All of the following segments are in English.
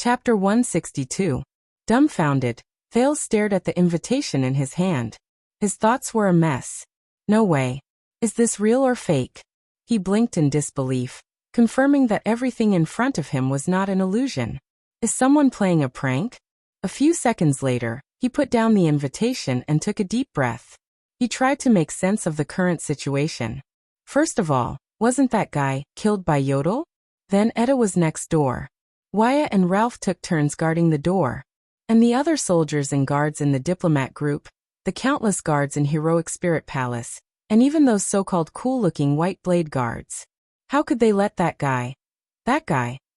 Chapter 162. Dumbfounded, Thales stared at the invitation in his hand. His thoughts were a mess. No way. Is this real or fake? He blinked in disbelief, confirming that everything in front of him was not an illusion. Is someone playing a prank? A few seconds later, he put down the invitation and took a deep breath. He tried to make sense of the current situation. First of all, wasn't that guy killed by Yodel? Then Etta was next door. Wyatt and Ralph took turns guarding the door. And the other soldiers and guards in the diplomat group, the countless guards in Heroic Spirit Palace, and even those so-called cool-looking white blade guards. How could they let that guy?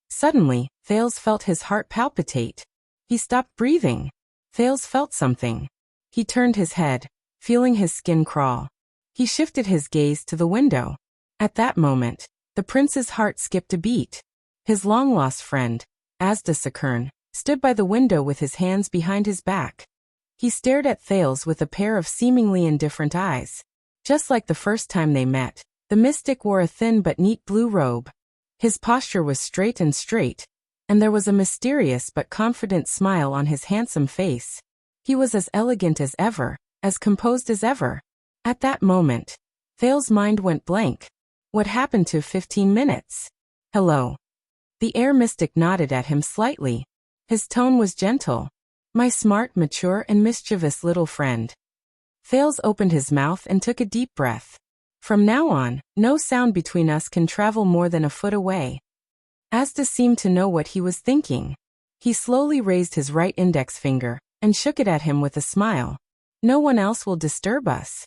Suddenly, Thales felt his heart palpitate. He stopped breathing. Thales felt something. He turned his head, feeling his skin crawl. He shifted his gaze to the window. At that moment, the prince's heart skipped a beat. His long-lost friend, Asda Sakern, stood by the window with his hands behind his back. He stared at Thales with a pair of seemingly indifferent eyes. Just like the first time they met, the mystic wore a thin but neat blue robe. His posture was straight, and there was a mysterious but confident smile on his handsome face. He was as elegant as ever, as composed as ever. At that moment, Thales' mind went blank. What happened to 15 minutes? Hello. The air mystic nodded at him slightly. His tone was gentle. My smart, mature, and mischievous little friend. Thales opened his mouth and took a deep breath. From now on, no sound between us can travel more than a foot away. Asda seemed to know what he was thinking. He slowly raised his right index finger and shook it at him with a smile. No one else will disturb us.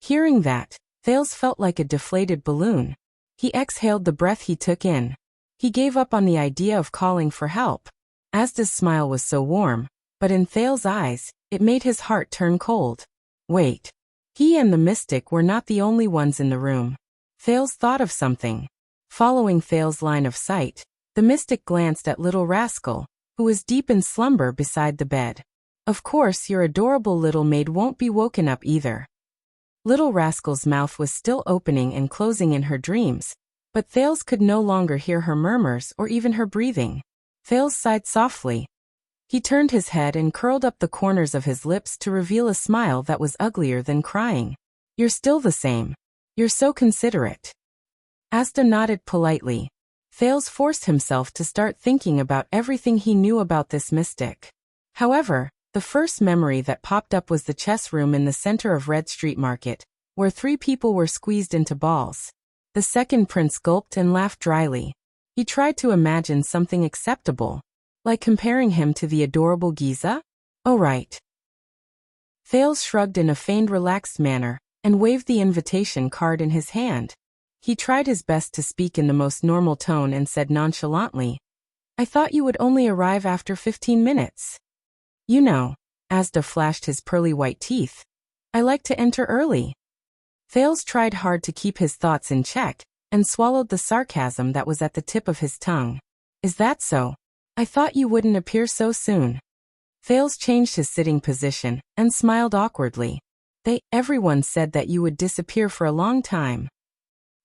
Hearing that, Thales felt like a deflated balloon. He exhaled the breath he took in. He gave up on the idea of calling for help. Asda's smile was so warm, but in Thales' eyes, it made his heart turn cold. Wait. He and the mystic were not the only ones in the room. Thales thought of something. Following Thales' line of sight, the mystic glanced at Little Rascal, who was deep in slumber beside the bed. Of course, your adorable little maid won't be woken up either. Little Rascal's mouth was still opening and closing in her dreams, but Thales could no longer hear her murmurs or even her breathing. Thales sighed softly. He turned his head and curled up the corners of his lips to reveal a smile that was uglier than crying. You're still the same. You're so considerate. Asda nodded politely. Thales forced himself to start thinking about everything he knew about this mystic. However, the first memory that popped up was the chess room in the center of Red Street Market, where 3 people were squeezed into balls. The second prince gulped and laughed dryly. He tried to imagine something acceptable, like comparing him to the adorable Giza? Oh right. Thales shrugged in a feigned relaxed manner, and waved the invitation card in his hand. He tried his best to speak in the most normal tone and said nonchalantly, I thought you would only arrive after 15 minutes. You know, Asda flashed his pearly white teeth. I like to enter early. Thales tried hard to keep his thoughts in check, and swallowed the sarcasm that was at the tip of his tongue. Is that so? I thought you wouldn't appear so soon. Thales changed his sitting position, and smiled awkwardly. Everyone said that you would disappear for a long time.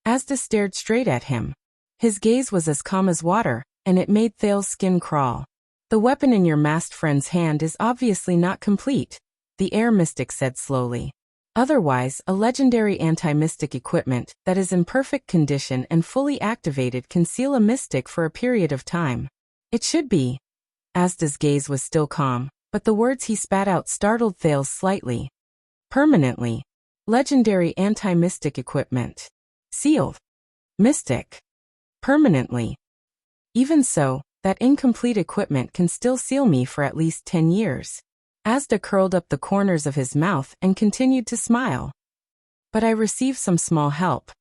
Asda stared straight at him. His gaze was as calm as water, and it made Thales' skin crawl. The weapon in your masked friend's hand is obviously not complete, the air mystic said slowly. Otherwise, a legendary anti-mystic equipment that is in perfect condition and fully activated can seal a mystic for a period of time. It should be. Asda's gaze was still calm, but the words he spat out startled Thales slightly. Permanently. Legendary anti-mystic equipment. Sealed. Mystic. Permanently. Even so, that incomplete equipment can still seal me for at least 10 years. Asda curled up the corners of his mouth and continued to smile. But I received some small help.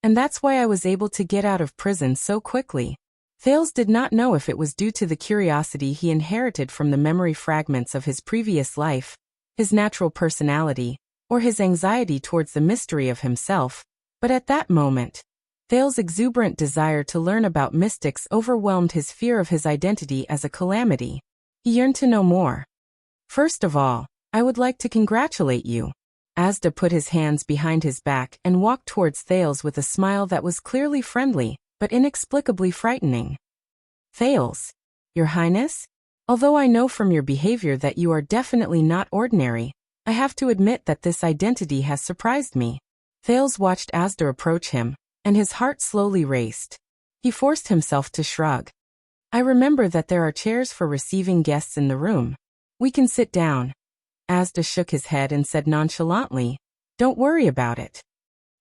And that's why I was able to get out of prison so quickly. Thales did not know if it was due to the curiosity he inherited from the memory fragments of his previous life, his natural personality, or his anxiety towards the mystery of himself, but at that moment, Thales' exuberant desire to learn about mystics overwhelmed his fear of his identity as a calamity. He yearned to know more. First of all, I would like to congratulate you. Asda put his hands behind his back and walked towards Thales with a smile that was clearly friendly, but inexplicably frightening. Thales. Your Highness? Although I know from your behavior that you are definitely not ordinary, I have to admit that this identity has surprised me. Thales watched Asda approach him, and his heart slowly raced. He forced himself to shrug. I remember that there are chairs for receiving guests in the room. We can sit down. Asda shook his head and said nonchalantly, "Don't worry about it."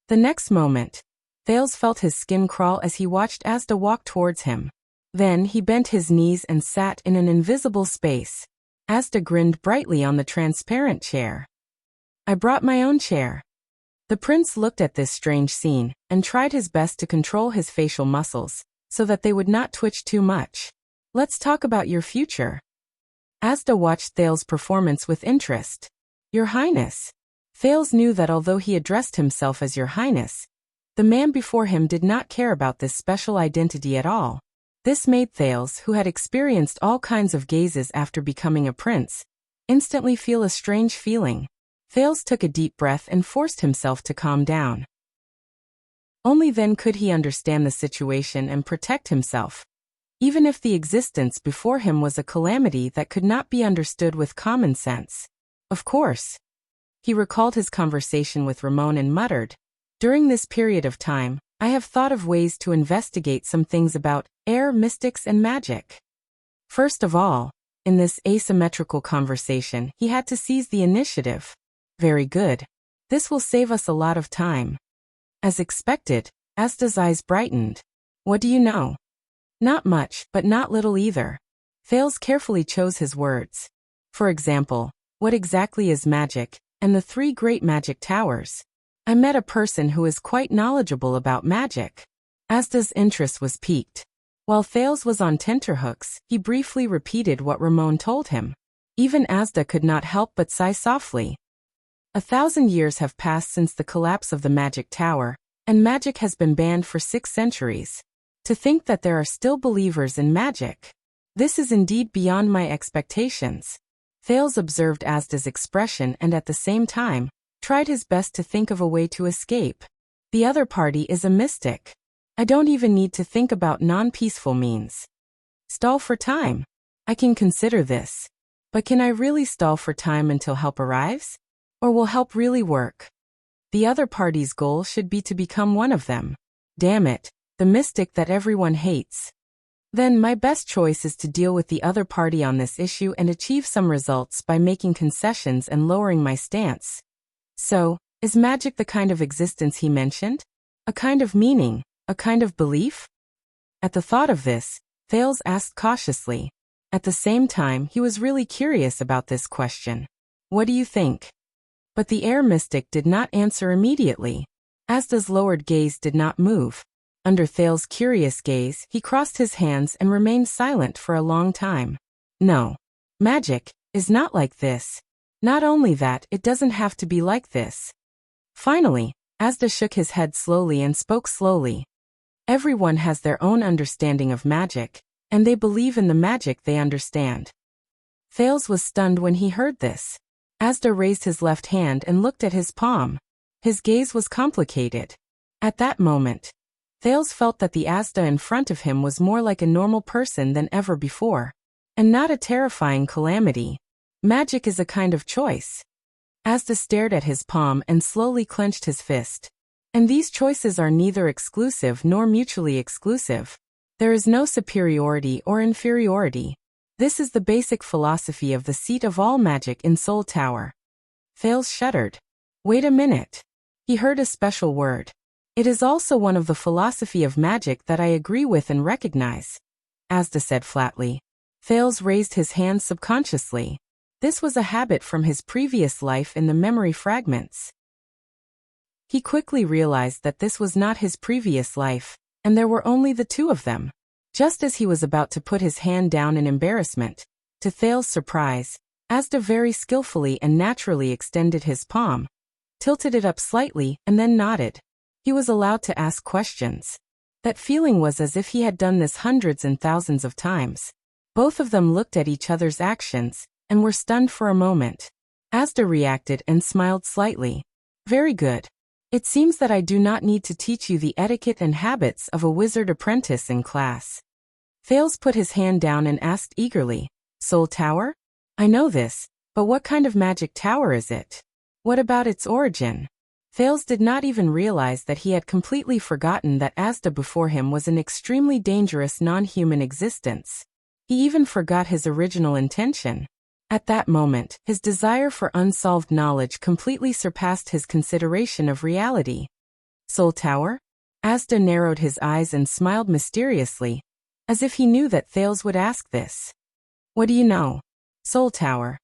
The next moment, Thales felt his skin crawl as he watched Asda walk towards him. Then he bent his knees and sat in an invisible space. Asda grinned brightly on the transparent chair. "I brought my own chair." The prince looked at this strange scene and tried his best to control his facial muscles so that they would not twitch too much. "Let's talk about your future." Asda watched Thales' performance with interest. "Your Highness." Thales knew that although he addressed himself as Your Highness, the man before him did not care about this special identity at all. This made Thales, who had experienced all kinds of gazes after becoming a prince, instantly feel a strange feeling. Thales took a deep breath and forced himself to calm down. Only then could he understand the situation and protect himself, even if the existence before him was a calamity that could not be understood with common sense. Of course. He recalled his conversation with Ramon and muttered, "During this period of time, I have thought of ways to investigate some things about Heir, mystics and magic." First of all, in this asymmetrical conversation, he had to seize the initiative. Very good. This will save us a lot of time. As expected, Asda's eyes brightened. "What do you know?" "Not much, but not little either." Thales carefully chose his words. "For example, what exactly is magic, and the 3 great magic towers? I met a person who is quite knowledgeable about magic." Asda's interest was piqued. While Thales was on tenterhooks, he briefly repeated what Ramon told him. Even Asda could not help but sigh softly. 1,000 years have passed since the collapse of the magic tower, and magic has been banned for 6 centuries. To think that there are still believers in magic. This is indeed beyond my expectations. Thales observed Asda's expression and at the same time, tried his best to think of a way to escape. The other party is a mystic. I don't even need to think about non-peaceful means. Stall for time. I can consider this. But can I really stall for time until help arrives? Or will help really work? The other party's goal should be to become one of them. Damn it, the mystic that everyone hates. Then my best choice is to deal with the other party on this issue and achieve some results by making concessions and lowering my stance. So, is magic the kind of existence he mentioned? A kind of meaning, a kind of belief? At the thought of this, Thales asked cautiously. At the same time, he was really curious about this question. "What do you think?" But the Heir mystic did not answer immediately. Asda's lowered gaze did not move. Under Thales' curious gaze, he crossed his hands and remained silent for a long time. "No. Magic is not like this. Not only that, it doesn't have to be like this." Finally, Asda shook his head slowly and spoke slowly. "Everyone has their own understanding of magic, and they believe in the magic they understand." Thales was stunned when he heard this. Asda raised his left hand and looked at his palm. His gaze was complicated. At that moment, Thales felt that the Asda in front of him was more like a normal person than ever before, and not a terrifying calamity. Magic is a kind of choice. Asda stared at his palm and slowly clenched his fist. And these choices are neither exclusive nor mutually exclusive. There is no superiority or inferiority. This is the basic philosophy of the seat of all magic in Soul Tower. Thales shuddered. Wait a minute. He heard a special word. It is also one of the philosophy of magic that I agree with and recognize. Asda said flatly. Thales raised his hand subconsciously. This was a habit from his previous life in the memory fragments. He quickly realized that this was not his previous life, and there were only the two of them. Just as he was about to put his hand down in embarrassment, to Thales' surprise, Asda very skillfully and naturally extended his palm, tilted it up slightly, and then nodded. He was allowed to ask questions. That feeling was as if he had done this hundreds and thousands of times. Both of them looked at each other's actions, and were stunned for a moment. Asda reacted and smiled slightly. Very good. It seems that I do not need to teach you the etiquette and habits of a wizard apprentice in class. Thales put his hand down and asked eagerly, Soul Tower? I know this, but what kind of magic tower is it? What about its origin? Thales did not even realize that he had completely forgotten that Asda before him was an extremely dangerous non-human existence. He even forgot his original intention. At that moment, his desire for unsolved knowledge completely surpassed his consideration of reality. Soul Tower? Asda narrowed his eyes and smiled mysteriously, as if he knew that Thales would ask this. What do you know? Soul Tower.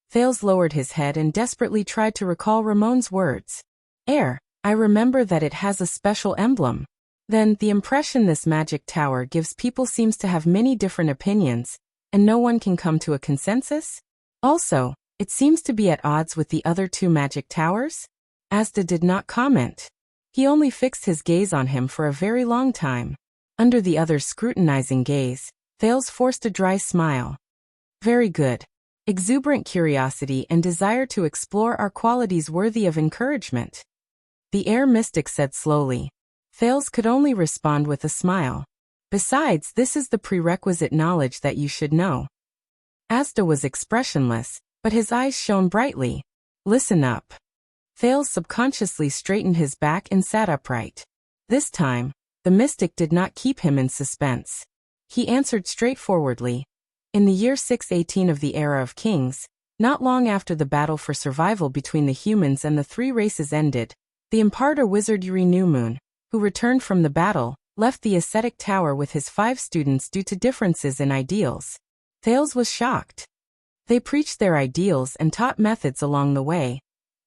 Thales lowered his head and desperately tried to recall Ramon's words. Heir, I remember that it has a special emblem. Then, the impression this magic tower gives people seems to have many different opinions, and no one can come to a consensus? Also, it seems to be at odds with the other two magic towers? Asda did not comment. He only fixed his gaze on him for a very long time. Under the other's scrutinizing gaze, Thales forced a dry smile. Very good. Exuberant curiosity and desire to explore are qualities worthy of encouragement. The Heir mystic said slowly. Thales could only respond with a smile. Besides, this is the prerequisite knowledge that you should know. Asda was expressionless, but his eyes shone brightly. Listen up. Thales subconsciously straightened his back and sat upright. This time, the mystic did not keep him in suspense. He answered straightforwardly. In the year 618 of the Era of Kings, not long after the battle for survival between the humans and the three races ended, the Imparter wizard Yuri Newmoon, who returned from the battle, left the ascetic tower with his 5 students due to differences in ideals. Thales was shocked. They preached their ideals and taught methods along the way,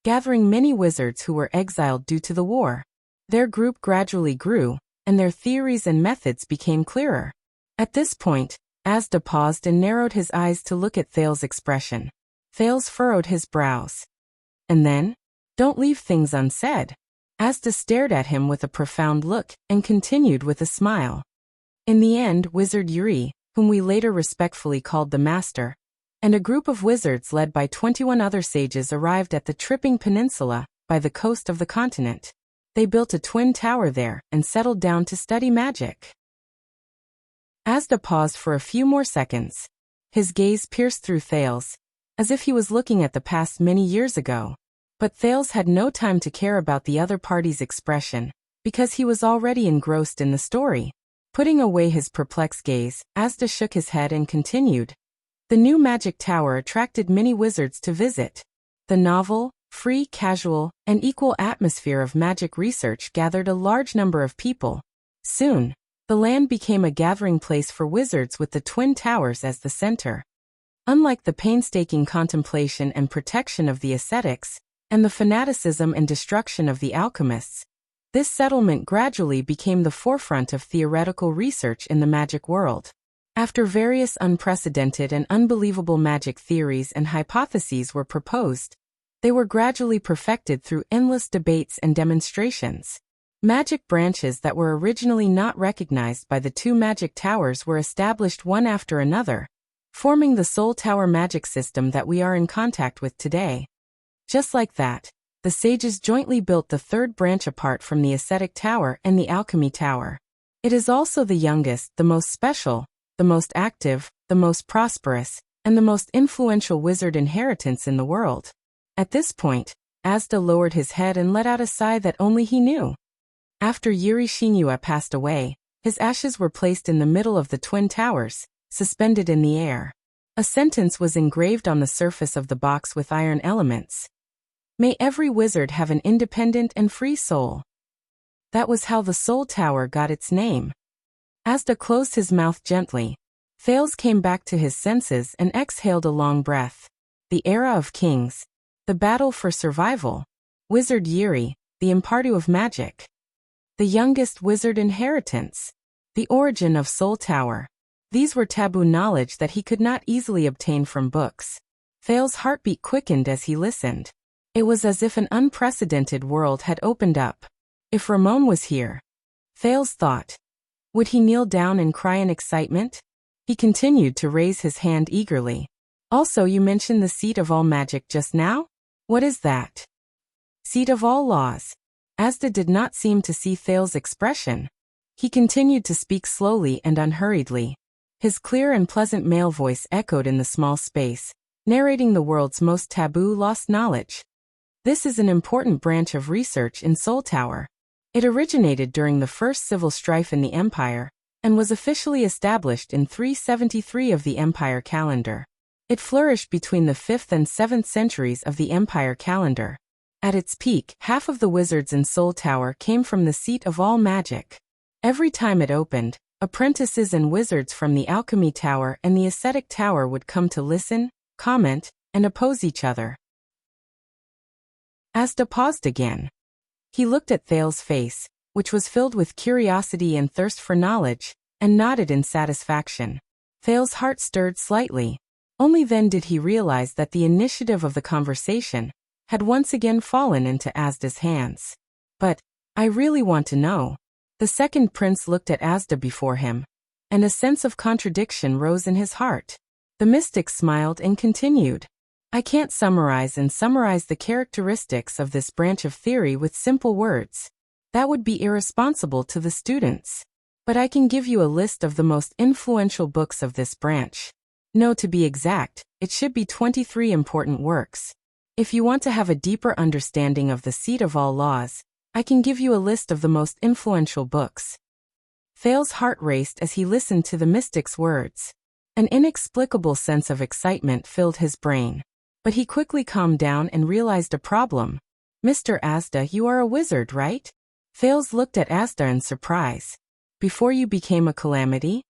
gathering many wizards who were exiled due to the war. Their group gradually grew, and their theories and methods became clearer. At this point, Asda paused and narrowed his eyes to look at Thales' expression. Thales furrowed his brows. And then? Don't leave things unsaid. Asda stared at him with a profound look, and continued with a smile. In the end, Wizard Yuri, whom we later respectfully called the Master, and a group of wizards led by 21 other sages arrived at the Tripping Peninsula, by the coast of the continent. They built a twin tower there, and settled down to study magic. Asda paused for a few more seconds. His gaze pierced through Thales, as if he was looking at the past many years ago. But Thales had no time to care about the other party's expression, because he was already engrossed in the story. Putting away his perplexed gaze, Asda shook his head and continued. The new magic tower attracted many wizards to visit. The novel, free, casual, and equal atmosphere of magic research gathered a large number of people. Soon, the land became a gathering place for wizards with the twin towers as the center. Unlike the painstaking contemplation and protection of the ascetics, and the fanaticism and destruction of the alchemists, this settlement gradually became the forefront of theoretical research in the magic world. After various unprecedented and unbelievable magic theories and hypotheses were proposed, they were gradually perfected through endless debates and demonstrations. Magic branches that were originally not recognized by the 2 magic towers were established one after another, forming the Soul Tower magic system that we are in contact with today. Just like that, the sages jointly built the 3rd branch apart from the ascetic tower and the alchemy tower. It is also the youngest, the most special, the most active, the most prosperous, and the most influential wizard inheritance in the world. At this point, Asda lowered his head and let out a sigh that only he knew. After Yuri Shinua passed away, his ashes were placed in the middle of the twin towers, suspended in the air. A sentence was engraved on the surface of the box with iron elements. May every wizard have an independent and free soul. That was how the Soul Tower got its name. Asda closed his mouth gently. Thales came back to his senses and exhaled a long breath. The Era of Kings. The battle for survival. Wizard Yuri, the Impartu of magic. The youngest wizard inheritance. The origin of Soul Tower. These were taboo knowledge that he could not easily obtain from books. Thales' heartbeat quickened as he listened. It was as if an unprecedented world had opened up. If Ramon was here, Thales thought, would he kneel down and cry in excitement? He continued to raise his hand eagerly. Also, you mentioned the seat of all magic just now? What is that? Seat of all laws. Asda did not seem to see Thales' expression. He continued to speak slowly and unhurriedly. His clear and pleasant male voice echoed in the small space, narrating the world's most taboo lost knowledge. This is an important branch of research in Soul Tower. It originated during the first civil strife in the Empire, and was officially established in 373 of the Empire calendar. It flourished between the 5th and 7th centuries of the Empire calendar. At its peak, half of the wizards in Soul Tower came from the seat of all magic. Every time it opened, apprentices and wizards from the Alchemy Tower and the Ascetic Tower would come to listen, comment, and oppose each other. Asda paused again. He looked at Thale's face, which was filled with curiosity and thirst for knowledge, and nodded in satisfaction. Thale's heart stirred slightly. Only then did he realize that the initiative of the conversation had once again fallen into Asda's hands. But, I really want to know. The second prince looked at Asda before him, and a sense of contradiction rose in his heart. The mystic smiled and continued. I can't summarize the characteristics of this branch of theory with simple words. That would be irresponsible to the students. But I can give you a list of the most influential books of this branch. No, to be exact, it should be 23 important works. If you want to have a deeper understanding of the seat of all laws, I can give you a list of the most influential books. Thale's heart raced as he listened to the mystic's words. An inexplicable sense of excitement filled his brain. But he quickly calmed down and realized a problem. Mr. Asda, you are a wizard, right? Thales looked at Asda in surprise. Before you became a calamity?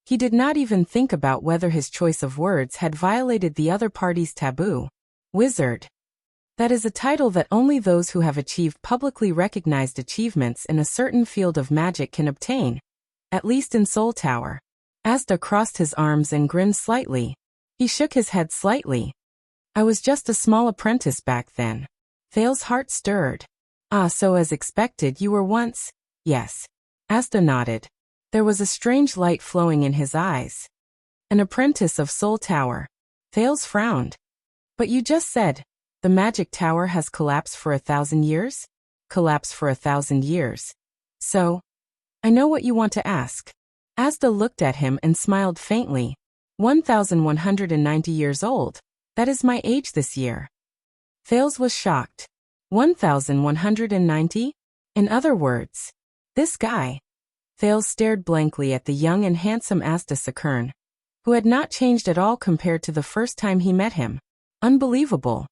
He did not even think about whether his choice of words had violated the other party's taboo. Wizard. That is a title that only those who have achieved publicly recognized achievements in a certain field of magic can obtain. At least in Soul Tower. Asda crossed his arms and grinned slightly. He shook his head slightly. I was just a small apprentice back then. Thale's heart stirred. Ah, so as expected you were once? Yes. Asda nodded. There was a strange light flowing in his eyes. An apprentice of Soul Tower. Thales frowned. But you just said, the magic tower has collapsed for 1,000 years? Collapsed for 1,000 years. So? I know what you want to ask. Asda looked at him and smiled faintly. 1,190 years old. That is my age this year. Thales was shocked. 1,190? In other words, this guy. Thales stared blankly at the young and handsome Asda Sakern, who had not changed at all compared to the first time he met him. Unbelievable.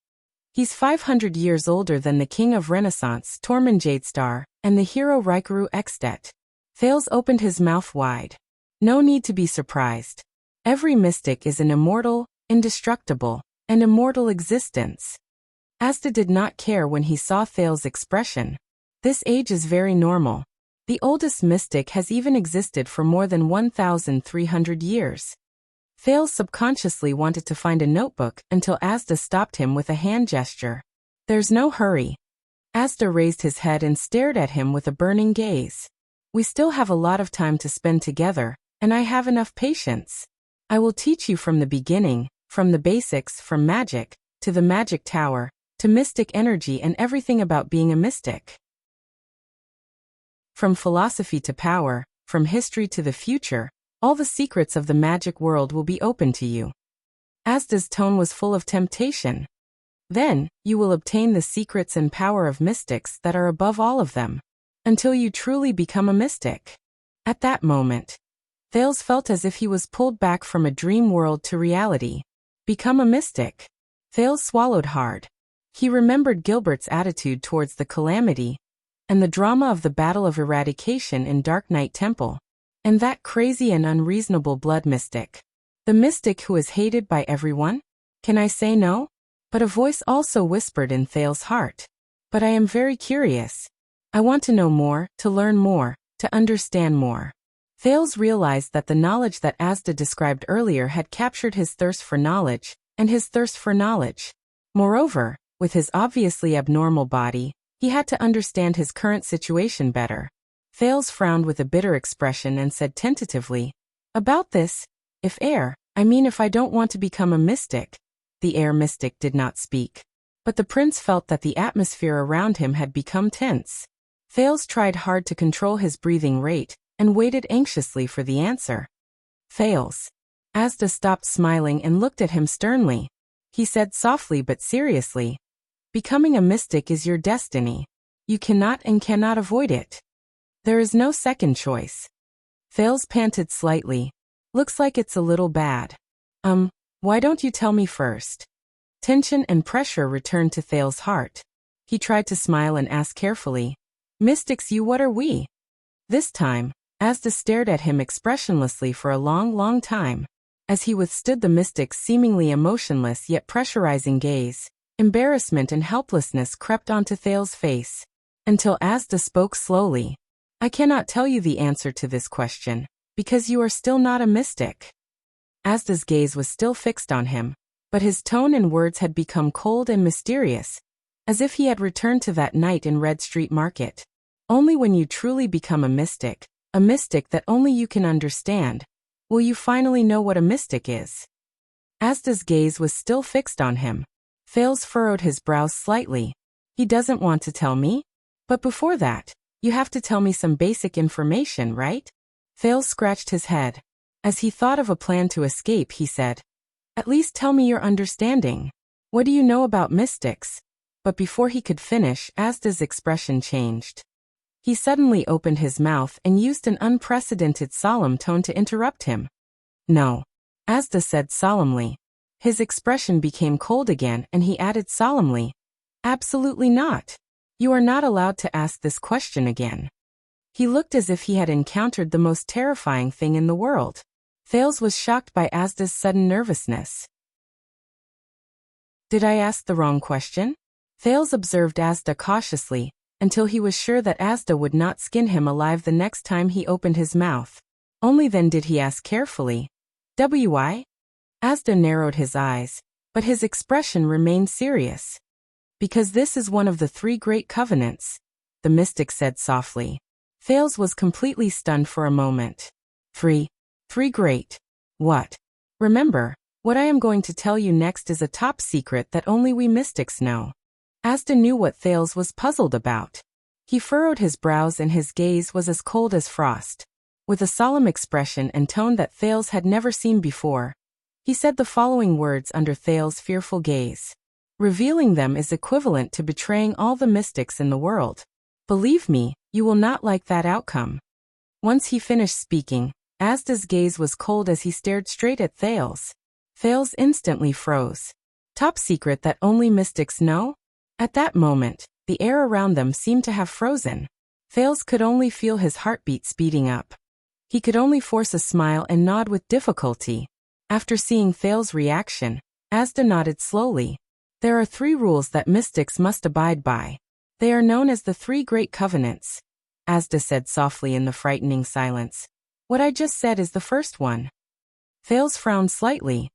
He's 500 years older than the king of Renaissance, Tormund Jadestar, and the hero Rikaru Extet. Thales opened his mouth wide. No need to be surprised. Every mystic is an immortal, indestructible, and immortal existence. Asda did not care when he saw Thales' expression. This age is very normal. The oldest mystic has even existed for more than 1,300 years. Thales subconsciously wanted to find a notebook until Asda stopped him with a hand gesture. There's no hurry. Asda raised his head and stared at him with a burning gaze. We still have a lot of time to spend together, and I have enough patience. I will teach you from the beginning, from the basics, from magic, to the magic tower, to mystic energy and everything about being a mystic. From philosophy to power, from history to the future, all the secrets of the magic world will be open to you. Asda's tone was full of temptation. Then, you will obtain the secrets and power of mystics that are above all of them, until you truly become a mystic. At that moment, Thales felt as if he was pulled back from a dream world to reality. Become a mystic. Thales swallowed hard. He remembered Gilbert's attitude towards the calamity, and the drama of the Battle of Eradication in Dark Knight Temple, and that crazy and unreasonable blood mystic. The mystic who is hated by everyone? Can I say no? But a voice also whispered in Thales' heart. But I am very curious. I want to know more, to learn more, to understand more. Thales realized that the knowledge that Asda described earlier had captured his thirst for knowledge, and his thirst for knowledge. Moreover, with his obviously abnormal body, he had to understand his current situation better. Thales frowned with a bitter expression and said tentatively, about this, if I don't want to become a mystic. The Heir mystic did not speak. But the prince felt that the atmosphere around him had become tense. Thales tried hard to control his breathing rate, and waited anxiously for the answer. Fails. Asda stopped smiling and looked at him sternly. He said softly but seriously, "Becoming a mystic is your destiny. You cannot and cannot avoid it. There is no second choice." Fails panted slightly. "Looks like it's a little bad. Why don't you tell me first?" Tension and pressure returned to Thales' heart. He tried to smile and ask carefully, "Mystics, what are we?" This time, Asda stared at him expressionlessly for a long time. As he withstood the mystic's seemingly emotionless yet pressurizing gaze, embarrassment and helplessness crept onto Thales' face. Until Asda spoke slowly. "I cannot tell you the answer to this question, because you are still not a mystic." Asda's gaze was still fixed on him, but his tone and words had become cold and mysterious, as if he had returned to that night in Red Street Market. "Only when you truly become a mystic that only you can understand, will you finally know what a mystic is." Asda's gaze was still fixed on him. Thales furrowed his brows slightly. "He doesn't want to tell me? But before that, you have to tell me some basic information, right?" Thales scratched his head. As he thought of a plan to escape, he said, "At least tell me your understanding. What do you know about mystics?" But before he could finish, Asda's expression changed. He suddenly opened his mouth and used an unprecedented solemn tone to interrupt him. "No," Asda said solemnly. His expression became cold again and he added solemnly, "Absolutely not. You are not allowed to ask this question again." He looked as if he had encountered the most terrifying thing in the world. Thales was shocked by Asda's sudden nervousness. "Did I ask the wrong question?" Thales observed Asda cautiously, until he was sure that Asda would not skin him alive the next time he opened his mouth. Only then did he ask carefully, "Why?" Asda narrowed his eyes, but his expression remained serious. "Because this is one of the 3 great covenants," the mystic said softly. Thales was completely stunned for a moment. Three great. What? Remember, what I am going to tell you next is a top secret that only we mystics know. Asda knew what Thales was puzzled about. He furrowed his brows and his gaze was as cold as frost. With a solemn expression and tone that Thales had never seen before, he said the following words under Thales' fearful gaze. "Revealing them is equivalent to betraying all the mystics in the world. Believe me, you will not like that outcome." Once he finished speaking, Asda's gaze was cold as he stared straight at Thales. Thales instantly froze. Top secret that only mystics know? At that moment, the air around them seemed to have frozen. Thales could only feel his heartbeat speeding up. He could only force a smile and nod with difficulty. After seeing Thales' reaction, Asda nodded slowly. "There are 3 rules that mystics must abide by. They are known as the 3 great covenants," Asda said softly in the frightening silence. "What I just said is the first one." Thales frowned slightly.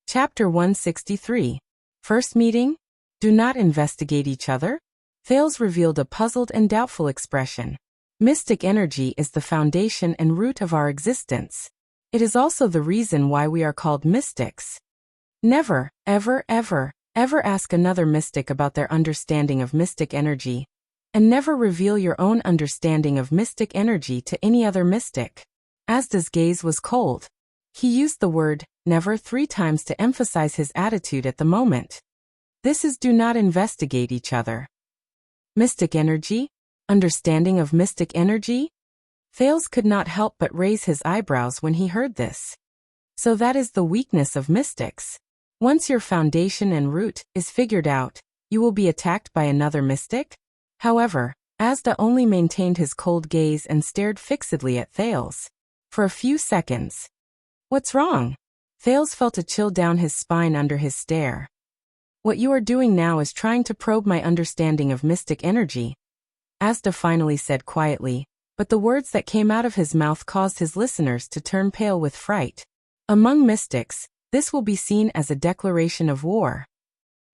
Chapter 163. First meeting? Do not investigate each other? Thales revealed a puzzled and doubtful expression. Mystic energy is the foundation and root of our existence. It is also the reason why we are called mystics. Never, ever ask another mystic about their understanding of mystic energy, and never reveal your own understanding of mystic energy to any other mystic. Asda's gaze was cold. He used the word never 3 times to emphasize his attitude at the moment. This is do not investigate each other. Mystic energy? Understanding of mystic energy? Thales could not help but raise his eyebrows when he heard this. So that is the weakness of mystics. Once your foundation and root is figured out, you will be attacked by another mystic? However, Asda only maintained his cold gaze and stared fixedly at Thales. For a few seconds. "What's wrong?" Thales felt a chill down his spine under his stare. "What you are doing now is trying to probe my understanding of mystic energy," Asda finally said quietly, but the words that came out of his mouth caused his listeners to turn pale with fright. Among mystics, this will be seen as a declaration of war.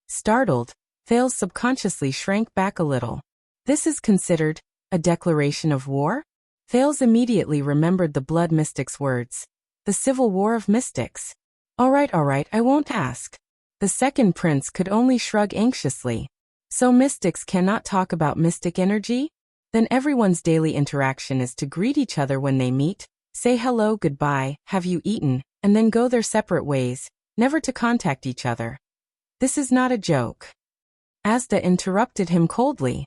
Startled, Thales subconsciously shrank back a little. This is considered a declaration of war? Thales immediately remembered the blood mystic's words. The civil war of mystics. All right, I won't ask. The second prince could only shrug anxiously. So mystics cannot talk about mystic energy? Then everyone's daily interaction is to greet each other when they meet, say hello, goodbye, have you eaten, and then go their separate ways, never to contact each other. This is not a joke. Asda interrupted him coldly.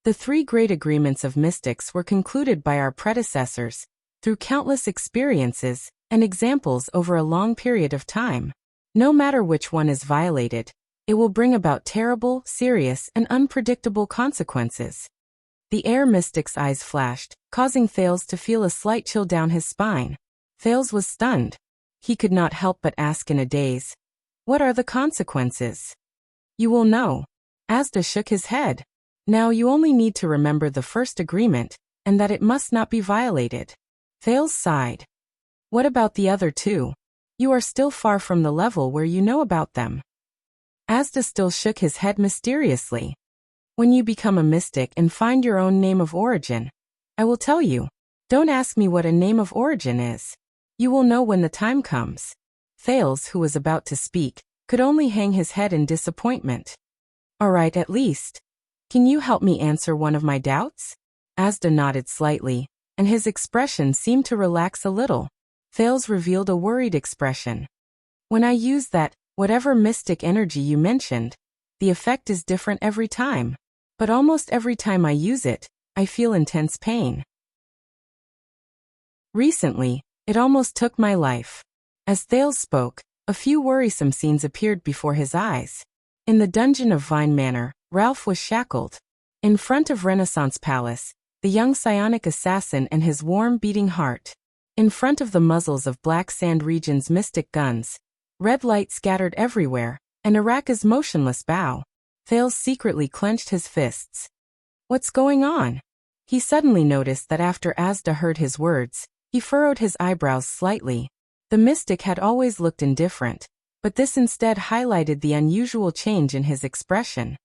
The 3 great agreements of mystics were concluded by our predecessors, through countless experiences and examples over a long period of time. No matter which one is violated, it will bring about terrible, serious, and unpredictable consequences. The Heir mystic's eyes flashed, causing Thales to feel a slight chill down his spine. Thales was stunned. He could not help but ask in a daze, "What are the consequences?" "You will know." Asda shook his head. "Now you only need to remember the first agreement, and that it must not be violated." Thales sighed. "What about the other 2? You are still far from the level where you know about them." Asda still shook his head mysteriously. "When you become a mystic and find your own name of origin, I will tell you. Don't ask me what a name of origin is. You will know when the time comes." Thales, who was about to speak, could only hang his head in disappointment. "All right, at least. Can you help me answer one of my doubts?" Asda nodded slightly, and his expression seemed to relax a little. Thales revealed a worried expression. "When I use that, whatever mystic energy you mentioned, the effect is different every time. But almost every time I use it, I feel intense pain. Recently, it almost took my life." As Thales spoke, a few worrisome scenes appeared before his eyes. In the dungeon of Vine Manor, Ralph was shackled. In front of Renaissance Palace, the young psionic assassin and his warm beating heart. In front of the muzzles of Black Sand Region's mystic guns, red light scattered everywhere, and Araka's motionless bow. Thales secretly clenched his fists. What's going on? He suddenly noticed that after Asda heard his words, he furrowed his eyebrows slightly. The mystic had always looked indifferent, but this instead highlighted the unusual change in his expression.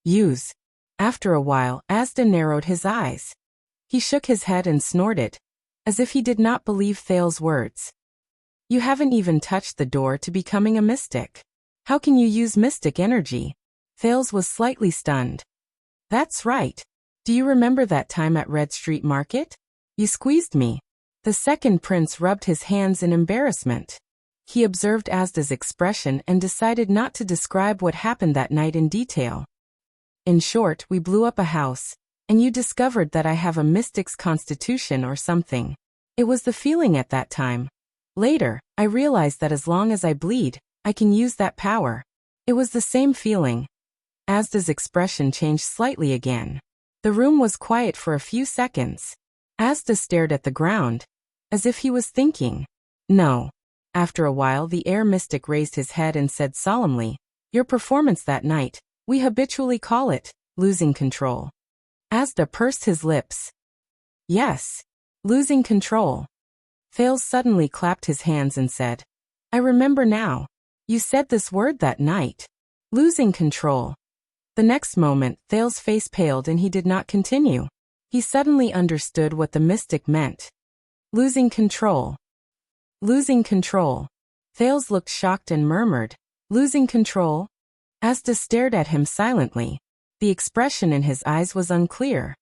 Use. After a while, Asda narrowed his eyes. He shook his head and snorted, as if he did not believe Thales' words. "You haven't even touched the door to becoming a mystic. How can you use mystic energy?" Thales was slightly stunned. "That's right. Do you remember that time at Red Street Market? You squeezed me." The second prince rubbed his hands in embarrassment. He observed Asda's expression and decided not to describe what happened that night in detail. "In short, we blew up a house, and you discovered that I have a mystic's constitution or something. It was the feeling at that time. Later, I realized that as long as I bleed, I can use that power. It was the same feeling." Asda's expression changed slightly again. The room was quiet for a few seconds. Asda stared at the ground, as if he was thinking. "No." After a while, the Heir mystic raised his head and said solemnly, "Your performance that night, we habitually call it losing control." Asda pursed his lips. "Yes. Losing control." Thales suddenly clapped his hands and said, "I remember now. You said this word that night. Losing control." The next moment, Thales' face paled and he did not continue. He suddenly understood what the mystic meant. Losing control. Losing control. Thales looked shocked and murmured, "Losing control?" Asda stared at him silently. The expression in his eyes was unclear.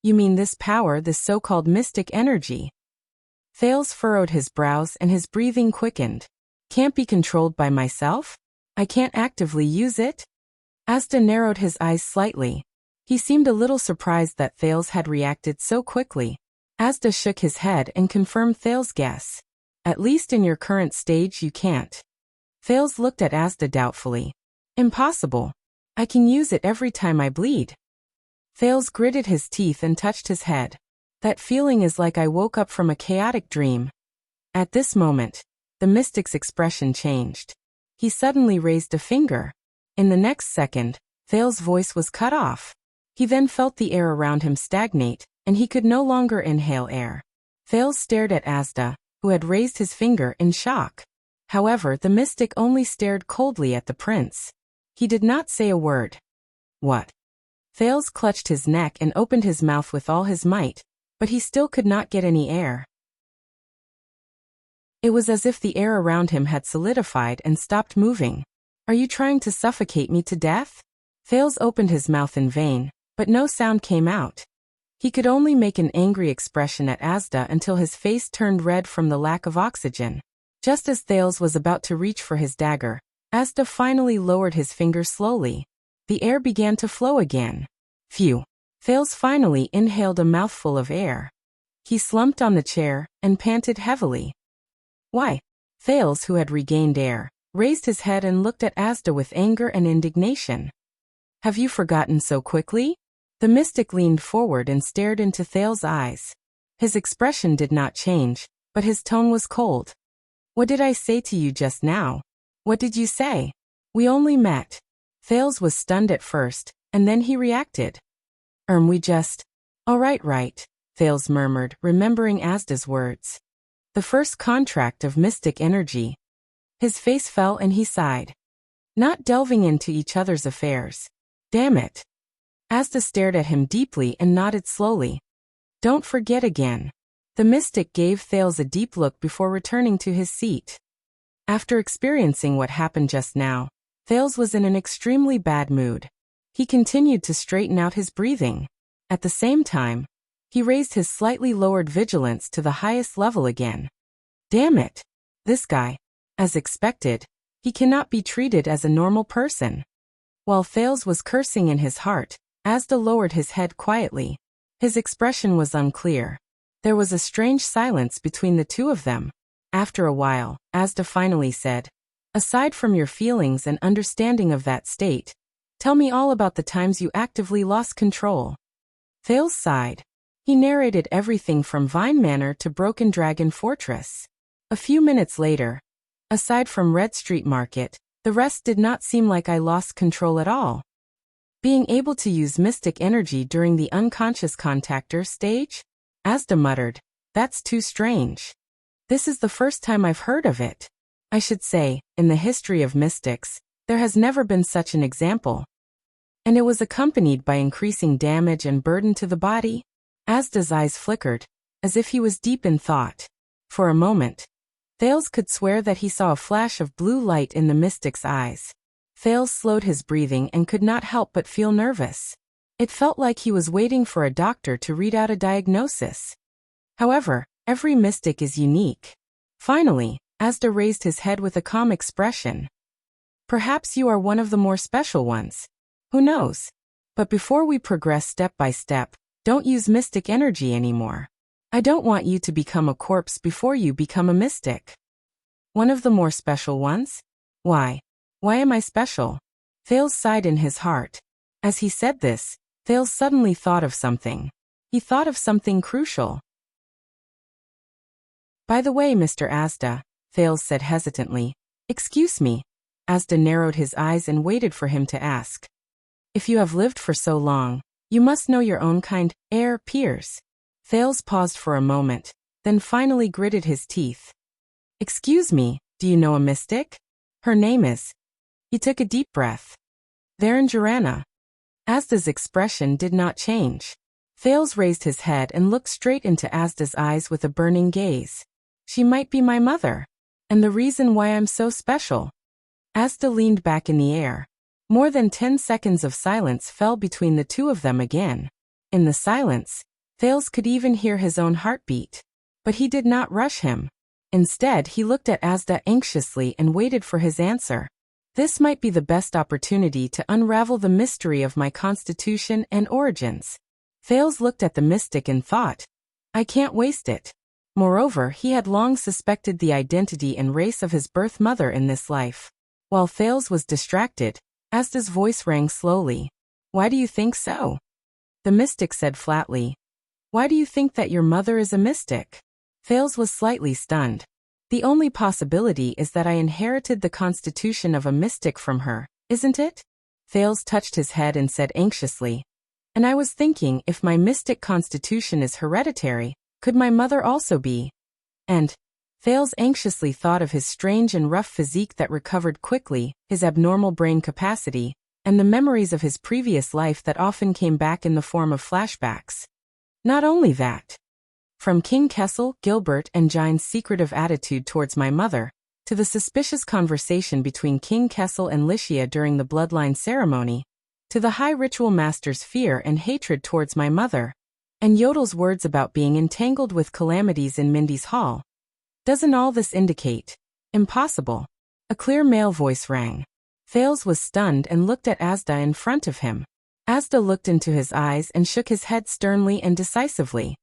"You mean this power, this so-called mystic energy?" Thales furrowed his brows and his breathing quickened. "Can't be controlled by myself? I can't actively use it?" Asda narrowed his eyes slightly. He seemed a little surprised that Thales had reacted so quickly. Asda shook his head and confirmed Thales' guess. "At least in your current stage you can't." Thales looked at Asda doubtfully. "Impossible. I can use it every time I bleed." Thales gritted his teeth and touched his head. "That feeling is like I woke up from a chaotic dream." At this moment, the mystic's expression changed. He suddenly raised a finger. In the next second, Thales' voice was cut off. He then felt the air around him stagnate, and he could no longer inhale air. Thales stared at Asda, who had raised his finger in shock. However, the mystic only stared coldly at the prince. He did not say a word. "What?" Thales clutched his neck and opened his mouth with all his might, but he still could not get any air. It was as if the air around him had solidified and stopped moving. "Are you trying to suffocate me to death?" Thales opened his mouth in vain, but no sound came out. He could only make an angry expression at Asda until his face turned red from the lack of oxygen. Just as Thales was about to reach for his dagger, Asda finally lowered his finger slowly. The air began to flow again. Phew. Thales finally inhaled a mouthful of air. He slumped on the chair and panted heavily. Why? Thales, who had regained air, raised his head and looked at Asda with anger and indignation. Have you forgotten so quickly? The mystic leaned forward and stared into Thales' eyes. His expression did not change, but his tone was cold. What did I say to you just now? What did you say? We only met. Thales was stunned at first, and then he reacted. We just... All right, Thales murmured, remembering Asda's words. The first contract of mystic energy. His face fell and he sighed. Not delving into each other's affairs. Damn it. Asda stared at him deeply and nodded slowly. Don't forget again. The mystic gave Thales a deep look before returning to his seat. After experiencing what happened just now, Thales was in an extremely bad mood. He continued to straighten out his breathing. At the same time, he raised his slightly lowered vigilance to the highest level again. Damn it. This guy. As expected, he cannot be treated as a normal person. While Thales was cursing in his heart, Asda lowered his head quietly. His expression was unclear. There was a strange silence between the two of them. After a while, Asda finally said, aside from your feelings and understanding of that state, tell me all about the times you actively lost control. Thales sighed. He narrated everything from Vine Manor to Broken Dragon Fortress. A few minutes later, aside from Red Street Market, the rest did not seem like I lost control at all. Being able to use mystic energy during the unconscious contactor stage? Asda muttered, that's too strange. This is the first time I've heard of it. I should say, in the history of mystics, there has never been such an example. And it was accompanied by increasing damage and burden to the body? Asda's eyes flickered, as if he was deep in thought. For a moment, Thales could swear that he saw a flash of blue light in the mystic's eyes. Thales slowed his breathing and could not help but feel nervous. It felt like he was waiting for a doctor to read out a diagnosis. However, every mystic is unique. Finally, Asda raised his head with a calm expression. Perhaps you are one of the more special ones. Who knows? But before we progress step by step, don't use mystic energy anymore. I don't want you to become a corpse before you become a mystic. One of the more special ones? Why? Why am I special? Thales sighed in his heart. As he said this, Thales suddenly thought of something. He thought of something crucial. By the way, Mr. Asda, Thales said hesitantly. Excuse me. Asda narrowed his eyes and waited for him to ask. If you have lived for so long, you must know your own kind, Heir peers. Thales paused for a moment, then finally gritted his teeth. Excuse me, do you know a mystic? Her name is... He took a deep breath. Varanjarana. Asda's expression did not change. Thales raised his head and looked straight into Asda's eyes with a burning gaze. She might be my mother. And the reason why I'm so special. Asda leaned back in the air. More than 10 seconds of silence fell between the two of them again. In the silence, Thales could even hear his own heartbeat. But he did not rush him. Instead, he looked at Asda anxiously and waited for his answer. This might be the best opportunity to unravel the mystery of my constitution and origins. Thales looked at the mystic and thought, I can't waste it. Moreover, he had long suspected the identity and race of his birth mother in this life. While Thales was distracted, Asda's voice rang slowly. Why do you think so? The mystic said flatly. Why do you think that your mother is a mystic? Thales was slightly stunned. The only possibility is that I inherited the constitution of a mystic from her, isn't it? Thales touched his head and said anxiously. And I was thinking, if my mystic constitution is hereditary, could my mother also be? And Thales anxiously thought of his strange and rough physique that recovered quickly, his abnormal brain capacity, and the memories of his previous life that often came back in the form of flashbacks. Not only that. From King Kessel, Gilbert, and Gine's secretive attitude towards my mother, to the suspicious conversation between King Kessel and Lycia during the bloodline ceremony, to the High Ritual Master's fear and hatred towards my mother, And Yodel's words about being entangled with calamities in Mindy's hall. Doesn't all this indicate? Impossible. A clear male voice rang. Thales was stunned and looked at Asda in front of him. Asda looked into his eyes and shook his head sternly and decisively.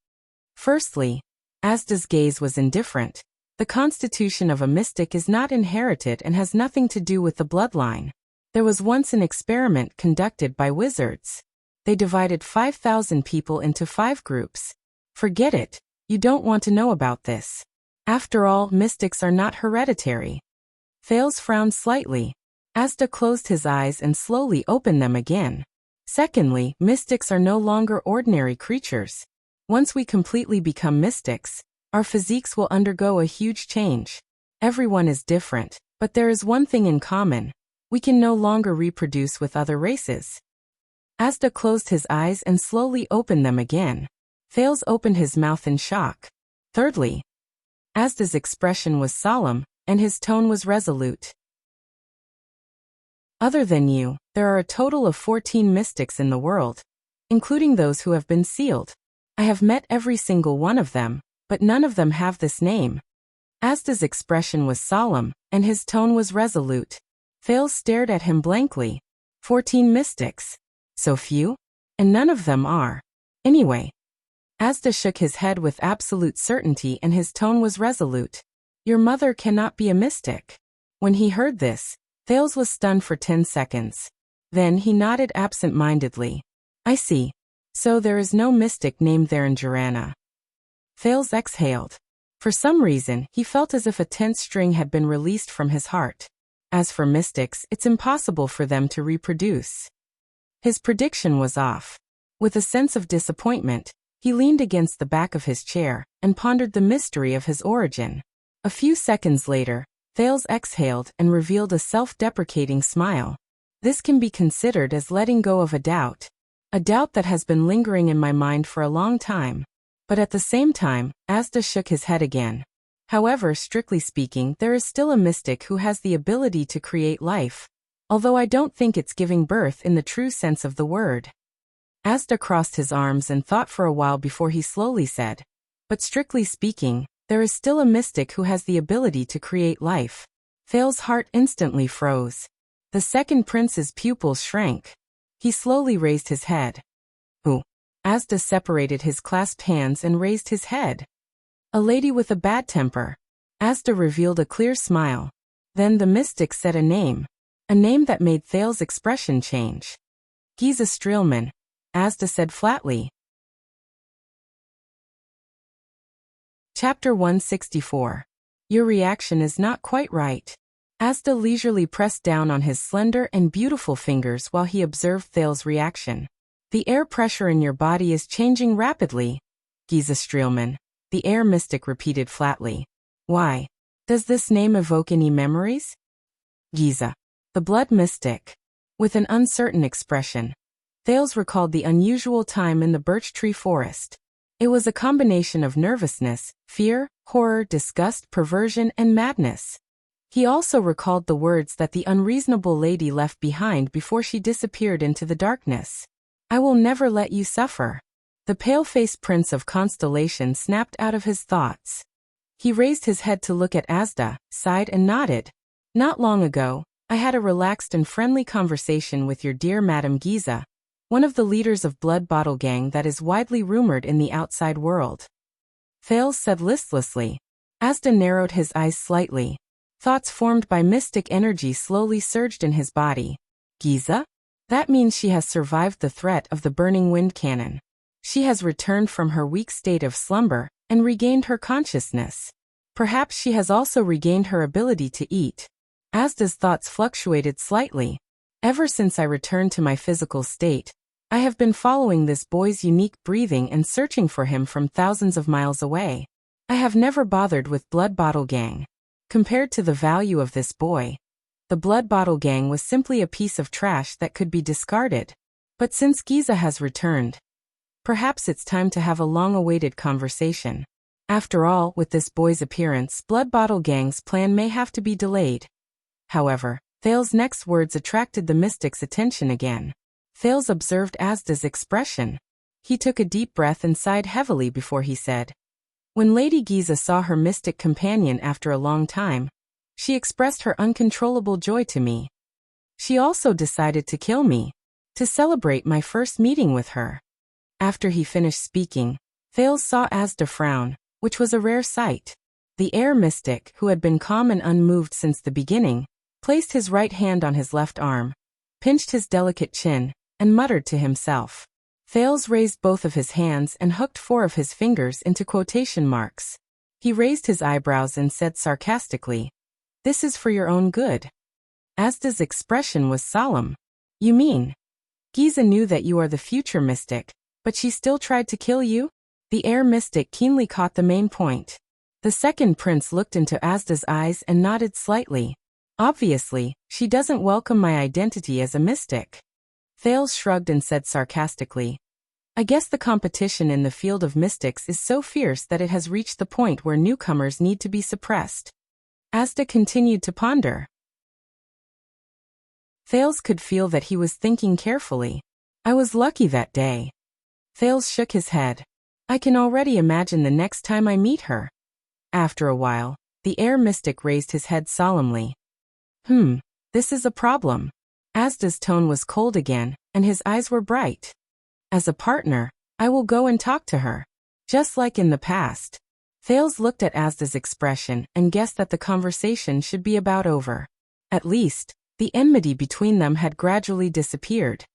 Firstly, Asda's gaze was indifferent. The constitution of a mystic is not inherited and has nothing to do with the bloodline. There was once an experiment conducted by wizards. They divided 5,000 people into 5 groups. Forget it, you don't want to know about this. After all, mystics are not hereditary. Thales frowned slightly. Asda closed his eyes and slowly opened them again. Secondly, mystics are no longer ordinary creatures. Once we completely become mystics, our physiques will undergo a huge change. Everyone is different, but there is one thing in common. We can no longer reproduce with other races. Asda closed his eyes and slowly opened them again. Thales opened his mouth in shock. Thirdly, Asda's expression was solemn, and his tone was resolute. Other than you, there are a total of 14 mystics in the world, including those who have been sealed. I have met every single one of them, but none of them have this name. Asda's expression was solemn, and his tone was resolute. Thales stared at him blankly. 14 mystics. So few? And none of them are. Anyway. Asda shook his head with absolute certainty and his tone was resolute. Your mother cannot be a mystic. When he heard this, Thales was stunned for 10 seconds. Then he nodded absent-mindedly. I see. So there is no mystic named there in Jirana. Thales exhaled. For some reason, he felt as if a tense string had been released from his heart. As for mystics, it's impossible for them to reproduce. His prediction was off. With a sense of disappointment, he leaned against the back of his chair and pondered the mystery of his origin. A few seconds later, Thales exhaled and revealed a self-deprecating smile. This can be considered as letting go of a doubt that has been lingering in my mind for a long time. But at the same time, Asda shook his head again. However, strictly speaking, there is still a mystic who has the ability to create life, although I don't think it's giving birth in the true sense of the word. Asda crossed his arms and thought for a while before he slowly said, but strictly speaking, there is still a mystic who has the ability to create life. Thales' heart instantly froze. The second prince's pupils shrank. He slowly raised his head. Who? Asda separated his clasped hands and raised his head. A lady with a bad temper. Asda revealed a clear smile. Then the mystic said a name that made Thales' expression change. Giza Streelman, Asda said flatly. Chapter 164. Your reaction is not quite right. Asda leisurely pressed down on his slender and beautiful fingers while he observed Thales' reaction. The air pressure in your body is changing rapidly. Giza Streelman, the air mystic repeated flatly. Why? Does this name evoke any memories? Giza, the blood mystic. With an uncertain expression, Thales recalled the unusual time in the birch tree forest. It was a combination of nervousness, fear, horror, disgust, perversion, and madness. He also recalled the words that the unreasonable lady left behind before she disappeared into the darkness. I will never let you suffer. The pale-faced prince of Constellation snapped out of his thoughts. He raised his head to look at Asda, sighed and nodded. Not long ago, I had a relaxed and friendly conversation with your dear Madame Giza, one of the leaders of Blood Bottle Gang that is widely rumored in the outside world. Thales said listlessly. Asda narrowed his eyes slightly. Thoughts formed by mystic energy slowly surged in his body. Giza? That means she has survived the threat of the burning wind cannon. She has returned from her weak state of slumber and regained her consciousness. Perhaps she has also regained her ability to eat. Asda's thoughts fluctuated slightly. Ever since I returned to my physical state, I have been following this boy's unique breathing and searching for him from thousands of miles away. I have never bothered with Blood Bottle Gang. Compared to the value of this boy, the Blood Bottle Gang was simply a piece of trash that could be discarded. But since Giza has returned, perhaps it's time to have a long-awaited conversation. After all, with this boy's appearance, Blood Bottle Gang's plan may have to be delayed. However, Thales' next words attracted the mystic's attention again. Thales observed Asda's expression. He took a deep breath and sighed heavily before he said, "When Lady Giza saw her mystic companion after a long time, she expressed her uncontrollable joy to me. She also decided to kill me, to celebrate my first meeting with her." After he finished speaking, Thales saw Asda frown, which was a rare sight. The Heir mystic, who had been calm and unmoved since the beginning, placed his right hand on his left arm, pinched his delicate chin, and muttered to himself. Thales raised both of his hands and hooked 4 of his fingers into quotation marks. He raised his eyebrows and said sarcastically, "This is for your own good." Asda's expression was solemn. "You mean? Giza knew that you are the future mystic, but she still tried to kill you?" The Heir mystic keenly caught the main point. The second prince looked into Asda's eyes and nodded slightly. "Obviously, she doesn't welcome my identity as a mystic." Thales shrugged and said sarcastically, "I guess the competition in the field of mystics is so fierce that it has reached the point where newcomers need to be suppressed." Asda continued to ponder. Thales could feel that he was thinking carefully. "I was lucky that day." Thales shook his head. "I can already imagine the next time I meet her." After a while, the Heir mystic raised his head solemnly. This is a problem." Asda's tone was cold again, and his eyes were bright. "As a partner, I will go and talk to her. Just like in the past." Thales looked at Asda's expression and guessed that the conversation should be about over. At least, the enmity between them had gradually disappeared.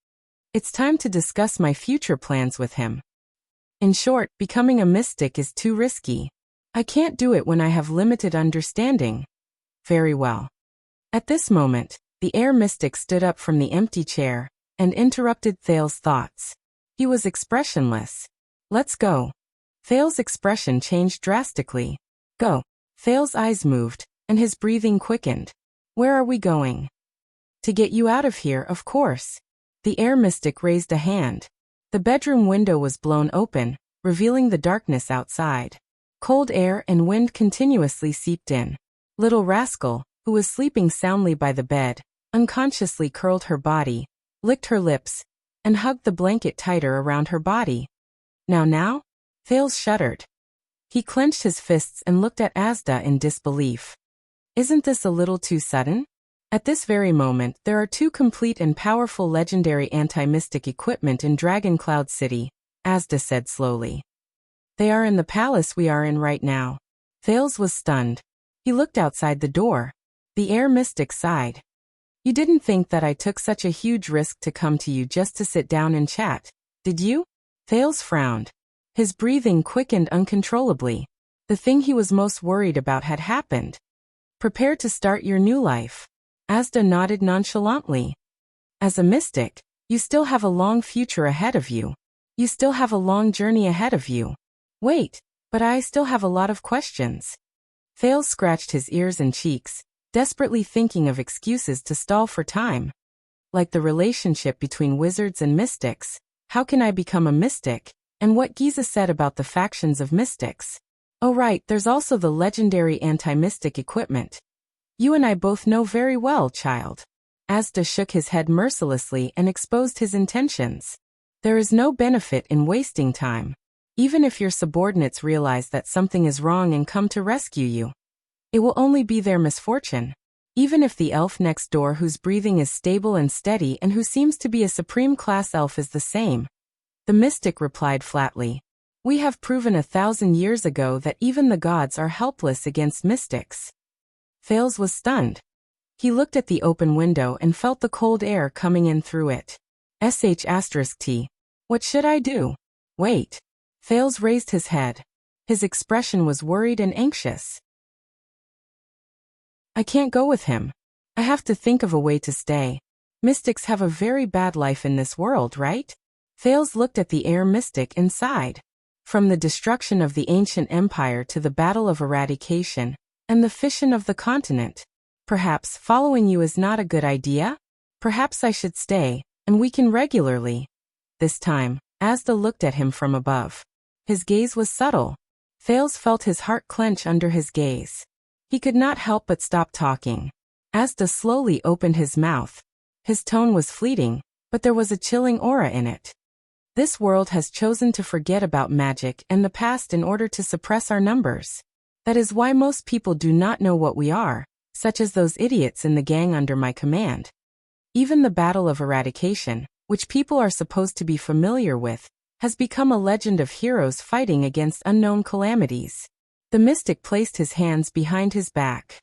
"It's time to discuss my future plans with him. In short, becoming a mystic is too risky. I can't do it when I have limited understanding." "Very well." At this moment, the Heir mystic stood up from the empty chair and interrupted Thales' thoughts. He was expressionless. "Let's go." Thales' expression changed drastically. "Go." Thales' eyes moved, and his breathing quickened. "Where are we going?" "To get you out of here, of course." The Heir mystic raised a hand. The bedroom window was blown open, revealing the darkness outside. Cold air and wind continuously seeped in. Little Rascal, who was sleeping soundly by the bed, unconsciously curled her body, licked her lips, and hugged the blanket tighter around her body. Now? Thales shuddered. He clenched his fists and looked at Asda in disbelief. "Isn't this a little too sudden? At this very moment there are 2 complete and powerful legendary anti-mystic equipment in Dragon Cloud City," Asda said slowly. "They are in the palace we are in right now." Thales was stunned. He looked outside the door. The Heir mystic sighed. "You didn't think that I took such a huge risk to come to you just to sit down and chat, did you?" Thales frowned. His breathing quickened uncontrollably. The thing he was most worried about had happened. "Prepare to start your new life." Asda nodded nonchalantly. "As a mystic, you still have a long future ahead of you. You still have a long journey ahead of you." "Wait, but I still have a lot of questions." Thales scratched his ears and cheeks, desperately thinking of excuses to stall for time. Like the relationship between wizards and mystics, how can I become a mystic, and what Giza said about the factions of mystics. Oh right, there's also the legendary anti-mystic equipment. You and I both know very well, child. Asda shook his head mercilessly and exposed his intentions. There is no benefit in wasting time. Even if your subordinates realize that something is wrong and come to rescue you, it will only be their misfortune. Even if the elf next door whose breathing is stable and steady and who seems to be a supreme class elf is the same. The mystic replied flatly. We have proven 1,000 years ago that even the gods are helpless against mystics. Thales was stunned. He looked at the open window and felt the cold air coming in through it. **T. What should I do? Wait. Thales raised his head. His expression was worried and anxious. I can't go with him. I have to think of a way to stay. Mystics have a very bad life in this world, right? Thales looked at the Heir mystic and sighed. From the destruction of the ancient empire to the battle of eradication, and the fission of the continent. Perhaps following you is not a good idea? Perhaps I should stay, and we can regularly. This time, Asda looked at him from above. His gaze was subtle. Thales felt his heart clench under his gaze. He could not help but stop talking. Asda slowly opened his mouth. His tone was fleeting, but there was a chilling aura in it. This world has chosen to forget about magic and the past in order to suppress our numbers. That is why most people do not know what we are, such as those idiots in the gang under my command. Even the Battle of Eradication, which people are supposed to be familiar with, has become a legend of heroes fighting against unknown calamities. The mystic placed his hands behind his back.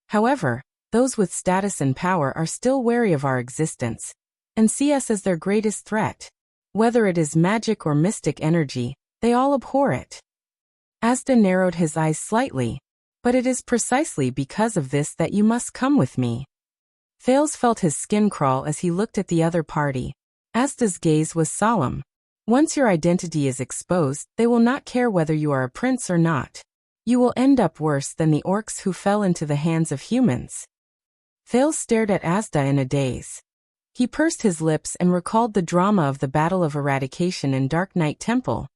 However, those with status and power are still wary of our existence, and see us as their greatest threat. Whether it is magic or mystic energy, they all abhor it. Asda narrowed his eyes slightly. But it is precisely because of this that you must come with me. Thales felt his skin crawl as he looked at the other party. Asda's gaze was solemn. Once your identity is exposed, they will not care whether you are a prince or not. You will end up worse than the orcs who fell into the hands of humans. Thales stared at Asda in a daze. He pursed his lips and recalled the drama of the Battle of Eradication in Dark Knight Temple.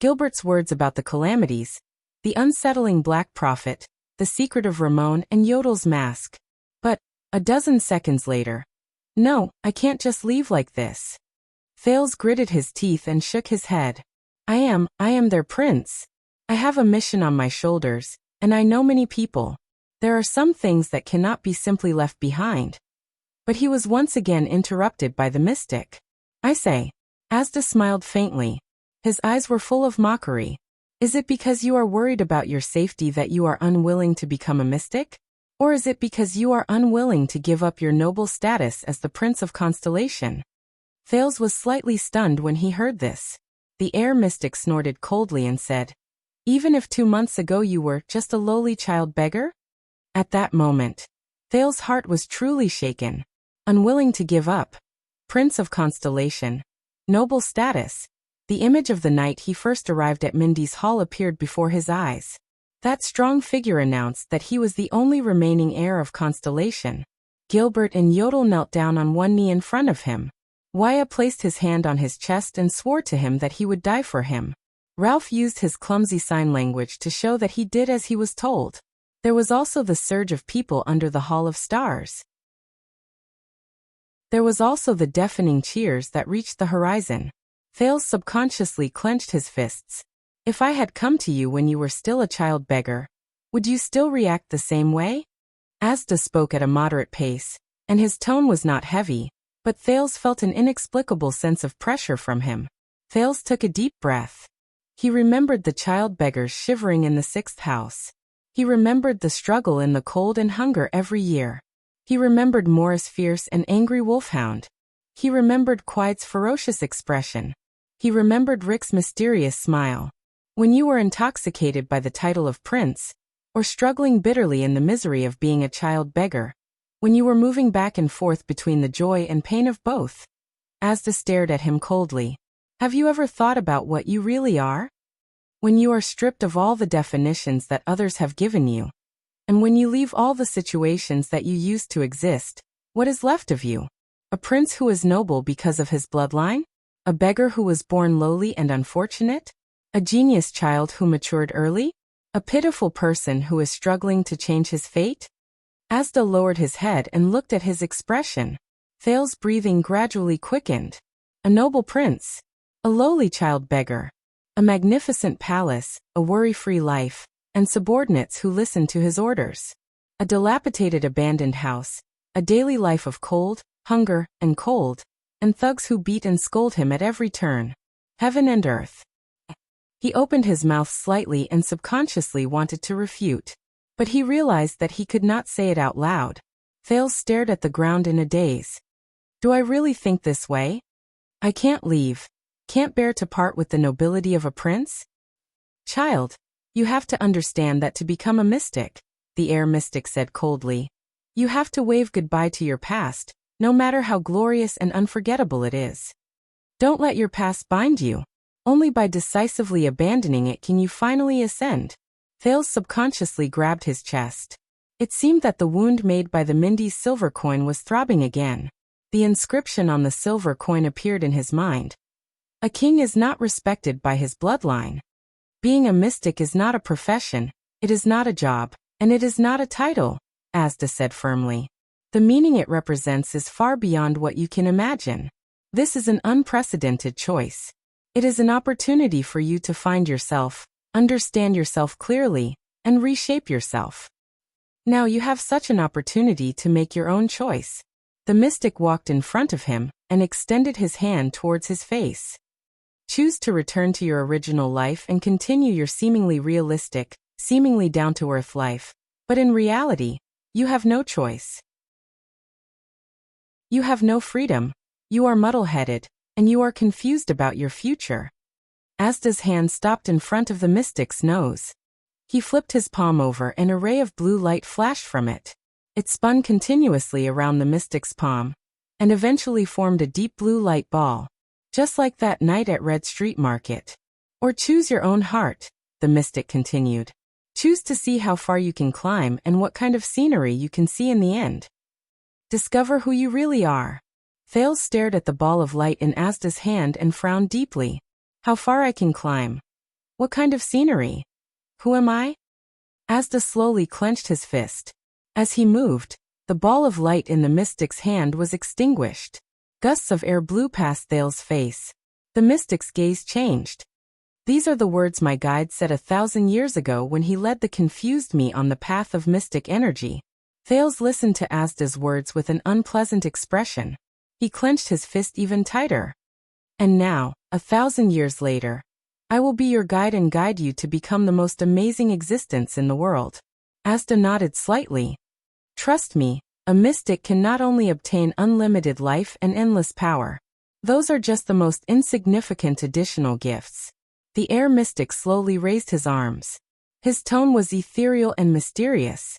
Gilbert's words about the calamities, the unsettling Black Prophet, the secret of Ramon and Yodel's mask. But, a dozen seconds later, no, I can't just leave like this. Thales gritted his teeth and shook his head. I am their prince. I have a mission on my shoulders, and I know many people. There are some things that cannot be simply left behind. But he was once again interrupted by the mystic. I say. Asda smiled faintly. His eyes were full of mockery. Is it because you are worried about your safety that you are unwilling to become a mystic? Or is it because you are unwilling to give up your noble status as the Prince of Constellation? Thales was slightly stunned when he heard this. The Heir mystic snorted coldly and said, even if 2 months ago you were just a lowly child beggar? At that moment, Thales' heart was truly shaken. Unwilling to give up. Prince of Constellation. Noble status. The image of the night he first arrived at Mindy's hall appeared before his eyes. That strong figure announced that he was the only remaining heir of Constellation. Gilbert and Yodel knelt down on one knee in front of him. Waya placed his hand on his chest and swore to him that he would die for him. Ralph used his clumsy sign language to show that he did as he was told. There was also the surge of people under the Hall of Stars. There was also the deafening cheers that reached the horizon. Thales subconsciously clenched his fists. If I had come to you when you were still a child beggar, would you still react the same way? Asda spoke at a moderate pace, and his tone was not heavy, but Thales felt an inexplicable sense of pressure from him. Thales took a deep breath. He remembered the child beggars shivering in the 6th house. He remembered the struggle in the cold and hunger every year. He remembered Morris' fierce and angry wolfhound. He remembered Quiet's ferocious expression. He remembered Rick's mysterious smile. When you were intoxicated by the title of prince, or struggling bitterly in the misery of being a child beggar, when you were moving back and forth between the joy and pain of both. Asda stared at him coldly. Have you ever thought about what you really are? When you are stripped of all the definitions that others have given you, and when you leave all the situations that you used to exist, what is left of you? A prince who is noble because of his bloodline? A beggar who was born lowly and unfortunate? A genius child who matured early? A pitiful person who is struggling to change his fate? Asda lowered his head and looked at his expression. Thales' breathing gradually quickened. A noble prince. A lowly child beggar. A magnificent palace, a worry-free life, and subordinates who listened to his orders. A dilapidated abandoned house, a daily life of cold, hunger, and cold, and thugs who beat and scold him at every turn. Heaven and earth. He opened his mouth slightly and subconsciously wanted to refute, but he realized that he could not say it out loud. Thales stared at the ground in a daze. Do I really think this way? I can't leave. Can't bear to part with the nobility of a prince? Child, you have to understand that to become a mystic, the Heir mystic said coldly, you have to wave goodbye to your past, no matter how glorious and unforgettable it is. Don't let your past bind you. Only by decisively abandoning it can you finally ascend. Thales subconsciously grabbed his chest. It seemed that the wound made by the Mindy's silver coin was throbbing again. The inscription on the silver coin appeared in his mind. A king is not respected by his bloodline. Being a mystic is not a profession, it is not a job, and it is not a title, Asda said firmly. The meaning it represents is far beyond what you can imagine. This is an unprecedented choice. It is an opportunity for you to find yourself, understand yourself clearly, and reshape yourself. Now you have such an opportunity to make your own choice. The mystic walked in front of him and extended his hand towards his face. Choose to return to your original life and continue your seemingly realistic, seemingly down-to-earth life, but in reality, you have no choice. You have no freedom, you are muddle-headed, and you are confused about your future. Asda's hand stopped in front of the mystic's nose. He flipped his palm over and a ray of blue light flashed from it. It spun continuously around the mystic's palm, and eventually formed a deep blue light ball, just like that night at Red Street Market. Or choose your own heart, the mystic continued. Choose to see how far you can climb and what kind of scenery you can see in the end. Discover who you really are. Thales stared at the ball of light in Asda's hand and frowned deeply. How far I can climb? What kind of scenery? Who am I? Asda slowly clenched his fist. As he moved, the ball of light in the mystic's hand was extinguished. Gusts of air blew past Thales' face. The mystic's gaze changed. These are the words my guide said 1,000 years ago when he led the confused me on the path of mystic energy. Thales listened to Asda's words with an unpleasant expression. He clenched his fist even tighter. And now, 1,000 years later, I will be your guide and guide you to become the most amazing existence in the world. Asda nodded slightly. Trust me, a mystic can not only obtain unlimited life and endless power. Those are just the most insignificant additional gifts. The air mystic slowly raised his arms. His tone was ethereal and mysterious.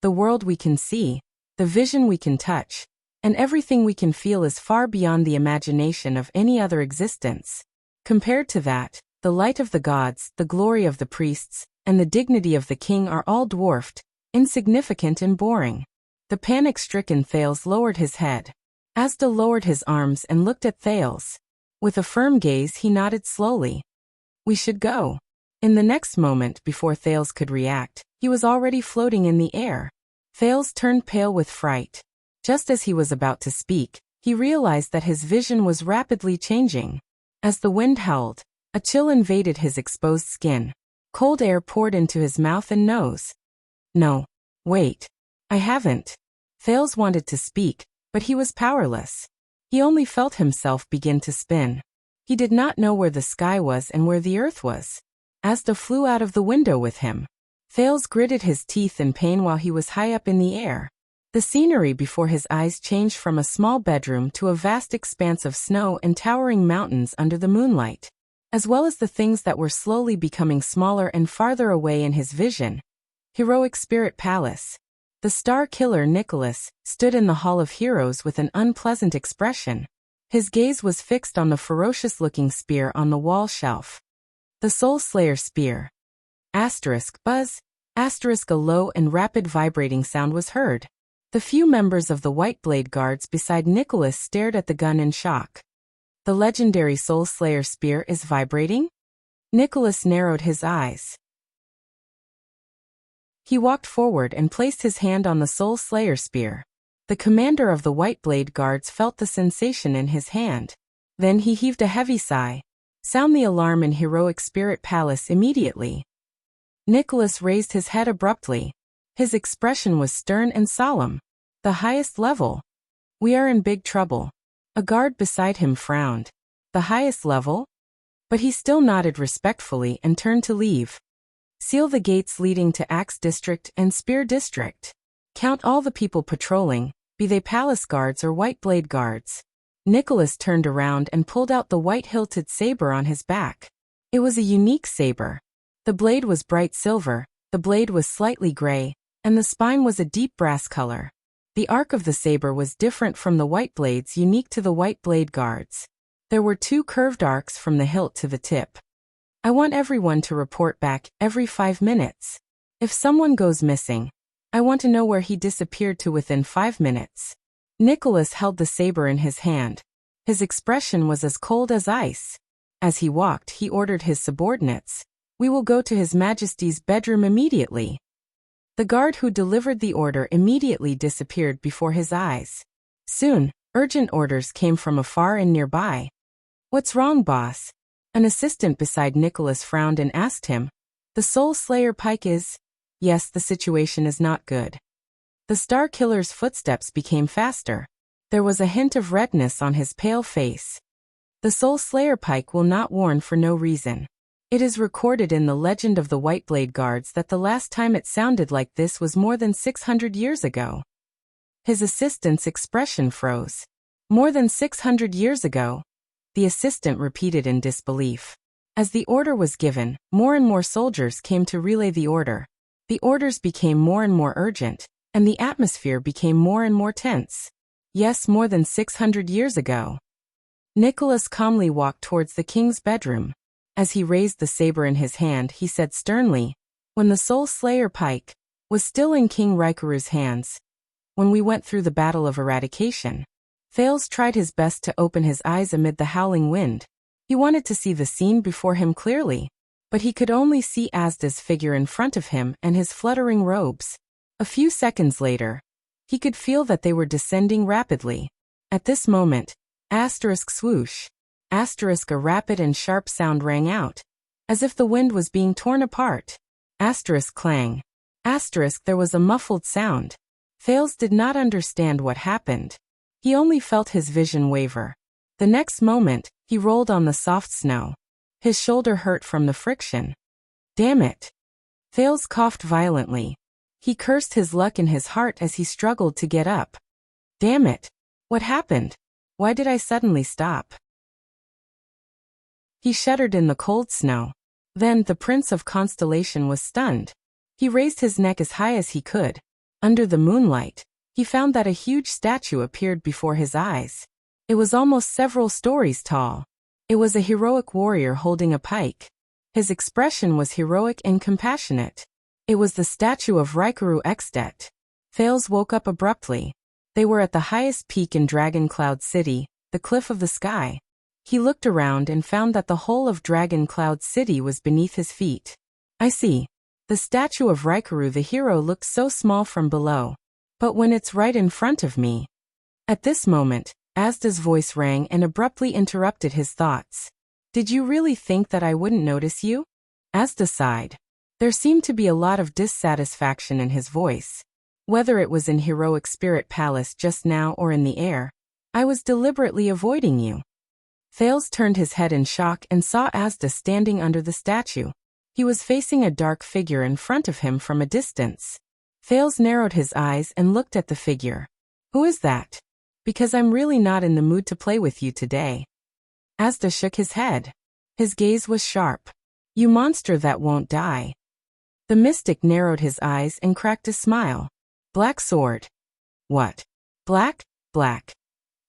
The world we can see, the vision we can touch, and everything we can feel is far beyond the imagination of any other existence. Compared to that, the light of the gods, the glory of the priests, and the dignity of the king are all dwarfed, insignificant and boring. The panic-stricken Thales lowered his head. Asda lowered his arms and looked at Thales. With a firm gaze he nodded slowly. We should go. In the next moment before Thales could react, he was already floating in the air. Thales turned pale with fright. Just as he was about to speak, he realized that his vision was rapidly changing. As the wind howled, a chill invaded his exposed skin. Cold air poured into his mouth and nose. No. Wait. I haven't. Thales wanted to speak, but he was powerless. He only felt himself begin to spin. He did not know where the sky was and where the earth was. Asda flew out of the window with him. Thales gritted his teeth in pain while he was high up in the air. The scenery before his eyes changed from a small bedroom to a vast expanse of snow and towering mountains under the moonlight, as well as the things that were slowly becoming smaller and farther away in his vision. Heroic Spirit Palace. The star killer Nicholas stood in the Hall of Heroes with an unpleasant expression. His gaze was fixed on the ferocious-looking spear on the wall shelf. The Soul Slayer spear. Buzz. A low and rapid vibrating sound was heard. The few members of the White Blade Guards beside Nicholas stared at the gun in shock. The legendary Soul Slayer spear is vibrating? Nicholas narrowed his eyes. He walked forward and placed his hand on the Soul Slayer spear. The commander of the White Blade Guards felt the sensation in his hand. Then he heaved a heavy sigh. Sound the alarm in Heroic Spirit Palace immediately. Nicholas raised his head abruptly. His expression was stern and solemn. The highest level. We are in big trouble. A guard beside him frowned. The highest level? But he still nodded respectfully and turned to leave. Seal the gates leading to Axe District and Spear District. Count all the people patrolling, be they palace guards or White Blade Guards. Nicholas turned around and pulled out the white-hilted saber on his back. It was a unique saber. The blade was bright silver, the blade was slightly gray, and the spine was a deep brass color. The arc of the saber was different from the white blades unique to the White Blade Guards. There were 2 curved arcs from the hilt to the tip. I want everyone to report back every 5 minutes. If someone goes missing, I want to know where he disappeared to within 5 minutes. Nicholas held the saber in his hand. His expression was as cold as ice. As he walked, he ordered his subordinates. We will go to His Majesty's bedroom immediately. The guard who delivered the order immediately disappeared before his eyes. Soon, urgent orders came from afar and nearby. What's wrong, boss? An assistant beside Nicholas frowned and asked him, "The Soul Slayer Pike is?" "Yes, the situation is not good." The Star Killer's footsteps became faster. There was a hint of redness on his pale face. The Soul Slayer Pike will not warn for no reason. It is recorded in the legend of the White Blade Guards that the last time it sounded like this was more than 600 years ago. His assistant's expression froze. More than 600 years ago? The assistant repeated in disbelief. As the order was given, more and more soldiers came to relay the order. The orders became more and more urgent, and the atmosphere became more and more tense. Yes, more than 600 years ago. Nicholas calmly walked towards the king's bedroom. As he raised the saber in his hand, he said sternly, "When the Soul Slayer Pike was still in King Raikuru's hands, when we went through the battle of eradication." Thales tried his best to open his eyes amid the howling wind. He wanted to see the scene before him clearly, but he could only see Asda's figure in front of him and his fluttering robes. A few seconds later, he could feel that they were descending rapidly. At this moment, swoosh, a rapid and sharp sound rang out, as if the wind was being torn apart. Clang. There was a muffled sound. Thales did not understand what happened. He only felt his vision waver. The next moment, he rolled on the soft snow. His shoulder hurt from the friction. Damn it. Thales coughed violently. He cursed his luck in his heart as he struggled to get up. Damn it. What happened? Why did I suddenly stop? He shuddered in the cold snow. Then the Prince of Constellation was stunned. He raised his neck as high as he could. Under the moonlight, he found that a huge statue appeared before his eyes. It was almost several stories tall. It was a heroic warrior holding a pike. His expression was heroic and compassionate. It was the statue of Raikuru Exdet. Thales woke up abruptly. They were at the highest peak in Dragon Cloud City, the Cliff of the Sky. He looked around and found that the whole of Dragon Cloud City was beneath his feet. I see. The statue of Raikuru the hero looked so small from below. But when it's right in front of me. At this moment, Asda's voice rang and abruptly interrupted his thoughts. Did you really think that I wouldn't notice you? Asda sighed. There seemed to be a lot of dissatisfaction in his voice. Whether it was in Heroic Spirit Palace just now or in the air, I was deliberately avoiding you. Thales turned his head in shock and saw Asda standing under the statue. He was facing a dark figure in front of him from a distance. Thales narrowed his eyes and looked at the figure. Who is that? Because I'm really not in the mood to play with you today. Asda shook his head. His gaze was sharp. You monster that won't die. The mystic narrowed his eyes and cracked a smile. Black sword. What? Black? Black.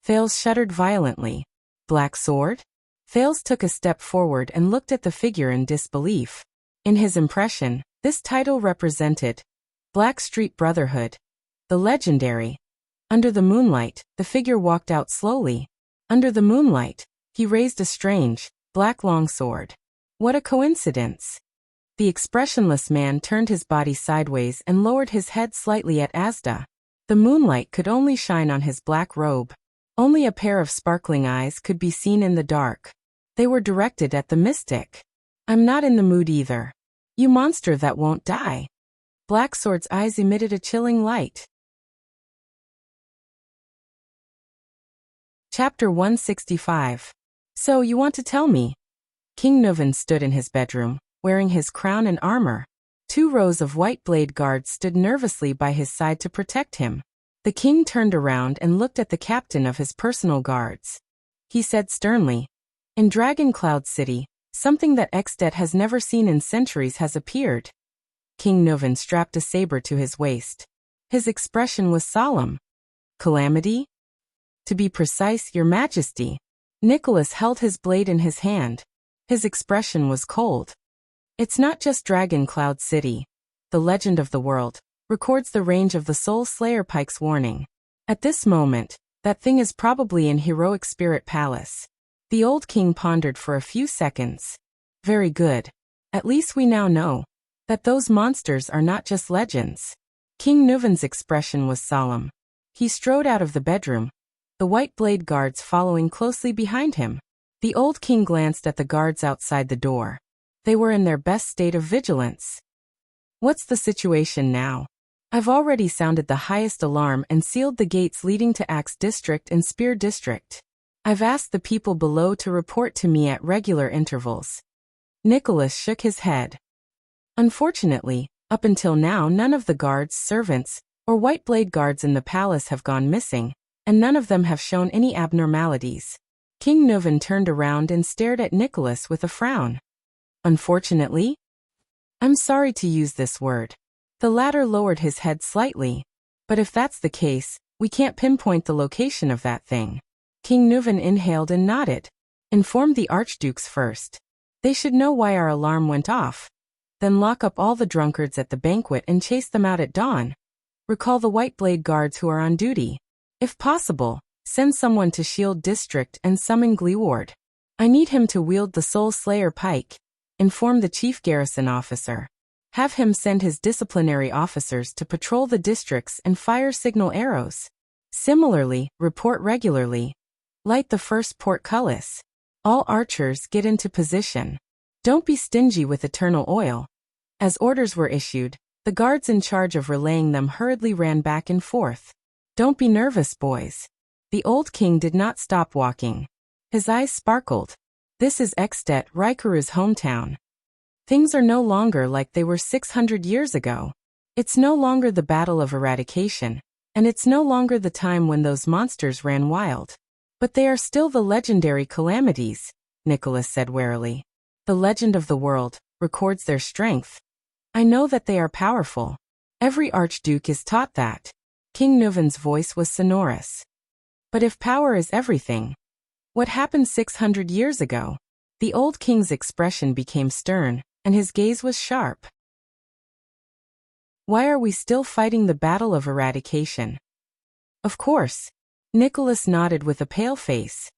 Thales shuddered violently. Black sword? Thales took a step forward and looked at the figure in disbelief. In his impression, this title represented Black Street Brotherhood. The legendary. Under the moonlight, the figure walked out slowly. Under the moonlight, he raised a strange, black longsword. What a coincidence. The expressionless man turned his body sideways and lowered his head slightly at Asda. The moonlight could only shine on his black robe. Only a pair of sparkling eyes could be seen in the dark. They were directed at the mystic. I'm not in the mood either. You monster that won't die. Blacksword's eyes emitted a chilling light. Chapter 165. So you want to tell me? King Nuvan stood in his bedroom, wearing his crown and armor. 2 rows of white blade guards stood nervously by his side to protect him. The king turned around and looked at the captain of his personal guards. He said sternly, in Dragon Cloud City, something that Exdet has never seen in centuries has appeared. King Nuvan strapped a saber to his waist. His expression was solemn. Calamity? To be precise, your majesty. Nicholas held his blade in his hand. His expression was cold. It's not just Dragon Cloud City. The legend of the world records the range of the Soul Slayer Pike's warning. At this moment, that thing is probably in Heroic Spirit Palace. The old king pondered for a few seconds. Very good. At least we now know that those monsters are not just legends. King Nuvan's expression was solemn. He strode out of the bedroom, the white blade guards following closely behind him. The old king glanced at the guards outside the door. They were in their best state of vigilance. What's the situation now? I've already sounded the highest alarm and sealed the gates leading to Axe District and Spear District. I've asked the people below to report to me at regular intervals. Nicholas shook his head. Unfortunately, up until now none of the guards, servants, or white blade guards in the palace have gone missing, and none of them have shown any abnormalities. King Nuvan turned around and stared at Nicholas with a frown. Unfortunately? I'm sorry to use this word. The latter lowered his head slightly. But if that's the case, we can't pinpoint the location of that thing. King Nuvan inhaled and nodded. Inform the archdukes first. They should know why our alarm went off. Then lock up all the drunkards at the banquet and chase them out at dawn. Recall the white blade guards who are on duty. If possible, send someone to Shield District and summon Gleeward. I need him to wield the Soul Slayer pike. Inform the chief garrison officer. Have him send his disciplinary officers to patrol the districts and fire signal arrows. Similarly, report regularly. Light the first portcullis. All archers get into position. Don't be stingy with eternal oil. As orders were issued, the guards in charge of relaying them hurriedly ran back and forth. Don't be nervous, boys. The old king did not stop walking. His eyes sparkled. This is Extet, Raikuru's hometown. Things are no longer like they were 600 years ago. It's no longer the Battle of Eradication, and it's no longer the time when those monsters ran wild. But they are still the legendary calamities, Nicholas said warily. The legend of the world records their strength. I know that they are powerful. Every archduke is taught that. King Nuvan's voice was sonorous. But if power is everything, what happened 600 years ago? The old king's expression became stern, and his gaze was sharp. Why are we still fighting the Battle of Eradication? Of course. Nicholas nodded with a pale face.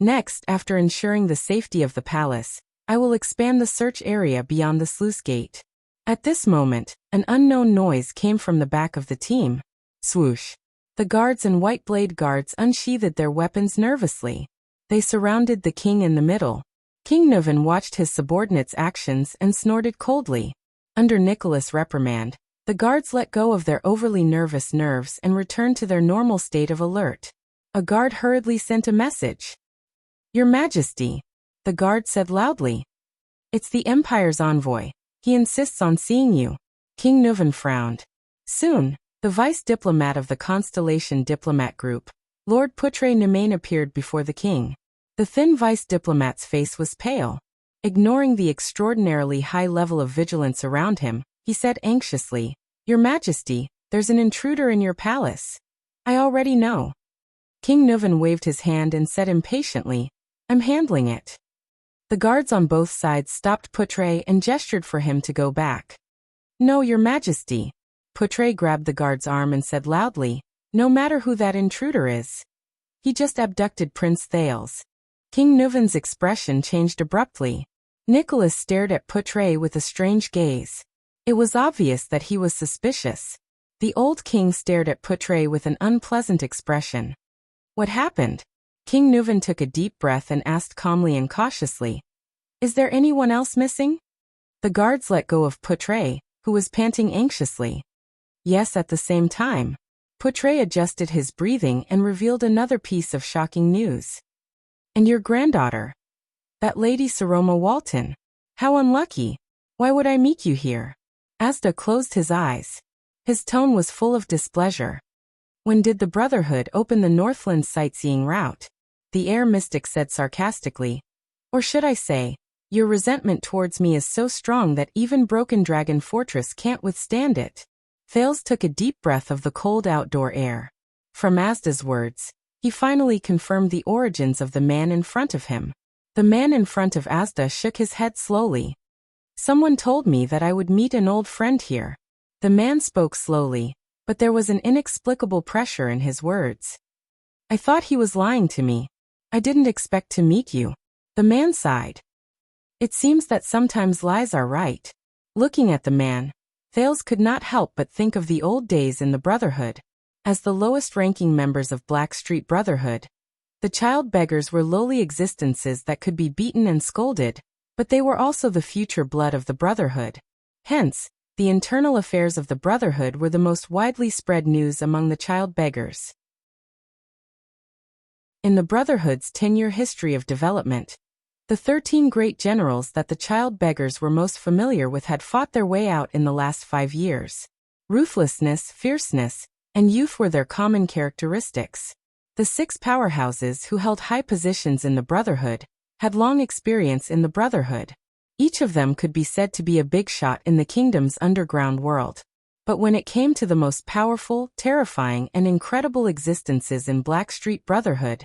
Next, after ensuring the safety of the palace, I will expand the search area beyond the sluice gate. At this moment, an unknown noise came from the back of the team. Swoosh. The guards and white blade guards unsheathed their weapons nervously. They surrounded the king in the middle. King Nuvan watched his subordinates' actions and snorted coldly. Under Nicholas' reprimand, the guards let go of their overly nervous nerves and returned to their normal state of alert. A guard hurriedly sent a message. Your Majesty, the guard said loudly. It's the Empire's envoy. He insists on seeing you. King Nuvan frowned. Soon, the vice diplomat of the Constellation Diplomat Group, Lord Putre Nemain, appeared before the king. The thin vice diplomat's face was pale. Ignoring the extraordinarily high level of vigilance around him, he said anxiously, Your Majesty, there's an intruder in your palace. I already know. King Nuvan waved his hand and said impatiently, I'm handling it. The guards on both sides stopped Putre and gestured for him to go back. No, Your Majesty. Putre grabbed the guard's arm and said loudly, No matter who that intruder is. He just abducted Prince Thales. King Nuvan's expression changed abruptly. Nicholas stared at Putre with a strange gaze. It was obvious that he was suspicious. The old king stared at Putre with an unpleasant expression. What happened? King Nuvan took a deep breath and asked calmly and cautiously, Is there anyone else missing? The guards let go of Putre, who was panting anxiously. Yes, at the same time. Putre adjusted his breathing and revealed another piece of shocking news. And your granddaughter? That Lady Saroma Walton. How unlucky. Why would I meet you here? Asda closed his eyes. His tone was full of displeasure. When did the Brotherhood open the Northland sightseeing route? The Heir mystic said sarcastically. Or should I say, your resentment towards me is so strong that even Broken Dragon Fortress can't withstand it. Thales took a deep breath of the cold outdoor air. From Asda's words, he finally confirmed the origins of the man in front of him. The man in front of Asda shook his head slowly. Someone told me that I would meet an old friend here. The man spoke slowly, but there was an inexplicable pressure in his words. I thought he was lying to me. I didn't expect to meet you. The man sighed. It seems that sometimes lies are right. Looking at the man, Thales could not help but think of the old days in the Brotherhood. As the lowest-ranking members of Blackstreet Brotherhood, The child beggars were lowly existences that could be beaten and scolded, but they were also the future blood of the Brotherhood. Hence, the internal affairs of the Brotherhood were the most widely spread news among the child beggars. In the Brotherhood's 10-year history of development, the 13 great generals that the child beggars were most familiar with had fought their way out in the last 5 years. Ruthlessness, fierceness, and youth were their common characteristics. The 6 powerhouses who held high positions in the Brotherhood had long experience in the Brotherhood. Each of them could be said to be a big shot in the kingdom's underground world. But when it came to the most powerful, terrifying, and incredible existences in Blackstreet Brotherhood,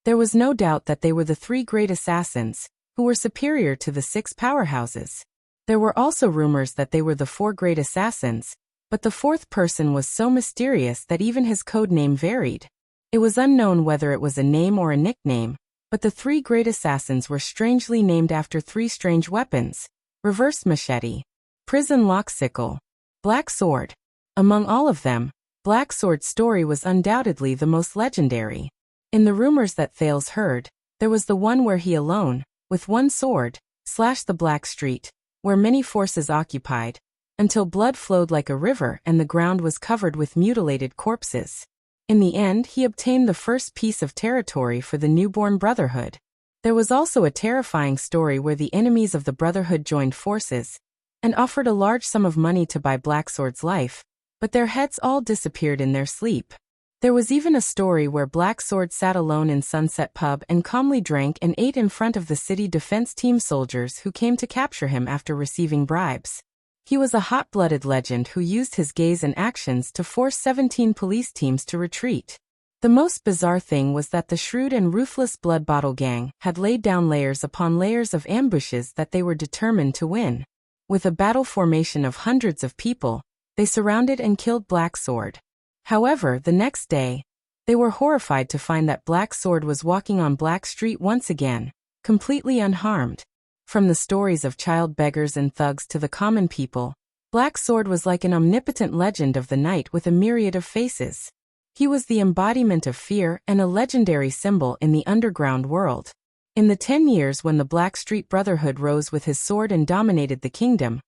there was no doubt that they were the 3 great assassins, who were superior to the 6 powerhouses. There were also rumors that they were the 4 great assassins, but the 4th person was so mysterious that even his code name varied. It was unknown whether it was a name or a nickname, but the 3 great assassins were strangely named after 3 strange weapons: reverse machete, prison lock sickle, black sword. Among all of them, Black Sword's story was undoubtedly the most legendary. In the rumors that Thales heard, there was the one where he alone, with one sword, slashed the Black Street, where many forces occupied, until blood flowed like a river and the ground was covered with mutilated corpses. In the end, he obtained the first piece of territory for the newborn Brotherhood. There was also a terrifying story where the enemies of the Brotherhood joined forces and offered a large sum of money to buy Black Sword's life, but their heads all disappeared in their sleep. There was even a story where Black Sword sat alone in Sunset Pub and calmly drank and ate in front of the city defense team soldiers who came to capture him after receiving bribes. He was a hot-blooded legend who used his gaze and actions to force 17 police teams to retreat. The most bizarre thing was that the shrewd and ruthless Blood Bottle Gang had laid down layers upon layers of ambushes that they were determined to win. With a battle formation of hundreds of people, they surrounded and killed Black Sword. However, the next day, they were horrified to find that Black Sword was walking on Black Street once again, completely unharmed. From the stories of child beggars and thugs to the common people, Black Sword was like an omnipotent legend of the night with a myriad of faces. He was the embodiment of fear and a legendary symbol in the underground world. In the 10 years when the Blackstreet Brotherhood rose with his sword and dominated the kingdom,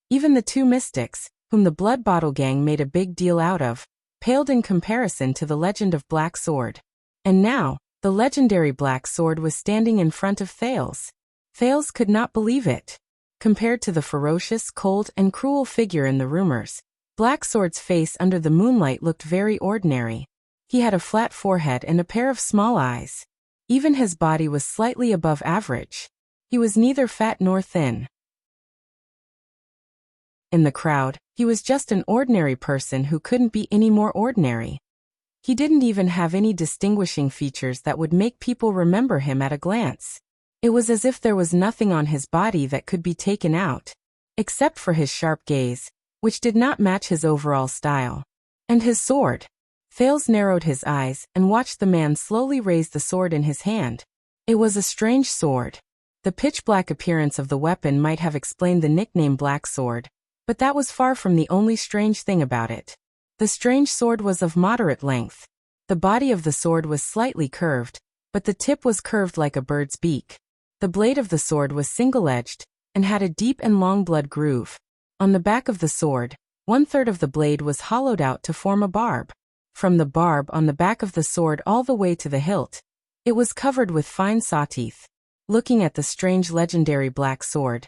even the 2 mystics, whom the Blood Bottle Gang made a big deal out of, paled in comparison to the legend of Black Sword. And now, the legendary Black Sword was standing in front of Thales. Thales could not believe it. Compared to the ferocious, cold, and cruel figure in the rumors, Black Sword's face under the moonlight looked very ordinary. He had a flat forehead and a pair of small eyes. Even his body was slightly above average. He was neither fat nor thin. In the crowd, he was just an ordinary person who couldn't be any more ordinary. He didn't even have any distinguishing features that would make people remember him at a glance. It was as if there was nothing on his body that could be taken out, except for his sharp gaze, which did not match his overall style. And his sword. Thales narrowed his eyes and watched the man slowly raise the sword in his hand. It was a strange sword. The pitch-black appearance of the weapon might have explained the nickname Black Sword, but that was far from the only strange thing about it. The strange sword was of moderate length. The body of the sword was slightly curved, but the tip was curved like a bird's beak. The blade of the sword was single-edged and had a deep and long blood groove. On the back of the sword, 1/3 of the blade was hollowed out to form a barb. From the barb on the back of the sword all the way to the hilt, it was covered with fine saw-teeth. Looking at the strange legendary Black Sword,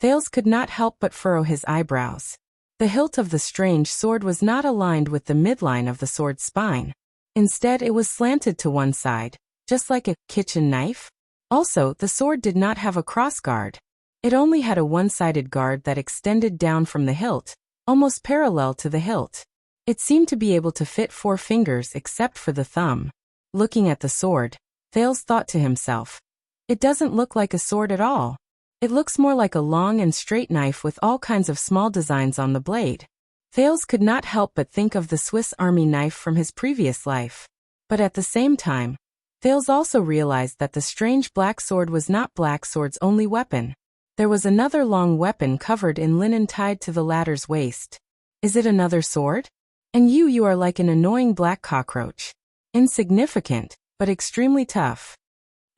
Thales could not help but furrow his eyebrows. The hilt of the strange sword was not aligned with the midline of the sword's spine. Instead, it was slanted to one side, just like a kitchen knife. Also, the sword did not have a crossguard. It only had a one-sided guard that extended down from the hilt, almost parallel to the hilt. It seemed to be able to fit 4 fingers except for the thumb. Looking at the sword, Thales thought to himself, "It doesn't look like a sword at all. It looks more like a long and straight knife with all kinds of small designs on the blade." Thales could not help but think of the Swiss Army knife from his previous life. But at the same time, Thales also realized that the strange Black Sword was not Black Sword's only weapon. There was another long weapon covered in linen tied to the latter's waist. "Is it another sword? And you are like an annoying black cockroach. Insignificant, but extremely tough.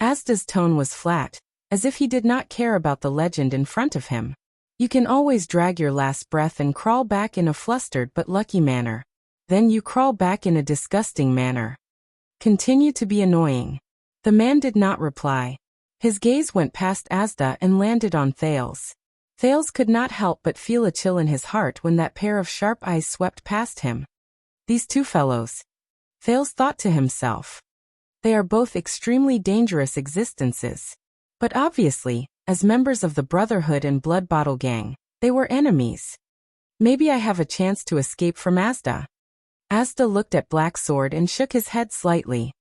Asda's tone was flat, as if he did not care about the legend in front of him. You can always drag your last breath and crawl back in a flustered but lucky manner. Then you crawl back in a disgusting manner. Continue to be annoying. The man did not reply. His gaze went past Asda and landed on Thales. Thales could not help but feel a chill in his heart when that pair of sharp eyes swept past him. These two fellows. Thales thought to himself. They are both extremely dangerous existences. But obviously, as members of the Brotherhood and Blood Bottle Gang, they were enemies. Maybe I have a chance to escape from Asda. Asda looked at Black Sword and shook his head slightly.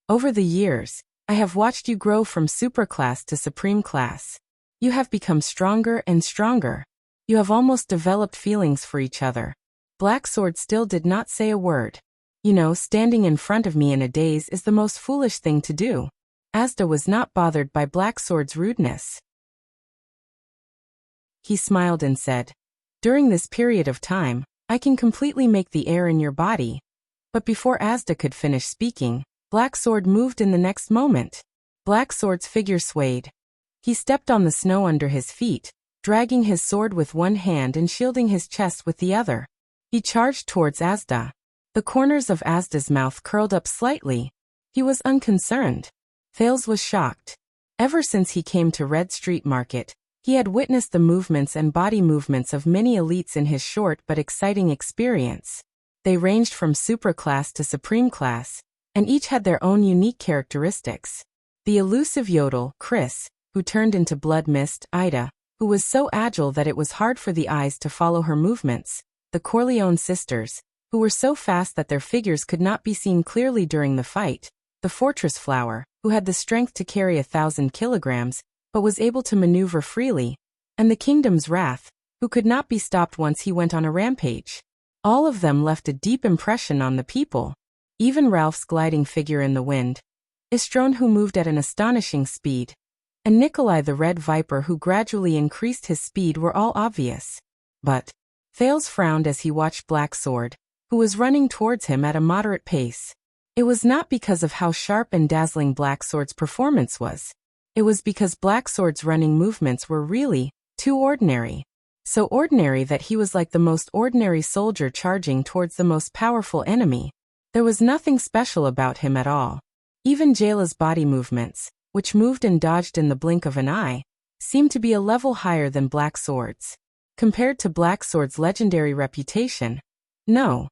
Over the years, I have watched you grow from superclass to supreme class. You have become stronger and stronger. You have almost developed feelings for each other. Black Sword still did not say a word. You know, standing in front of me in a daze is the most foolish thing to do. Asda was not bothered by Black Sword's rudeness. He smiled and said, "During this period of time, I can completely make the air in your body." But before Asda could finish speaking, Black Sword moved in the next moment. Black Sword's figure swayed. He stepped on the snow under his feet, dragging his sword with one hand and shielding his chest with the other. He charged towards Asda. The corners of Asda's mouth curled up slightly. He was unconcerned. Thales was shocked. Ever since he came to Red Street Market, he had witnessed the movements and body movements of many elites in his short but exciting experience. They ranged from superclass to supreme class, and each had their own unique characteristics. The elusive Yodel, Chris, who turned into blood mist, Ida, who was so agile that it was hard for the eyes to follow her movements, the Corleone sisters, who were so fast that their figures could not be seen clearly during the fight, the Fortress Flower, who had the strength to carry 1,000 kilograms, but was able to maneuver freely, and the Kingdom's Wrath, who could not be stopped once he went on a rampage. All of them left a deep impression on the people. Even Ralph's gliding figure in the wind, Istron who moved at an astonishing speed, and Nikolai the Red Viper who gradually increased his speed were all obvious. But Thales frowned as he watched Black Sword, who was running towards him at a moderate pace. It was not because of how sharp and dazzling Black Sword's performance was. It was because Black Sword's running movements were really too ordinary. So ordinary that he was like the most ordinary soldier charging towards the most powerful enemy. There was nothing special about him at all. Even Jayla's body movements, which moved and dodged in the blink of an eye, seemed to be a level higher than Black Sword's. Compared to Black Sword's legendary reputation, no.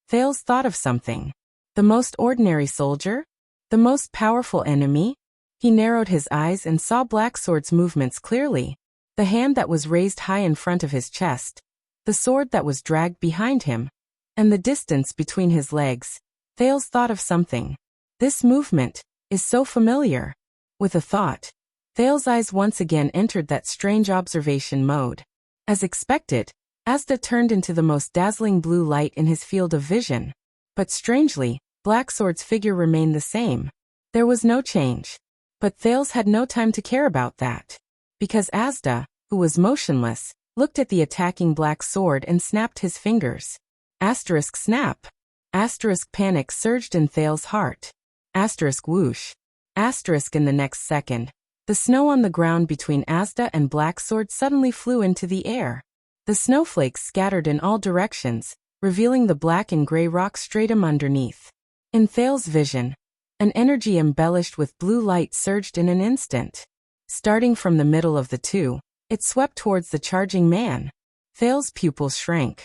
Thales thought of something. The most ordinary soldier? The most powerful enemy? He narrowed his eyes and saw Black Sword's movements clearly. The hand that was raised high in front of his chest, the sword that was dragged behind him, and the distance between his legs. Thales thought of something. This movement is so familiar. With a thought, Thales' eyes once again entered that strange observation mode. As expected, Asda turned into the most dazzling blue light in his field of vision. But strangely, Black Sword's figure remained the same. There was no change. But Thales had no time to care about that. Because Asda, who was motionless, looked at the attacking Black Sword and snapped his fingers. Asterisk snap. Asterisk panic surged in Thales' heart. Asterisk whoosh. Asterisk in the next second. The snow on the ground between Asda and Black Sword suddenly flew into the air. The snowflakes scattered in all directions, revealing the black and gray rock stratum underneath. In Thales' vision, an energy embellished with blue light surged in an instant. Starting from the middle of the two, it swept towards the charging man. Thales' pupils shrank.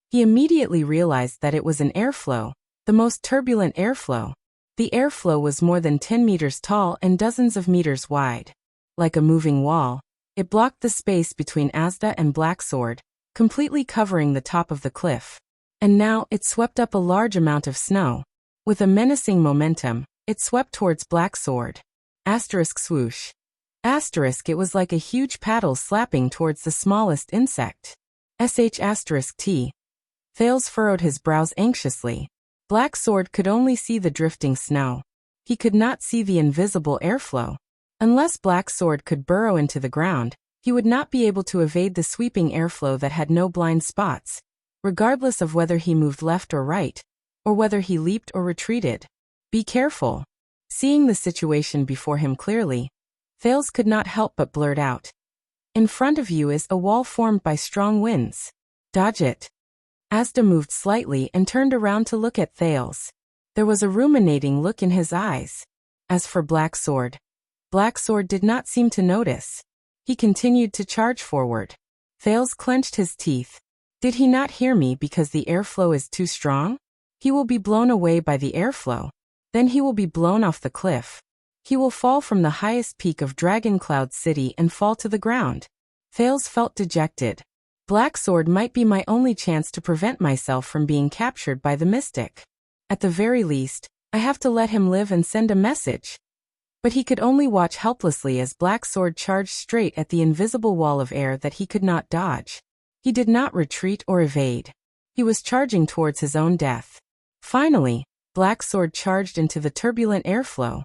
He immediately realized that it was an airflow, the most turbulent airflow. The airflow was more than 10 meters tall and dozens of meters wide. Like a moving wall, it blocked the space between Asda and Black Sword, completely covering the top of the cliff. And now it swept up a large amount of snow. With a menacing momentum, it swept towards Black Sword. Asterisk swoosh. Asterisk it was like a huge paddle slapping towards the smallest insect. T. Thales furrowed his brows anxiously. Black Sword could only see the drifting snow. He could not see the invisible airflow. Unless Black Sword could burrow into the ground, he would not be able to evade the sweeping airflow that had no blind spots, regardless of whether he moved left or right, or whether he leaped or retreated. Be careful. Seeing the situation before him clearly, Thales could not help but blurt out. In front of you is a wall formed by strong winds. Dodge it. Asda moved slightly and turned around to look at Thales. There was a ruminating look in his eyes. As for Black Sword did not seem to notice. He continued to charge forward. Thales clenched his teeth. Did he not hear me because the airflow is too strong? He will be blown away by the airflow. Then he will be blown off the cliff. He will fall from the highest peak of Dragon Cloud City and fall to the ground. Thales felt dejected. Black Sword might be my only chance to prevent myself from being captured by the mystic. At the very least, I have to let him live and send a message. But he could only watch helplessly as Black Sword charged straight at the invisible wall of air that he could not dodge. He did not retreat or evade. He was charging towards his own death. Finally, Black Sword charged into the turbulent airflow.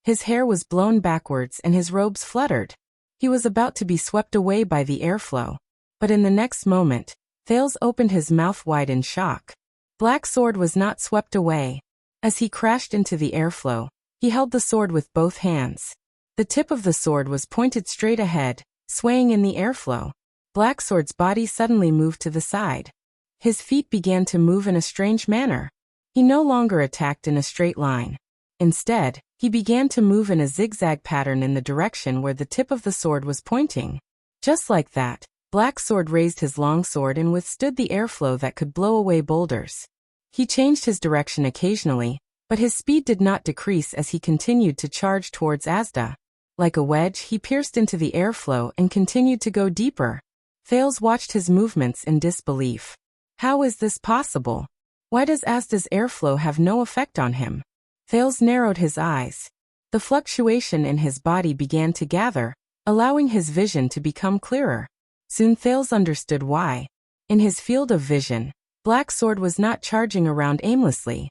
His hair was blown backwards and his robes fluttered. He was about to be swept away by the airflow. But in the next moment, Thales opened his mouth wide in shock. Black Sword was not swept away. As he crashed into the airflow, he held the sword with both hands. The tip of the sword was pointed straight ahead, swaying in the airflow. Black Sword's body suddenly moved to the side. His feet began to move in a strange manner. He no longer attacked in a straight line. Instead, he began to move in a zigzag pattern in the direction where the tip of the sword was pointing. Just like that, Black Sword raised his long sword and withstood the airflow that could blow away boulders. He changed his direction occasionally, but his speed did not decrease as he continued to charge towards Asda. Like a wedge, he pierced into the airflow and continued to go deeper. Thales watched his movements in disbelief. How is this possible? Why does Asda's airflow have no effect on him? Thales narrowed his eyes. The fluctuation in his body began to gather, allowing his vision to become clearer. Soon Thales understood why. In his field of vision, Black Sword was not charging around aimlessly.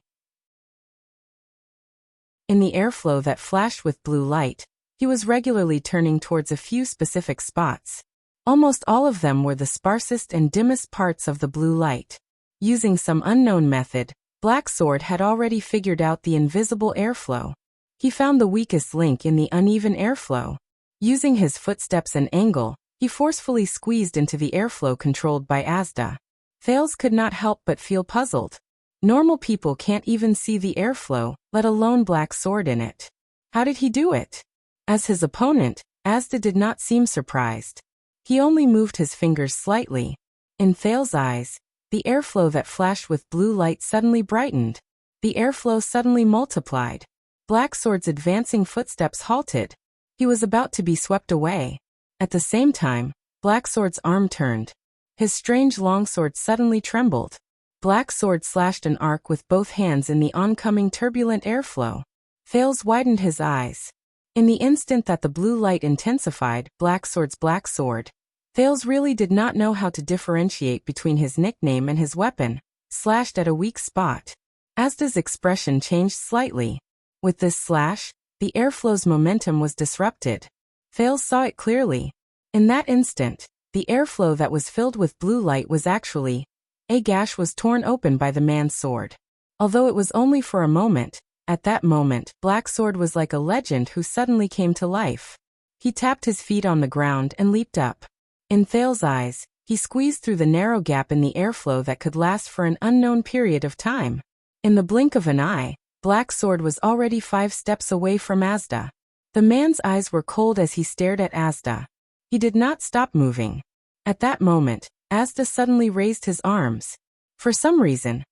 In the airflow that flashed with blue light, he was regularly turning towards a few specific spots. Almost all of them were the sparsest and dimmest parts of the blue light. Using some unknown method, Black Sword had already figured out the invisible airflow. He found the weakest link in the uneven airflow. Using his footsteps and angle, he forcefully squeezed into the airflow controlled by Asda. Thales could not help but feel puzzled. Normal people can't even see the airflow, let alone Black Sword in it. How did he do it? As his opponent, Asda did not seem surprised. He only moved his fingers slightly. In Thales' eyes, the airflow that flashed with blue light suddenly brightened. The airflow suddenly multiplied. Black Sword's advancing footsteps halted. He was about to be swept away. At the same time, Black Sword's arm turned. His strange longsword suddenly trembled. Black Sword slashed an arc with both hands in the oncoming turbulent airflow. Thales widened his eyes. In the instant that the blue light intensified, Black Sword's Black Sword, Thales really did not know how to differentiate between his nickname and his weapon, slashed at a weak spot. Asda's expression changed slightly. With this slash, the airflow's momentum was disrupted. Thales saw it clearly. In that instant, the airflow that was filled with blue light was actually, a gash was torn open by the man's sword. Although it was only for a moment, at that moment, Black Sword was like a legend who suddenly came to life. He tapped his feet on the ground and leaped up. In Thales' eyes, he squeezed through the narrow gap in the airflow that could last for an unknown period of time. In the blink of an eye, Black Sword was already 5 steps away from Asda. The man's eyes were cold as he stared at Asda. He did not stop moving. At that moment, Asda suddenly raised his arms. For some reason,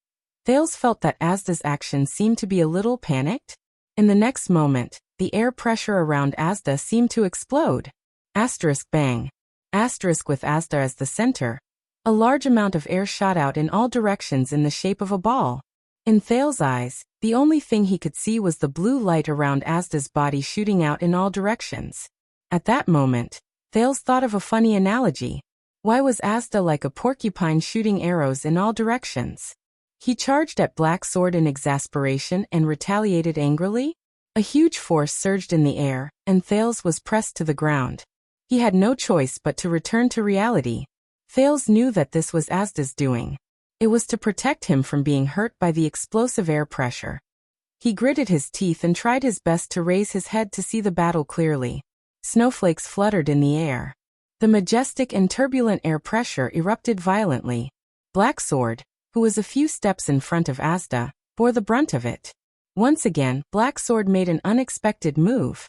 Thales felt that Asda's action seemed to be a little panicked. In the next moment, the air pressure around Asda seemed to explode. Asterisk bang. Asterisk with Asda as the center. A large amount of air shot out in all directions in the shape of a ball. In Thales' eyes, the only thing he could see was the blue light around Asda's body shooting out in all directions. At that moment, Thales thought of a funny analogy. Why was Asda like a porcupine shooting arrows in all directions? He charged at Black Sword in exasperation and retaliated angrily. A huge force surged in the air, and Thales was pressed to the ground. He had no choice but to return to reality. Thales knew that this was Asda's doing. It was to protect him from being hurt by the explosive air pressure. He gritted his teeth and tried his best to raise his head to see the battle clearly. Snowflakes fluttered in the air. The majestic and turbulent air pressure erupted violently. Black Sword, who was a few steps in front of Asda, bore the brunt of it. Once again, Black Sword made an unexpected move.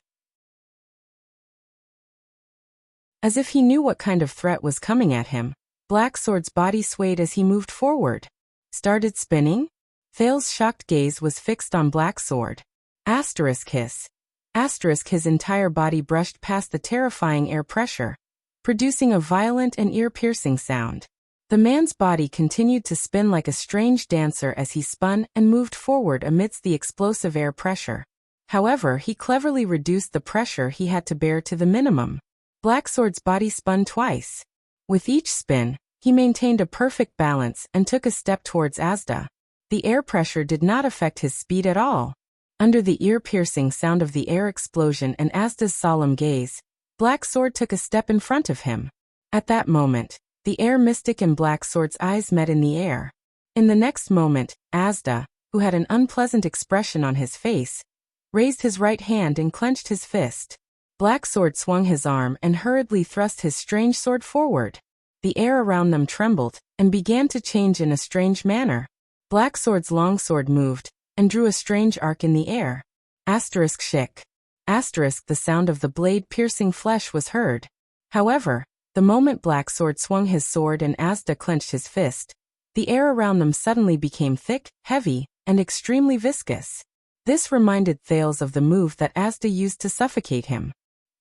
As if he knew what kind of threat was coming at him, Black Sword's body swayed as he moved forward. Started spinning? Thail's shocked gaze was fixed on Black Sword. Asterisk hiss. Asterisk his entire body brushed past the terrifying air pressure, producing a violent and ear-piercing sound. The man's body continued to spin like a strange dancer as he spun and moved forward amidst the explosive air pressure. However, he cleverly reduced the pressure he had to bear to the minimum. Black Sword's body spun twice. With each spin, he maintained a perfect balance and took a step towards Asda. The air pressure did not affect his speed at all. Under the ear-piercing sound of the air explosion and Asda's solemn gaze, Black Sword took a step in front of him. At that moment, the air mystic and Black Sword's eyes met in the air. In the next moment, Asda, who had an unpleasant expression on his face, raised his right hand and clenched his fist. Black Sword swung his arm and hurriedly thrust his strange sword forward. The air around them trembled and began to change in a strange manner. Black Sword's long sword moved and drew a strange arc in the air. Asterisk shik. Asterisk the sound of the blade piercing flesh was heard. However, the moment Black Sword swung his sword and Asda clenched his fist, the air around them suddenly became thick, heavy, and extremely viscous. This reminded Thales of the move that Asda used to suffocate him.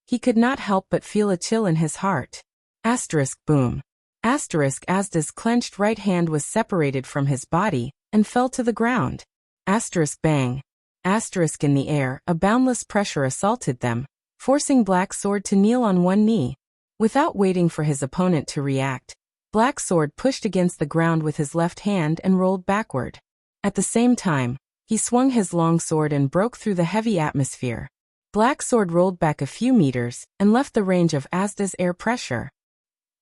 He could not help but feel a chill in his heart. Asterisk boom. Asterisk Asda's clenched right hand was separated from his body and fell to the ground. Asterisk bang. Asterisk in the air, a boundless pressure assaulted them, forcing Black Sword to kneel on one knee. Without waiting for his opponent to react, Black Sword pushed against the ground with his left hand and rolled backward. At the same time, he swung his long sword and broke through the heavy atmosphere. Black Sword rolled back a few meters and left the range of Asda's air pressure.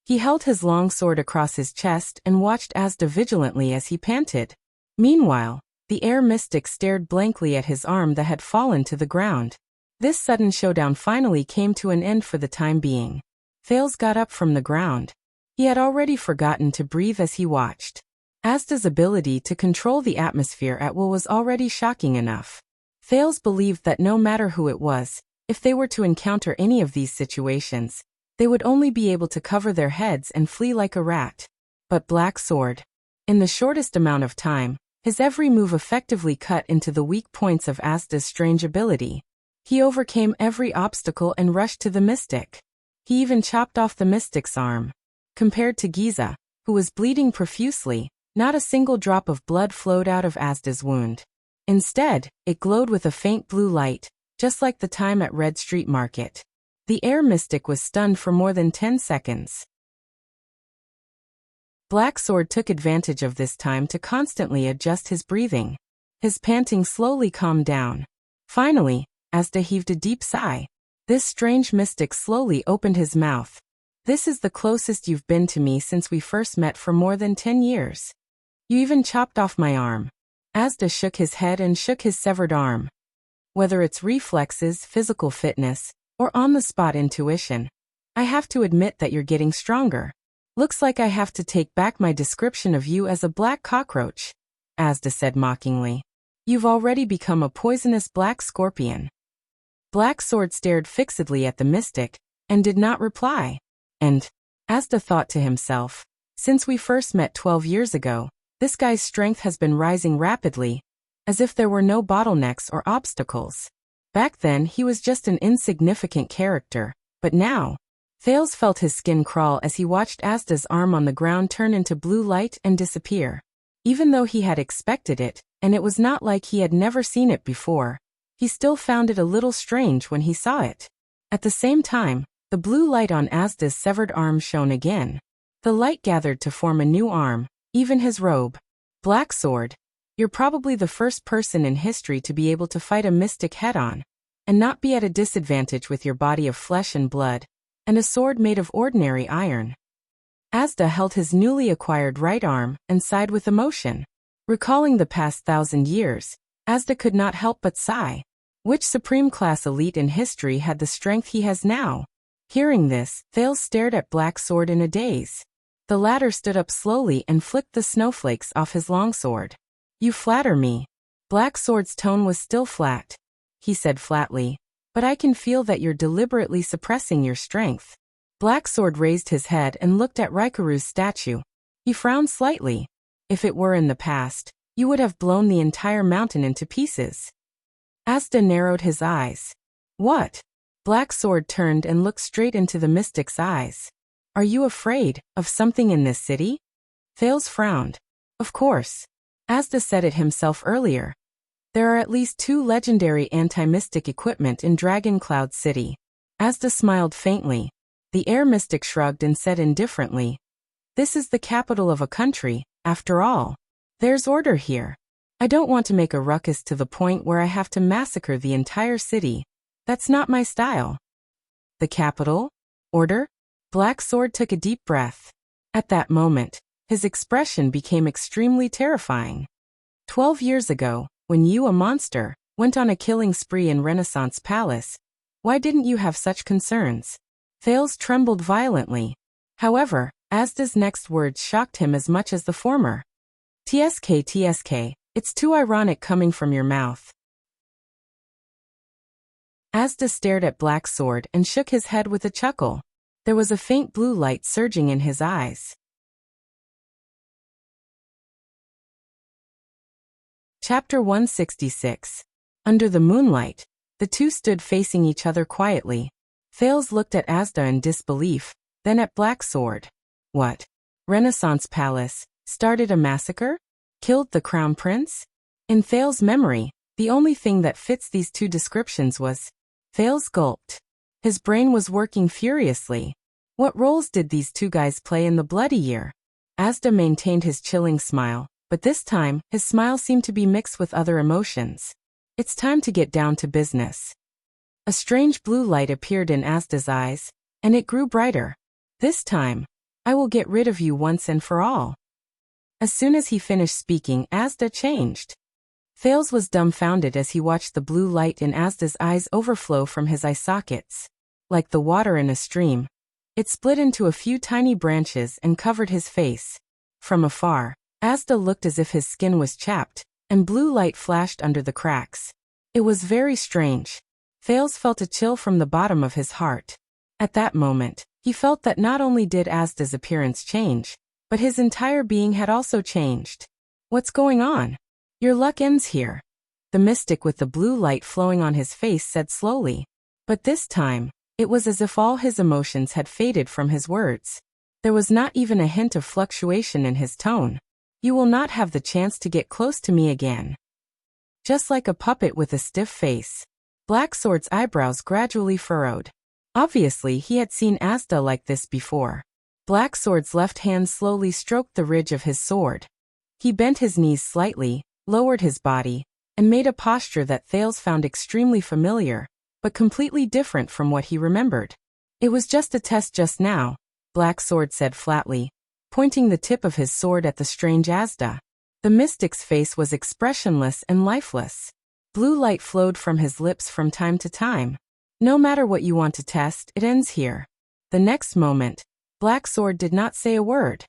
He held his long sword across his chest and watched Asda vigilantly as he panted. Meanwhile, the air mystic stared blankly at his arm that had fallen to the ground. This sudden showdown finally came to an end for the time being. Thales got up from the ground. He had already forgotten to breathe as he watched. Asda's ability to control the atmosphere at will was already shocking enough. Thales believed that no matter who it was, if they were to encounter any of these situations, they would only be able to cover their heads and flee like a rat. But Black Sword, in the shortest amount of time, his every move effectively cut into the weak points of Asda's strange ability. He overcame every obstacle and rushed to the mystic. He even chopped off the mystic's arm. Compared to Giza, who was bleeding profusely, not a single drop of blood flowed out of Asda's wound. Instead, it glowed with a faint blue light, just like the time at Red Street Market. The air mystic was stunned for more than 10 seconds. Black Sword took advantage of this time to constantly adjust his breathing. His panting slowly calmed down. Finally, Asda heaved a deep sigh. This strange mystic slowly opened his mouth. This is the closest you've been to me since we first met for more than 10 years. You even chopped off my arm. Asda shook his head and shook his severed arm. Whether it's reflexes, physical fitness, or on-the-spot intuition, I have to admit that you're getting stronger. Looks like I have to take back my description of you as a black cockroach, Asda said mockingly. You've already become a poisonous black scorpion. Black Sword stared fixedly at the mystic, and did not reply. And, Asda thought to himself, since we first met 12 years ago, this guy's strength has been rising rapidly, as if there were no bottlenecks or obstacles. Back then he was just an insignificant character, but now, Thales felt his skin crawl as he watched Asda's arm on the ground turn into blue light and disappear. Even though he had expected it, and it was not like he had never seen it before, he still found it a little strange when he saw it. At the same time, the blue light on Asda's severed arm shone again. The light gathered to form a new arm, even his robe. Black Sword, you're probably the first person in history to be able to fight a mystic head-on, and not be at a disadvantage with your body of flesh and blood, and a sword made of ordinary iron. Asda held his newly acquired right arm and sighed with emotion. Recalling the past 1,000 years, Asda could not help but sigh. Which supreme-class elite in history had the strength he has now? Hearing this, Thales stared at Black Sword in a daze. The latter stood up slowly and flicked the snowflakes off his longsword. You flatter me. Black Sword's tone was still flat. He said flatly, but I can feel that you're deliberately suppressing your strength. Black Sword raised his head and looked at Raikuru's statue. He frowned slightly. If it were in the past, you would have blown the entire mountain into pieces. Asda narrowed his eyes. What? Black Sword turned and looked straight into the mystic's eyes. Are you afraid of something in this city? Thales frowned. Of course. Asda said it himself earlier. There are at least 2 legendary anti-mystic equipment in Dragon Cloud City. Asda smiled faintly. The air mystic shrugged and said indifferently, this is the capital of a country, after all. There's order here. I don't want to make a ruckus to the point where I have to massacre the entire city. That's not my style. The capital? Order? Black Sword took a deep breath. At that moment, his expression became extremely terrifying. 12 years ago, when you, a monster, went on a killing spree in Renaissance Palace, why didn't you have such concerns? Thales trembled violently. However, Asda's next words shocked him as much as the former. TSK, it's too ironic coming from your mouth. Asda stared at Black Sword and shook his head with a chuckle. There was a faint blue light surging in his eyes. Chapter 166. Under the moonlight, the two stood facing each other quietly. Thales looked at Asda in disbelief, then at Black Sword. What? Renaissance Palace started a massacre? Killed the Crown Prince? In Thales' memory, the only thing that fits these two descriptions was... Thales gulped. His brain was working furiously. What roles did these two guys play in the bloody year? Asda maintained his chilling smile, but this time, his smile seemed to be mixed with other emotions. It's time to get down to business. A strange blue light appeared in Asda's eyes, and it grew brighter. This time, I will get rid of you once and for all. As soon as he finished speaking, Asda changed. Thales was dumbfounded as he watched the blue light in Asda's eyes overflow from his eye sockets. Like the water in a stream, it split into a few tiny branches and covered his face. From afar, Asda looked as if his skin was chapped, and blue light flashed under the cracks. It was very strange. Thales felt a chill from the bottom of his heart. At that moment, he felt that not only did Asda's appearance change, but his entire being had also changed. What's going on? Your luck ends here. The mystic with the blue light flowing on his face said slowly. But this time, it was as if all his emotions had faded from his words. There was not even a hint of fluctuation in his tone. You will not have the chance to get close to me again. Just like a puppet with a stiff face. Black Sword's eyebrows gradually furrowed. Obviously, he had seen Asda like this before. Black Sword's left hand slowly stroked the ridge of his sword. He bent his knees slightly, lowered his body, and made a posture that Thales found extremely familiar, but completely different from what he remembered. It was just a test just now, Black Sword said flatly, pointing the tip of his sword at the strange Asda. The mystic's face was expressionless and lifeless. Blue light flowed from his lips from time to time. No matter what you want to test, it ends here. The next moment, Black Sword did not say a word.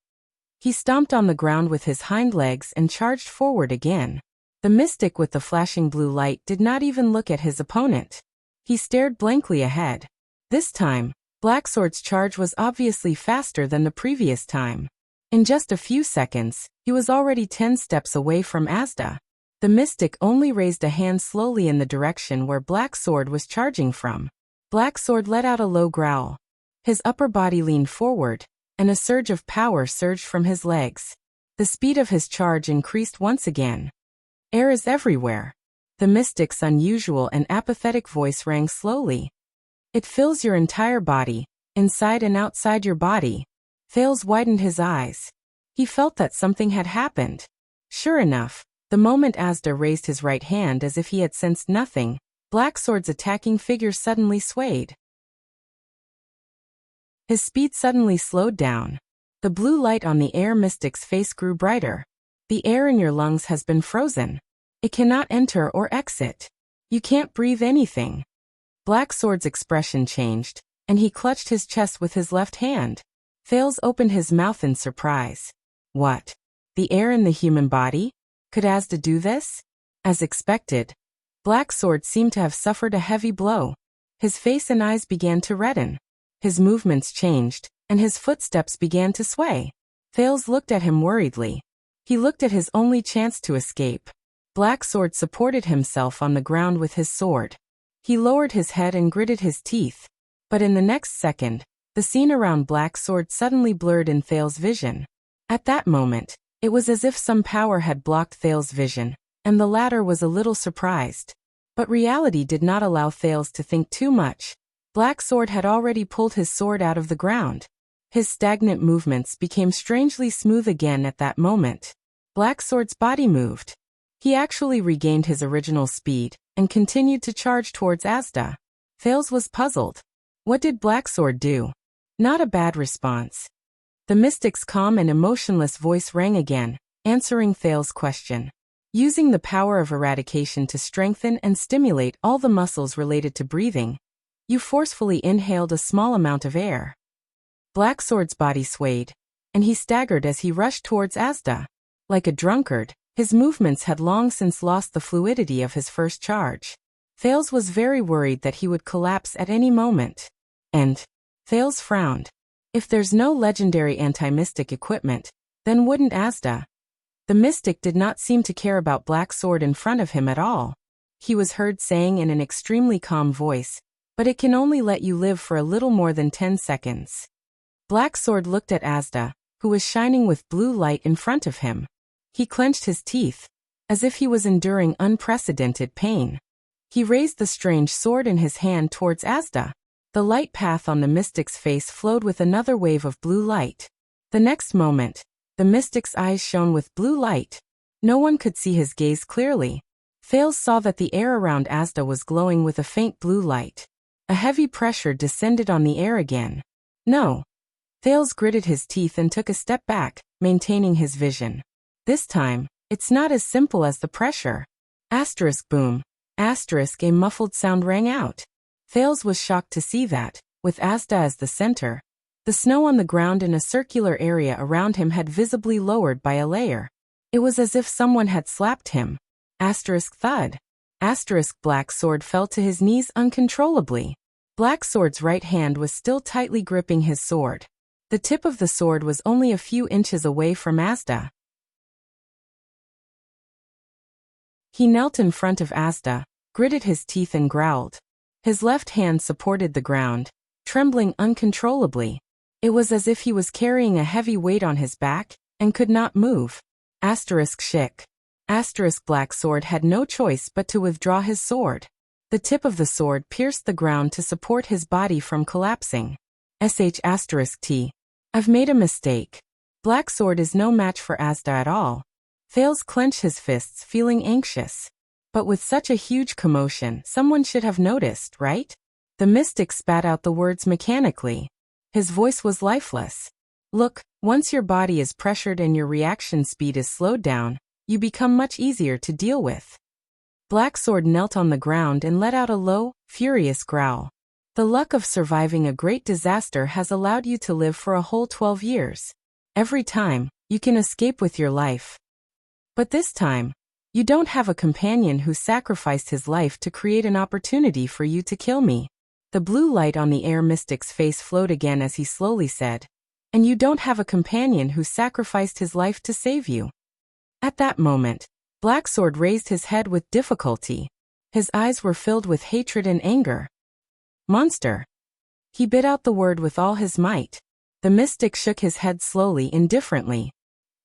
He stomped on the ground with his hind legs and charged forward again. The mystic with the flashing blue light did not even look at his opponent. He stared blankly ahead. This time, Black Sword's charge was obviously faster than the previous time. In just a few seconds, he was already 10 steps away from Asda. The mystic only raised a hand slowly in the direction where Black Sword was charging from. Black Sword let out a low growl. His upper body leaned forward, and a surge of power surged from his legs. The speed of his charge increased once again. Air is everywhere. The mystic's unusual and apathetic voice rang slowly. It fills your entire body, inside and outside your body. Thales widened his eyes. He felt that something had happened. Sure enough, the moment Asda raised his right hand as if he had sensed nothing, Black Sword's attacking figure suddenly swayed. His speed suddenly slowed down. The blue light on the air mystic's face grew brighter. The air in your lungs has been frozen. It cannot enter or exit. You can't breathe anything. Black Sword's expression changed, and he clutched his chest with his left hand. Thales opened his mouth in surprise. What? The air in the human body? Could Asda do this? As expected, Black Sword seemed to have suffered a heavy blow. His face and eyes began to redden. His movements changed, and his footsteps began to sway. Thales looked at him worriedly. He looked at his only chance to escape. Black Sword supported himself on the ground with his sword. He lowered his head and gritted his teeth. But in the next second, the scene around Black Sword suddenly blurred in Thales' vision. At that moment, it was as if some power had blocked Thales' vision, and the latter was a little surprised. But reality did not allow Thales to think too much. Black Sword had already pulled his sword out of the ground. His stagnant movements became strangely smooth again at that moment. Black Sword's body moved. He actually regained his original speed, and continued to charge towards Asda. Thales was puzzled. What did Black Sword do? Not a bad response. The mystic's calm and emotionless voice rang again, answering Thales' question. Using the power of eradication to strengthen and stimulate all the muscles related to breathing, you forcefully inhaled a small amount of air. Black Sword's body swayed, and he staggered as he rushed towards Asda. Like a drunkard, his movements had long since lost the fluidity of his first charge. Thales was very worried that he would collapse at any moment. And Thales frowned. If there's no legendary anti-mystic equipment, then wouldn't Asda? The mystic did not seem to care about Black Sword in front of him at all. He was heard saying in an extremely calm voice, but it can only let you live for a little more than 10 seconds. Black Sword looked at Asda, who was shining with blue light in front of him. He clenched his teeth, as if he was enduring unprecedented pain. He raised the strange sword in his hand towards Asda. The light path on the mystic's face flowed with another wave of blue light. The next moment, the mystic's eyes shone with blue light. No one could see his gaze clearly. Thales saw that the air around Asda was glowing with a faint blue light. A heavy pressure descended on the air again. No. Thales gritted his teeth and took a step back, maintaining his vision. This time, it's not as simple as the pressure. Asterisk boom. Asterisk a muffled sound rang out. Thales was shocked to see that, with Asda as the center, the snow on the ground in a circular area around him had visibly lowered by a layer. It was as if someone had slapped him. Asterisk thud. Asterisk Black Sword fell to his knees uncontrollably. Black Sword's right hand was still tightly gripping his sword. The tip of the sword was only a few inches away from Asda. He knelt in front of Asda, gritted his teeth and growled. His left hand supported the ground, trembling uncontrollably. It was as if he was carrying a heavy weight on his back, and could not move. Asterisk shick. Asterisk Black Sword had no choice but to withdraw his sword. The tip of the sword pierced the ground to support his body from collapsing. T. I've made a mistake. Black Sword is no match for Asda at all. Thales clenched his fists, feeling anxious. But with such a huge commotion, someone should have noticed, right? The mystic spat out the words mechanically. His voice was lifeless. Look, once your body is pressured and your reaction speed is slowed down, you become much easier to deal with. Black Sword knelt on the ground and let out a low, furious growl. The luck of surviving a great disaster has allowed you to live for a whole 12 years. Every time, you can escape with your life. But this time, you don't have a companion who sacrificed his life to create an opportunity for you to kill me. The blue light on the air mystic's face flowed again as he slowly said, and you don't have a companion who sacrificed his life to save you. At that moment, Black Sword raised his head with difficulty. His eyes were filled with hatred and anger. Monster. He bit out the word with all his might. The mystic shook his head slowly, indifferently.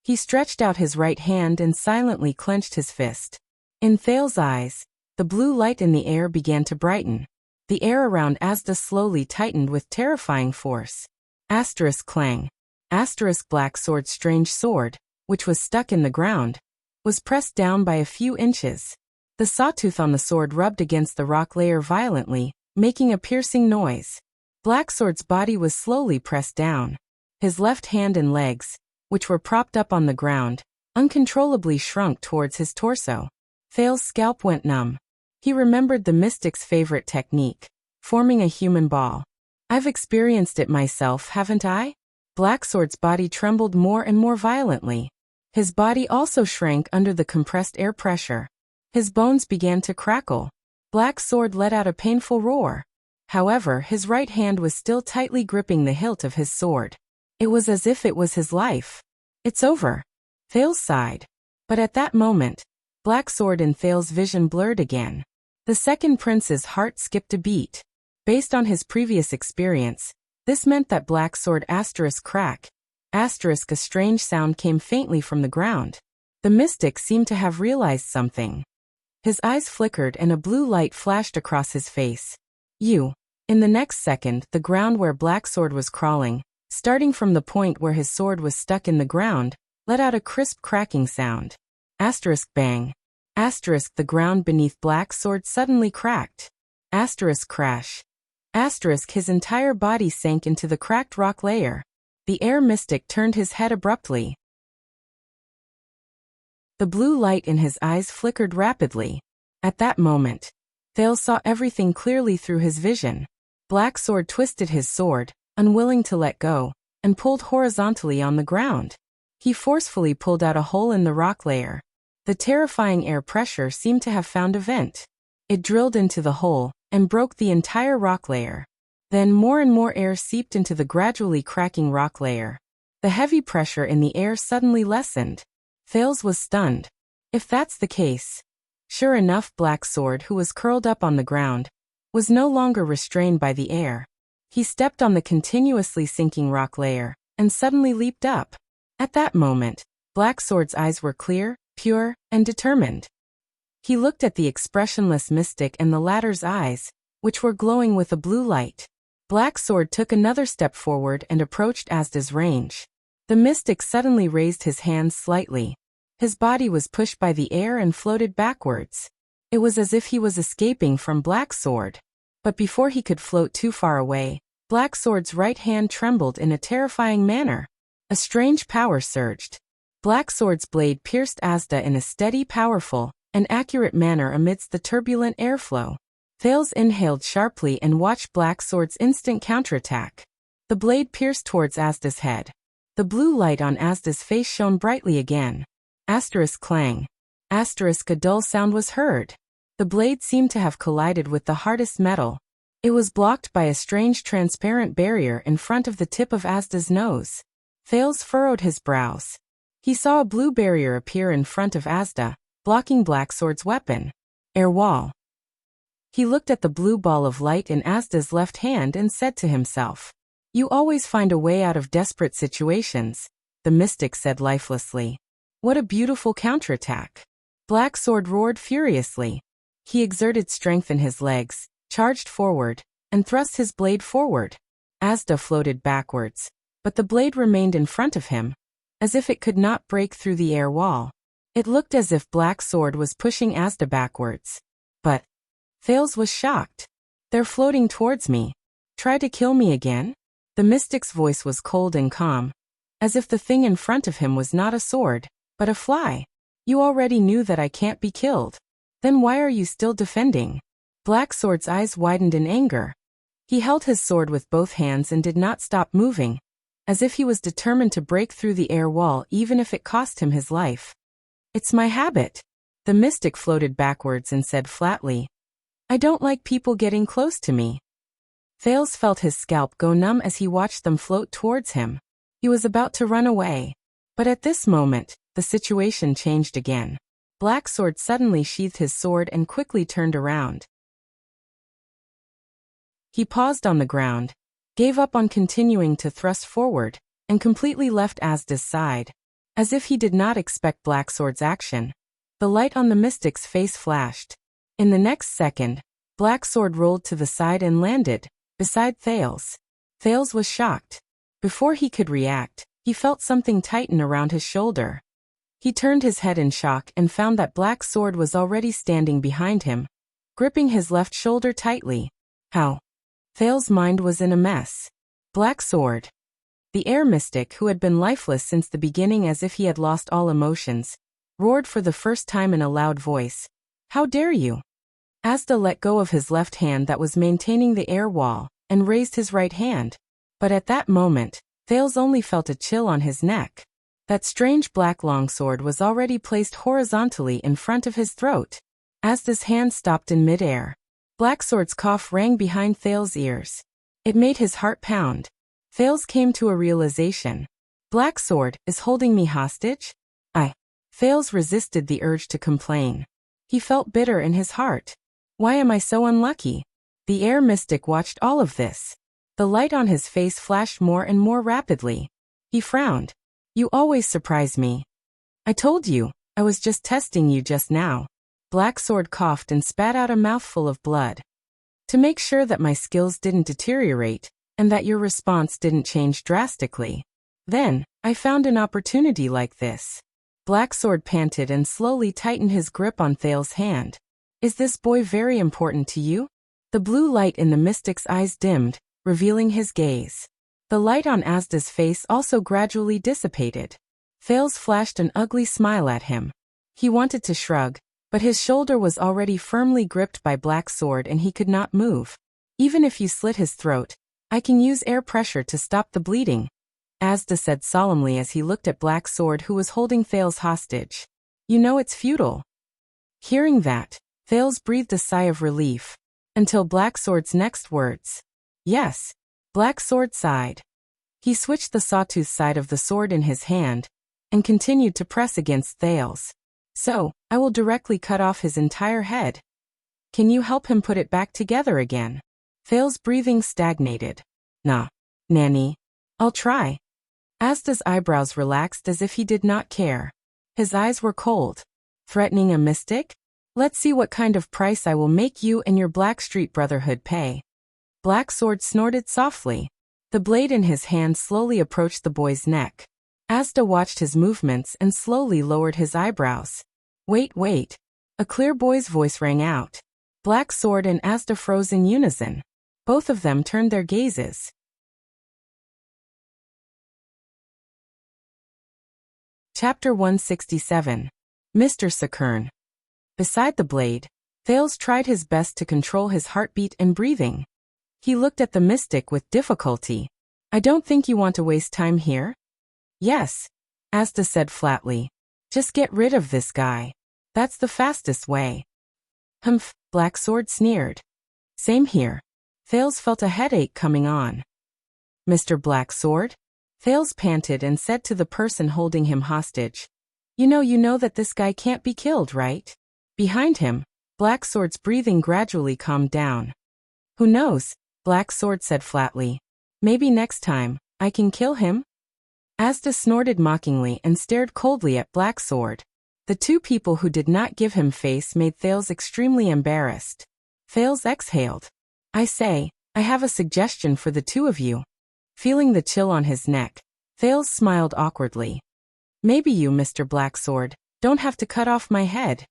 He stretched out his right hand and silently clenched his fist. In Thales' eyes, the blue light in the air began to brighten. The air around Asda slowly tightened with terrifying force. Asterisk clang. Asterisk Black Sword's strange sword, which was stuck in the ground, was pressed down by a few inches. The sawtooth on the sword rubbed against the rock layer violently, making a piercing noise. Black Sword's body was slowly pressed down. His left hand and legs, which were propped up on the ground, uncontrollably shrunk towards his torso. Thales's scalp went numb. He remembered the mystic's favorite technique, forming a human ball. I've experienced it myself, haven't I? Blacksword's body trembled more and more violently. His body also shrank under the compressed air pressure. His bones began to crackle. Blacksword let out a painful roar. However, his right hand was still tightly gripping the hilt of his sword. It was as if it was his life. It's over. Thales sighed. But at that moment, Blacksword and Thales' vision blurred again. The second prince's heart skipped a beat. Based on his previous experience, this meant that Blacksword crack, a strange sound came faintly from the ground. The mystic seemed to have realized something. His eyes flickered and a blue light flashed across his face. In the next second, the ground where Blacksword was crawling, starting from the point where his sword was stuck in the ground, let out a crisp cracking sound. Bang. The ground beneath Blacksword suddenly cracked. Crash. His entire body sank into the cracked rock layer. The air mystic turned his head abruptly. The blue light in his eyes flickered rapidly. At that moment, Thales saw everything clearly through his vision. Blacksword twisted his sword, unwilling to let go, and pulled horizontally on the ground. He forcefully pulled out a hole in the rock layer. The terrifying air pressure seemed to have found a vent. It drilled into the hole and broke the entire rock layer. Then more and more air seeped into the gradually cracking rock layer. The heavy pressure in the air suddenly lessened. Thales was stunned. If that's the case. Sure enough, Blacksword, who was curled up on the ground, was no longer restrained by the air. He stepped on the continuously sinking rock layer, and suddenly leaped up. At that moment, Blacksword's eyes were clear, pure, and determined. He looked at the expressionless mystic and the latter's eyes, which were glowing with a blue light. Blacksword took another step forward and approached Asda's range. The mystic suddenly raised his hands slightly. His body was pushed by the air and floated backwards. It was as if he was escaping from Blacksword. But before he could float too far away, Blacksword's right hand trembled in a terrifying manner. A strange power surged. Blacksword's blade pierced Asda in a steady, powerful, and accurate manner amidst the turbulent airflow. Thales inhaled sharply and watched Blacksword's instant counterattack. The blade pierced towards Asda's head. The blue light on Asda's face shone brightly again. Clang. A dull sound was heard. The blade seemed to have collided with the hardest metal. It was blocked by a strange transparent barrier in front of the tip of Asda's nose. Thales furrowed his brows. He saw a blue barrier appear in front of Asda, blocking Blacksword's weapon. Air wall. He looked at the blue ball of light in Asda's left hand and said to himself, "You always find a way out of desperate situations," the mystic said lifelessly. "What a beautiful counterattack." Blacksword roared furiously. He exerted strength in his legs, charged forward, and thrust his blade forward. Asda floated backwards, but the blade remained in front of him, as if it could not break through the air wall. It looked as if Blacksword was pushing Asda backwards. But Thales was shocked. "They're floating towards me. Try to kill me again?" The mystic's voice was cold and calm, as if the thing in front of him was not a sword, but a fly. "You already knew that I can't be killed. Then why are you still defending?" Blacksword's eyes widened in anger. He held his sword with both hands and did not stop moving, as if he was determined to break through the air wall even if it cost him his life. "It's my habit." The mystic floated backwards and said flatly, "I don't like people getting close to me." Thales felt his scalp go numb as he watched them float towards him. He was about to run away. But at this moment, the situation changed again. Blacksword suddenly sheathed his sword and quickly turned around. He paused on the ground, gave up on continuing to thrust forward, and completely left Asda's side. As if he did not expect Blacksword's action, the light on the mystic's face flashed. In the next second, Blacksword rolled to the side and landed beside Thales. Thales was shocked. Before he could react, he felt something tighten around his shoulder. He turned his head in shock and found that Blacksword was already standing behind him, gripping his left shoulder tightly. How? Thales' mind was in a mess. Blacksword. The air mystic, who had been lifeless since the beginning as if he had lost all emotions, roared for the first time in a loud voice. How dare you? Asda let go of his left hand that was maintaining the air wall, and raised his right hand. But at that moment, Thales only felt a chill on his neck. That strange black longsword was already placed horizontally in front of his throat. Asda's hand stopped in midair. Blacksword's cough rang behind Thales' ears. It made his heart pound. Thales came to a realization. Blacksword is holding me hostage? Thales resisted the urge to complain. He felt bitter in his heart. Why am I so unlucky? The air mystic watched all of this. The light on his face flashed more and more rapidly. He frowned. You always surprise me. I told you, I was just testing you just now. Blacksword coughed and spat out a mouthful of blood. To make sure that my skills didn't deteriorate, and that your response didn't change drastically. Then, I found an opportunity like this. Blacksword panted and slowly tightened his grip on Thales' hand. Is this boy very important to you? The blue light in the mystic's eyes dimmed, revealing his gaze. The light on Asda's face also gradually dissipated. Thales flashed an ugly smile at him. He wanted to shrug, but his shoulder was already firmly gripped by Blacksword and he could not move. Even if you slit his throat, I can use air pressure to stop the bleeding, Asda said solemnly as he looked at Blacksword, who was holding Thales hostage. You know it's futile. Hearing that, Thales breathed a sigh of relief, until Blacksword's next words. Yes. Blacksword sighed. He switched the sawtooth side of the sword in his hand, and continued to press against Thales. So, I will directly cut off his entire head. Can you help him put it back together again? Thales' breathing stagnated. Nah, Nanny. I'll try. Asda's eyebrows relaxed as if he did not care. His eyes were cold. Threatening a mystic? Let's see what kind of price I will make you and your Blackstreet Brotherhood pay. Blacksword snorted softly. The blade in his hand slowly approached the boy's neck. Asda watched his movements and slowly lowered his eyebrows. Wait. A clear boy's voice rang out. Blacksword and Asda froze in unison. Both of them turned their gazes. Chapter 167. Mr. Sakern. Beside the blade, Thales tried his best to control his heartbeat and breathing. He looked at the mystic with difficulty. I don't think you want to waste time here? Yes, Asda said flatly. Just get rid of this guy. That's the fastest way. Humph, Blacksword sneered. Same here. Thales felt a headache coming on. Mr. Blacksword? Thales panted and said to the person holding him hostage. You know that this guy can't be killed, right? Behind him, Blacksword's breathing gradually calmed down. Who knows? Blacksword said flatly. Maybe next time, I can kill him? Asda snorted mockingly and stared coldly at Blacksword. The two people who did not give him face made Thales extremely embarrassed. Thales exhaled. I say, I have a suggestion for the two of you. Feeling the chill on his neck, Thales smiled awkwardly. Maybe you, Mr. Blacksword, don't have to cut off my head.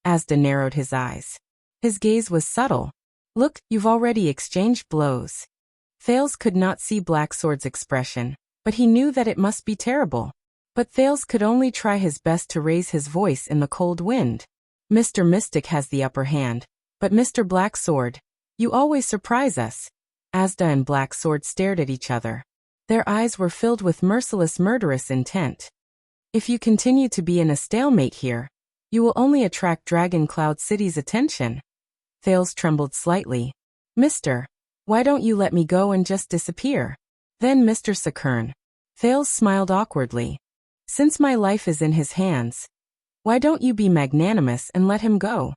Asda narrowed his eyes. His gaze was subtle. Look, you've already exchanged blows. Thales could not see Blacksword's expression, but he knew that it must be terrible. But Thales could only try his best to raise his voice in the cold wind. Mr. Mystic has the upper hand, but Mr. Blacksword, you always surprise us. Asda and Blacksword stared at each other. Their eyes were filled with merciless murderous intent. If you continue to be in a stalemate here, you will only attract Dragon Cloud City's attention. Thales trembled slightly. Mister, why don't you let me go and just disappear? Then Mr. Sakern. Thales smiled awkwardly. Since my life is in his hands, why don't you be magnanimous and let him go?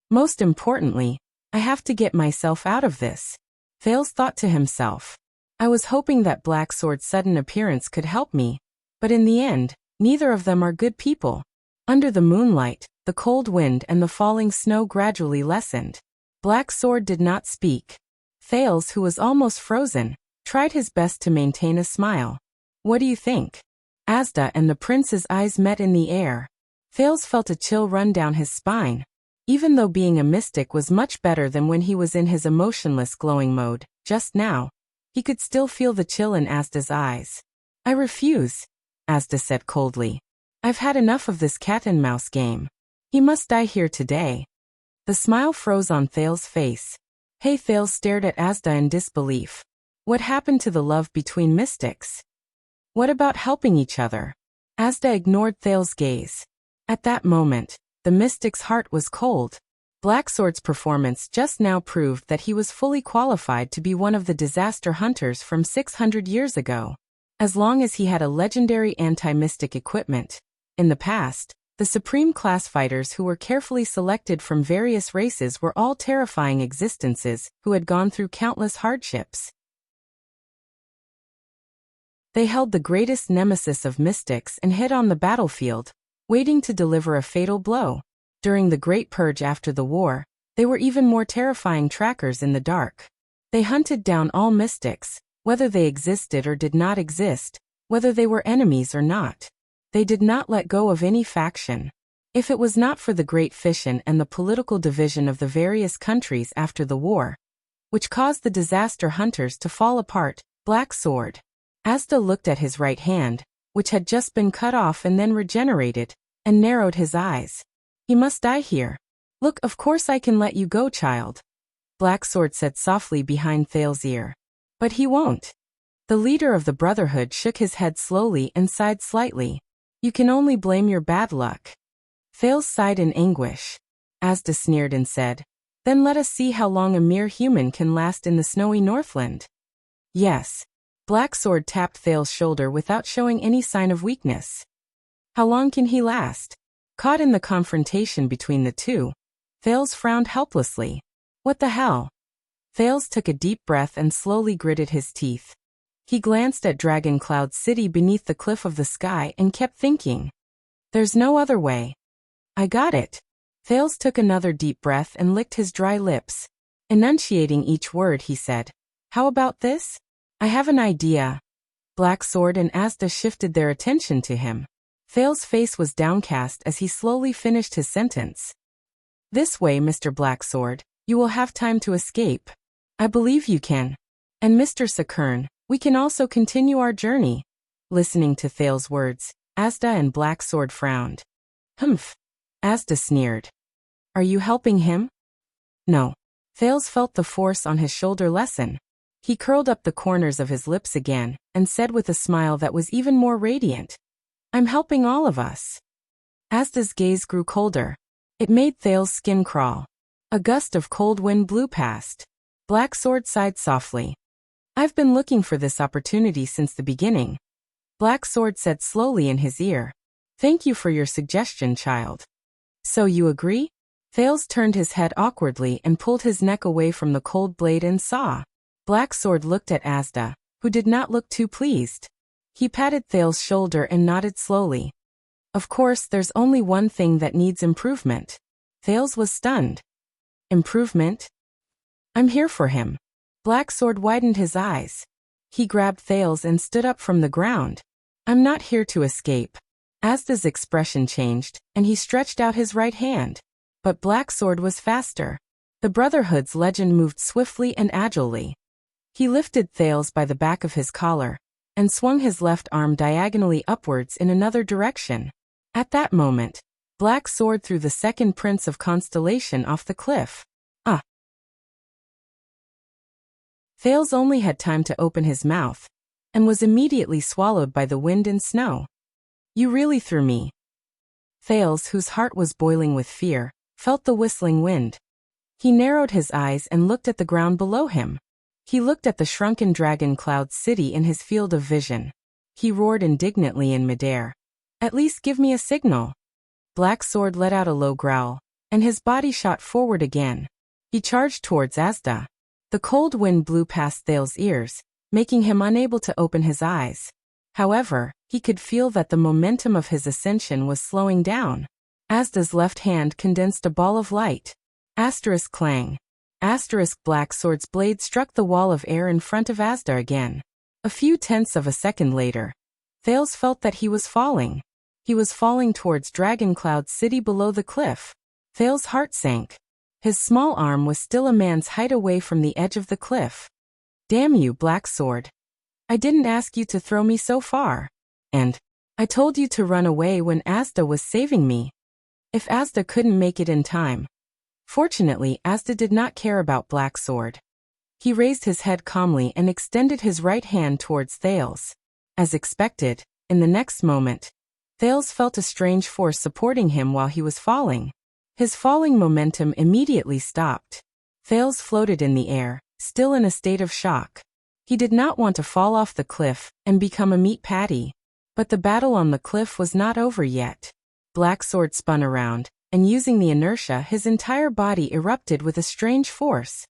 Most importantly, I have to get myself out of this. Thales thought to himself. I was hoping that Blacksword's sudden appearance could help me, but in the end, neither of them are good people. Under the moonlight, the cold wind and the falling snow gradually lessened. Blacksword did not speak. Thales, who was almost frozen, tried his best to maintain a smile. What do you think? Asda and the prince's eyes met in the air. Thales felt a chill run down his spine. Even though being a mystic was much better than when he was in his emotionless glowing mode, just now, He could still feel the chill in Asda's eyes. I refuse, Asda said coldly. I've had enough of this cat-and-mouse game. He must die here today. The smile froze on Thales's face. Hey, Thales stared at Asda in disbelief. What happened to the love between mystics? What about helping each other? Asda ignored Thales's gaze. At that moment, the mystic's heart was cold. Blacksword's performance just now proved that he was fully qualified to be one of the disaster hunters from 600 years ago. As long as he had a legendary anti-mystic equipment. In the past, the supreme class fighters who were carefully selected from various races were all terrifying existences who had gone through countless hardships. They held the greatest nemesis of mystics and hid on the battlefield, waiting to deliver a fatal blow. During the Great Purge after the war, they were even more terrifying trackers in the dark. They hunted down all mystics, whether they existed or did not exist, whether they were enemies or not. They did not let go of any faction. If it was not for the Great Fission and the political division of the various countries after the war, which caused the disaster hunters to fall apart, Black Sword. Asda looked at his right hand, which had just been cut off and then regenerated, and narrowed his eyes. He must die here. Look, of course I can let you go, child. Black Sword said softly behind Thales's ear. But he won't. The leader of the Brotherhood shook his head slowly and sighed slightly. You can only blame your bad luck. Thales sighed in anguish. Asda sneered and said, Then let us see how long a mere human can last in the snowy Northland. Yes. Black Sword tapped Thales's shoulder without showing any sign of weakness. How long can he last? Caught in the confrontation between the two, Thales frowned helplessly. What the hell? Thales took a deep breath and slowly gritted his teeth. He glanced at Dragon Cloud City beneath the cliff of the sky and kept thinking. There's no other way. I got it. Thales took another deep breath and licked his dry lips. Enunciating each word, he said, How about this? I have an idea. Black Sword and Asda shifted their attention to him. Thales's face was downcast as he slowly finished his sentence. This way, Mr. Black Sword, you will have time to escape. I believe you can. And Mr. Sakern, we can also continue our journey. Listening to Thales's words, Asda and Black Sword frowned. Humph. Asda sneered. Are you helping him? No. Thales felt the force on his shoulder lessen. He curled up the corners of his lips again, and said with a smile that was even more radiant. I'm helping all of us. Asda's gaze grew colder. It made Thales's skin crawl. A gust of cold wind blew past. Black Sword sighed softly. I've been looking for this opportunity since the beginning. Black Sword said slowly in his ear. Thank you for your suggestion, child. So you agree? Thales turned his head awkwardly and pulled his neck away from the cold blade and saw. Black Sword looked at Asda, who did not look too pleased. He patted Thales's shoulder and nodded slowly. Of course, there's only one thing that needs improvement. Thales was stunned. Improvement? I'm here for him. Black Sword widened his eyes. He grabbed Thales and stood up from the ground. I'm not here to escape. Asda's expression changed, and he stretched out his right hand. But Black Sword was faster. The Brotherhood's legend moved swiftly and agilely. He lifted Thales by the back of his collar, and swung his left arm diagonally upwards in another direction. At that moment, Black Sword threw the second Prince of Constellation off the cliff. Thales only had time to open his mouth, and was immediately swallowed by the wind and snow. You really threw me. Thales, whose heart was boiling with fear, felt the whistling wind. He narrowed his eyes and looked at the ground below him. He looked at the shrunken Dragon Cloud City in his field of vision. He roared indignantly in midair. At least give me a signal. Black Sword let out a low growl, and his body shot forward again. He charged towards Asda. The cold wind blew past Thales's ears, making him unable to open his eyes. However, he could feel that the momentum of his ascension was slowing down. Asda's left hand condensed a ball of light. Asterisk clang. Asterisk Black Sword's blade struck the wall of air in front of Asda again. A few tenths of a second later, Thales felt that he was falling. He was falling towards Dragon Cloud City below the cliff. Thales' heart sank. His small arm was still a man's height away from the edge of the cliff. Damn you, Black Sword. I didn't ask you to throw me so far. And I told you to run away when Asda was saving me. If Asda couldn't make it in time. Fortunately, Asda did not care about Black Sword. He raised his head calmly and extended his right hand towards Thales. As expected, in the next moment, Thales felt a strange force supporting him while he was falling. His falling momentum immediately stopped. Thales floated in the air, still in a state of shock. He did not want to fall off the cliff and become a meat patty. But the battle on the cliff was not over yet. Black Sword spun around, and using the inertia, his entire body erupted with a strange force.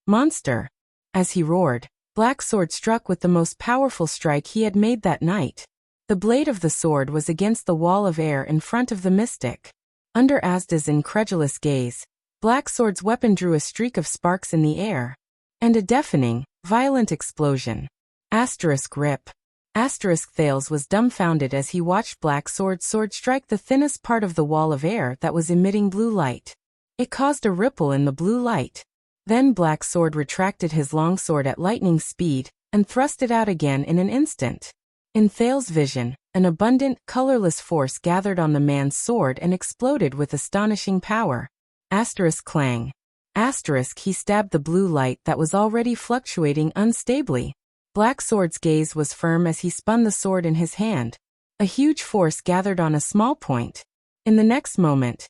Monster! As he roared, Black Sword struck with the most powerful strike he had made that night. The blade of the sword was against the wall of air in front of the mystic. Under Asda's incredulous gaze, Black Sword's weapon drew a streak of sparks in the air. And a deafening, violent explosion. Rip. Thales was dumbfounded as he watched Black Sword's sword strike the thinnest part of the wall of air that was emitting blue light. It caused a ripple in the blue light. Then Black Sword retracted his longsword at lightning speed and thrust it out again in an instant. In Thales' vision, an abundant, colorless force gathered on the man's sword and exploded with astonishing power. Clang. He stabbed the blue light that was already fluctuating unstably. Black Sword's gaze was firm as he spun the sword in his hand. A huge force gathered on a small point. In the next moment,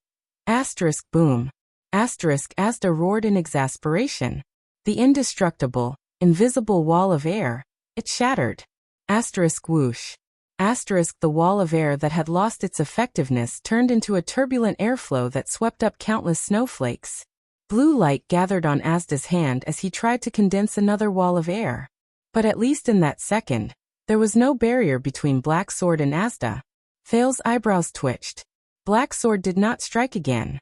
boom. Asda roared in exasperation. The indestructible, invisible wall of air, it shattered. Whoosh. The wall of air that had lost its effectiveness turned into a turbulent airflow that swept up countless snowflakes. Blue light gathered on Asda's hand as he tried to condense another wall of air. But at least in that second, there was no barrier between Black Sword and Asda. Thales' eyebrows twitched. Black Sword did not strike again.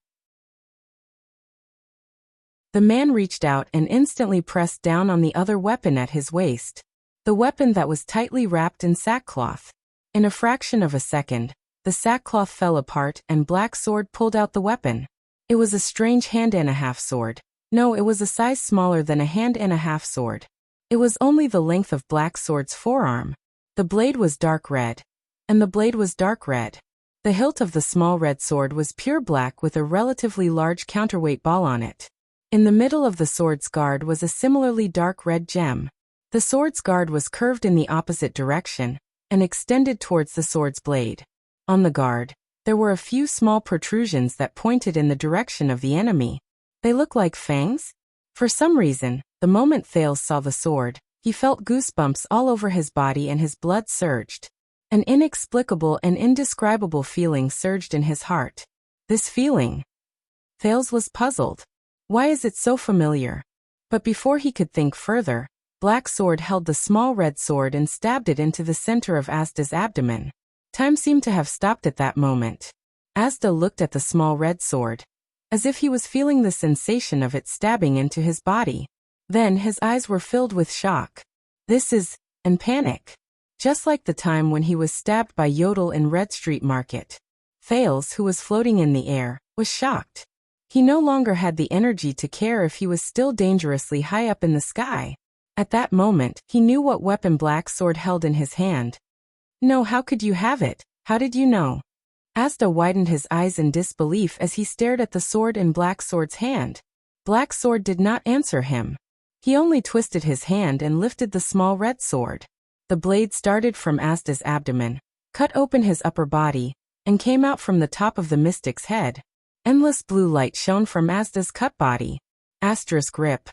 The man reached out and instantly pressed down on the other weapon at his waist. The weapon that was tightly wrapped in sackcloth. In a fraction of a second, the sackcloth fell apart and Black Sword pulled out the weapon. It was a strange hand-and-a-half sword. No, it was a size smaller than a hand-and-a-half sword. It was only the length of Black Sword's forearm. The blade was dark red. And the blade was dark red. The hilt of the small red sword was pure black with a relatively large counterweight ball on it. In the middle of the sword's guard was a similarly dark red gem. The sword's guard was curved in the opposite direction and extended towards the sword's blade. On the guard, there were a few small protrusions that pointed in the direction of the enemy. They looked like fangs? For some reason, the moment Thales saw the sword, he felt goosebumps all over his body and his blood surged. An inexplicable and indescribable feeling surged in his heart. This feeling. Thales was puzzled. Why is it so familiar? But before he could think further, Black Sword held the small red sword and stabbed it into the center of Asda's abdomen. Time seemed to have stopped at that moment. Asda looked at the small red sword, as if he was feeling the sensation of it stabbing into his body. Then his eyes were filled with shock. And panic. Just like the time when he was stabbed by Yodel in Red Street Market. Thales, who was floating in the air, was shocked. He no longer had the energy to care if he was still dangerously high up in the sky. At that moment, he knew what weapon Black Sword held in his hand. No, how could you have it? How did you know? Asda widened his eyes in disbelief as he stared at the sword in Black Sword's hand. Black Sword did not answer him. He only twisted his hand and lifted the small red sword. The blade started from Asda's abdomen, cut open his upper body, and came out from the top of the mystic's head. Endless blue light shone from Asda's cut body. Rip.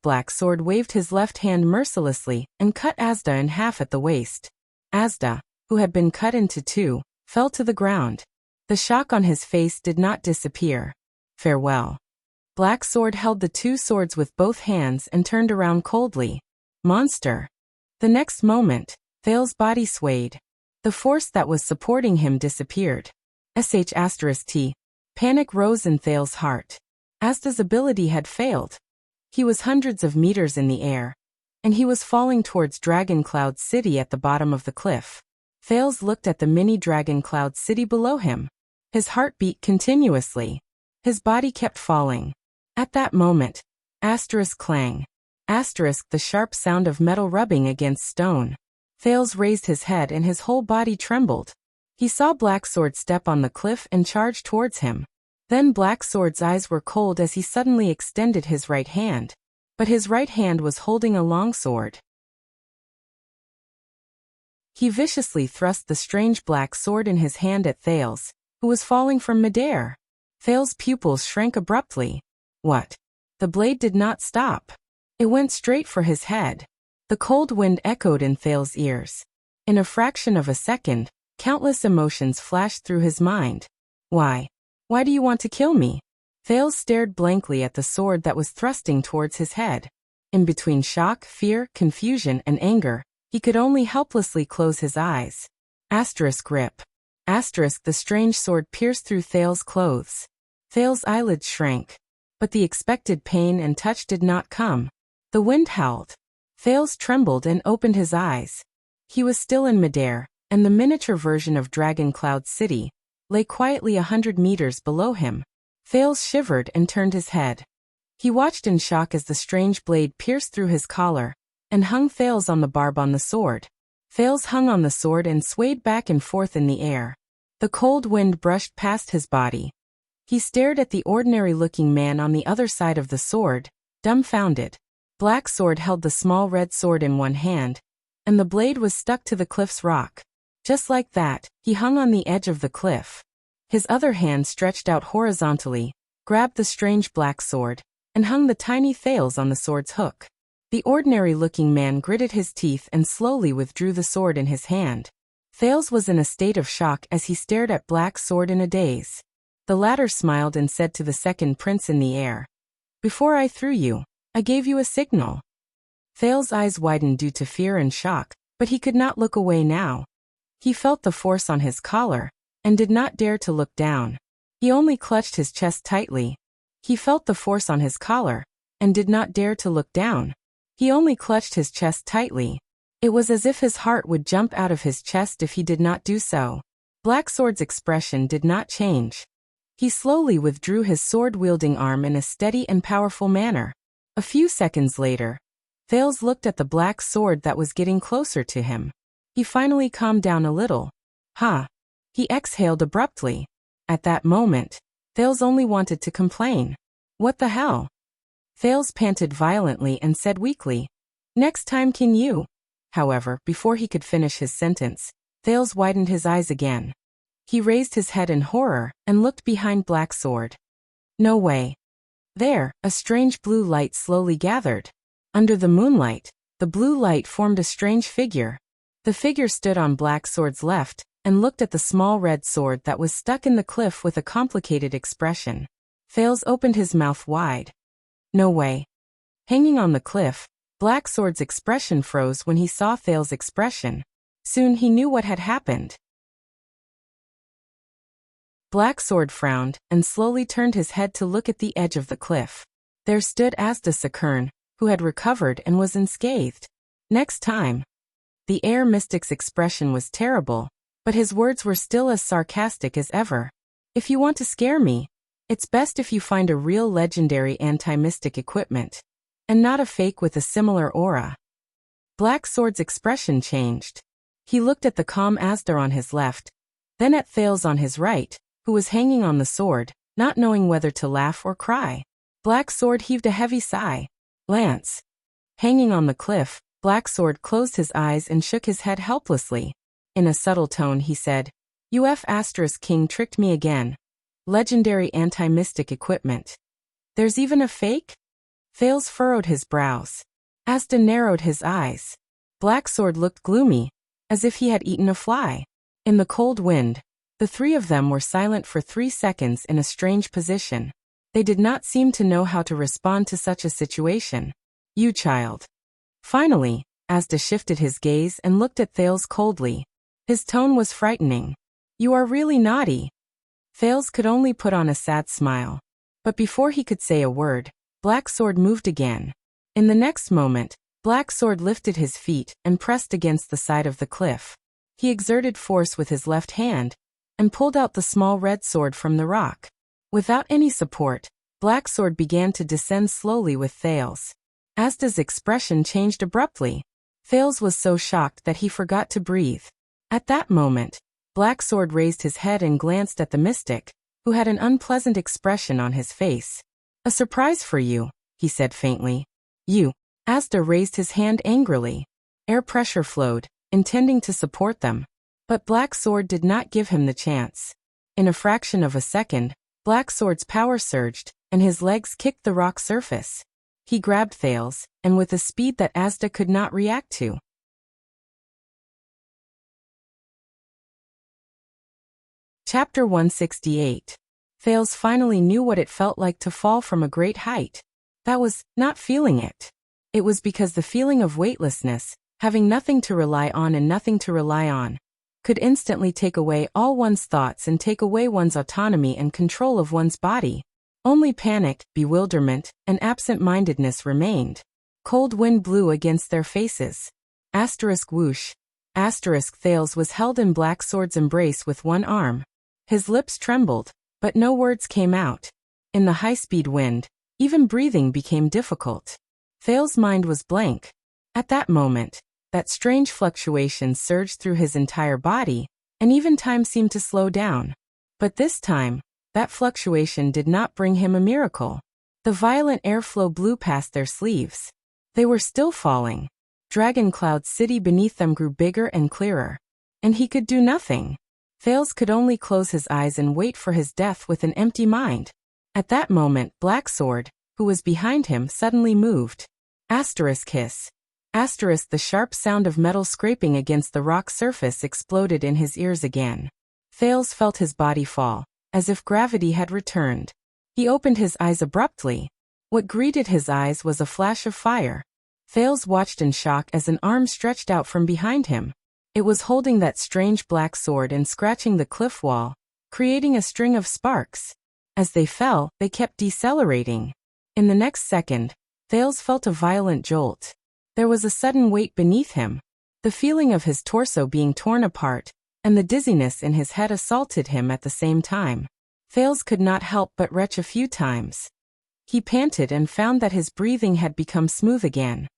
Black Sword waved his left hand mercilessly and cut Asda in half at the waist. Asda, who had been cut into two, fell to the ground. The shock on his face did not disappear. Farewell. Black Sword held the two swords with both hands and turned around coldly. Monster. The next moment, Thales' body swayed. The force that was supporting him disappeared. Panic rose in Thales' heart. Asda's ability had failed. He was hundreds of meters in the air, and he was falling towards Dragon Cloud City at the bottom of the cliff. Thales looked at the mini Dragon Cloud City below him. His heart beat continuously. His body kept falling. At that moment, clang. Asterisk the sharp sound of metal rubbing against stone. Thales raised his head and his whole body trembled. He saw Blacksword step on the cliff and charge towards him. Then Blacksword's eyes were cold as he suddenly extended his right hand. But his right hand was holding a long sword. He viciously thrust the strange black sword in his hand at Thales, who was falling from midair. Thales' pupils shrank abruptly. What? The blade did not stop. It went straight for his head. The cold wind echoed in Thales' ears. In a fraction of a second, countless emotions flashed through his mind. Why? Why do you want to kill me? Thales stared blankly at the sword that was thrusting towards his head. In between shock, fear, confusion, and anger, he could only helplessly close his eyes. Asterisk rip. Asterisk the strange sword pierced through Thales' clothes. Thales' eyelids shrank. But the expected pain and touch did not come. The wind howled. Thales trembled and opened his eyes. He was still in midair, and the miniature version of Dragon Cloud City lay quietly 100 meters below him. Thales shivered and turned his head. He watched in shock as the strange blade pierced through his collar and hung Thales on the barb on the sword. Thales hung on the sword and swayed back and forth in the air. The cold wind brushed past his body. He stared at the ordinary-looking man on the other side of the sword, dumbfounded. Blacksword held the small red sword in one hand, and the blade was stuck to the cliff's rock. Just like that, he hung on the edge of the cliff. His other hand stretched out horizontally, grabbed the strange black sword, and hung the tiny Thales on the sword's hook. The ordinary-looking man gritted his teeth and slowly withdrew the sword in his hand. Thales was in a state of shock as he stared at Blacksword in a daze. The latter smiled and said to the second prince in the air, "Before I threw you, I gave you a signal." Thales' eyes widened due to fear and shock, but he could not look away now. He felt the force on his collar, and did not dare to look down. He only clutched his chest tightly. He felt the force on his collar, and did not dare to look down. He only clutched his chest tightly. It was as if his heart would jump out of his chest if he did not do so. Blacksword's expression did not change. He slowly withdrew his sword-wielding arm in a steady and powerful manner. A few seconds later, Thales looked at the black sword that was getting closer to him. He finally calmed down a little. Ha! He exhaled abruptly. At that moment, Thales only wanted to complain. What the hell? Thales panted violently and said weakly, "Next time can you?" However, before he could finish his sentence, Thales widened his eyes again. He raised his head in horror and looked behind Blacksword. No way. There, a strange blue light slowly gathered. Under the moonlight, the blue light formed a strange figure. The figure stood on Blacksword's left and looked at the small red sword that was stuck in the cliff with a complicated expression. Thales opened his mouth wide. No way. Hanging on the cliff, Blacksword's expression froze when he saw Thales' expression. Soon he knew what had happened. Blacksword frowned and slowly turned his head to look at the edge of the cliff. There stood Asda Sakern, who had recovered and was unscathed. Next time. The air mystic's expression was terrible, but his words were still as sarcastic as ever. If you want to scare me, it's best if you find a real legendary anti-mystic equipment, and not a fake with a similar aura. Blacksword's expression changed. He looked at the calm Asdar on his left, then at Thales on his right, who was hanging on the sword, not knowing whether to laugh or cry. Blacksword heaved a heavy sigh. Lance. Hanging on the cliff, Blacksword closed his eyes and shook his head helplessly. In a subtle tone he said, "UF Asterisk King tricked me again. Legendary anti-mystic equipment. There's even a fake?" Thales furrowed his brows. Asda narrowed his eyes. Blacksword looked gloomy, as if he had eaten a fly. In the cold wind, the three of them were silent for 3 seconds in a strange position. They did not seem to know how to respond to such a situation. "You child." Finally, Asda shifted his gaze and looked at Thales coldly. His tone was frightening. "You are really naughty." Thales could only put on a sad smile. But before he could say a word, Blacksword moved again. In the next moment, Blacksword lifted his feet and pressed against the side of the cliff. He exerted force with his left hand and pulled out the small red sword from the rock. Without any support, Blacksword began to descend slowly with Thales. Asda's expression changed abruptly. Thales was so shocked that he forgot to breathe. At that moment, Black Sword raised his head and glanced at the mystic, who had an unpleasant expression on his face. "A surprise for you," he said faintly. "You." Asda raised his hand angrily. Air pressure flowed, intending to support them. But Black Sword did not give him the chance. In a fraction of a second, Black Sword's power surged, and his legs kicked the rock surface. He grabbed Thales, and with a speed that Asda could not react to. Chapter 168. Thales finally knew what it felt like to fall from a great height. That was not feeling it. It was because the feeling of weightlessness, having nothing to rely on and nothing to rely on, could instantly take away all one's thoughts and take away one's autonomy and control of one's body. Only panic, bewilderment, and absent-mindedness remained. Cold wind blew against their faces. Whoosh. Thales was held in Black Sword's embrace with one arm. His lips trembled, but no words came out. In the high-speed wind, even breathing became difficult. Thales' mind was blank. At that moment, that strange fluctuation surged through his entire body, and even time seemed to slow down. But this time, that fluctuation did not bring him a miracle. The violent airflow blew past their sleeves. They were still falling. Dragon Cloud City beneath them grew bigger and clearer. And he could do nothing. Thales could only close his eyes and wait for his death with an empty mind. At that moment, Black Sword, who was behind him, suddenly moved. Hiss. The sharp sound of metal scraping against the rock surface exploded in his ears again. Thales felt his body fall, as if gravity had returned. He opened his eyes abruptly. What greeted his eyes was a flash of fire. Thales watched in shock as an arm stretched out from behind him. It was holding that strange black sword and scratching the cliff wall, creating a string of sparks. As they fell, they kept decelerating. In the next second, Thales felt a violent jolt. There was a sudden weight beneath him. The feeling of his torso being torn apart, and the dizziness in his head assaulted him at the same time. Thales could not help but retch a few times. He panted and found that his breathing had become smooth again.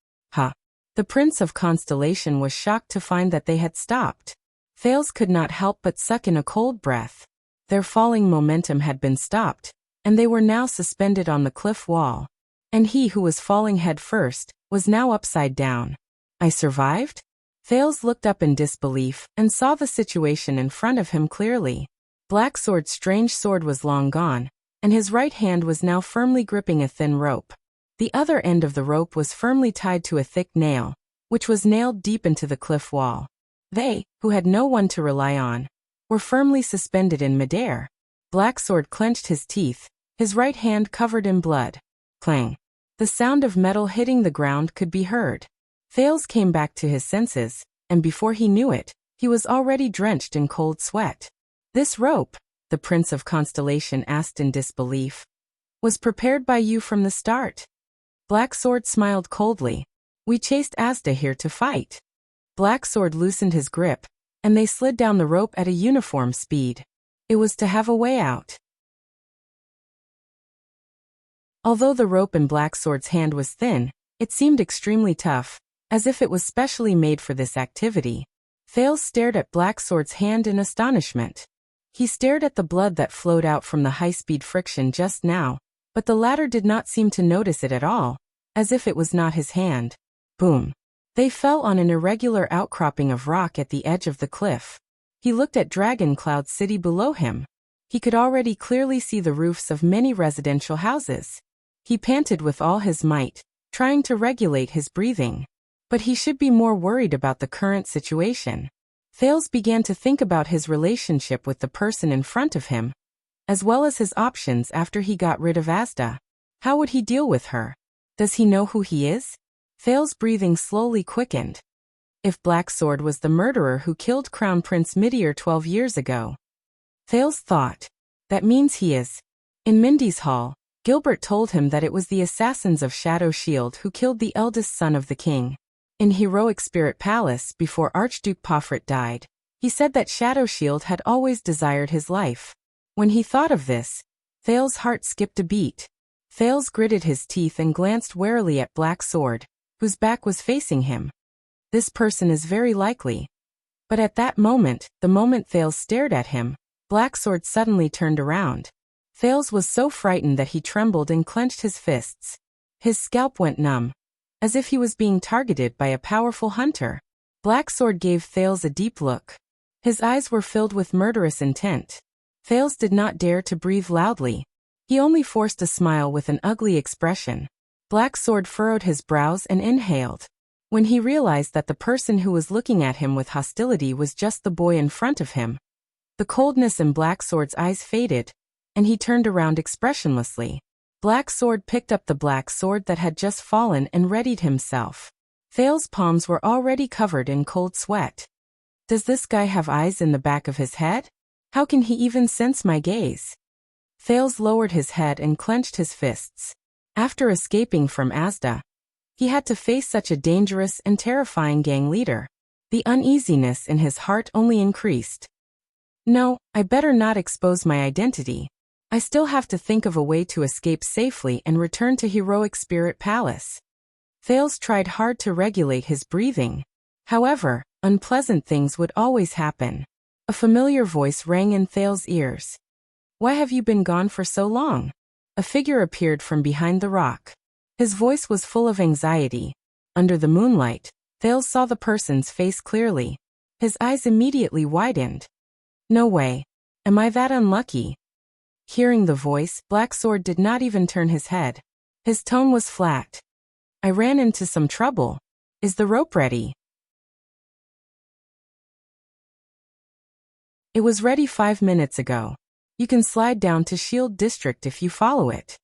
The Prince of Constellation was shocked to find that they had stopped. Thales could not help but suck in a cold breath. Their falling momentum had been stopped, and they were now suspended on the cliff wall. And he who was falling head first, was now upside down. I survived? Thales looked up in disbelief, and saw the situation in front of him clearly. Black Sword's strange sword was long gone, and his right hand was now firmly gripping a thin rope. The other end of the rope was firmly tied to a thick nail, which was nailed deep into the cliff wall. They, who had no one to rely on, were firmly suspended in midair. Black Sword clenched his teeth, his right hand covered in blood. Clang. The sound of metal hitting the ground could be heard. Thales came back to his senses, and before he knew it, he was already drenched in cold sweat. This rope, the Prince of Constellation asked in disbelief, was prepared by you from the start? Black Sword smiled coldly. We chased Asda here to fight. Black Sword loosened his grip, and they slid down the rope at a uniform speed. It was to have a way out. Although the rope in Black Sword's hand was thin, it seemed extremely tough, as if it was specially made for this activity. Thales stared at Black Sword's hand in astonishment. He stared at the blood that flowed out from the high-speed friction just now, but the latter did not seem to notice it at all, as if it was not his hand. Boom. They fell on an irregular outcropping of rock at the edge of the cliff. He looked at Dragon Cloud City below him. He could already clearly see the roofs of many residential houses. He panted with all his might, trying to regulate his breathing. But he should be more worried about the current situation. Thales began to think about his relationship with the person in front of him, as well as his options after he got rid of Asda. How would he deal with her? Does he know who he is? Thales' breathing slowly quickened. If Black Sword was the murderer who killed Crown Prince Meteor 12 years ago, Thales thought, that means he is. In Mindy's hall, Gilbert told him that it was the assassins of Shadow Shield who killed the eldest son of the king. In Heroic Spirit Palace, before Archduke Pofrit died, he said that Shadow Shield had always desired his life. When he thought of this, Thales' heart skipped a beat. Thales gritted his teeth and glanced warily at Black Sword, whose back was facing him. This person is very likely. But at that moment, the moment Thales stared at him, Black Sword suddenly turned around. Thales was so frightened that he trembled and clenched his fists. His scalp went numb, as if he was being targeted by a powerful hunter. Black Sword gave Thales a deep look. His eyes were filled with murderous intent. Thales did not dare to breathe loudly. He only forced a smile with an ugly expression. Black Sword furrowed his brows and inhaled. When he realized that the person who was looking at him with hostility was just the boy in front of him, the coldness in Black Sword's eyes faded, and he turned around expressionlessly. Black Sword picked up the black sword that had just fallen and readied himself. Thales' palms were already covered in cold sweat. Does this guy have eyes in the back of his head? How can he even sense my gaze? Thales lowered his head and clenched his fists. After escaping from Asda, he had to face such a dangerous and terrifying gang leader. The uneasiness in his heart only increased. No, I better not expose my identity. I still have to think of a way to escape safely and return to Heroic Spirit Palace. Thales tried hard to regulate his breathing. However, unpleasant things would always happen. A familiar voice rang in Thales' ears. Why have you been gone for so long? A figure appeared from behind the rock. His voice was full of anxiety. Under the moonlight, Thales saw the person's face clearly. His eyes immediately widened. No way. Am I that unlucky? Hearing the voice, Black Sword did not even turn his head. His tone was flat. I ran into some trouble. Is the rope ready? It was ready 5 minutes ago. You can slide down to Shield District if you follow it.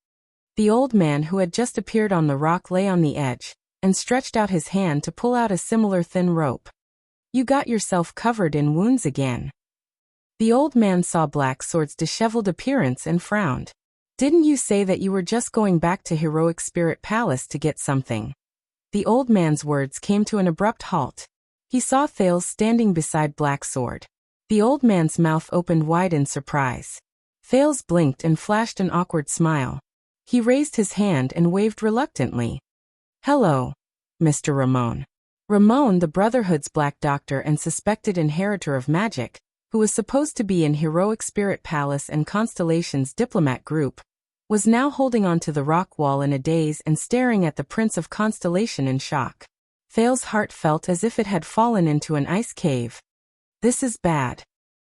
The old man who had just appeared on the rock lay on the edge, and stretched out his hand to pull out a similar thin rope. You got yourself covered in wounds again. The old man saw Black Sword's disheveled appearance and frowned. Didn't you say that you were just going back to Heroic Spirit Palace to get something? The old man's words came to an abrupt halt. He saw Thales standing beside Black Sword. The old man's mouth opened wide in surprise. Thales blinked and flashed an awkward smile. He raised his hand and waved reluctantly. Hello, Mr. Ramon. Ramon, the Brotherhood's Black Doctor and suspected inheritor of magic, who was supposed to be in Heroic Spirit Palace and Constellation's diplomat group, was now holding onto the rock wall in a daze and staring at the Prince of Constellation in shock. Thales' heart felt as if it had fallen into an ice cave. This is bad.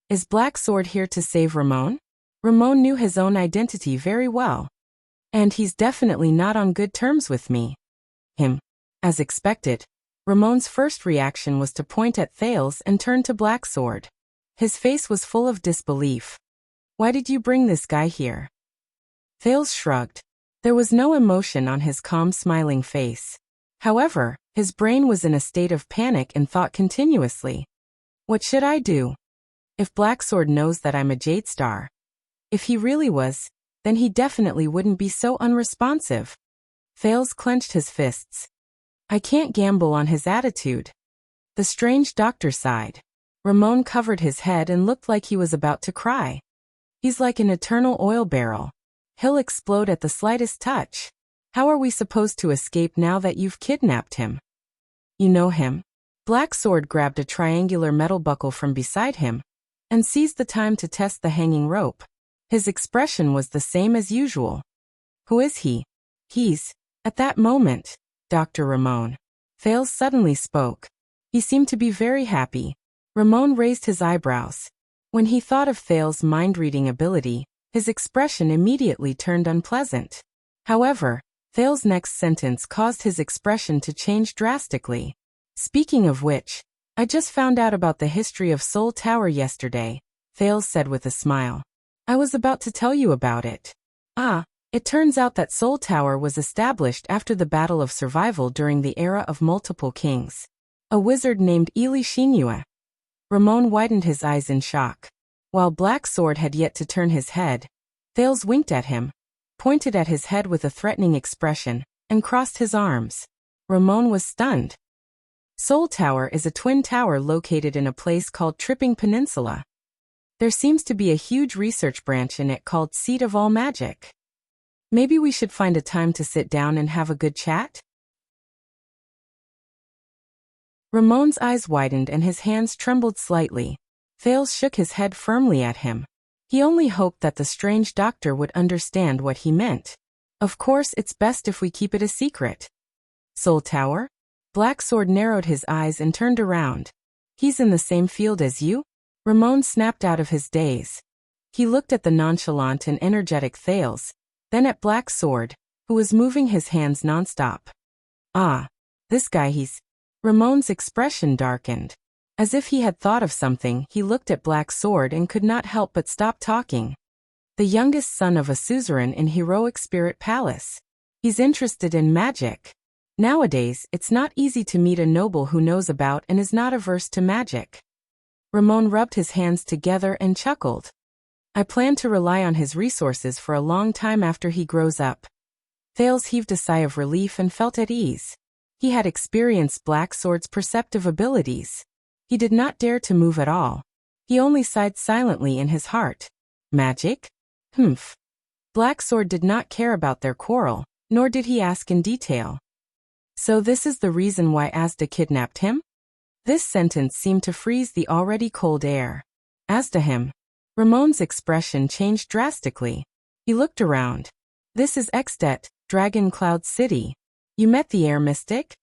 Is Black Sword here to save Ramon? Ramon knew his own identity very well. And he's definitely not on good terms with me. As expected, Ramon's first reaction was to point at Thales and turn to Black Sword. His face was full of disbelief. Why did you bring this guy here? Thales shrugged. There was no emotion on his calm, smiling face. However, his brain was in a state of panic and thought continuously. What should I do? If Black Sword knows that I'm a Jade Star. If he really was, then he definitely wouldn't be so unresponsive. Thales clenched his fists. I can't gamble on his attitude. The strange doctor sighed. Ramon covered his head and looked like he was about to cry. He's like an eternal oil barrel. He'll explode at the slightest touch. How are we supposed to escape now that you've kidnapped him? You know him? Black Sword grabbed a triangular metal buckle from beside him and seized the time to test the hanging rope. His expression was the same as usual. Who is he? He's, at that moment, Dr. Ramon. Thales suddenly spoke. He seemed to be very happy. Ramon raised his eyebrows. When he thought of Thales' mind-reading ability, his expression immediately turned unpleasant. However, Thales' next sentence caused his expression to change drastically. Speaking of which, I just found out about the history of Soul Tower yesterday, Thales said with a smile. I was about to tell you about it. It turns out that Soul Tower was established after the Battle of Survival during the era of multiple kings. A wizard named Ili Shinua. Ramon widened his eyes in shock. While Black Sword had yet to turn his head, Thales winked at him, pointed at his head with a threatening expression, and crossed his arms. Ramon was stunned. Soul Tower is a twin tower located in a place called Tripping Peninsula. There seems to be a huge research branch in it called Seat of All Magic. Maybe we should find a time to sit down and have a good chat? Ramon's eyes widened and his hands trembled slightly. Thales shook his head firmly at him. He only hoped that the strange doctor would understand what he meant. Of course, it's best if we keep it a secret. Soul Tower? Black Sword narrowed his eyes and turned around. He's in the same field as you? Ramon snapped out of his daze. He looked at the nonchalant and energetic Thales, then at Black Sword, who was moving his hands nonstop. Ah, this guy Ramon's expression darkened. As if he had thought of something, he looked at Black Sword and could not help but stop talking. The youngest son of a suzerain in Heroic Spirit Palace. He's interested in magic. Nowadays, it's not easy to meet a noble who knows about and is not averse to magic. Ramon rubbed his hands together and chuckled. I plan to rely on his resources for a long time after he grows up. Thales heaved a sigh of relief and felt at ease. He had experienced Black Sword's perceptive abilities. He did not dare to move at all. He only sighed silently in his heart. Magic? Humph. Black Sword did not care about their quarrel, nor did he ask in detail. So this is the reason why Asda kidnapped him? This sentence seemed to freeze the already cold air. Asda him. Ramon's expression changed drastically. He looked around. This is Exdet, Dragon Cloud City. You met the air mystic?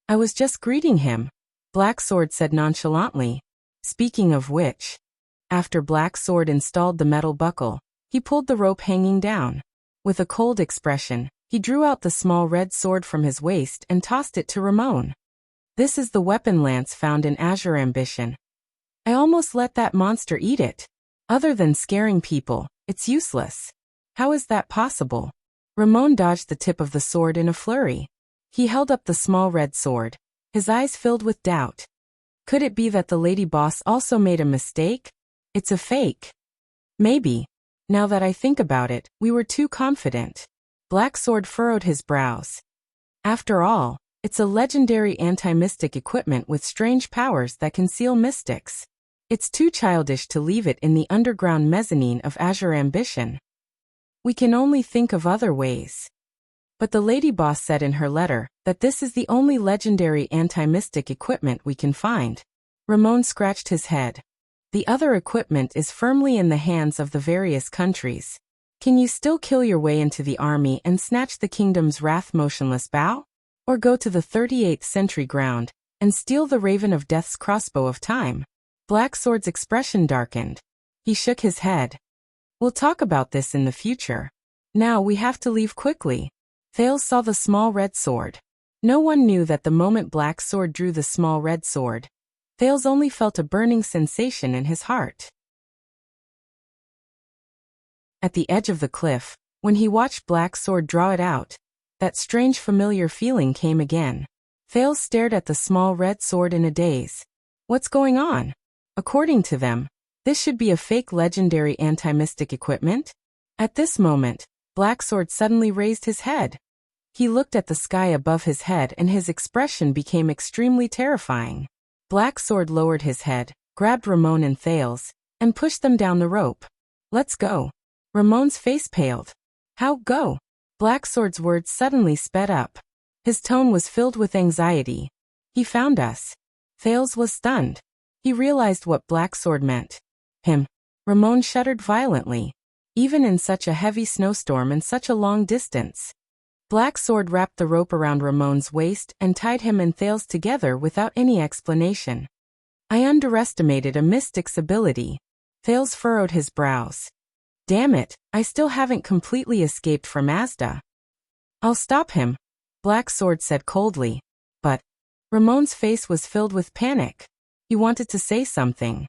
I was just greeting him, Black Sword said nonchalantly. Speaking of which. After Black Sword installed the metal buckle, he pulled the rope hanging down. With a cold expression, he drew out the small red sword from his waist and tossed it to Ramon. This is the weapon lance found in Azure Ambition. I almost let that monster eat it. Other than scaring people, it's useless. How is that possible? Ramon dodged the tip of the sword in a flurry. He held up the small red sword, his eyes filled with doubt. Could it be that the lady boss also made a mistake? It's a fake. Maybe. Now that I think about it, we were too confident. Black Sword furrowed his brows. After all, it's a legendary anti-mystic equipment with strange powers that conceal mystics. It's too childish to leave it in the underground mezzanine of Azure Ambition. We can only think of other ways. But the lady boss said in her letter that this is the only legendary anti-mystic equipment we can find. Ramon scratched his head. The other equipment is firmly in the hands of the various countries. Can you still kill your way into the army and snatch the kingdom's wrath motionless bow? Or go to the 38th century ground and steal the Raven of Death's crossbow of time? Black Sword's expression darkened. He shook his head. We'll talk about this in the future. Now we have to leave quickly. Thales saw the small red sword. No one knew that the moment Black Sword drew the small red sword, Thales only felt a burning sensation in his heart. At the edge of the cliff, when he watched Black Sword draw it out, that strange familiar feeling came again. Thales stared at the small red sword in a daze. What's going on? According to them, this should be a fake legendary anti-mystic equipment. At this moment, Black Sword suddenly raised his head. He looked at the sky above his head and his expression became extremely terrifying. Black Sword lowered his head, grabbed Ramon and Thales, and pushed them down the rope. Let's go. Ramon's face paled. How go? Black Sword's words suddenly sped up. His tone was filled with anxiety. He found us. Thales was stunned. He realized what Black Sword meant. Him. Ramon shuddered violently. Even in such a heavy snowstorm and such a long distance. Black Sword wrapped the rope around Ramon's waist and tied him and Thales together without any explanation. I underestimated a mystic's ability. Thales furrowed his brows. Damn it, I still haven't completely escaped from Asda. I'll stop him, Black Sword said coldly. But Ramon's face was filled with panic. He wanted to say something.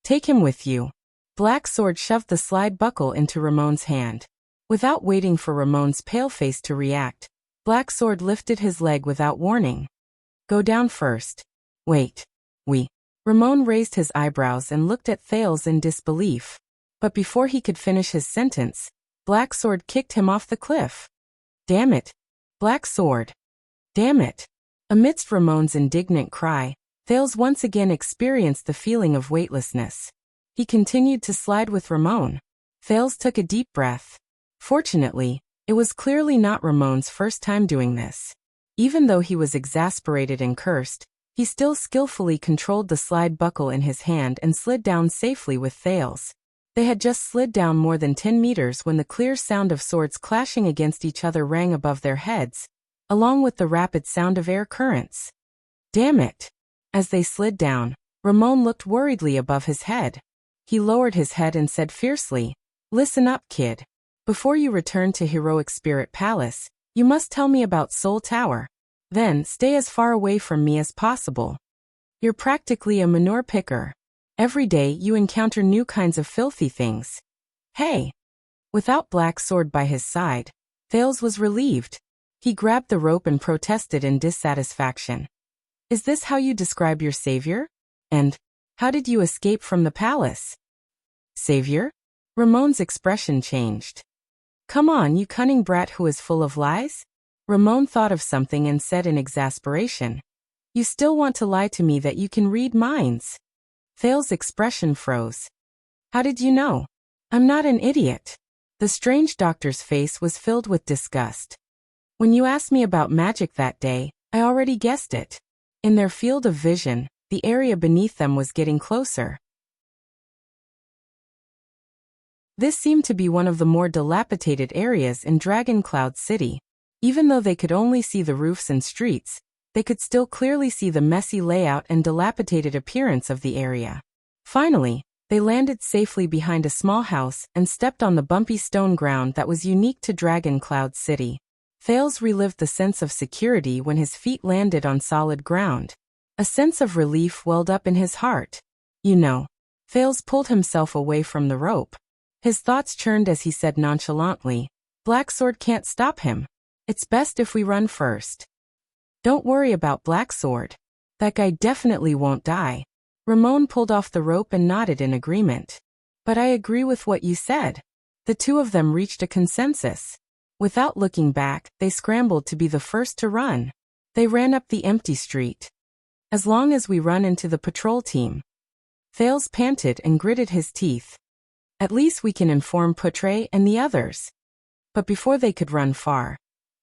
Take him with you. Black Sword shoved the slide buckle into Ramon's hand. Without waiting for Ramon's pale face to react, Black Sword lifted his leg without warning. Go down first. Wait. Ramon raised his eyebrows and looked at Thales in disbelief. But before he could finish his sentence, Black Sword kicked him off the cliff. Damn it. Black Sword. Damn it. Amidst Ramon's indignant cry, Thales once again experienced the feeling of weightlessness. He continued to slide with Ramon. Thales took a deep breath. Fortunately, It was clearly not Ramon's first time doing this. Even though he was exasperated and cursed, he still skillfully controlled the slide buckle in his hand and slid down safely with Thales. They had just slid down more than 10 meters when the clear sound of swords clashing against each other rang above their heads, along with the rapid sound of air currents. Damn it! As they slid down, Ramon looked worriedly above his head. He lowered his head and said fiercely, "Listen up, kid. Before you return to Heroic Spirit Palace, you must tell me about Soul Tower. Then, stay as far away from me as possible. You're practically a manure picker. Every day you encounter new kinds of filthy things. Hey!" Without Black Sword by his side, Thales was relieved. He grabbed the rope and protested in dissatisfaction. "Is this how you describe your savior? And how did you escape from the palace?" "Savior?" Ramon's expression changed. "Come on, you cunning brat who is full of lies?" Ramon thought of something and said in exasperation, "You still want to lie to me that you can read minds?" Thales' expression froze. "How did you know? I'm not an idiot." The strange doctor's face was filled with disgust. "When you asked me about magic that day, I already guessed it." In their field of vision, the area beneath them was getting closer. This seemed to be one of the more dilapidated areas in Dragon Cloud City. Even though they could only see the roofs and streets, they could still clearly see the messy layout and dilapidated appearance of the area. Finally, they landed safely behind a small house and stepped on the bumpy stone ground that was unique to Dragon Cloud City. Thales relived the sense of security when his feet landed on solid ground. A sense of relief welled up in his heart. "You know." Thales pulled himself away from the rope. His thoughts churned as he said nonchalantly, "Black Sword can't stop him. It's best if we run first." "Don't worry about Black Sword. That guy definitely won't die." Ramon pulled off the rope and nodded in agreement. "But I agree with what you said." The two of them reached a consensus. Without looking back, they scrambled to be the first to run. They ran up the empty street. "As long as we run into the patrol team." Thales panted and gritted his teeth. "At least we can inform Putre and the others." But before they could run far,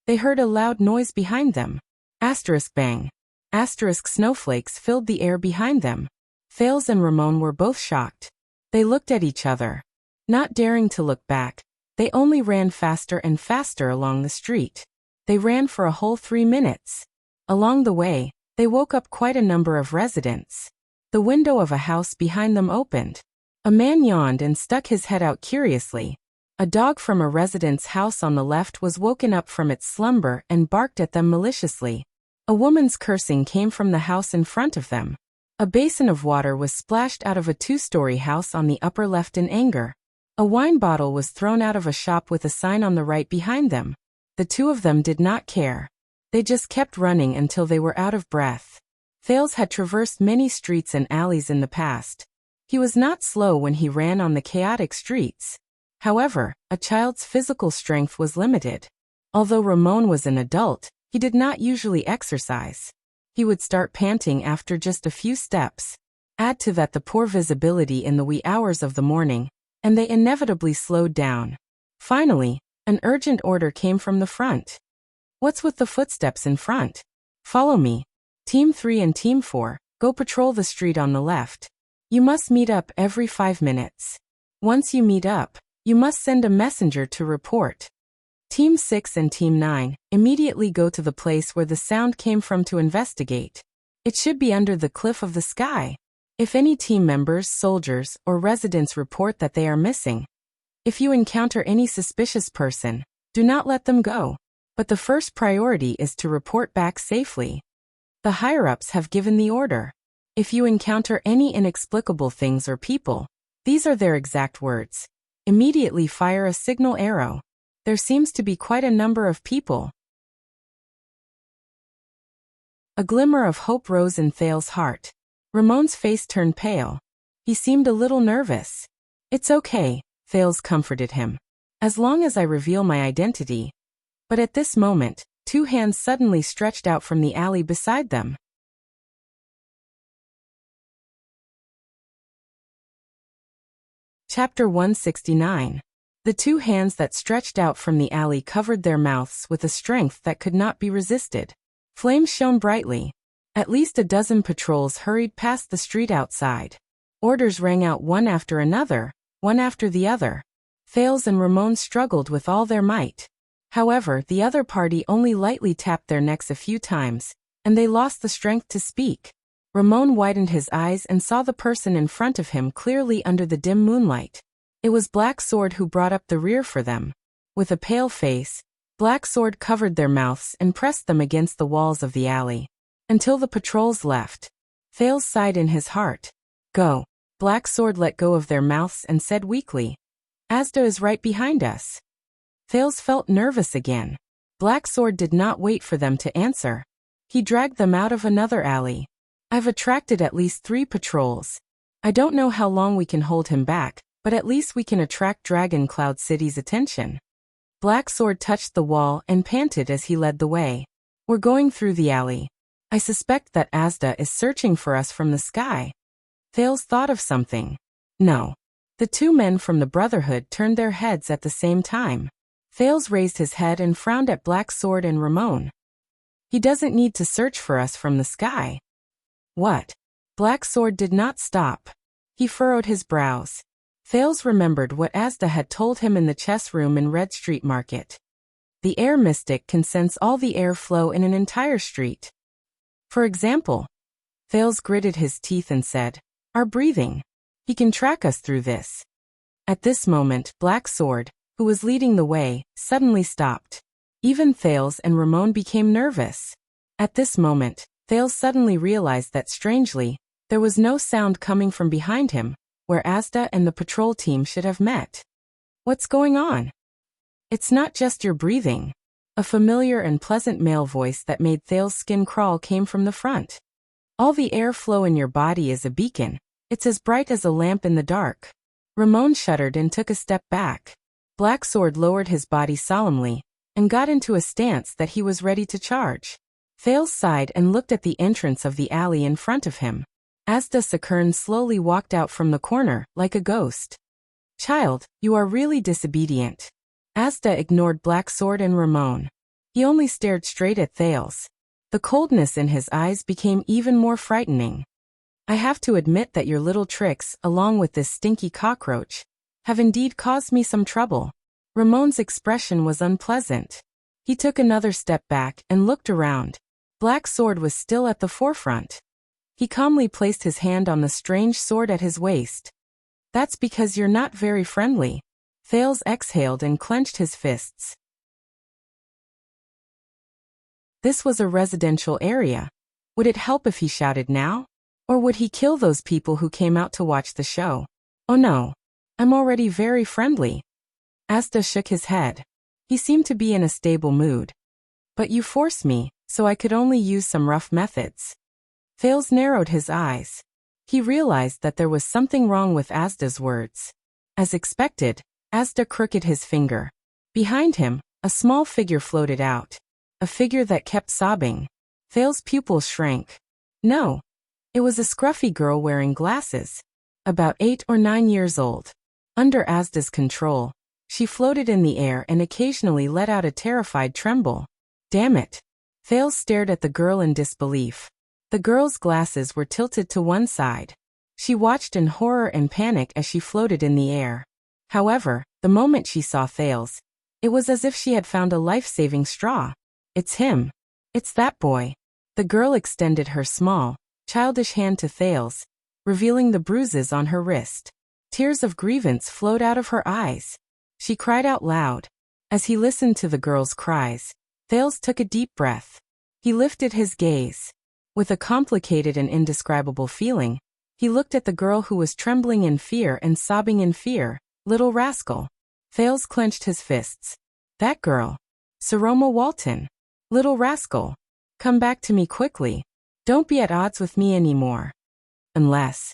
they heard a loud noise behind them. Asterisk bang. Asterisk snowflakes filled the air behind them. Thales and Ramon were both shocked. They looked at each other. Not daring to look back, they only ran faster and faster along the street. They ran for a whole 3 minutes. Along the way, they woke up quite a number of residents. The window of a house behind them opened. A man yawned and stuck his head out curiously. A dog from a resident's house on the left was woken up from its slumber and barked at them maliciously. A woman's cursing came from the house in front of them. A basin of water was splashed out of a 2-story house on the upper left in anger. A wine bottle was thrown out of a shop with a sign on the right behind them. The two of them did not care. They just kept running until they were out of breath. Thales had traversed many streets and alleys in the past. He was not slow when he ran on the chaotic streets. However, a child's physical strength was limited. Although Ramon was an adult, he did not usually exercise. He would start panting after just a few steps. Add to that the poor visibility in the wee hours of the morning, and they inevitably slowed down. Finally, an urgent order came from the front. "What's with the footsteps in front? Follow me. Team 3 and Team 4, go patrol the street on the left. You must meet up every 5 minutes. Once you meet up, you must send a messenger to report. Team 6 and Team 9, immediately go to the place where the sound came from to investigate. It should be under the cliff of the sky. If any team members, soldiers, or residents report that they are missing, if you encounter any suspicious person, do not let them go. But the first priority is to report back safely. The higher-ups have given the order. If you encounter any inexplicable things or people, these are their exact words, immediately fire a signal arrow. There seems to be quite a number of people." A glimmer of hope rose in Thales' heart. Ramon's face turned pale. He seemed a little nervous. "It's okay," Thales comforted him. "As long as I reveal my identity." But at this moment, 2 hands suddenly stretched out from the alley beside them. Chapter 169. The two hands that stretched out from the alley covered their mouths with a strength that could not be resisted. Flames shone brightly. At least a dozen patrols hurried past the street outside. Orders rang out one after another, one after the other. Thales and Ramon struggled with all their might. However, the other party only lightly tapped their necks a few times, and they lost the strength to speak. Ramon widened his eyes and saw the person in front of him clearly under the dim moonlight. It was Black Sword who brought up the rear for them. With a pale face, Black Sword covered their mouths and pressed them against the walls of the alley. Until the patrols left. Thales sighed in his heart. Go. Black Sword let go of their mouths and said weakly. Asda is right behind us. Thales felt nervous again. Black Sword did not wait for them to answer. He dragged them out of another alley. I've attracted at least 3 patrols. I don't know how long we can hold him back, but at least we can attract Dragon Cloud City's attention. Black Sword touched the wall and panted as he led the way. We're going through the alley. I suspect that Asda is searching for us from the sky. Thales thought of something. No. The 2 men from the Brotherhood turned their heads at the same time. Thales raised his head and frowned at Black Sword and Ramon. He doesn't need to search for us from the sky. What? Black Sword did not stop. He furrowed his brows. Thales remembered what Asda had told him in the chess room in Red Street Market. The air mystic can sense all the air flow in an entire street. For example, Thales gritted his teeth and said, our breathing. He can track us through this. At this moment, Black Sword, who was leading the way, suddenly stopped. Even Thales and Ramon became nervous. At this moment, Thales suddenly realized that strangely, there was no sound coming from behind him, where Asda and the patrol team should have met. What's going on? It's not just your breathing. A familiar and pleasant male voice that made Thales' skin crawl came from the front. All the air flow in your body is a beacon. It's as bright as a lamp in the dark. Ramon shuddered and took a step back. Black Sword lowered his body solemnly, and got into a stance that he was ready to charge. Thales sighed and looked at the entrance of the alley in front of him. Asda Sakern slowly walked out from the corner, like a ghost. Child, you are really disobedient. Asda ignored Black Sword and Ramon. He only stared straight at Thales. The coldness in his eyes became even more frightening. I have to admit that your little tricks, along with this stinky cockroach, have indeed caused me some trouble. Ramon's expression was unpleasant. He took another step back and looked around. Black Sword was still at the forefront. He calmly placed his hand on the strange sword at his waist. That's because you're not very friendly. Thales exhaled and clenched his fists. This was a residential area. Would it help if he shouted now? Or would he kill those people who came out to watch the show? Oh no. I'm already very friendly. Asda shook his head. He seemed to be in a stable mood. But you forced me, so I could only use some rough methods. Thales narrowed his eyes. He realized that there was something wrong with Asda's words. As expected, Asda crooked his finger. Behind him, a small figure floated out. A figure that kept sobbing. Thales' pupils shrank. No. It was a scruffy girl wearing glasses. About 8 or 9 years old. Under Asda's control, she floated in the air and occasionally let out a terrified tremble. Damn it. Thales stared at the girl in disbelief. The girl's glasses were tilted to one side. She watched in horror and panic as she floated in the air. However, the moment she saw Thales, it was as if she had found a life-saving straw. It's him. It's that boy. The girl extended her small, childish hand to Thales, revealing the bruises on her wrist. Tears of grievance flowed out of her eyes. She cried out loud. As he listened to the girl's cries, Thales took a deep breath. He lifted his gaze. With a complicated and indescribable feeling, he looked at the girl who was trembling in fear and sobbing in fear. Little rascal. Thales clenched his fists. That girl. Saroma Walton. Little rascal. Come back to me quickly. Don't be at odds with me anymore. Unless.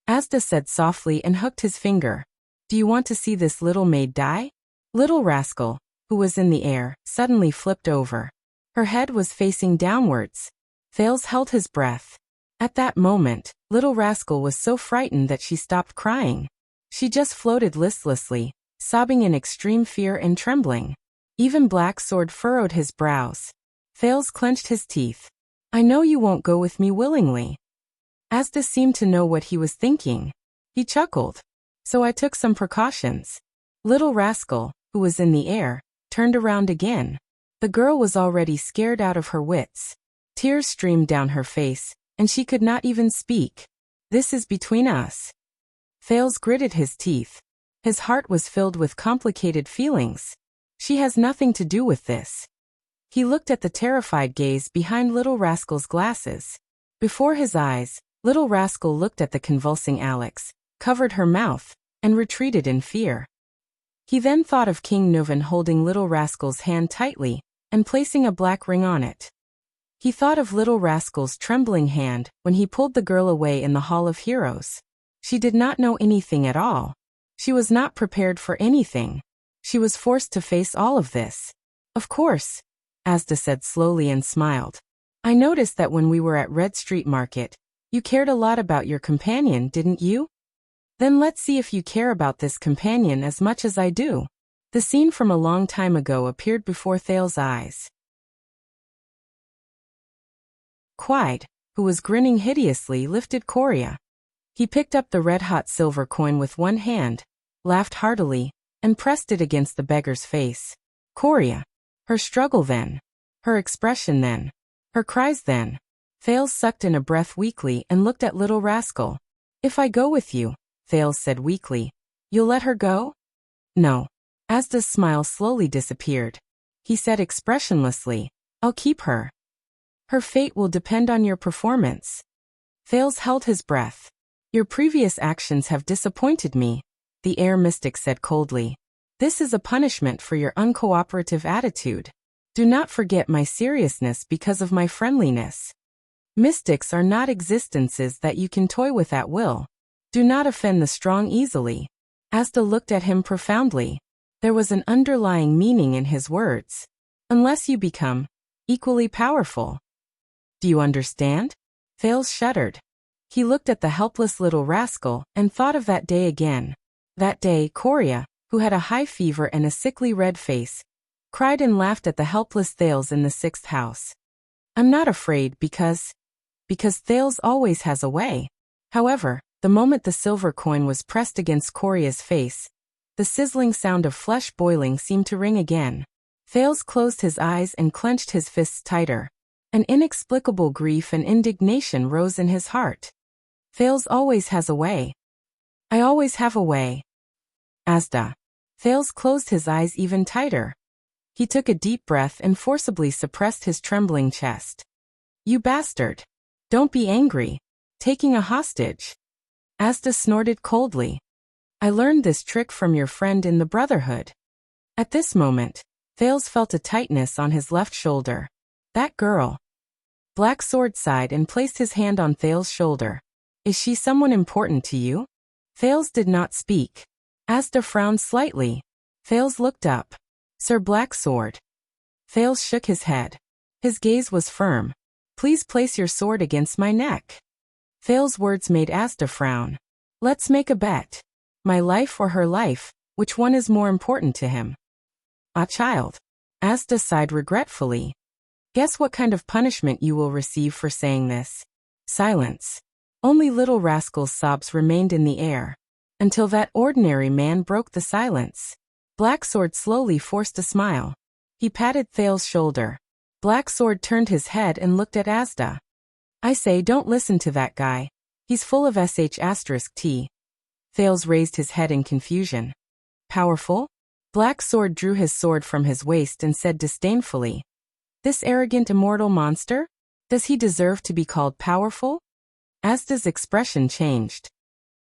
Asda said softly and hooked his finger. Do you want to see this little maid die? Little rascal, who was in the air, suddenly flipped over. Her head was facing downwards. Thales held his breath. At that moment, little rascal was so frightened that she stopped crying. She just floated listlessly, sobbing in extreme fear and trembling. Even Black Sword furrowed his brows. Thales clenched his teeth. I know you won't go with me willingly. Asda seemed to know what he was thinking. He chuckled. So I took some precautions. Little rascal, who was in the air, turned around again. The girl was already scared out of her wits. Tears streamed down her face, and she could not even speak. This is between us. Thales gritted his teeth. His heart was filled with complicated feelings. She has nothing to do with this. He looked at the terrified gaze behind Little Rascal's glasses. Before his eyes, Little Rascal looked at the convulsing Alex, covered her mouth, and retreated in fear. He then thought of King Nuvan holding Little Rascal's hand tightly, and placing a black ring on it. He thought of Little Rascal's trembling hand when he pulled the girl away in the Hall of Heroes. She did not know anything at all. She was not prepared for anything. She was forced to face all of this. Of course, Asda said slowly and smiled. I noticed that when we were at Red Street Market, you cared a lot about your companion, didn't you? Then let's see if you care about this companion as much as I do. The scene from a long time ago appeared before Thales' eyes. Quide, who was grinning hideously, lifted Coria. He picked up the red-hot silver coin with one hand, laughed heartily, and pressed it against the beggar's face. Coria. Her struggle then. Her expression then. Her cries then. Thales sucked in a breath weakly and looked at Little Rascal. If I go with you, Thales said weakly, you'll let her go? No. Asda's smile slowly disappeared. He said expressionlessly, I'll keep her. Her fate will depend on your performance. Thales held his breath. Your previous actions have disappointed me, the air mystic said coldly. This is a punishment for your uncooperative attitude. Do not forget my seriousness because of my friendliness. Mystics are not existences that you can toy with at will. Do not offend the strong easily. Asda looked at him profoundly. There was an underlying meaning in his words. Unless you become equally powerful. Do you understand? Thales shuddered. He looked at the helpless Little Rascal and thought of that day again. That day, Coria, who had a high fever and a sickly red face, cried and laughed at the helpless Thales in the 6th house. I'm not afraid because Thales always has a way. However, the moment the silver coin was pressed against Coria's face, the sizzling sound of flesh boiling seemed to ring again. Thales closed his eyes and clenched his fists tighter. An inexplicable grief and indignation rose in his heart. Thales always has a way. I always have a way. Asda. Thales closed his eyes even tighter. He took a deep breath and forcibly suppressed his trembling chest. You bastard. Don't be angry. Taking a hostage. Asda snorted coldly. I learned this trick from your friend in the Brotherhood. At this moment, Thales felt a tightness on his left shoulder. That girl. Black Sword sighed and placed his hand on Thales' shoulder. Is she someone important to you? Thales did not speak. Asda frowned slightly. Thales looked up. Sir Black Sword. Thales shook his head. His gaze was firm. Please place your sword against my neck. Thales' words made Asda frown. Let's make a bet. My life or her life, which one is more important to him? Ah, child. Asda sighed regretfully. Guess what kind of punishment you will receive for saying this? Silence. Only Little Rascal's sobs remained in the air. Until that ordinary man broke the silence. Black Sword slowly forced a smile. He patted Thales' shoulder. Black Sword turned his head and looked at Asda. I say don't listen to that guy. He's full of sh*t. Thales raised his head in confusion. Powerful? Black Sword drew his sword from his waist and said disdainfully. This arrogant immortal monster? Does he deserve to be called powerful? Asda's expression changed.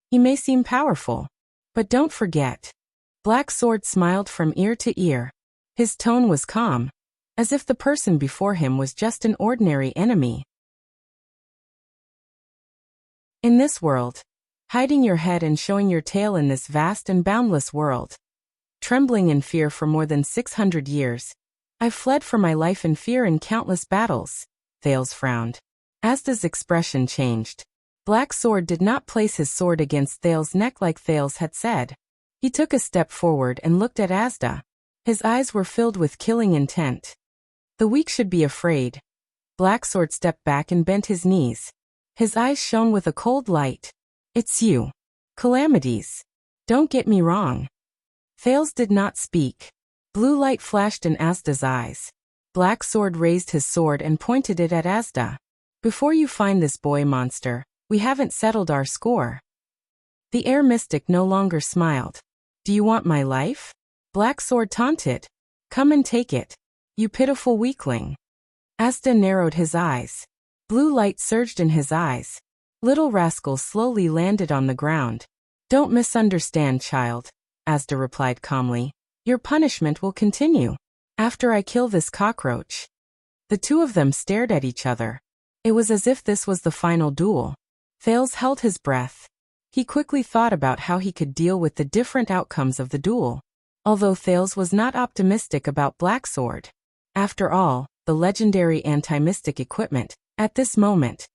He may seem powerful. But don't forget. Black Sword smiled from ear to ear. His tone was calm, as if the person before him was just an ordinary enemy. In this world, hiding your head and showing your tail in this vast and boundless world, trembling in fear for more than 600 years, I've fled for my life in fear in countless battles. Thales frowned. Asda's expression changed. Black Sword did not place his sword against Thales' neck like Thales had said. He took a step forward and looked at Asda. His eyes were filled with killing intent. The weak should be afraid. Blacksword stepped back and bent his knees. His eyes shone with a cold light. It's you. Calamities. Don't get me wrong. Thales did not speak. Blue light flashed in Asda's eyes. Blacksword raised his sword and pointed it at Asda. Before you find this boy monster, we haven't settled our score. The air mystic no longer smiled. Do you want my life? Blacksword taunted. Come and take it. You pitiful weakling. Asda narrowed his eyes. Blue light surged in his eyes. Little rascal slowly landed on the ground. Don't misunderstand, child, Asda replied calmly. Your punishment will continue. After I kill this cockroach. The two of them stared at each other. It was as if this was the final duel. Thales held his breath. He quickly thought about how he could deal with the different outcomes of the duel. Although Thales was not optimistic about Blacksword. After all, the legendary anti-mystic equipment, at this moment.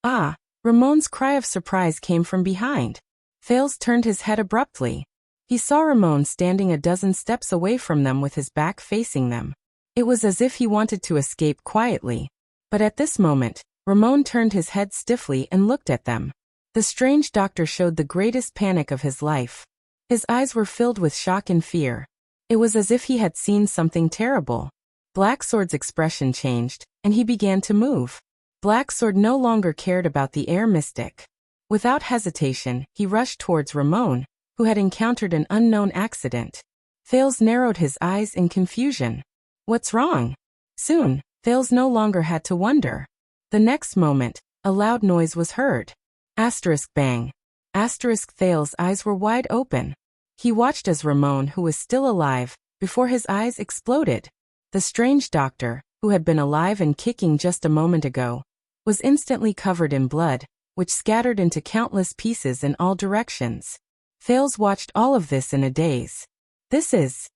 Ah! Ramon's cry of surprise came from behind. Thales turned his head abruptly. He saw Ramon standing a dozen steps away from them with his back facing them. It was as if he wanted to escape quietly. But at this moment, Ramon turned his head stiffly and looked at them. The strange doctor showed the greatest panic of his life. His eyes were filled with shock and fear. It was as if he had seen something terrible. Blacksword's expression changed, and he began to move. Blacksword no longer cared about the air mystic. Without hesitation, he rushed towards Ramon, who had encountered an unknown accident. Thales narrowed his eyes in confusion. What's wrong? Soon, Thales no longer had to wonder. The next moment, a loud noise was heard. Asterisk bang. Asterisk Thales' eyes were wide open. He watched as Ramon, who was still alive, before his eyes exploded. The strange doctor, who had been alive and kicking just a moment ago, was instantly covered in blood, which scattered into countless pieces in all directions. Thales watched all of this in a daze. This is...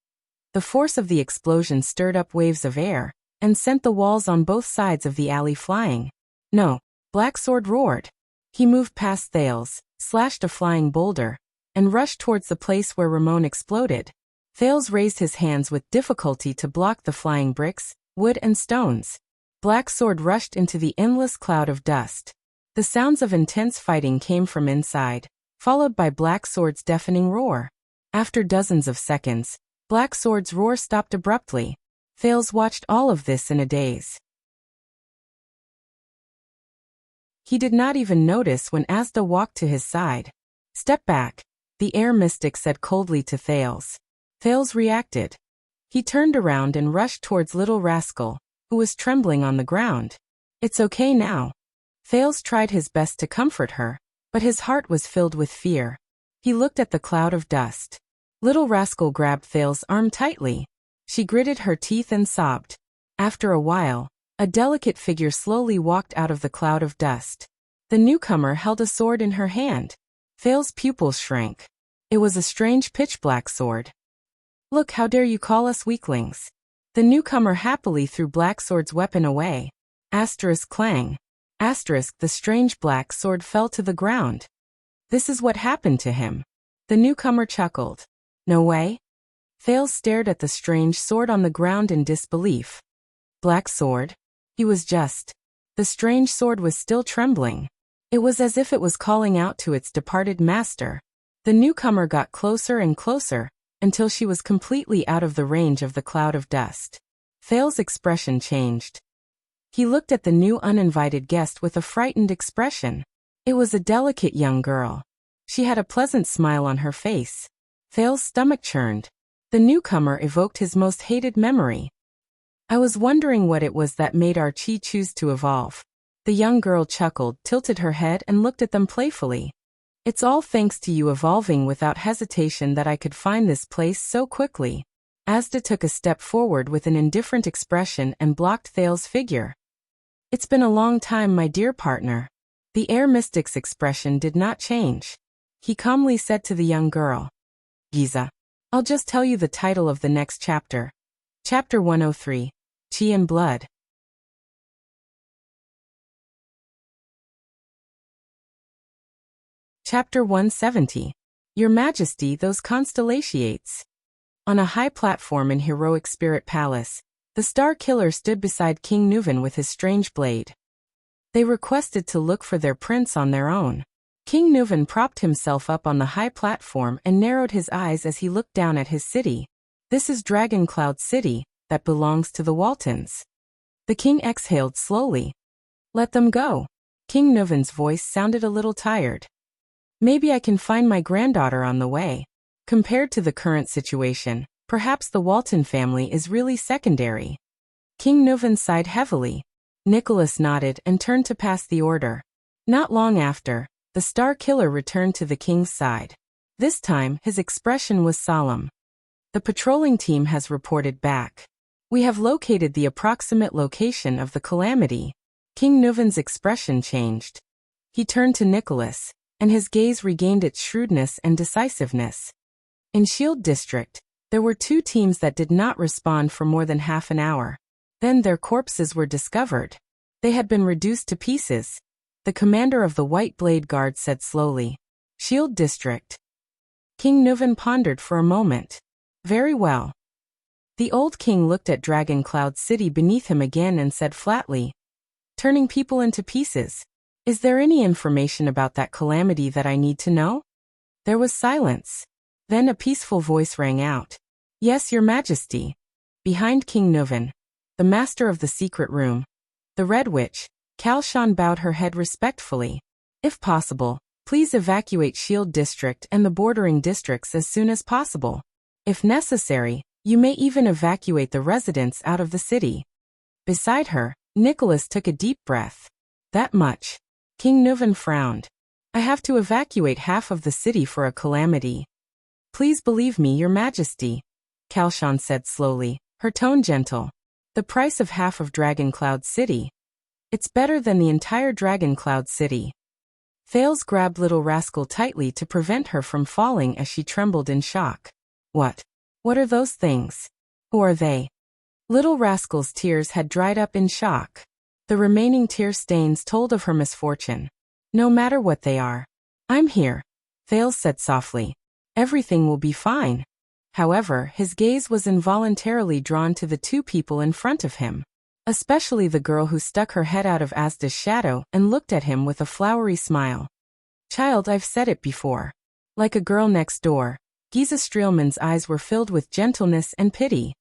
The force of the explosion stirred up waves of air, and sent the walls on both sides of the alley flying. No, Blacksword roared. He moved past Thales, slashed a flying boulder, and rushed towards the place where Ramon exploded. Thales raised his hands with difficulty to block the flying bricks, wood and stones. Blacksword rushed into the endless cloud of dust. The sounds of intense fighting came from inside, followed by Blacksword's deafening roar. After dozens of seconds, Blacksword's roar stopped abruptly. Thales watched all of this in a daze. He did not even notice when Asda walked to his side. Step back, the air mystic said coldly to Thales. Thales reacted. He turned around and rushed towards little rascal, who was trembling on the ground. It's okay now. Thales tried his best to comfort her, but his heart was filled with fear. He looked at the cloud of dust. Little rascal grabbed Thales' arm tightly. She gritted her teeth and sobbed. After a while, a delicate figure slowly walked out of the cloud of dust. The newcomer held a sword in her hand. Thales' pupils shrank. It was a strange pitch-black sword. Look, how dare you call us weaklings? The newcomer happily threw Blacksword's weapon away. Asterisk clang. Asterisk the strange black sword fell to the ground. This is what happened to him. The newcomer chuckled. No way? Thales stared at the strange sword on the ground in disbelief. Black sword? He was just. The strange sword was still trembling. It was as if it was calling out to its departed master. The newcomer got closer and closer, until she was completely out of the range of the cloud of dust. Thales' expression changed. He looked at the new uninvited guest with a frightened expression. It was a delicate young girl. She had a pleasant smile on her face. Thales' stomach churned. The newcomer evoked his most hated memory. I was wondering what it was that made our chi choose to evolve. The young girl chuckled, tilted her head and looked at them playfully. It's all thanks to you evolving without hesitation that I could find this place so quickly. Asda took a step forward with an indifferent expression and blocked Thales' figure. It's been a long time, my dear partner. The air mystic's expression did not change. He calmly said to the young girl. Giza. I'll just tell you the title of the next chapter. Chapter 103. Chi and Blood. Chapter 170. Your Majesty, those constellations. On a high platform in Heroic Spirit Palace, the Star Killer stood beside King Nuven with his strange blade. They requested to look for their prince on their own. King Nuven propped himself up on the high platform and narrowed his eyes as he looked down at his city. This is Dragon Cloud City, that belongs to the Waltons. The king exhaled slowly. Let them go. King Nuven's voice sounded a little tired. Maybe I can find my granddaughter on the way. Compared to the current situation, perhaps the Walton family is really secondary. King Nuven sighed heavily. Nicholas nodded and turned to pass the order. Not long after, the Star Killer returned to the king's side. This time, his expression was solemn. The patrolling team has reported back. We have located the approximate location of the calamity. King Nuven's expression changed. He turned to Nicholas, and his gaze regained its shrewdness and decisiveness. In Shield District, there were 2 teams that did not respond for more than half an hour. Then their corpses were discovered. They had been reduced to pieces. The commander of the White Blade Guard said slowly. Shield District. King Nuven pondered for a moment. Very well. The old king looked at Dragon Cloud City beneath him again and said flatly. Turning people into pieces. Is there any information about that calamity that I need to know? There was silence. Then a peaceful voice rang out. Yes, Your Majesty. Behind King Nuven, the master of the secret room, the Red Witch, Kalshan bowed her head respectfully. If possible, please evacuate Shield District and the bordering districts as soon as possible. If necessary, you may even evacuate the residents out of the city. Beside her, Nicholas took a deep breath. That much. King Nuven frowned. I have to evacuate half of the city for a calamity. Please believe me, Your Majesty, Kalshan said slowly, her tone gentle. The price of half of Dragon Cloud City. It's better than the entire Dragon Cloud City. Thales grabbed Little Rascal tightly to prevent her from falling as she trembled in shock. What? What are those things? Who are they? Little Rascal's tears had dried up in shock. The remaining tear stains told of her misfortune. No matter what they are. I'm here, Thales said softly. Everything will be fine. However, his gaze was involuntarily drawn to the 2 people in front of him. Especially the girl who stuck her head out of Asda's shadow and looked at him with a flowery smile. Child, I've said it before. Like a girl next door, Giza Streelman's eyes were filled with gentleness and pity.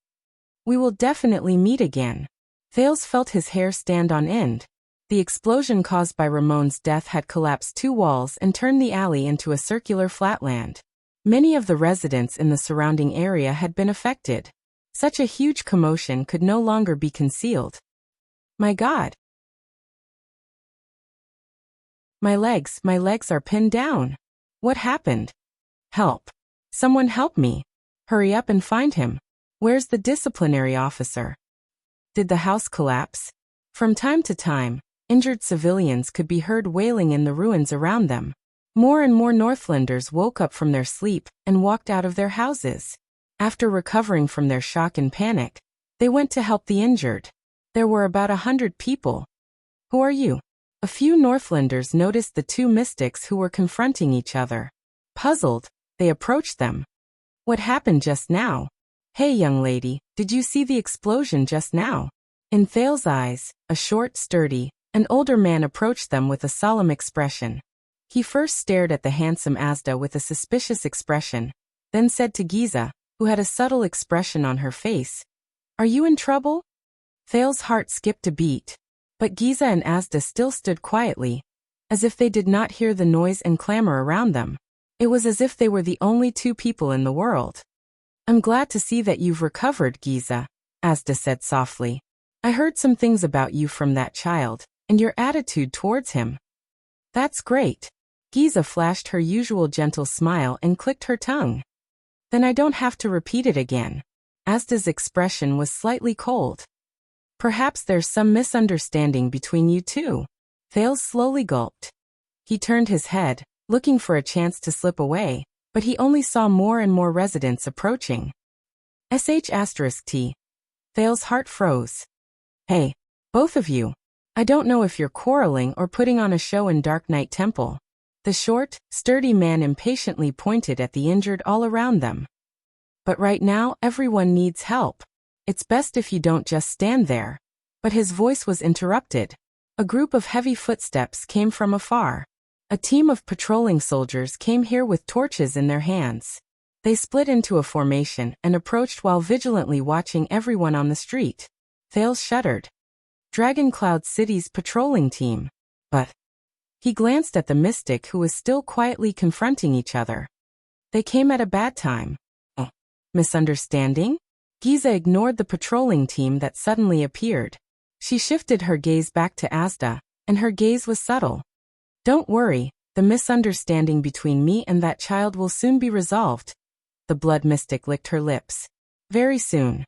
We will definitely meet again. Thales felt his hair stand on end. The explosion caused by Ramon's death had collapsed 2 walls and turned the alley into a circular flatland. Many of the residents in the surrounding area had been affected. Such a huge commotion could no longer be concealed. My God! My legs are pinned down. What happened? Help! Someone help me! Hurry up and find him. Where's the disciplinary officer? Did the house collapse? From time to time, injured civilians could be heard wailing in the ruins around them. More and more Northlanders woke up from their sleep and walked out of their houses. After recovering from their shock and panic, they went to help the injured. There were about 100 people. Who are you? A few Northlanders noticed the 2 mystics who were confronting each other. Puzzled, they approached them. What happened just now? Hey young lady, did you see the explosion just now? In Thales' eyes, a short, sturdy, an older man approached them with a solemn expression. He first stared at the handsome Asda with a suspicious expression, then said to Giza, who had a subtle expression on her face, Are you in trouble? Thales' heart skipped a beat. But Giza and Asda still stood quietly, as if they did not hear the noise and clamor around them. It was as if they were the only 2 people in the world. I'm glad to see that you've recovered, Giza, Asda said softly. I heard some things about you from that child, and your attitude towards him. That's great. Giza flashed her usual gentle smile and clicked her tongue. Then I don't have to repeat it again. Asda's expression was slightly cold. Perhaps there's some misunderstanding between you 2. Thales slowly gulped. He turned his head, looking for a chance to slip away, but he only saw more and more residents approaching. *T. Thales' heart froze. Hey, both of you. I don't know if you're quarreling or putting on a show in Dark Knight Temple. The short, sturdy man impatiently pointed at the injured all around them. But right now, everyone needs help. It's best if you don't just stand there. But his voice was interrupted. A group of heavy footsteps came from afar. A team of patrolling soldiers came here with torches in their hands. They split into a formation and approached while vigilantly watching everyone on the street. Thales shuddered. Dragon Cloud City's patrolling team. But he glanced at the mystic who was still quietly confronting each other. They came at a bad time. Oh, misunderstanding? Giza ignored the patrolling team that suddenly appeared. She shifted her gaze back to Asda, and her gaze was subtle. Don't worry, the misunderstanding between me and that child will soon be resolved. The blood mystic licked her lips. Very soon.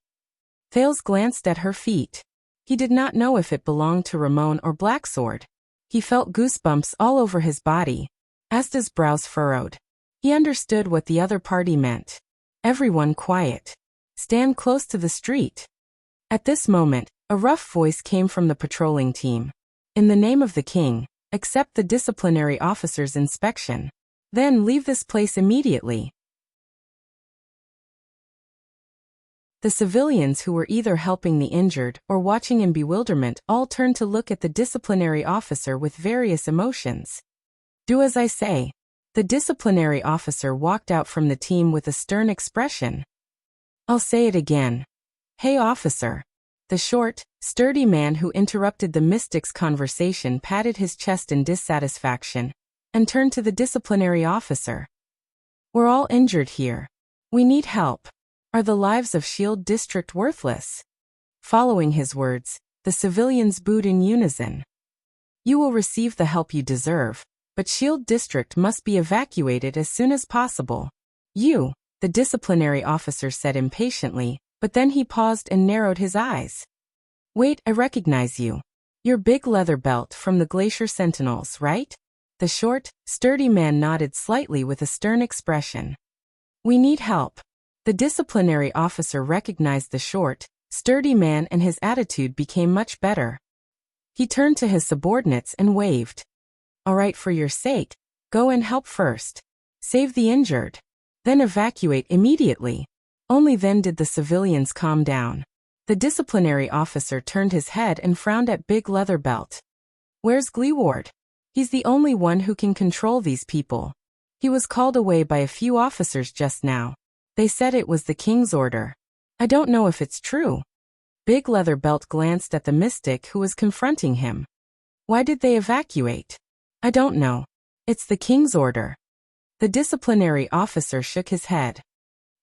Thales glanced at her feet. He did not know if it belonged to Ramon or Blacksword. He felt goosebumps all over his body. Asda's brows furrowed. He understood what the other party meant. Everyone quiet. Stand close to the street. At this moment, a rough voice came from the patrolling team. In the name of the king, accept the disciplinary officer's inspection. Then leave this place immediately. The civilians who were either helping the injured or watching in bewilderment all turned to look at the disciplinary officer with various emotions. Do as I say. The disciplinary officer walked out from the team with a stern expression. I'll say it again. Hey officer. The short, sturdy man who interrupted the mystic's conversation patted his chest in dissatisfaction and turned to the disciplinary officer. We're all injured here. We need help. Are the lives of Shield District worthless? Following his words, the civilians booed in unison. You will receive the help you deserve, but Shield District must be evacuated as soon as possible. You, the disciplinary officer said impatiently, but then he paused and narrowed his eyes. Wait, I recognize you. You're Big Leather Belt from the Glacier Sentinels, right? The short, sturdy man nodded slightly with a stern expression. We need help. The disciplinary officer recognized the short, sturdy man and his attitude became much better. He turned to his subordinates and waved. All right, for your sake, go and help first. Save the injured. Then evacuate immediately. Only then did the civilians calm down. The disciplinary officer turned his head and frowned at Big Leather Belt. Where's Gleeward? He's the only one who can control these people. He was called away by a few officers just now. They said it was the king's order. I don't know if it's true. Big Leather Belt glanced at the mystic who was confronting him. Why did they evacuate? I don't know. It's the king's order. The disciplinary officer shook his head.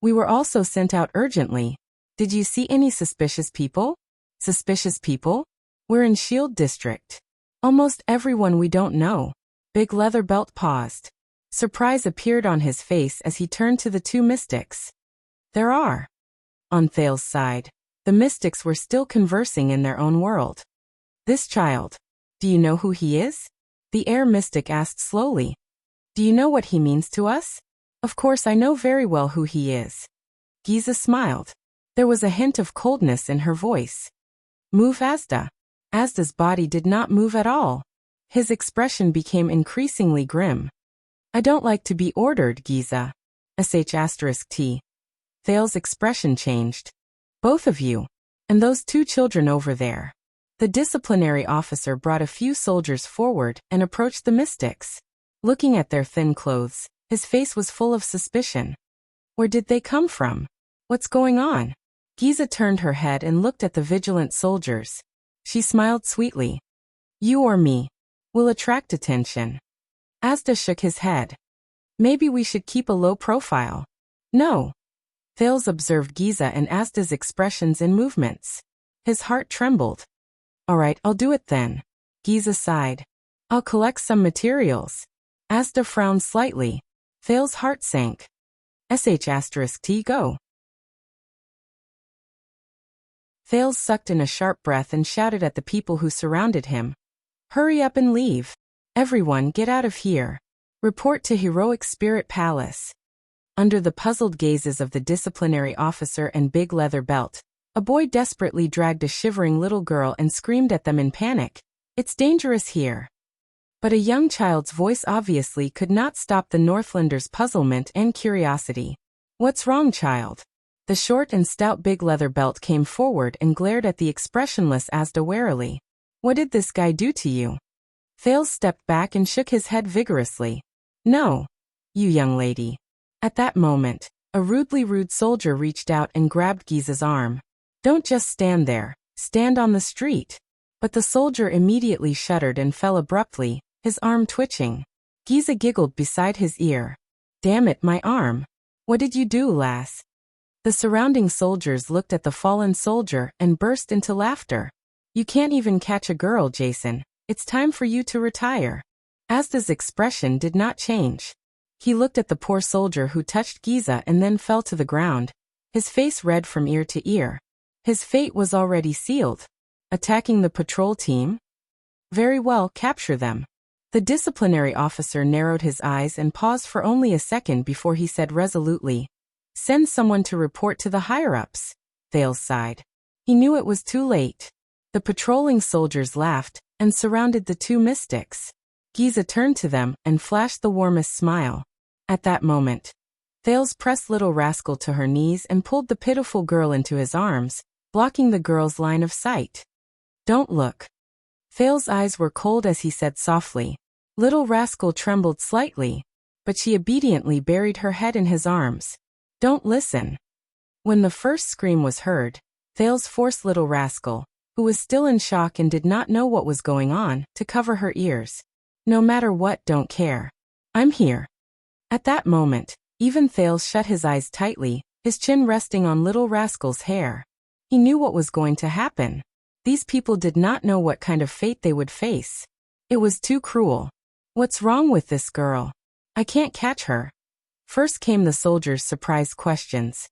We were also sent out urgently. Did you see any suspicious people? Suspicious people? We're in Shield District. Almost everyone we don't know. Big Leather Belt paused. Surprise appeared on his face as he turned to the two mystics. There are. On Thales' side, the mystics were still conversing in their own world. This child. Do you know who he is? The Heir mystic asked slowly. Do you know what he means to us? Of course I know very well who he is. Giza smiled. There was a hint of coldness in her voice. Move Asda. Asda's body did not move at all. His expression became increasingly grim. I don't like to be ordered, Giza. *T. Thales' expression changed. Both of you. And those two children over there. The disciplinary officer brought a few soldiers forward and approached the mystics. Looking at their thin clothes, his face was full of suspicion. Where did they come from? What's going on? Giza turned her head and looked at the vigilant soldiers. She smiled sweetly. You or me. Will attract attention. Asda shook his head. Maybe we should keep a low profile. No. Thales observed Giza and Asda's expressions and movements. His heart trembled. All right, I'll do it then. Giza sighed. I'll collect some materials. Asda frowned slightly. Thales' heart sank. *T go. Thales sucked in a sharp breath and shouted at the people who surrounded him. Hurry up and leave. Everyone get out of here. Report to Heroic Spirit Palace. Under the puzzled gazes of the disciplinary officer and Big Leather Belt, a boy desperately dragged a shivering little girl and screamed at them in panic. It's dangerous here. But a young child's voice obviously could not stop the Northlander's puzzlement and curiosity. "What's wrong, child?" The short and stout big leather belt came forward and glared at the expressionless Asda warily. "What did this guy do to you?" Thales stepped back and shook his head vigorously. "No, you young lady." At that moment, a rudely rude soldier reached out and grabbed Giza's arm. "Don't just stand there, stand on the street." But the soldier immediately shuddered and fell abruptly, his arm twitching. Giza giggled beside his ear. "Damn it, my arm. What did you do, lass?" The surrounding soldiers looked at the fallen soldier and burst into laughter. "You can't even catch a girl, Jason. It's time for you to retire." Asda's expression did not change. He looked at the poor soldier who touched Giza and then fell to the ground, his face red from ear to ear. His fate was already sealed. Attacking the patrol team? Very well, capture them. The disciplinary officer narrowed his eyes and paused for only a second before he said resolutely, "Send someone to report to the higher-ups." Thales sighed. He knew it was too late. The patrolling soldiers laughed and surrounded the two mystics. Giza turned to them and flashed the warmest smile. At that moment, Thales pressed Little Rascal to her knees and pulled the pitiful girl into his arms, blocking the girl's line of sight. "Don't look." Thales' eyes were cold as he said softly. Little Rascal trembled slightly, but she obediently buried her head in his arms. "Don't listen." When the first scream was heard, Thales forced Little Rascal, who was still in shock and did not know what was going on, to cover her ears. "No matter what, don't care. I'm here." At that moment, even Thales shut his eyes tightly, his chin resting on Little Rascal's hair. He knew what was going to happen. These people did not know what kind of fate they would face. It was too cruel. "What's wrong with this girl? I can't catch her." First came the soldiers' surprised questions.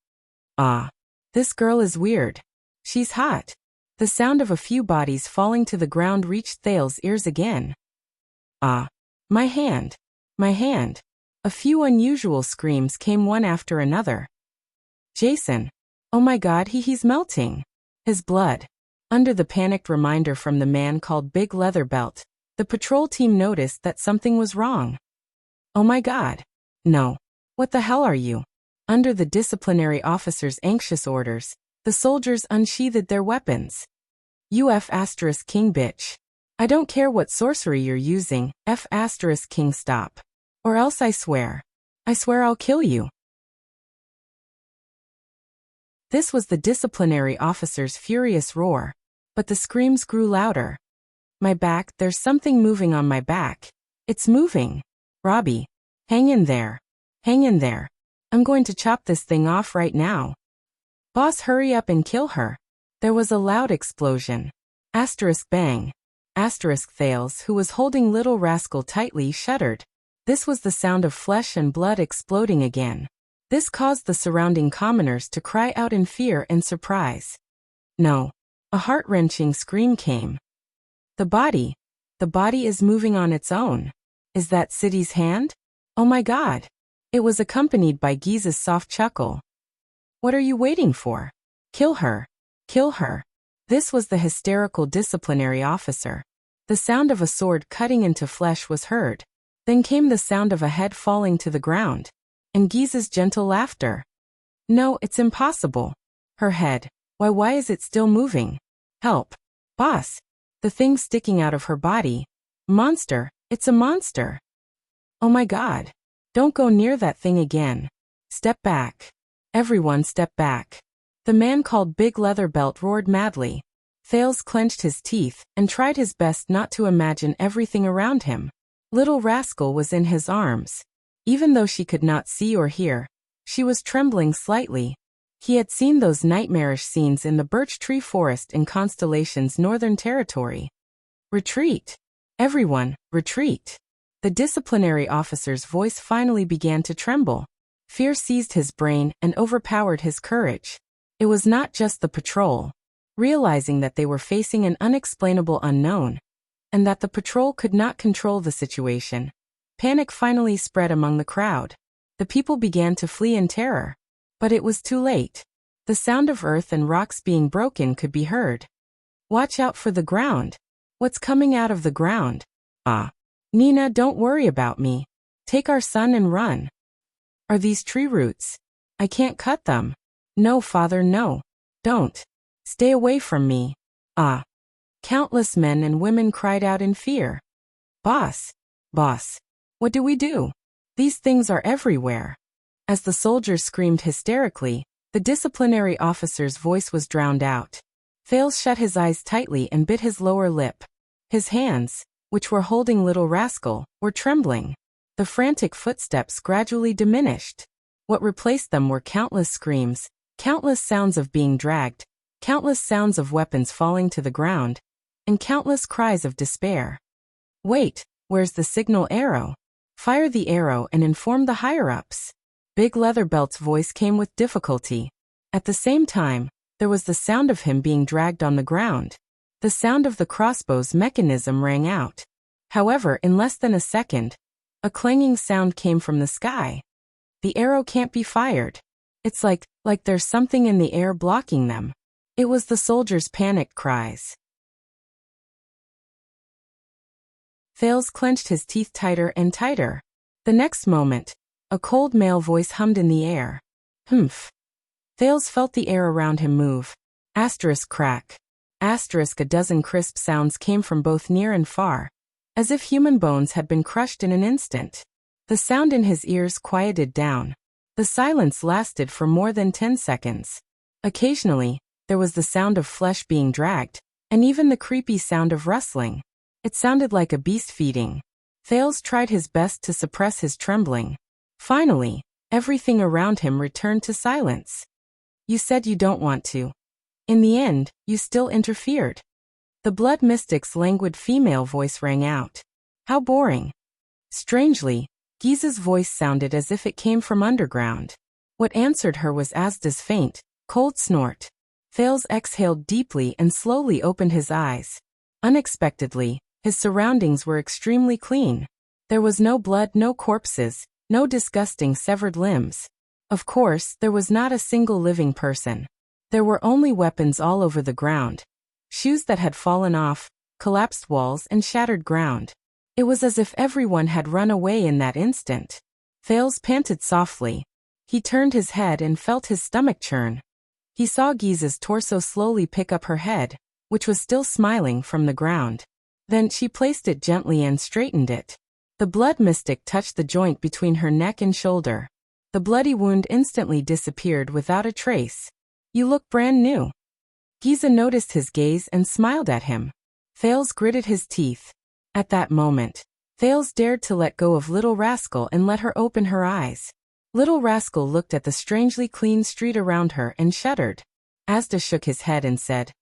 "Ah, this girl is weird. She's hot." The sound of a few bodies falling to the ground reached Thales' ears again. "Ah, my hand. My hand." A few unusual screams came one after another. "Jason. Oh my God, he's melting. His blood." Under the panicked reminder from the man called Big Leather Belt, the patrol team noticed that something was wrong. "Oh my God. No. What the hell are you?" Under the disciplinary officer's anxious orders, the soldiers unsheathed their weapons. "You F***king bitch. I don't care what sorcery you're using, F***king stop. Or else I swear I'll kill you." This was the disciplinary officer's furious roar, but the screams grew louder. "My back, there's something moving on my back. It's moving. Robbie, hang in there. Hang in there. I'm going to chop this thing off right now. Boss, hurry up and kill her." There was a loud explosion. Bang. Thales, who was holding Little Rascal tightly, shuddered. This was the sound of flesh and blood exploding again. This caused the surrounding commoners to cry out in fear and surprise. No. A heart-wrenching scream came. The body is moving on its own. Is that City's hand? Oh my God. It was accompanied by Giza's soft chuckle. "What are you waiting for? Kill her. Kill her." This was the hysterical disciplinary officer. The sound of a sword cutting into flesh was heard. Then came the sound of a head falling to the ground. And Giza's gentle laughter. "No, it's impossible. Her head. Why is it still moving? Help. Boss. The thing sticking out of her body. Monster. It's a monster. Oh my God. Don't go near that thing again. Step back. Everyone step back." The man called Big Leather Belt roared madly. Thales clenched his teeth and tried his best not to imagine everything around him. Little Rascal was in his arms. Even though she could not see or hear, she was trembling slightly. He had seen those nightmarish scenes in the birch tree forest in Constellation's northern territory. "Retreat. Everyone, retreat." The disciplinary officer's voice finally began to tremble. Fear seized his brain and overpowered his courage. It was not just the patrol. Realizing that they were facing an unexplainable unknown, and that the patrol could not control the situation, panic finally spread among the crowd. The people began to flee in terror. But it was too late. The sound of earth and rocks being broken could be heard. "Watch out for the ground. What's coming out of the ground? Ah. Nina, don't worry about me. Take our son and run. Are these tree roots? I can't cut them. No, father, no. Don't. Stay away from me. Ah. Countless men and women cried out in fear. Boss. Boss. What do we do? These things are everywhere. As the soldiers screamed hysterically, the disciplinary officer's voice was drowned out. Thales shut his eyes tightly and bit his lower lip. His hands, which were holding little rascal, were trembling. The frantic footsteps gradually diminished. What replaced them were countless screams, countless sounds of being dragged, countless sounds of weapons falling to the ground, and countless cries of despair. Wait, where's the signal arrow? Fire the arrow and inform the higher-ups. Big Leatherbelt's voice came with difficulty. At the same time, there was the sound of him being dragged on the ground. The sound of the crossbow's mechanism rang out. However, in less than a second, a clanging sound came from the sky. The arrow can't be fired. It's like there's something in the air blocking them. It was the soldiers' panicked cries. Thales clenched his teeth tighter and tighter. The next moment, a cold male voice hummed in the air. Humph. Thales felt the air around him move. Asterisk crack. Asterisk a dozen crisp sounds came from both near and far, as if human bones had been crushed in an instant. The sound in his ears quieted down. The silence lasted for more than 10 seconds. Occasionally, there was the sound of flesh being dragged, and even the creepy sound of rustling. It sounded like a beast feeding. Thales tried his best to suppress his trembling. Finally, everything around him returned to silence. You said you don't want to. In the end, you still interfered. The blood mystic's languid female voice rang out. How boring. Strangely, Giza's voice sounded as if it came from underground. What answered her was Asda's faint, cold snort. Thales exhaled deeply and slowly opened his eyes. Unexpectedly, his surroundings were extremely clean. There was no blood, no corpses, no disgusting severed limbs. Of course, there was not a single living person. There were only weapons all over the ground. Shoes that had fallen off, collapsed walls and shattered ground. It was as if everyone had run away in that instant. Thales panted softly. He turned his head and felt his stomach churn. He saw Giza's torso slowly pick up her head, which was still smiling, from the ground. Then she placed it gently and straightened it. The blood mystic touched the joint between her neck and shoulder. The bloody wound instantly disappeared without a trace. You look brand new. Giza noticed his gaze and smiled at him. Thales gritted his teeth. At that moment, Thales dared to let go of Little Rascal and let her open her eyes. Little Rascal looked at the strangely clean street around her and shuddered. Asda shook his head and said,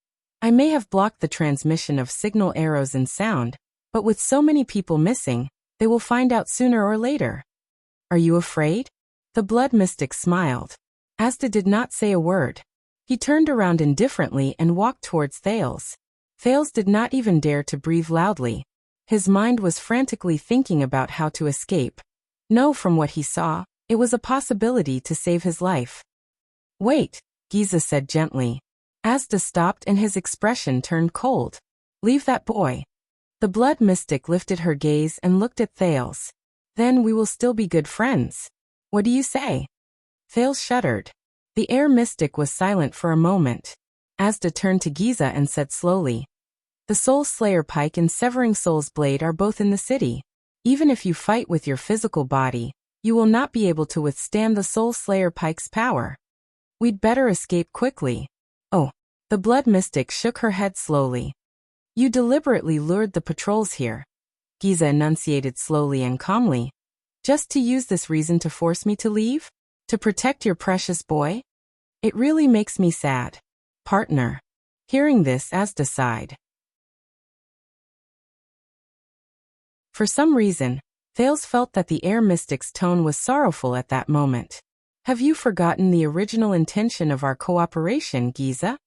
I may have blocked the transmission of signal arrows and sound, but with so many people missing, they will find out sooner or later. Are you afraid? The blood mystic smiled. Asda did not say a word. He turned around indifferently and walked towards Thales. Thales did not even dare to breathe loudly. His mind was frantically thinking about how to escape. No, from what he saw, it was a possibility to save his life. Wait, Giza said gently. Asda stopped and his expression turned cold. Leave that boy. The blood mystic lifted her gaze and looked at Thales. Then we will still be good friends. What do you say? Thales shuddered. The air mystic was silent for a moment. Asda turned to Giza and said slowly, the Soul Slayer pike and Severing Soul's blade are both in the city. Even if you fight with your physical body, you will not be able to withstand the Soul Slayer pike's power. We'd better escape quickly. Oh, the blood mystic shook her head slowly. You deliberately lured the patrols here. Giza enunciated slowly and calmly. Just to use this reason to force me to leave? To protect your precious boy? It really makes me sad. Partner. Hearing this, Asda sighed. For some reason, Thales felt that the air mystic's tone was sorrowful at that moment. Have you forgotten the original intention of our cooperation, Giza?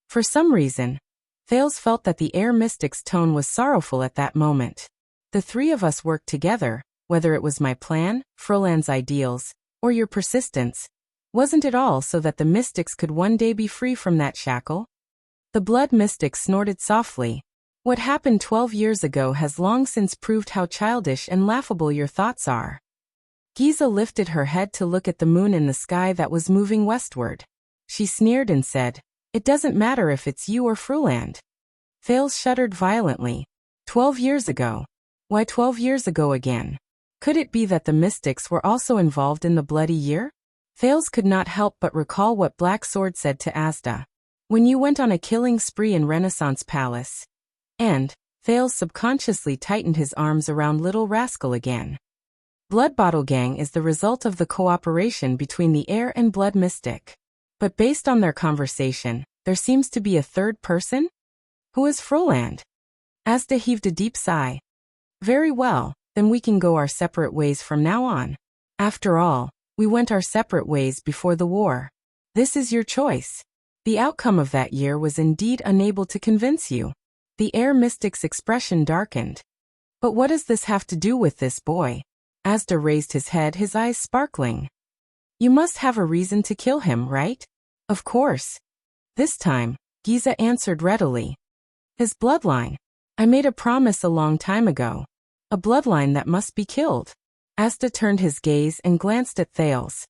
For some reason, Thales felt that the air mystic's tone was sorrowful at that moment. The three of us worked together, whether it was my plan, Frolan's ideals, or your persistence. Wasn't it all so that the mystics could one day be free from that shackle? The blood mystic snorted softly. What happened 12 years ago has long since proved how childish and laughable your thoughts are. Giza lifted her head to look at the moon in the sky that was moving westward. She sneered and said, "It doesn't matter if it's you or Fruland." Thales shuddered violently. 12 years ago. Why 12 years ago again? Could it be that the mystics were also involved in the bloody year? Thales could not help but recall what Black Sword said to Asda. When you went on a killing spree in Renaissance Palace. And, Thales subconsciously tightened his arms around Little Rascal again. Blood Bottle Gang is the result of the cooperation between the Heir and Blood Mystic. But based on their conversation, there seems to be a third person? Who is Froland? Asda heaved a deep sigh. Very well, then we can go our separate ways from now on. After all, we went our separate ways before the war. This is your choice. The outcome of that year was indeed unable to convince you. The Heir Mystic's expression darkened. But what does this have to do with this boy? Asda raised his head, his eyes sparkling. You must have a reason to kill him, right? Of course. This time, Giza answered readily. His bloodline. I made a promise a long time ago. A bloodline that must be killed. Asda turned his gaze and glanced at Thales.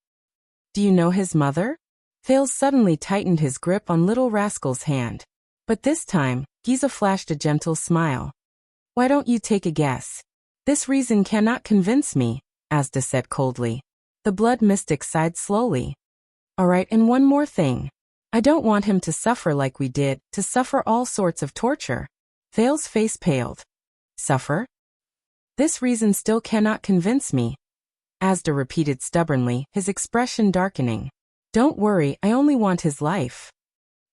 Do you know his mother? Thales suddenly tightened his grip on Little Rascal's hand. But this time, Giza flashed a gentle smile. Why don't you take a guess? This reason cannot convince me, Asda said coldly. The Blood Mystic sighed slowly. All right, and one more thing. I don't want him to suffer like we did, to suffer all sorts of torture. Thales' face paled. Suffer? This reason still cannot convince me. Asda repeated stubbornly, his expression darkening. Don't worry, I only want his life.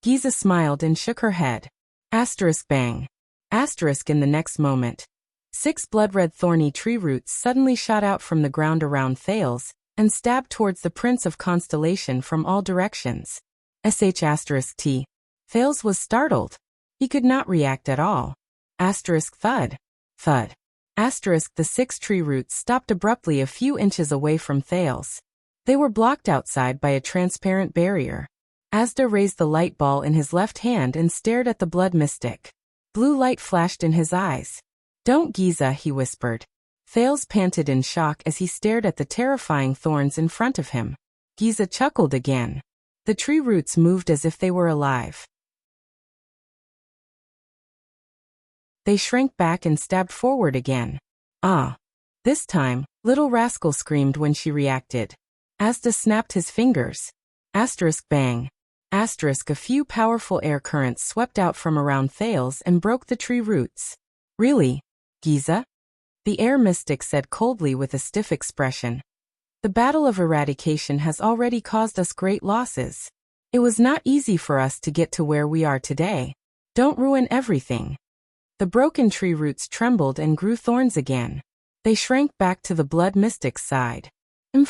Giza smiled and shook her head. Asterisk bang. Asterisk in the next moment. 6 blood-red thorny tree roots suddenly shot out from the ground around Thales and stabbed towards the Prince of Constellation from all directions. T. Thales was startled. He could not react at all. Asterisk thud. Thud. Asterisk the 6 tree roots stopped abruptly a few inches away from Thales. They were blocked outside by a transparent barrier. Asda raised the light ball in his left hand and stared at the Blood Mystic. Blue light flashed in his eyes. Don't Giza, he whispered. Thales panted in shock as he stared at the terrifying thorns in front of him. Giza chuckled again. The tree roots moved as if they were alive. They shrank back and stabbed forward again. Ah! This time, Little Rascal screamed when she reacted. Asda snapped his fingers. Asterisk bang. Asterisk a few powerful air currents swept out from around Thales and broke the tree roots. Really? Giza? The Heir Mystic said coldly with a stiff expression. The Battle of Eradication has already caused us great losses. It was not easy for us to get to where we are today. Don't ruin everything. The broken tree roots trembled and grew thorns again. They shrank back to the Blood Mystic's side.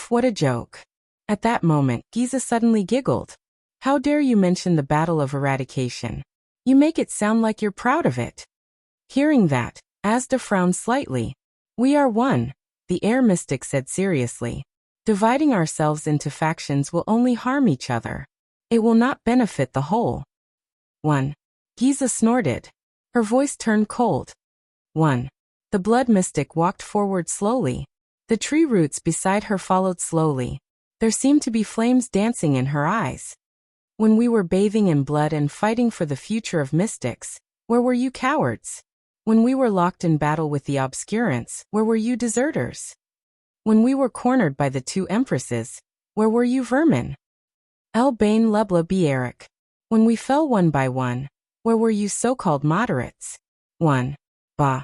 What a joke. At that moment, Giza suddenly giggled. How dare you mention the Battle of Eradication? You make it sound like you're proud of it. Hearing that, Asda frowned slightly. We are one, the Heir Mystic said seriously. Dividing ourselves into factions will only harm each other. It will not benefit the whole. 1. Giza snorted. Her voice turned cold. 1. The Blood Mystic walked forward slowly. The tree roots beside her followed slowly. There seemed to be flames dancing in her eyes. When we were bathing in blood and fighting for the future of mystics, where were you cowards? When we were locked in battle with the obscurants, where were you deserters? When we were cornered by the 2 empresses, where were you vermin? El Bain Lebla Bieric. When we fell one by one, where were you so-called moderates? 1. Bah.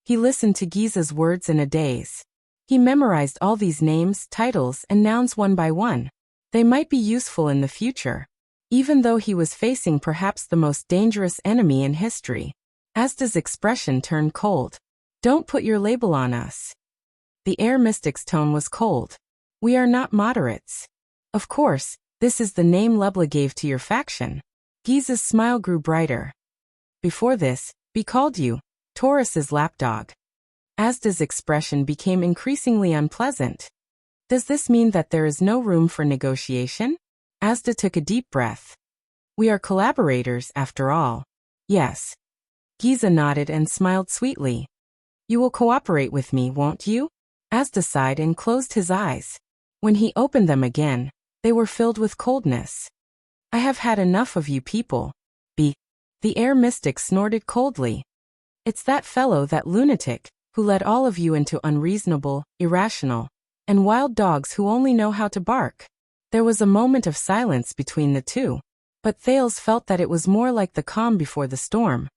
He listened to Giza's words in a daze. He memorized all these names, titles, and nouns one by one. They might be useful in the future. Even though he was facing perhaps the most dangerous enemy in history. Asda's expression turned cold. Don't put your label on us. The Heir Mystic's tone was cold. We are not moderates. Of course, this is the name Lebla gave to your faction. Giza's smile grew brighter. Before this, we called you Taurus's lapdog. Asda's expression became increasingly unpleasant. Does this mean that there is no room for negotiation? Asda took a deep breath. We are collaborators, after all. Yes. Giza nodded and smiled sweetly. You will cooperate with me, won't you? Asda sighed and closed his eyes. When he opened them again, they were filled with coldness. I have had enough of you people. The air mystic snorted coldly. It's that fellow, that lunatic, who led all of you into unreasonable, irrational, and wild dogs who only know how to bark. There was a moment of silence between the two, but Thales felt that it was more like the calm before the storm.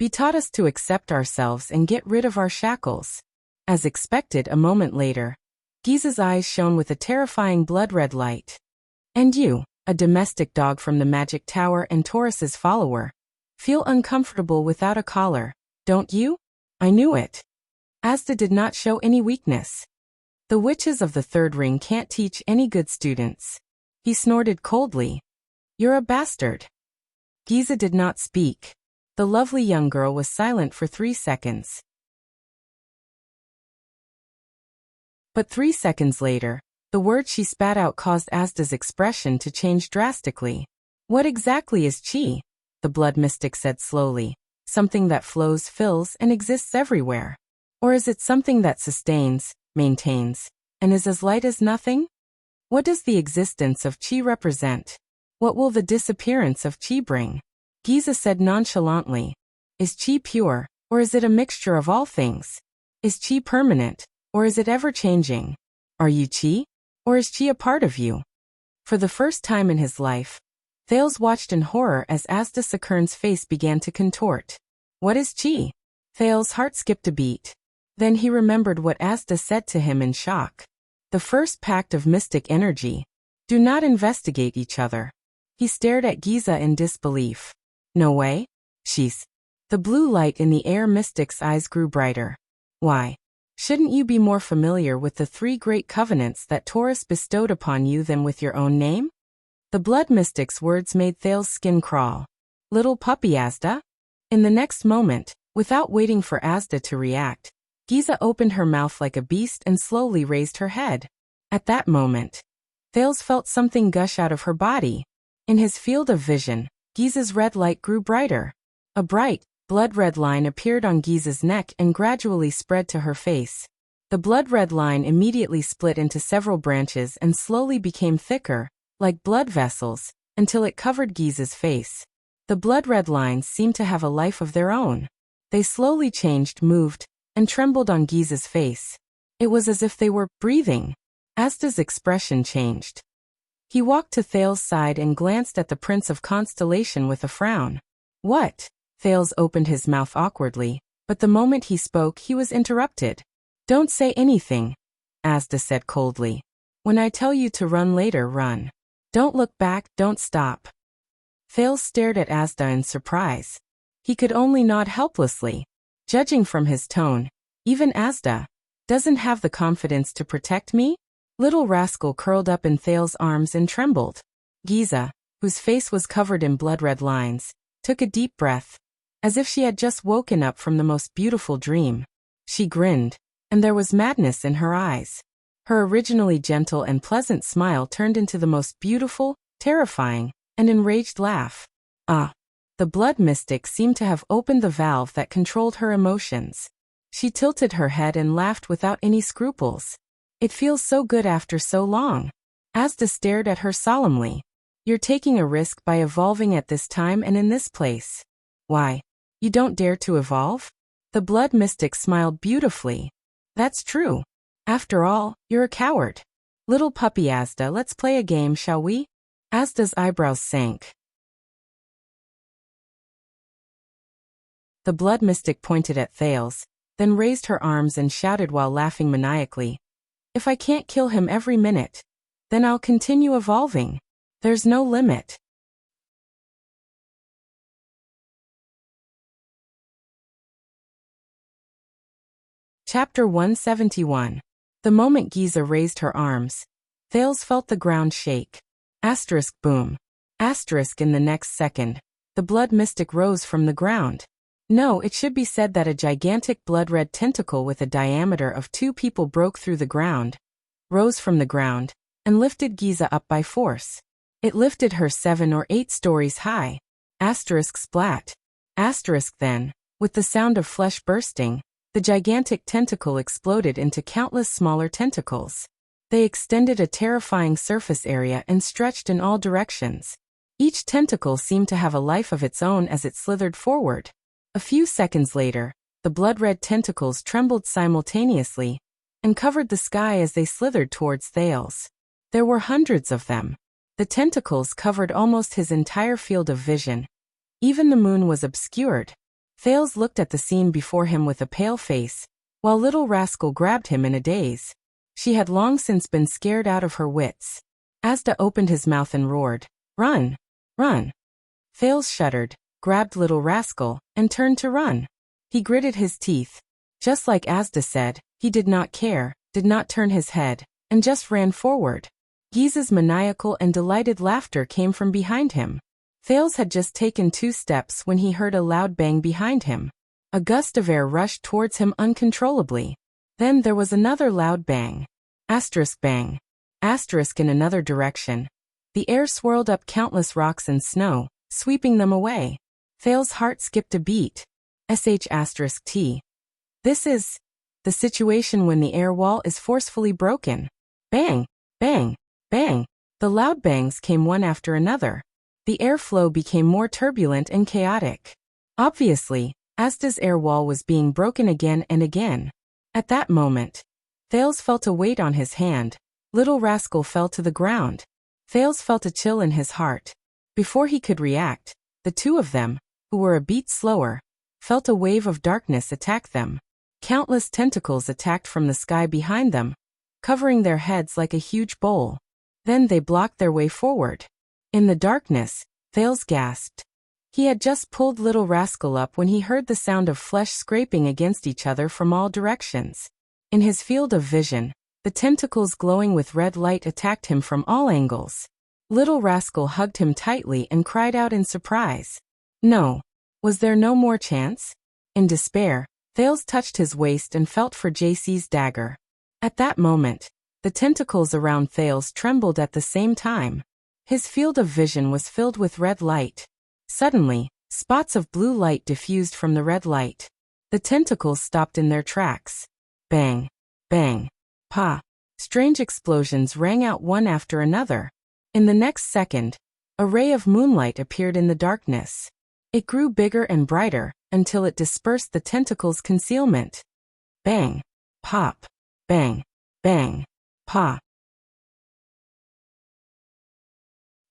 Be taught us to accept ourselves and get rid of our shackles. As expected, a moment later, Giza's eyes shone with a terrifying blood-red light. And you, a domestic dog from the Magic Tower and Taurus's follower, feel uncomfortable without a collar, don't you? I knew it. Asda did not show any weakness. The witches of the third ring can't teach any good students. He snorted coldly. You're a bastard. Giza did not speak. The lovely young girl was silent for 3 seconds. But 3 seconds later, the word she spat out caused Asda's expression to change drastically. What exactly is chi? The blood mystic said slowly. Something that flows, fills, and exists everywhere. Or is it something that sustains, maintains, and is as light as nothing? What does the existence of chi represent? What will the disappearance of chi bring? Giza said nonchalantly. Is chi pure, or is it a mixture of all things? Is chi permanent, or is it ever-changing? Are you chi, or is chi a part of you? For the first time in his life, Thales watched in horror as Asda Sakurn's face began to contort. What is chi? Thales' heart skipped a beat. Then he remembered what Asda said to him in shock. The first pact of mystic energy. Do not investigate each other. He stared at Giza in disbelief. No way? She's. The blue light in the air mystic's eyes grew brighter. Why? Shouldn't you be more familiar with the 3 great covenants that Taurus bestowed upon you than with your own name? The blood mystic's words made Thales' skin crawl. Little puppy Asda? In the next moment, without waiting for Asda to react, Giza opened her mouth like a beast and slowly raised her head. At that moment, Thales felt something gush out of her body. In his field of vision, Giza's red light grew brighter. A bright, blood-red line appeared on Giza's neck and gradually spread to her face. The blood-red line immediately split into several branches and slowly became thicker, like blood vessels, until it covered Giza's face. The blood-red lines seemed to have a life of their own. They slowly changed, moved, and trembled on Giza's face. It was as if they were breathing. Asda's expression changed. He walked to Thales' side and glanced at the Prince of Constellation with a frown. What? Thales opened his mouth awkwardly, but the moment he spoke he was interrupted. Don't say anything, Asda said coldly. When I tell you to run later, run. Don't look back, don't stop. Thales stared at Asda in surprise. He could only nod helplessly. Judging from his tone, even Asda doesn't have the confidence to protect me? Little rascal curled up in Thales' arms and trembled. Giza, whose face was covered in blood-red lines, took a deep breath, as if she had just woken up from the most beautiful dream. She grinned, and there was madness in her eyes. Her originally gentle and pleasant smile turned into the most beautiful, terrifying, and enraged laugh. Ah! The blood mystic seemed to have opened the valve that controlled her emotions. She tilted her head and laughed without any scruples. It feels so good after so long. Asda stared at her solemnly. You're taking a risk by evolving at this time and in this place. Why? You don't dare to evolve? The blood mystic smiled beautifully. That's true. After all, you're a coward. Little puppy Asda, let's play a game, shall we? Asda's eyebrows sank. The blood mystic pointed at Thales, then raised her arms and shouted while laughing maniacally. If I can't kill him every minute, then I'll continue evolving. There's no limit. Chapter 171. The moment Giza raised her arms, Thales felt the ground shake. Asterisk boom. Asterisk in the next second, the blood mystic rose from the ground. No, it should be said that a gigantic blood-red tentacle with a diameter of 2 people broke through the ground, rose from the ground, and lifted Giza up by force. It lifted her 7 or 8 stories high. Asterisk splat. Asterisk then, With the sound of flesh bursting, the gigantic tentacle exploded into countless smaller tentacles. They extended a terrifying surface area and stretched in all directions. Each tentacle seemed to have a life of its own as it slithered forward. A few seconds later, the blood-red tentacles trembled simultaneously and covered the sky as they slithered towards Thales. There were hundreds of them. The tentacles covered almost his entire field of vision. Even the moon was obscured. Thales looked at the scene before him with a pale face, while little rascal grabbed him in a daze. She had long since been scared out of her wits. Asda opened his mouth and roared, "Run! Run!" Thales shuddered, grabbed little rascal, and turned to run. He gritted his teeth. Just like Asda said, he did not care, did not turn his head, and just ran forward. Giza's maniacal and delighted laughter came from behind him. Thales had just taken 2 steps when he heard a loud bang behind him. A gust of air rushed towards him uncontrollably. Then there was another loud bang. Asterisk bang. Asterisk in another direction. The air swirled up countless rocks and snow, sweeping them away. Thales' heart skipped a beat. T. This is the situation when the air wall is forcefully broken. Bang! Bang! Bang! The loud bangs came one after another. The airflow became more turbulent and chaotic. Obviously, Asda's air wall was being broken again and again. At that moment, Thales felt a weight on his hand. Little rascal fell to the ground. Thales felt a chill in his heart. Before he could react, the 2 of them, who were a beat slower, felt a wave of darkness attack them. Countless tentacles attacked from the sky behind them, covering their heads like a huge bowl. Then they blocked their way forward. In the darkness, Thales gasped. He had just pulled little rascal up when he heard the sound of flesh scraping against each other from all directions. In his field of vision, the tentacles glowing with red light attacked him from all angles. Little rascal hugged him tightly and cried out in surprise. No. Was there no more chance? In despair, Thales touched his waist and felt for JC's dagger. At that moment, the tentacles around Thales trembled at the same time. His field of vision was filled with red light. Suddenly, spots of blue light diffused from the red light. The tentacles stopped in their tracks. Bang! Bang! Pa! Strange explosions rang out one after another. In the next second, a ray of moonlight appeared in the darkness. It grew bigger and brighter, until it dispersed the tentacles' concealment. Bang! Pop! Bang! Bang! Pa!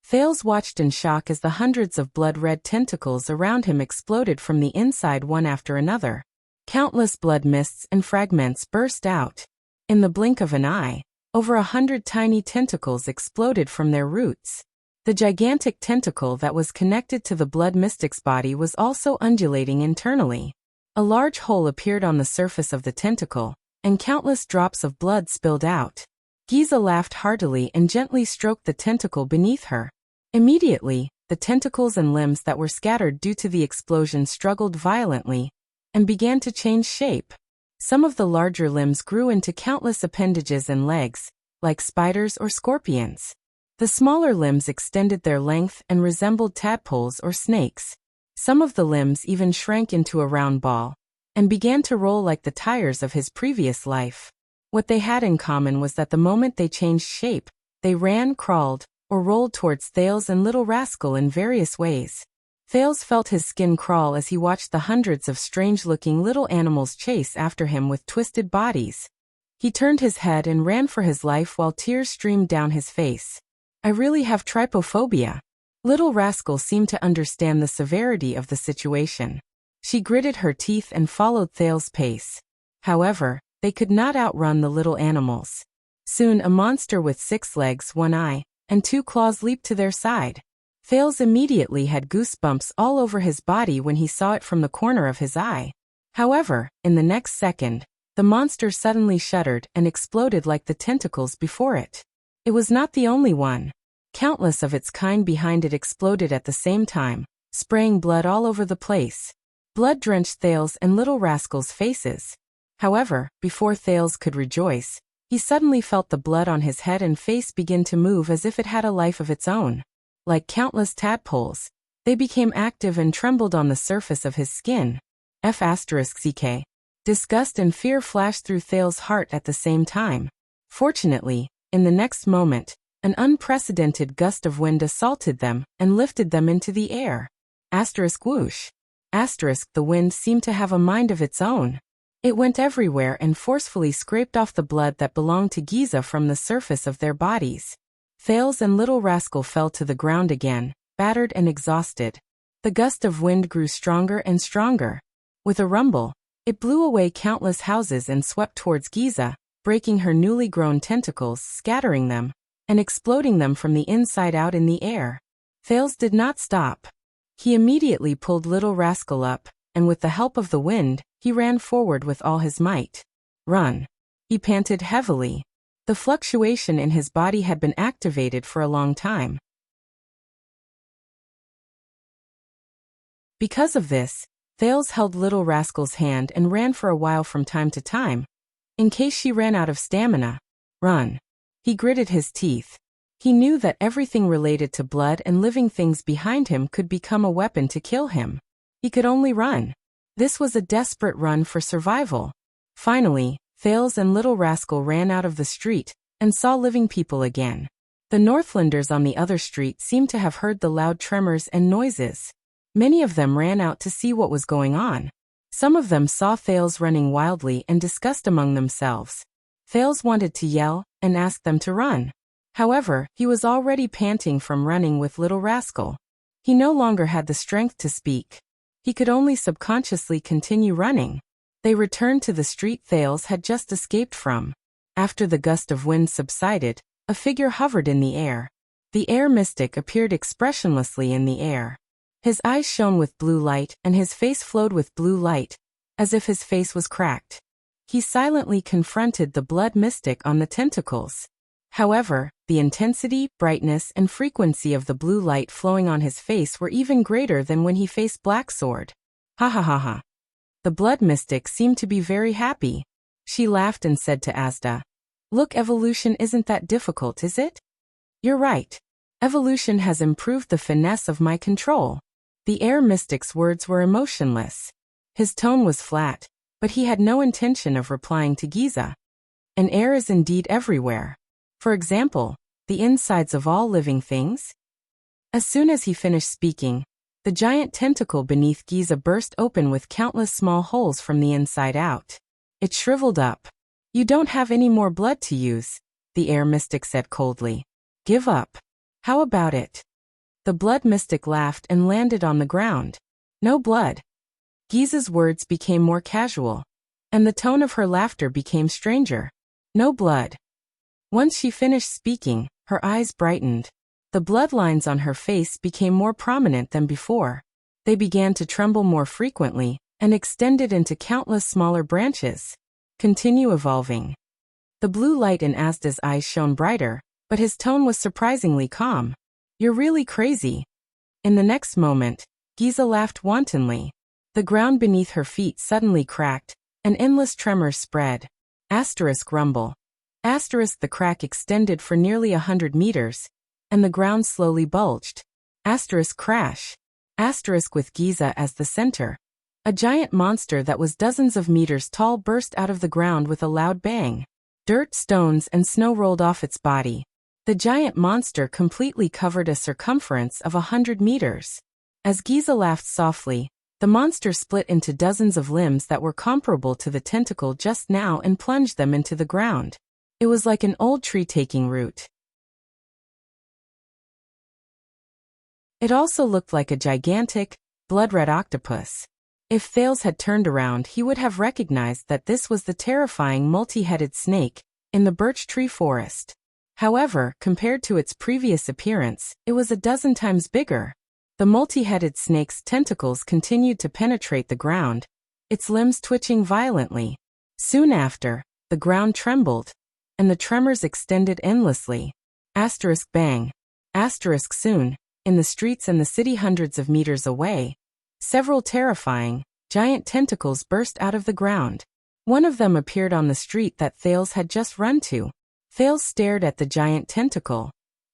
Thales watched in shock as the hundreds of blood-red tentacles around him exploded from the inside one after another. Countless blood mists and fragments burst out. In the blink of an eye, over 100 tiny tentacles exploded from their roots. The gigantic tentacle that was connected to the blood mystic's body was also undulating internally. A large hole appeared on the surface of the tentacle, and countless drops of blood spilled out. Giza laughed heartily and gently stroked the tentacle beneath her. Immediately, the tentacles and limbs that were scattered due to the explosion struggled violently and began to change shape. Some of the larger limbs grew into countless appendages and legs, like spiders or scorpions. The smaller limbs extended their length and resembled tadpoles or snakes. Some of the limbs even shrank into a round ball and began to roll like the tires of his previous life. What they had in common was that the moment they changed shape, they ran, crawled, or rolled towards Thales and little rascal in various ways. Thales felt his skin crawl as he watched the hundreds of strange-looking little animals chase after him with twisted bodies. He turned his head and ran for his life while tears streamed down his face. I really have trypophobia. Little rascal seemed to understand the severity of the situation. She gritted her teeth and followed Thales' pace. However, they could not outrun the little animals. Soon a monster with 6 legs, 1 eye, and 2 claws leaped to their side. Thales immediately had goosebumps all over his body when he saw it from the corner of his eye. However, in the next second, the monster suddenly shuddered and exploded like the tentacles before it. It was not the only one. Countless of its kind behind it exploded at the same time, spraying blood all over the place. Blood drenched Thales and little rascals' faces. However, before Thales could rejoice, he suddenly felt the blood on his head and face begin to move as if it had a life of its own. Like countless tadpoles, they became active and trembled on the surface of his skin. F***ck. Disgust and fear flashed through Thales's heart at the same time. Fortunately, in the next moment, an unprecedented gust of wind assaulted them and lifted them into the air. Whoosh. The wind seemed to have a mind of its own. It went everywhere and forcefully scraped off the blood that belonged to Giza from the surface of their bodies. Thales and Little Rascal fell to the ground again, battered and exhausted. The gust of wind grew stronger and stronger. With a rumble, it blew away countless houses and swept towards Giza, breaking her newly grown tentacles, scattering them, and exploding them from the inside out in the air. Thales did not stop. He immediately pulled Little Rascal up, and with the help of the wind, he ran forward with all his might. Run. He panted heavily. The fluctuation in his body had been activated for a long time. Because of this, Thales held Little Rascal's hand and ran for a while from time to time, in case she ran out of stamina. Run. He gritted his teeth. He knew that everything related to blood and living things behind him could become a weapon to kill him. He could only run. This was a desperate run for survival. Finally, Thales and Little Rascal ran out of the street and saw living people again. The Northlanders on the other street seemed to have heard the loud tremors and noises. Many of them ran out to see what was going on. Some of them saw Thales running wildly and discussed among themselves. Thales wanted to yell and ask them to run. However, he was already panting from running with Little Rascal. He no longer had the strength to speak. He could only subconsciously continue running. They returned to the street Thales had just escaped from. After the gust of wind subsided, a figure hovered in the air. The air mystic appeared expressionlessly in the air. His eyes shone with blue light and his face flowed with blue light, as if his face was cracked. He silently confronted the blood mystic on the tentacles. However, the intensity, brightness, and frequency of the blue light flowing on his face were even greater than when he faced Black Sword. Ha ha ha ha. The blood mystic seemed to be very happy. She laughed and said to Asda, "Look, evolution isn't that difficult, is it? You're right. Evolution has improved the finesse of my control." The air mystic's words were emotionless. His tone was flat, but he had no intention of replying to Giza. An air is indeed everywhere. For example, the insides of all living things. As soon as he finished speaking, the giant tentacle beneath Giza burst open with countless small holes from the inside out. It shriveled up. "You don't have any more blood to use," the air mystic said coldly. "Give up. How about it?" The blood mystic laughed and landed on the ground. "No blood." Giza's words became more casual, and the tone of her laughter became stranger. "No blood." Once she finished speaking, her eyes brightened. The bloodlines on her face became more prominent than before. They began to tremble more frequently and extended into countless smaller branches. "Continue evolving." The blue light in Asda's eyes shone brighter, but his tone was surprisingly calm. "You're really crazy." In the next moment, Giza laughed wantonly. The ground beneath her feet suddenly cracked, and endless tremors spread. Rumble. The crack extended for nearly 100 meters, and the ground slowly bulged. Crash. With Giza as the center. A giant monster that was dozens of meters tall burst out of the ground with a loud bang. Dirt, stones, and snow rolled off its body. The giant monster completely covered a circumference of 100 meters. As Giza laughed softly, the monster split into dozens of limbs that were comparable to the tentacle just now and plunged them into the ground. It was like an old tree taking root. It also looked like a gigantic, blood-red octopus. If Thales had turned around, he would have recognized that this was the terrifying multi-headed snake in the birch tree forest. However, compared to its previous appearance, it was a dozen times bigger. The multi-headed snake's tentacles continued to penetrate the ground, its limbs twitching violently. Soon after, the ground trembled, and the tremors extended endlessly. Bang. Soon, in the streets and the city hundreds of meters away, several terrifying, giant tentacles burst out of the ground. One of them appeared on the street that Thales had just run to. Thales stared at the giant tentacle,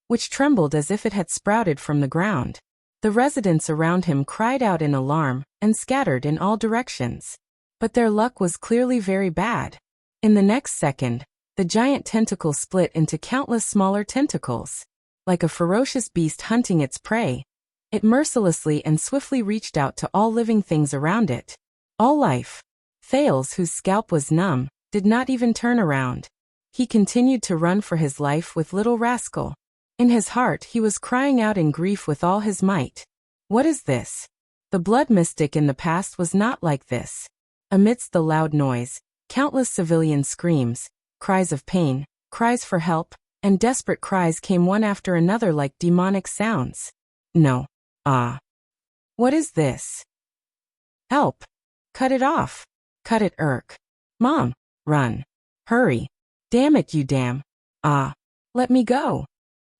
which trembled as if it had sprouted from the ground. The residents around him cried out in alarm and scattered in all directions. But their luck was clearly very bad. In the next second, the giant tentacle split into countless smaller tentacles. Like a ferocious beast hunting its prey, it mercilessly and swiftly reached out to all living things around it. All life. Thales, whose scalp was numb, did not even turn around. He continued to run for his life with little rascal. In his heart he was crying out in grief with all his might. What is this? The blood mystic in the past was not like this. Amidst the loud noise, countless civilian screams, cries of pain, cries for help, and desperate cries came one after another like demonic sounds. No. Ah. What is this? Help. Cut it off. Cut it, Irk. Mom. Run. Hurry. Damn it, you damn. Ah. Let me go.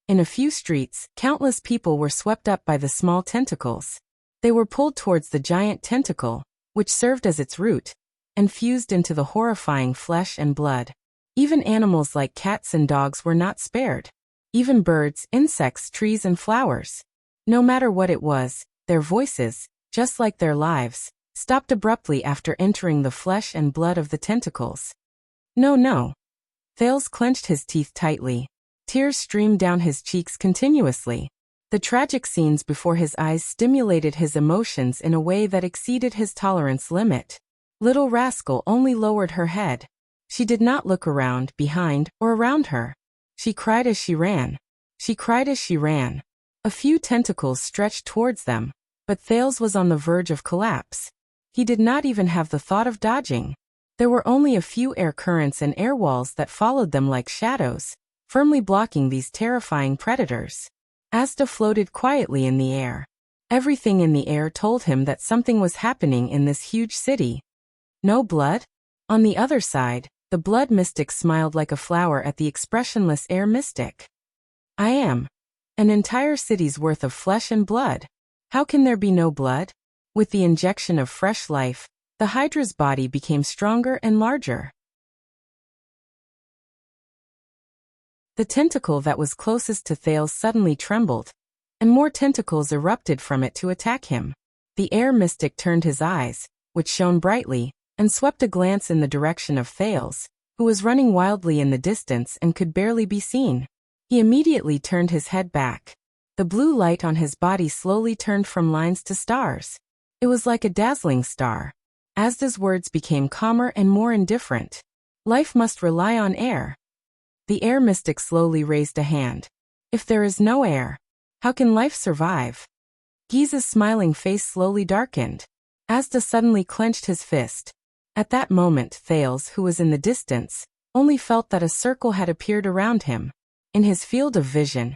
In a few streets, countless people were swept up by the small tentacles. They were pulled towards the giant tentacle, which served as its root, and fused into the horrifying flesh and blood. Even animals like cats and dogs were not spared. Even birds, insects, trees, and flowers. No matter what it was, their voices, just like their lives, stopped abruptly after entering the flesh and blood of the tentacles. No, no. Thales clenched his teeth tightly. Tears streamed down his cheeks continuously. The tragic scenes before his eyes stimulated his emotions in a way that exceeded his tolerance limit. Little rascal only lowered her head. She did not look around, behind, or around her. She cried as she ran. She cried as she ran. A few tentacles stretched towards them, but Thales was on the verge of collapse. He did not even have the thought of dodging. There were only a few air currents and air walls that followed them like shadows, firmly blocking these terrifying predators. Asta floated quietly in the air. Everything in the air told him that something was happening in this huge city. No blood? On the other side, the blood mystic smiled like a flower at the expressionless air mystic. I am. An entire city's worth of flesh and blood. How can there be no blood? With the injection of fresh life, the Hydra's body became stronger and larger. The tentacle that was closest to Thales suddenly trembled, and more tentacles erupted from it to attack him. The air mystic turned his eyes, which shone brightly, and swept a glance in the direction of Thales, who was running wildly in the distance and could barely be seen. He immediately turned his head back. The blue light on his body slowly turned from lines to stars. It was like a dazzling star. Asda's words became calmer and more indifferent. Life must rely on air. The air mystic slowly raised a hand. If there is no air, how can life survive? Giza's smiling face slowly darkened. Asda suddenly clenched his fist. At that moment Thales, who was in the distance, only felt that a circle had appeared around him. In his field of vision,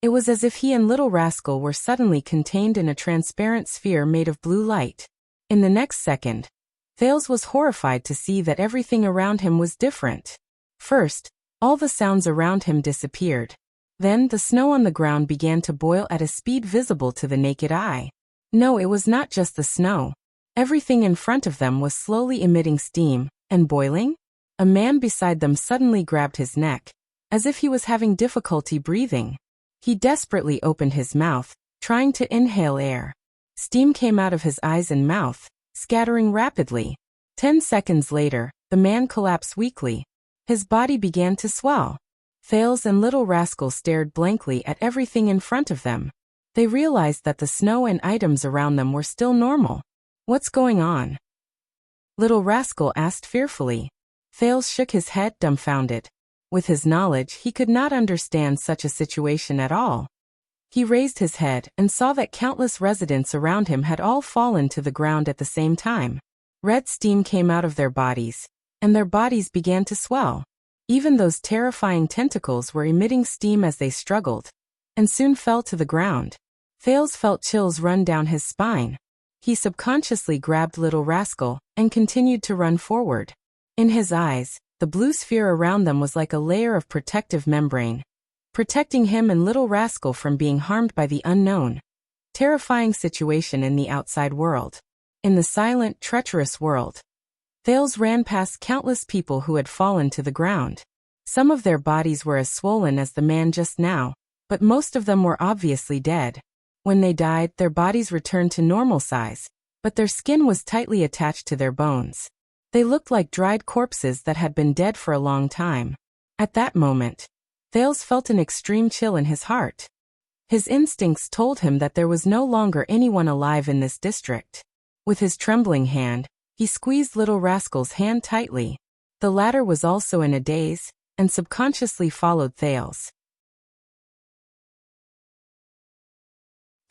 it was as if he and Little Rascal were suddenly contained in a transparent sphere made of blue light. In the next second, Thales was horrified to see that everything around him was different. First, all the sounds around him disappeared. Then the snow on the ground began to boil at a speed visible to the naked eye. No, it was not just the snow. Everything in front of them was slowly emitting steam and boiling. A man beside them suddenly grabbed his neck, as if he was having difficulty breathing. He desperately opened his mouth, trying to inhale air. Steam came out of his eyes and mouth, scattering rapidly. 10 seconds later, the man collapsed weakly. His body began to swell. Thales and Little Rascal stared blankly at everything in front of them. They realized that the snow and items around them were still normal. What's going on? Little Rascal asked fearfully. Thales shook his head, dumbfounded. With his knowledge, he could not understand such a situation at all. He raised his head and saw that countless residents around him had all fallen to the ground at the same time. Red steam came out of their bodies, and their bodies began to swell. Even those terrifying tentacles were emitting steam as they struggled, and soon fell to the ground. Thales felt chills run down his spine. He subconsciously grabbed Little Rascal and continued to run forward. In his eyes, the blue sphere around them was like a layer of protective membrane, protecting him and Little Rascal from being harmed by the unknown, terrifying situation in the outside world. In the silent, treacherous world, Thales ran past countless people who had fallen to the ground. Some of their bodies were as swollen as the man just now, but most of them were obviously dead. When they died, their bodies returned to normal size, but their skin was tightly attached to their bones. They looked like dried corpses that had been dead for a long time. At that moment, Thales felt an extreme chill in his heart. His instincts told him that there was no longer anyone alive in this district. With his trembling hand, he squeezed Little Rascal's hand tightly. The latter was also in a daze, and subconsciously followed Thales.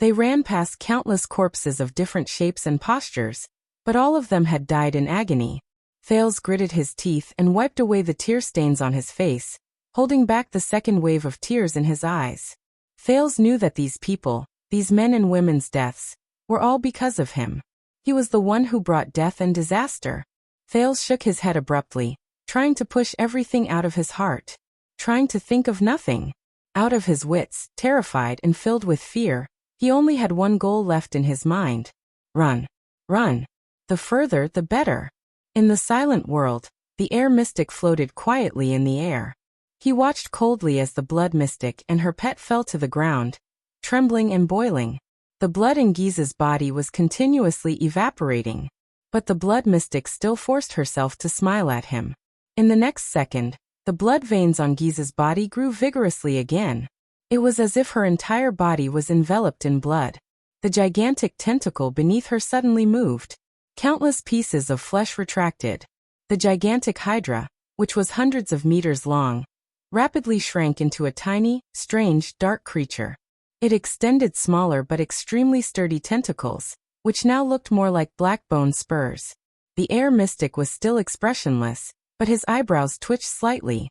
They ran past countless corpses of different shapes and postures, but all of them had died in agony. Thales gritted his teeth and wiped away the tear stains on his face, holding back the second wave of tears in his eyes. Thales knew that these people, these men and women's deaths, were all because of him. He was the one who brought death and disaster. Thales shook his head abruptly, trying to push everything out of his heart, trying to think of nothing. Out of his wits, terrified and filled with fear, he only had one goal left in his mind. Run. Run. The further, the better. In the silent world, the air mystic floated quietly in the air. He watched coldly as the blood mystic and her pet fell to the ground, trembling and boiling. The blood in Giza's body was continuously evaporating, but the blood mystic still forced herself to smile at him. In the next second, the blood veins on Giza's body grew vigorously again. It was as if her entire body was enveloped in blood. The gigantic tentacle beneath her suddenly moved. Countless pieces of flesh retracted. The gigantic hydra, which was hundreds of meters long, rapidly shrank into a tiny, strange, dark creature. It extended smaller but extremely sturdy tentacles, which now looked more like black bone spurs. The air mystic was still expressionless, but his eyebrows twitched slightly.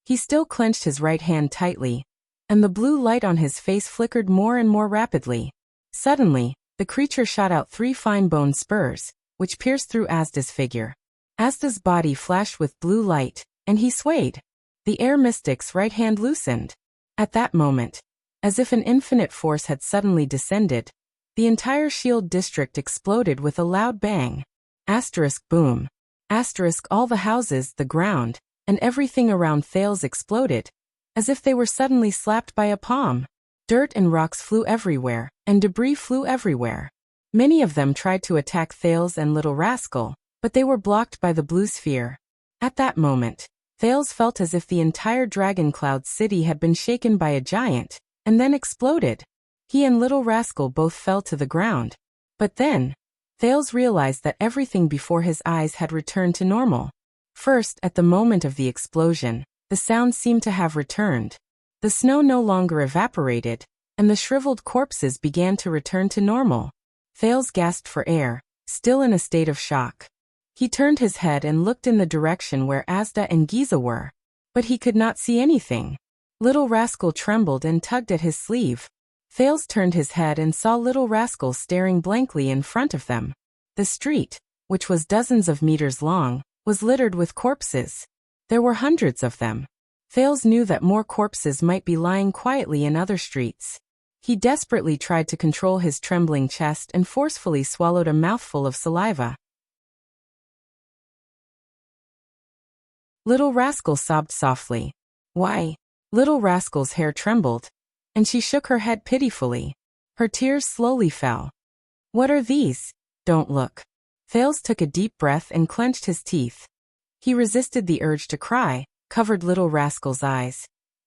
He still clenched his right hand tightly, and the blue light on his face flickered more and more rapidly. Suddenly, the creature shot out 3 fine bone spurs, which pierced through Asda's figure. Asda's body flashed with blue light, and he swayed. The air mystic's right hand loosened. At that moment, as if an infinite force had suddenly descended, the entire shield district exploded with a loud bang. Asterisk boom. Asterisk all the houses, the ground, and everything around Thales exploded, as if they were suddenly slapped by a palm. Dirt and rocks flew everywhere, and debris flew everywhere. Many of them tried to attack Thales and Little Rascal, but they were blocked by the blue sphere. At that moment, Thales felt as if the entire Dragon Cloud city had been shaken by a giant, and then exploded. He and Little Rascal both fell to the ground. But then, Thales realized that everything before his eyes had returned to normal. First, at the moment of the explosion, the sound seemed to have returned. The snow no longer evaporated, and the shriveled corpses began to return to normal. Thales gasped for air, still in a state of shock. He turned his head and looked in the direction where Asda and Giza were, but he could not see anything. Little Rascal trembled and tugged at his sleeve. Thales turned his head and saw Little Rascal staring blankly in front of them. The street, which was dozens of meters long, was littered with corpses. There were hundreds of them. Thales knew that more corpses might be lying quietly in other streets. He desperately tried to control his trembling chest and forcefully swallowed a mouthful of saliva. Little Rascal sobbed softly. Why? Little Rascal's hair trembled, and she shook her head pitifully. Her tears slowly fell. What are these? Don't look. Thales took a deep breath and clenched his teeth. He resisted the urge to cry, covered Little Rascal's eyes,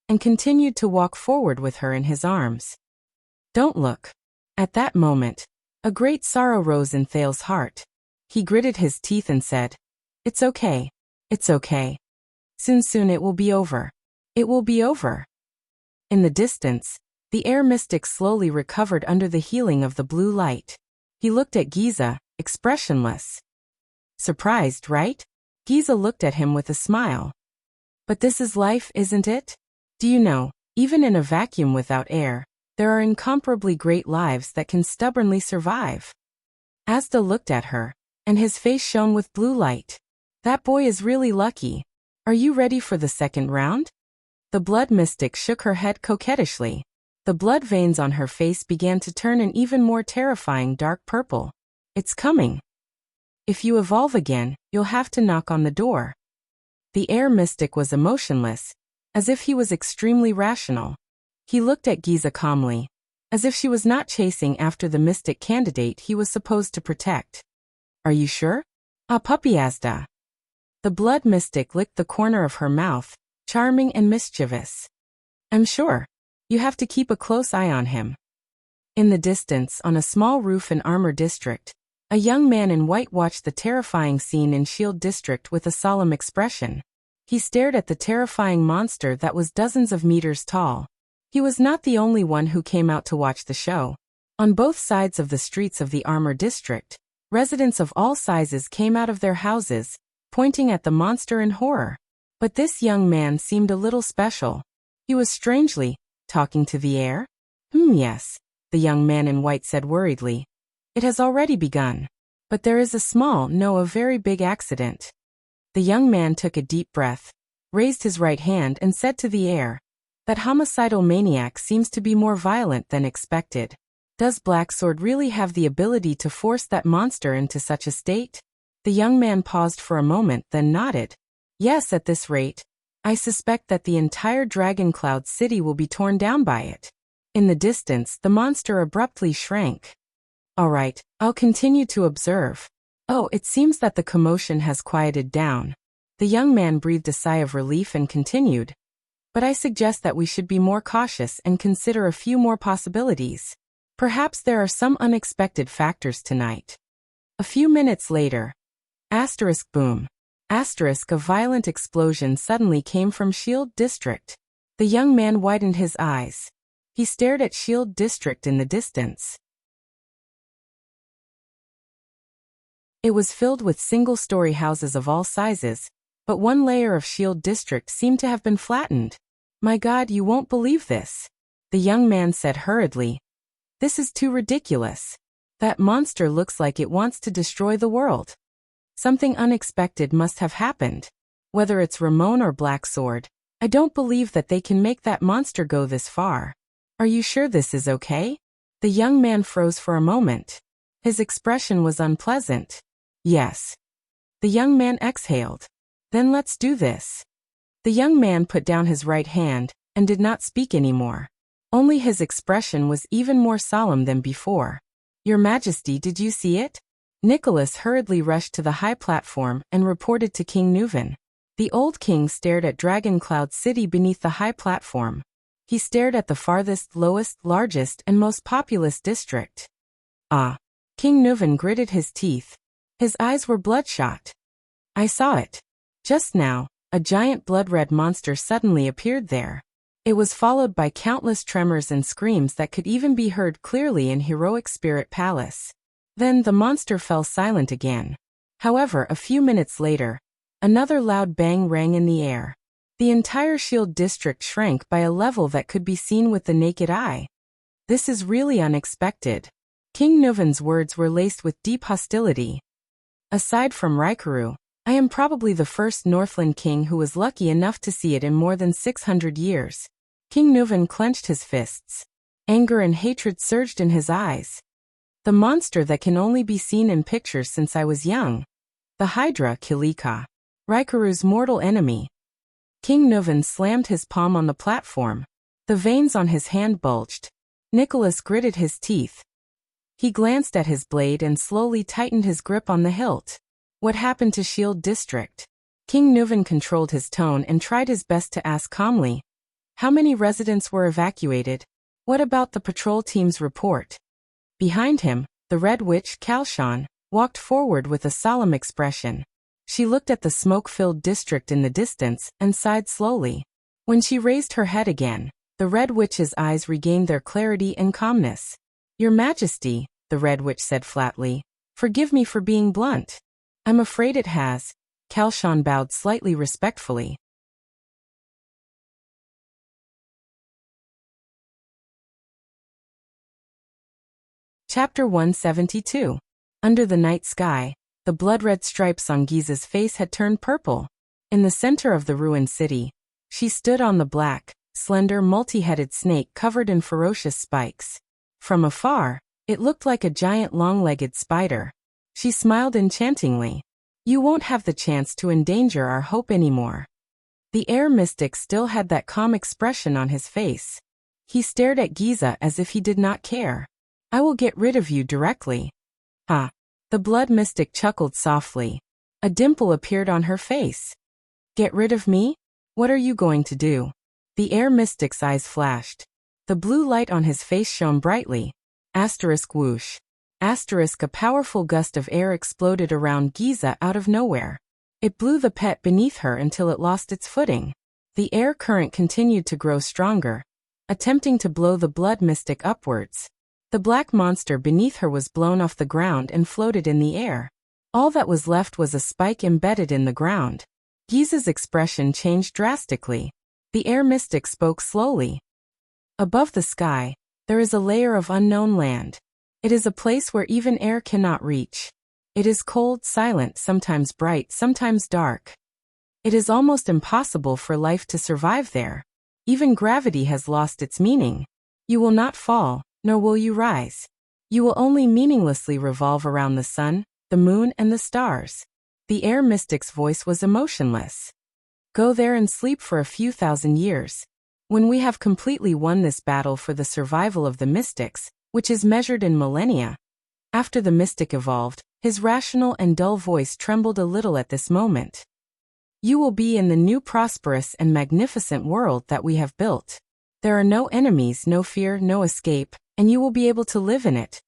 and continued to walk forward with her in his arms. Don't look. At that moment, a great sorrow rose in Thales' heart. He gritted his teeth and said, It's okay. It's okay. Soon it will be over. It will be over. In the distance, the air mystic slowly recovered under the healing of the blue light. He looked at Giza, expressionless. Surprised, right? Giza looked at him with a smile. But this is life, isn't it? Do you know, even in a vacuum without air, there are incomparably great lives that can stubbornly survive. Asda looked at her, and his face shone with blue light. That boy is really lucky. Are you ready for the second round? The blood mystic shook her head coquettishly. The blood veins on her face began to turn an even more terrifying dark purple. It's coming. If you evolve again, you'll have to knock on the door. The air mystic was emotionless, as if he was extremely rational. He looked at Giza calmly. as if she was not chasing after the mystic candidate he was supposed to protect. Are you sure? Ah, puppy Asda. The blood mystic licked the corner of her mouth, charming and mischievous. I'm sure. You have to keep a close eye on him. In the distance, on a small roof in Armor District, a young man in white watched the terrifying scene in Shield District with a solemn expression. He stared at the terrifying monster that was dozens of meters tall. He was not the only one who came out to watch the show. On both sides of the streets of the Armor District, residents of all sizes came out of their houses, pointing at the monster in horror. But this young man seemed a little special. He was strangely talking to the air. Yes, the young man in white said worriedly. It has already begun. But there is a small, no, a very big accident. The young man took a deep breath, raised his right hand and said to the air, that homicidal maniac seems to be more violent than expected. Does Black Sword really have the ability to force that monster into such a state? The young man paused for a moment, then nodded. Yes, at this rate, I suspect that the entire Dragon Cloud City will be torn down by it. In the distance, the monster abruptly shrank. All right, I'll continue to observe. Oh, it seems that the commotion has quieted down. The young man breathed a sigh of relief and continued. But I suggest that we should be more cautious and consider a few more possibilities. Perhaps there are some unexpected factors tonight. A few minutes later. Asterisk boom. Asterisk, a violent explosion suddenly came from Shield District. The young man widened his eyes. He stared at Shield District in the distance. It was filled with single-story houses of all sizes, but one layer of Shield District seemed to have been flattened. My God, you won't believe this. The young man said hurriedly. This is too ridiculous. That monster looks like it wants to destroy the world. Something unexpected must have happened. Whether it's Ramon or Black Sword, I don't believe that they can make that monster go this far. Are you sure this is okay? The young man froze for a moment. His expression was unpleasant. Yes. The young man exhaled. Then let's do this. The young man put down his right hand and did not speak anymore. Only his expression was even more solemn than before. Your Majesty, did you see it? Nicholas hurriedly rushed to the high platform and reported to King Nuven. The old king stared at Dragon Cloud City beneath the high platform. He stared at the farthest, lowest, largest, and most populous district. Ah. King Nuven gritted his teeth. His eyes were bloodshot. I saw it. Just now, a giant blood-red monster suddenly appeared there. It was followed by countless tremors and screams that could even be heard clearly in Heroic Spirit Palace. Then the monster fell silent again. However, a few minutes later, another loud bang rang in the air. The entire Shield District shrank by a level that could be seen with the naked eye. This is really unexpected. King Nuven's words were laced with deep hostility. Aside from Raikuru, I am probably the first Northland king who was lucky enough to see it in more than 600 years. King Nuven clenched his fists. Anger and hatred surged in his eyes. The monster that can only be seen in pictures since I was young. The Hydra Kilika. Raikuru's mortal enemy. King Nuven slammed his palm on the platform. The veins on his hand bulged. Nicholas gritted his teeth. He glanced at his blade and slowly tightened his grip on the hilt. What happened to Shield District? King Nuven controlled his tone and tried his best to ask calmly. How many residents were evacuated? What about the patrol team's report? Behind him, the Red Witch, Kalshan, walked forward with a solemn expression. She looked at the smoke-filled district in the distance and sighed slowly. When she raised her head again, the Red Witch's eyes regained their clarity and calmness. Your Majesty, the Red Witch said flatly, forgive me for being blunt. I'm afraid it has. Kalshan bowed slightly respectfully. Chapter 172. Under the night sky, the blood-red stripes on Giza's face had turned purple. In the center of the ruined city, she stood on the black, slender, multi-headed snake covered in ferocious spikes. From afar, it looked like a giant long-legged spider. She smiled enchantingly. You won't have the chance to endanger our hope anymore. The air mystic still had that calm expression on his face. He stared at Giza as if he did not care. I will get rid of you directly. Ha! The blood mystic chuckled softly. A dimple appeared on her face. Get rid of me? What are you going to do? The air mystic's eyes flashed. The blue light on his face shone brightly. Asterisk whoosh. Asterisk, a powerful gust of air exploded around Giza out of nowhere. It blew the pet beneath her until it lost its footing. The air current continued to grow stronger, attempting to blow the blood mystic upwards. The black monster beneath her was blown off the ground and floated in the air. All that was left was a spike embedded in the ground. Giza's expression changed drastically. The air mystic spoke slowly. Above the sky, there is a layer of unknown land. It is a place where even air cannot reach. It is cold, silent, sometimes bright, sometimes dark. It is almost impossible for life to survive there. Even gravity has lost its meaning. You will not fall, nor will you rise. You will only meaninglessly revolve around the sun, the moon, and the stars. The air mystic's voice was emotionless. Go there and sleep for a few thousand years. When we have completely won this battle for the survival of the mystics, which is measured in millennia. After the mystic evolved, his rational and dull voice trembled a little at this moment. You will be in the new prosperous and magnificent world that we have built. There are no enemies, no fear, no escape, and you will be able to live in it.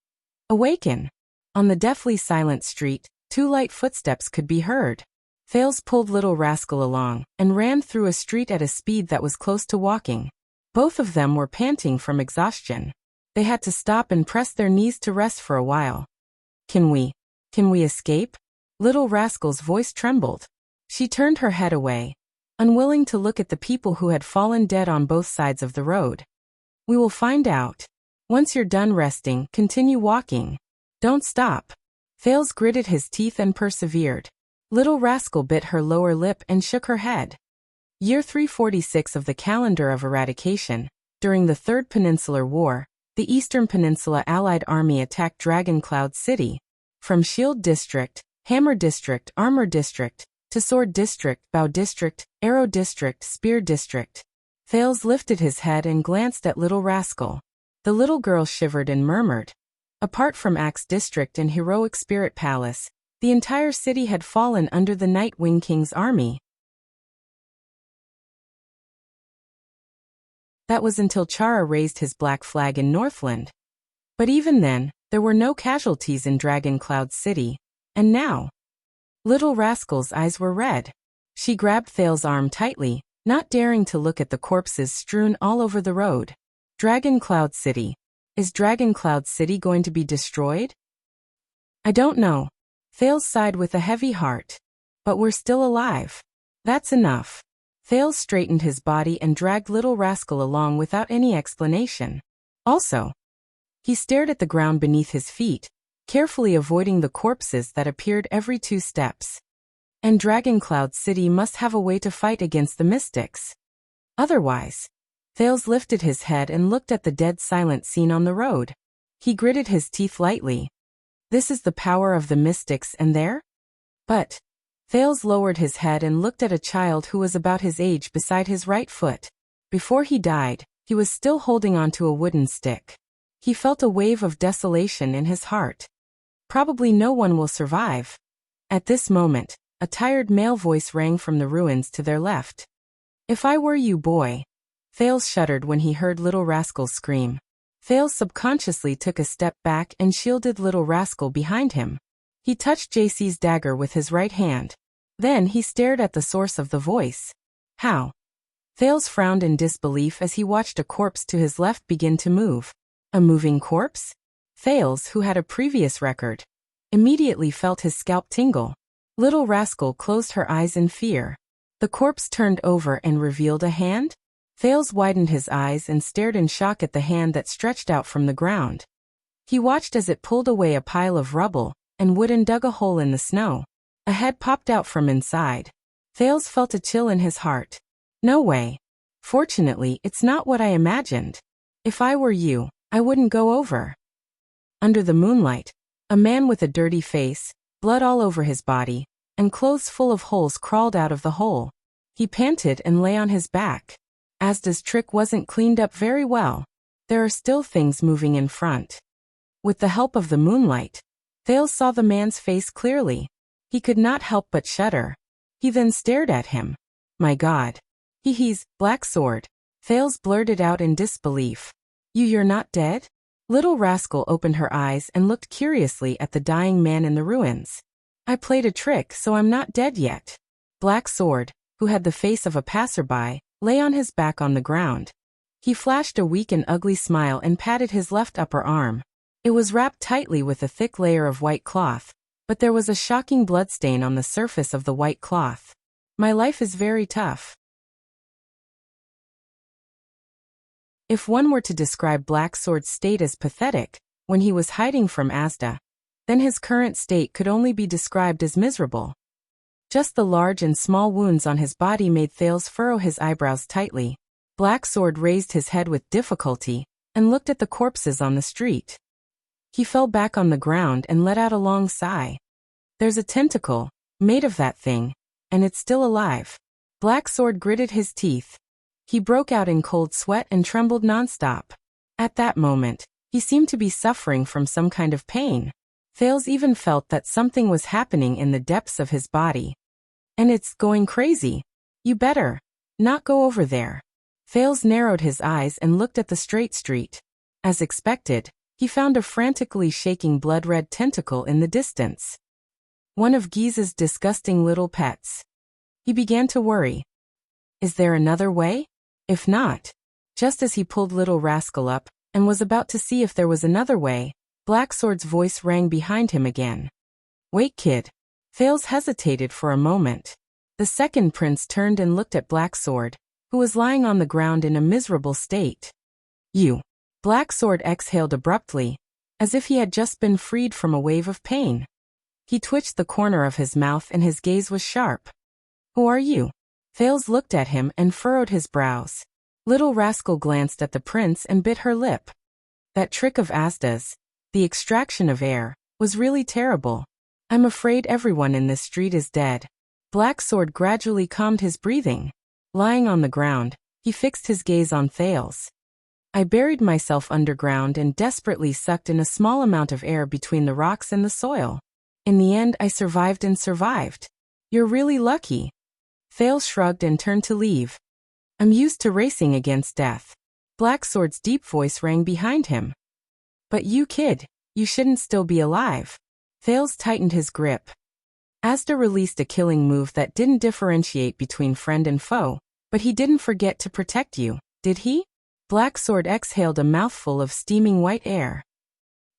Awaken. On the deathly silent street, 2 light footsteps could be heard. Thales pulled Little Rascal along, and ran through a street at a speed that was close to walking. Both of them were panting from exhaustion. They had to stop and press their knees to rest for a while. Can we escape? Little Rascal's voice trembled. She turned her head away, unwilling to look at the people who had fallen dead on both sides of the road. We will find out. Once you're done resting, continue walking. Don't stop. Thales gritted his teeth and persevered. Little Rascal bit her lower lip and shook her head. Year 346 of the calendar of eradication. During the Third Peninsular War, the Eastern Peninsula Allied Army attacked Dragon Cloud City. From Shield District, Hammer District, Armor District, to Sword District, Bow District, Arrow District, Spear District. Thales lifted his head and glanced at Little Rascal. The little girl shivered and murmured. Apart from Axe District and Heroic Spirit Palace, the entire city had fallen under the Night Wing King's army. That was until Chara raised his black flag in Northland. But even then, there were no casualties in Dragon Cloud City. And now? Little Rascal's eyes were red. She grabbed Thales' arm tightly, not daring to look at the corpses strewn all over the road. Dragon Cloud City. Is Dragon Cloud City going to be destroyed? I don't know. Thales sighed with a heavy heart. But we're still alive. That's enough. Thales straightened his body and dragged Little Rascal along without any explanation. Also, he stared at the ground beneath his feet, carefully avoiding the corpses that appeared every 2 steps. And Dragon Cloud City must have a way to fight against the mystics. Otherwise, Thales lifted his head and looked at the dead silent scene on the road. He gritted his teeth lightly. This is the power of the mystics and their? But Thales lowered his head and looked at a child who was about his age beside his right foot. Before he died, he was still holding onto a wooden stick. He felt a wave of desolation in his heart. Probably no one will survive. At this moment, a tired male voice rang from the ruins to their left. If I were you, boy. Thales shuddered when he heard Little Rascal scream. Thales subconsciously took a step back and shielded Little Rascal behind him. He touched JC's dagger with his right hand. Then he stared at the source of the voice. How? Thales frowned in disbelief as he watched a corpse to his left begin to move. A moving corpse? Thales, who had a previous record, immediately felt his scalp tingle. Little Rascal closed her eyes in fear. The corpse turned over and revealed a hand? Thales widened his eyes and stared in shock at the hand that stretched out from the ground. He watched as it pulled away a pile of rubble and wood and dug a hole in the snow. A head popped out from inside. Thales felt a chill in his heart. No way. Fortunately, it's not what I imagined. If I were you, I wouldn't go over. Under the moonlight, a man with a dirty face, blood all over his body, and clothes full of holes crawled out of the hole. He panted and lay on his back. Asda's trick wasn't cleaned up very well. there are still things moving in front. With the help of the moonlight, Thales saw the man's face clearly. He could not help but shudder. He then stared at him. My God. He's Black Sword. Thales blurted out in disbelief. You're not dead? Little rascal opened her eyes and looked curiously at the dying man in the ruins. I played a trick, so I'm not dead yet. Black Sword, who had the face of a passerby, lay on his back on the ground. He flashed a weak and ugly smile and patted his left upper arm. It was wrapped tightly with a thick layer of white cloth, but there was a shocking bloodstain on the surface of the white cloth. My life is very tough. If one were to describe Black Sword's state as pathetic, when he was hiding from Asda, then his current state could only be described as miserable. Just the large and small wounds on his body made Thales furrow his eyebrows tightly. Black Sword raised his head with difficulty and looked at the corpses on the street. He fell back on the ground and let out a long sigh. There's a tentacle, made of that thing, and it's still alive. Black Sword gritted his teeth. He broke out in cold sweat and trembled nonstop. At that moment, he seemed to be suffering from some kind of pain. Thales even felt that something was happening in the depths of his body. And it's going crazy. You better not go over there. Thales narrowed his eyes and looked at the straight street. As expected, he found a frantically shaking blood-red tentacle in the distance. One of Giza's disgusting little pets. He began to worry. Is there another way? If not, just as he pulled Little Rascal up and was about to see if there was another way, Black Sword's voice rang behind him again. Wait, kid. Thales hesitated for a moment. The second prince turned and looked at Black Sword, who was lying on the ground in a miserable state. You. Black Sword exhaled abruptly, as if he had just been freed from a wave of pain. He twitched the corner of his mouth and his gaze was sharp. Who are you? Thales looked at him and furrowed his brows. Little Rascal glanced at the prince and bit her lip. That trick of Asda's, the extraction of Heir, was really terrible. I'm afraid everyone in this street is dead. Black Sword gradually calmed his breathing. Lying on the ground, he fixed his gaze on Thales. I buried myself underground and desperately sucked in a small amount of air between the rocks and the soil. In the end, I survived and survived. You're really lucky. Thales shrugged and turned to leave. I'm used to racing against death. Black Sword's deep voice rang behind him. But you, kid, you shouldn't still be alive. Thales tightened his grip. Asda released a killing move that didn't differentiate between friend and foe, but he didn't forget to protect you, did he? Black Sword exhaled a mouthful of steaming white air.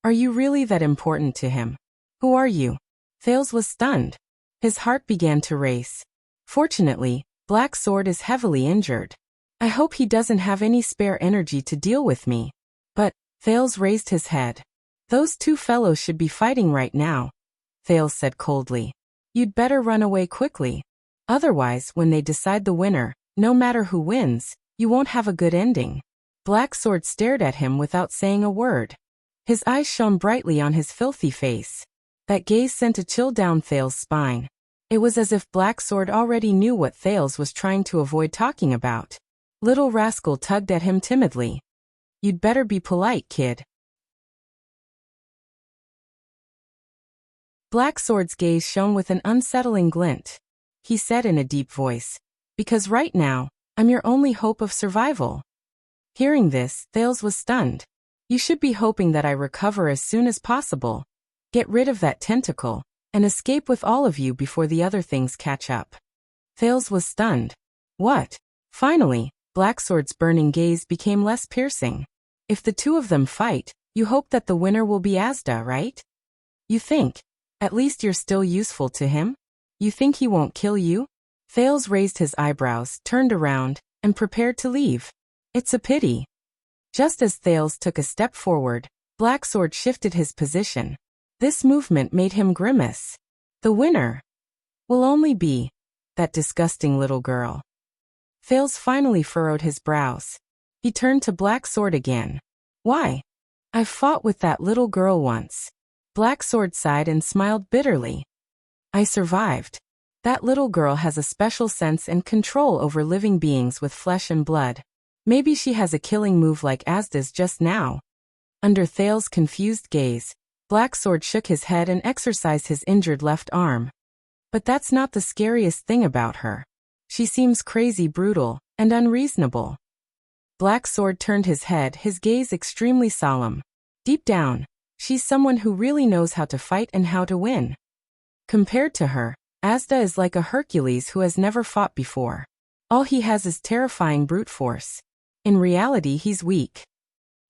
Are you really that important to him? Who are you? Thales was stunned. His heart began to race. Fortunately, Black Sword is heavily injured. I hope he doesn't have any spare energy to deal with me. But, Thales raised his head. Those two fellows should be fighting right now, Thales said coldly. You'd better run away quickly. Otherwise, when they decide the winner, no matter who wins, you won't have a good ending. Black Sword stared at him without saying a word. His eyes shone brightly on his filthy face. That gaze sent a chill down Thales' spine. It was as if Black Sword already knew what Thales was trying to avoid talking about. Little Rascal tugged at him timidly. You'd better be polite, kid. Black Sword's gaze shone with an unsettling glint. He said in a deep voice, because right now, I'm your only hope of survival. Hearing this, Thales was stunned. You should be hoping that I recover as soon as possible. Get rid of that tentacle, and escape with all of you before the other things catch up. Thales was stunned. What? Finally, Black Sword's burning gaze became less piercing. If the two of them fight, you hope that the winner will be Asda, right? You think, at least you're still useful to him? You think he won't kill you? Thales raised his eyebrows, turned around, and prepared to leave. It's a pity. Just as Thales took a step forward, Black Sword shifted his position. This movement made him grimace. The winner will only be that disgusting little girl. Thales finally furrowed his brows. He turned to Black Sword again. Why? I fought with that little girl once. Black Sword sighed and smiled bitterly. I survived. That little girl has a special sense and control over living beings with flesh and blood. Maybe she has a killing move like Asda's just now. Under Thal's confused gaze, Black Sword shook his head and exercised his injured left arm. But that's not the scariest thing about her. She seems crazy brutal and unreasonable. Black Sword turned his head, his gaze extremely solemn. Deep down, she's someone who really knows how to fight and how to win. Compared to her, Asda is like a Hercules who has never fought before. All he has is terrifying brute force. In reality, he's weak.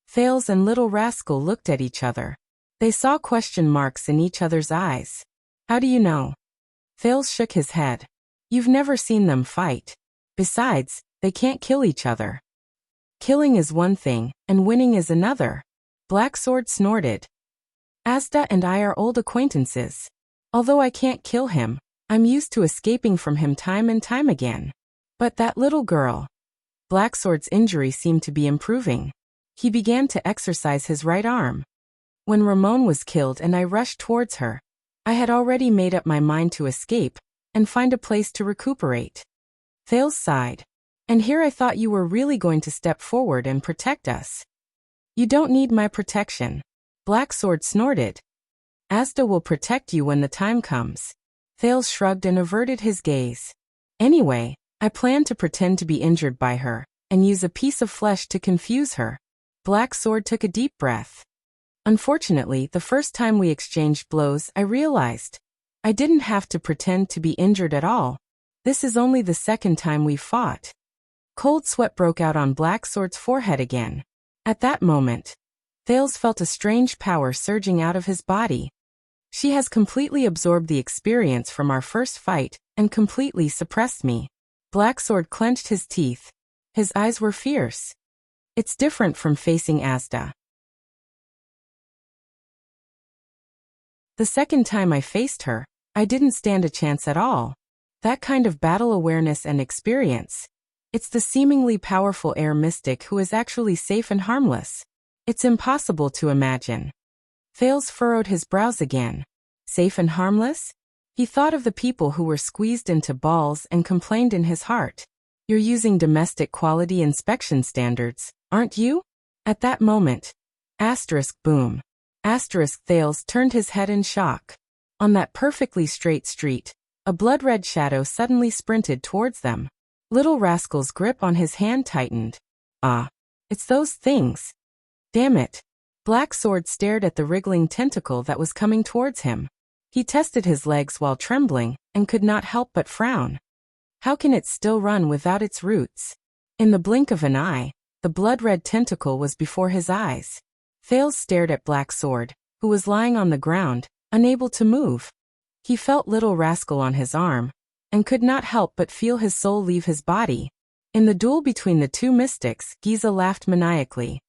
Thales and Little Rascal looked at each other. They saw question marks in each other's eyes. How do you know? Thales shook his head. You've never seen them fight. Besides, they can't kill each other. Killing is one thing, and winning is another. Black Sword snorted. Asda and I are old acquaintances. Although I can't kill him, I'm used to escaping from him time and time again. But that little girl. Black Sword's injury seemed to be improving. He began to exercise his right arm. When Ramon was killed and I rushed towards her, I had already made up my mind to escape and find a place to recuperate. Thales sighed. And here I thought you were really going to step forward and protect us. You don't need my protection. Black Sword snorted. Asda will protect you when the time comes. Thales shrugged and averted his gaze. Anyway, I plan to pretend to be injured by her and use a piece of flesh to confuse her. Black Sword took a deep breath. Unfortunately, the first time we exchanged blows, I realized I didn't have to pretend to be injured at all. This is only the second time we've fought. Cold sweat broke out on Black Sword's forehead again. At that moment, Thales felt a strange power surging out of his body. She has completely absorbed the experience from our first fight and completely suppressed me. Black Sword clenched his teeth. His eyes were fierce. It's different from facing Asda. The second time I faced her, I didn't stand a chance at all. That kind of battle awareness and experience. It's the seemingly powerful air mystic who is actually safe and harmless. It's impossible to imagine. Thales furrowed his brows again. Safe and harmless? He thought of the people who were squeezed into balls and complained in his heart. You're using domestic quality inspection standards, aren't you? At that moment. Boom. Thales turned his head in shock. On that perfectly straight street, a blood-red shadow suddenly sprinted towards them. Little Rascal's grip on his hand tightened. Ah, it's those things. Damn it. Black Sword stared at the wriggling tentacle that was coming towards him. He tested his legs while trembling and could not help but frown. How can it still run without its roots? In the blink of an eye, the blood-red tentacle was before his eyes. Thales stared at Black Sword, who was lying on the ground, unable to move. He felt Little Rascal on his arm, and could not help but feel his soul leave his body. In the duel between the two mystics, Giza laughed maniacally.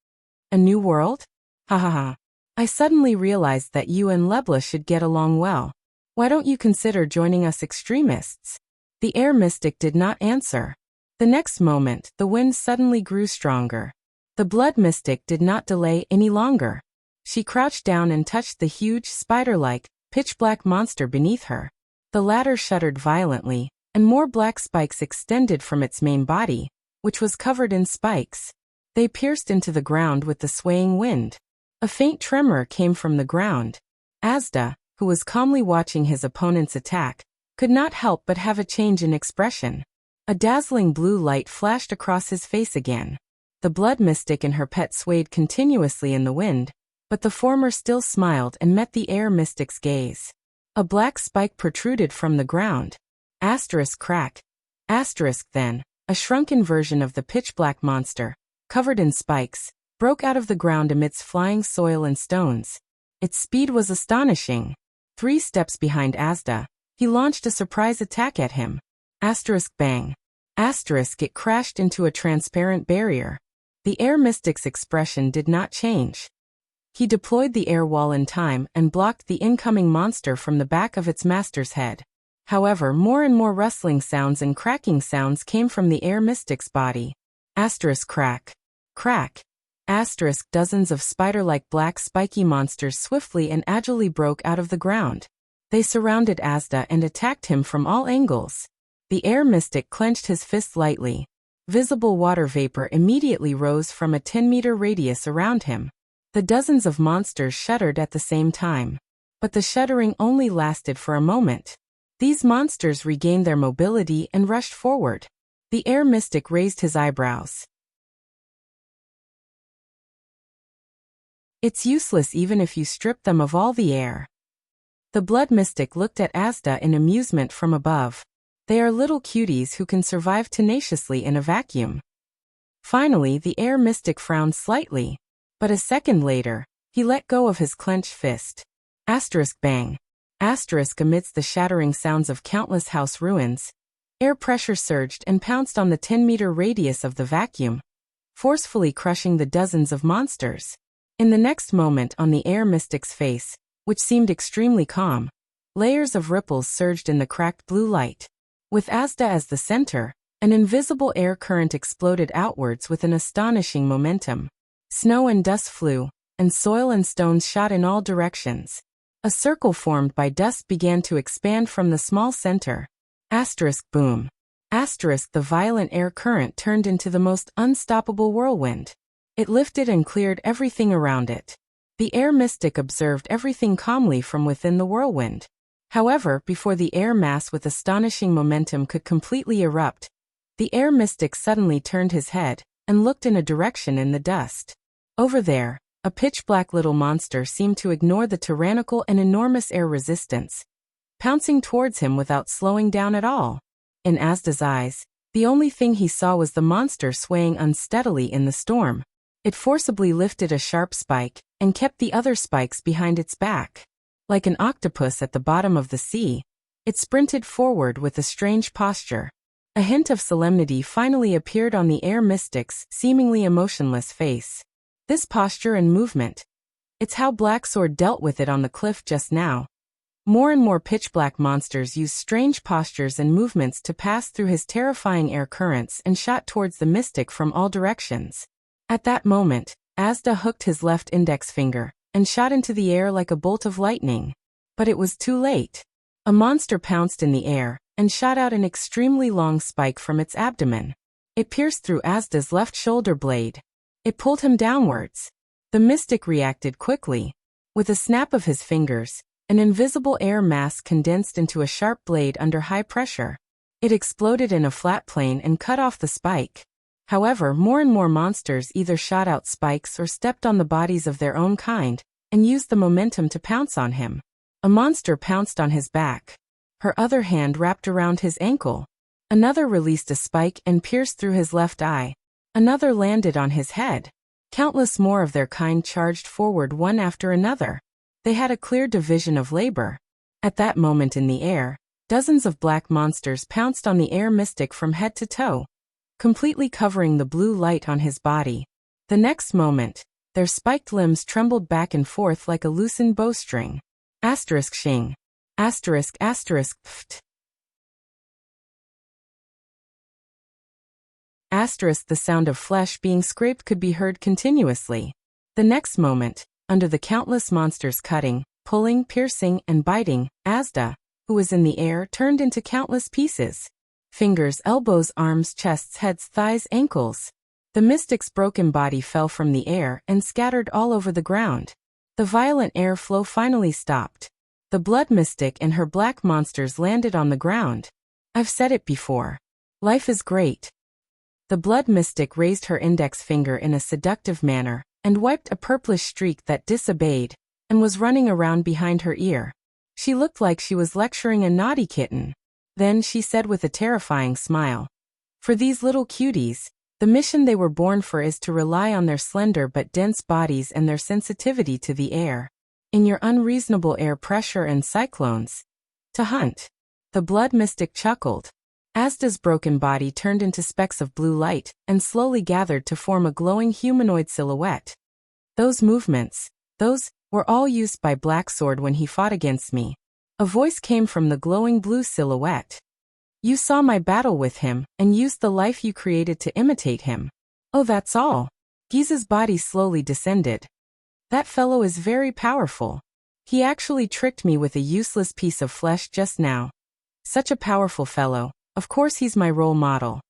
A new world? Ha ha ha. I suddenly realized that you and Lebla should get along well. Why don't you consider joining us extremists? The air mystic did not answer. The next moment, the wind suddenly grew stronger. The blood mystic did not delay any longer. She crouched down and touched the huge, spider-like, pitch-black monster beneath her. The latter shuddered violently, and more black spikes extended from its main body, which was covered in spikes. They pierced into the ground with the swaying wind. A faint tremor came from the ground. Asda, who was calmly watching his opponent's attack, could not help but have a change in expression. A dazzling blue light flashed across his face again. The blood mystic and her pet swayed continuously in the wind, but the former still smiled and met the air mystic's gaze. A black spike protruded from the ground. Crack. Then, a shrunken version of the pitch-black monster, covered in spikes, broke out of the ground amidst flying soil and stones. Its speed was astonishing. 3 steps behind Asda, he launched a surprise attack at him. Bang. It crashed into a transparent barrier. The air mystic's expression did not change. He deployed the air wall in time and blocked the incoming monster from the back of its master's head. However, more and more rustling sounds and cracking sounds came from the air mystic's body. Crack. Dozens of spider-like black spiky monsters swiftly and agilely broke out of the ground. They surrounded Asda and attacked him from all angles. The air mystic clenched his fist lightly. Visible water vapor immediately rose from a 10-meter radius around him. The dozens of monsters shuddered at the same time. But the shuddering only lasted for a moment. These monsters regained their mobility and rushed forward. The air mystic raised his eyebrows. It's useless even if you strip them of all the air. The blood mystic looked at Asda in amusement from above. They are little cuties who can survive tenaciously in a vacuum. Finally, the air mystic frowned slightly. But a second later, he let go of his clenched fist. Asterisk bang. Asterisk amidst the shattering sounds of countless house ruins. Air pressure surged and pounced on the 10-meter radius of the vacuum, forcefully crushing the dozens of monsters. In the next moment on the air mystic's face, which seemed extremely calm, layers of ripples surged in the cracked blue light. With Asda as the center, an invisible air current exploded outwards with an astonishing momentum. Snow and dust flew, and soil and stones shot in all directions. A circle formed by dust began to expand from the small center. Asterisk boom. Asterisk the violent air current turned into the most unstoppable whirlwind. It lifted and cleared everything around it. The air mystic observed everything calmly from within the whirlwind. However, before the air mass with astonishing momentum could completely erupt, the air mystic suddenly turned his head and looked in a direction in the dust. Over there, a pitch-black little monster seemed to ignore the tyrannical and enormous air resistance, pouncing towards him without slowing down at all. In Asda's eyes, the only thing he saw was the monster swaying unsteadily in the storm. It forcibly lifted a sharp spike and kept the other spikes behind its back. Like an octopus at the bottom of the sea, it sprinted forward with a strange posture. A hint of solemnity finally appeared on the air mystic's seemingly emotionless face. This posture and movement. It's how Black Sword dealt with it on the cliff just now. More and more pitch-black monsters used strange postures and movements to pass through his terrifying air currents and shot towards the mystic from all directions. At that moment, Asda hooked his left index finger and shot into the air like a bolt of lightning. But it was too late. A monster pounced in the air and shot out an extremely long spike from its abdomen. It pierced through Asda's left shoulder blade. It pulled him downwards. The mystic reacted quickly. With a snap of his fingers, an invisible air mass condensed into a sharp blade under high pressure. It exploded in a flat plane and cut off the spike. However, more and more monsters either shot out spikes or stepped on the bodies of their own kind and used the momentum to pounce on him. A monster pounced on his back. Her other hand wrapped around his ankle. Another released a spike and pierced through his left eye. Another landed on his head. Countless more of their kind charged forward one after another. They had a clear division of labor. At that moment in the air, dozens of black monsters pounced on the air mystic from head to toe, completely covering the blue light on his body. The next moment, their spiked limbs trembled back and forth like a loosened bowstring. Asterisk shing. Asterisk asterisk pft. Asterisk the sound of flesh being scraped could be heard continuously. The next moment, under the countless monsters cutting, pulling, piercing, and biting, Asda, who was in the air, turned into countless pieces. Fingers, elbows, arms, chests, heads, thighs, ankles. The mystic's broken body fell from the air and scattered all over the ground. The violent air flow finally stopped. The blood mystic and her black monsters landed on the ground. I've said it before. Life is great. The blood mystic raised her index finger in a seductive manner and wiped a purplish streak that disobeyed and was running around behind her ear. She looked like she was lecturing a naughty kitten. Then she said with a terrifying smile, "For these little cuties, the mission they were born for is to rely on their slender but dense bodies and their sensitivity to the air. In your unreasonable air pressure and cyclones. To hunt." The blood mystic chuckled. Asda's broken body turned into specks of blue light and slowly gathered to form a glowing humanoid silhouette. Those movements, those were all used by Black Sword when he fought against me. A voice came from the glowing blue silhouette. You saw my battle with him and used the life you created to imitate him. Oh, that's all. Giza's body slowly descended. That fellow is very powerful. He actually tricked me with a useless piece of flesh just now. Such a powerful fellow. Of course he's my role model.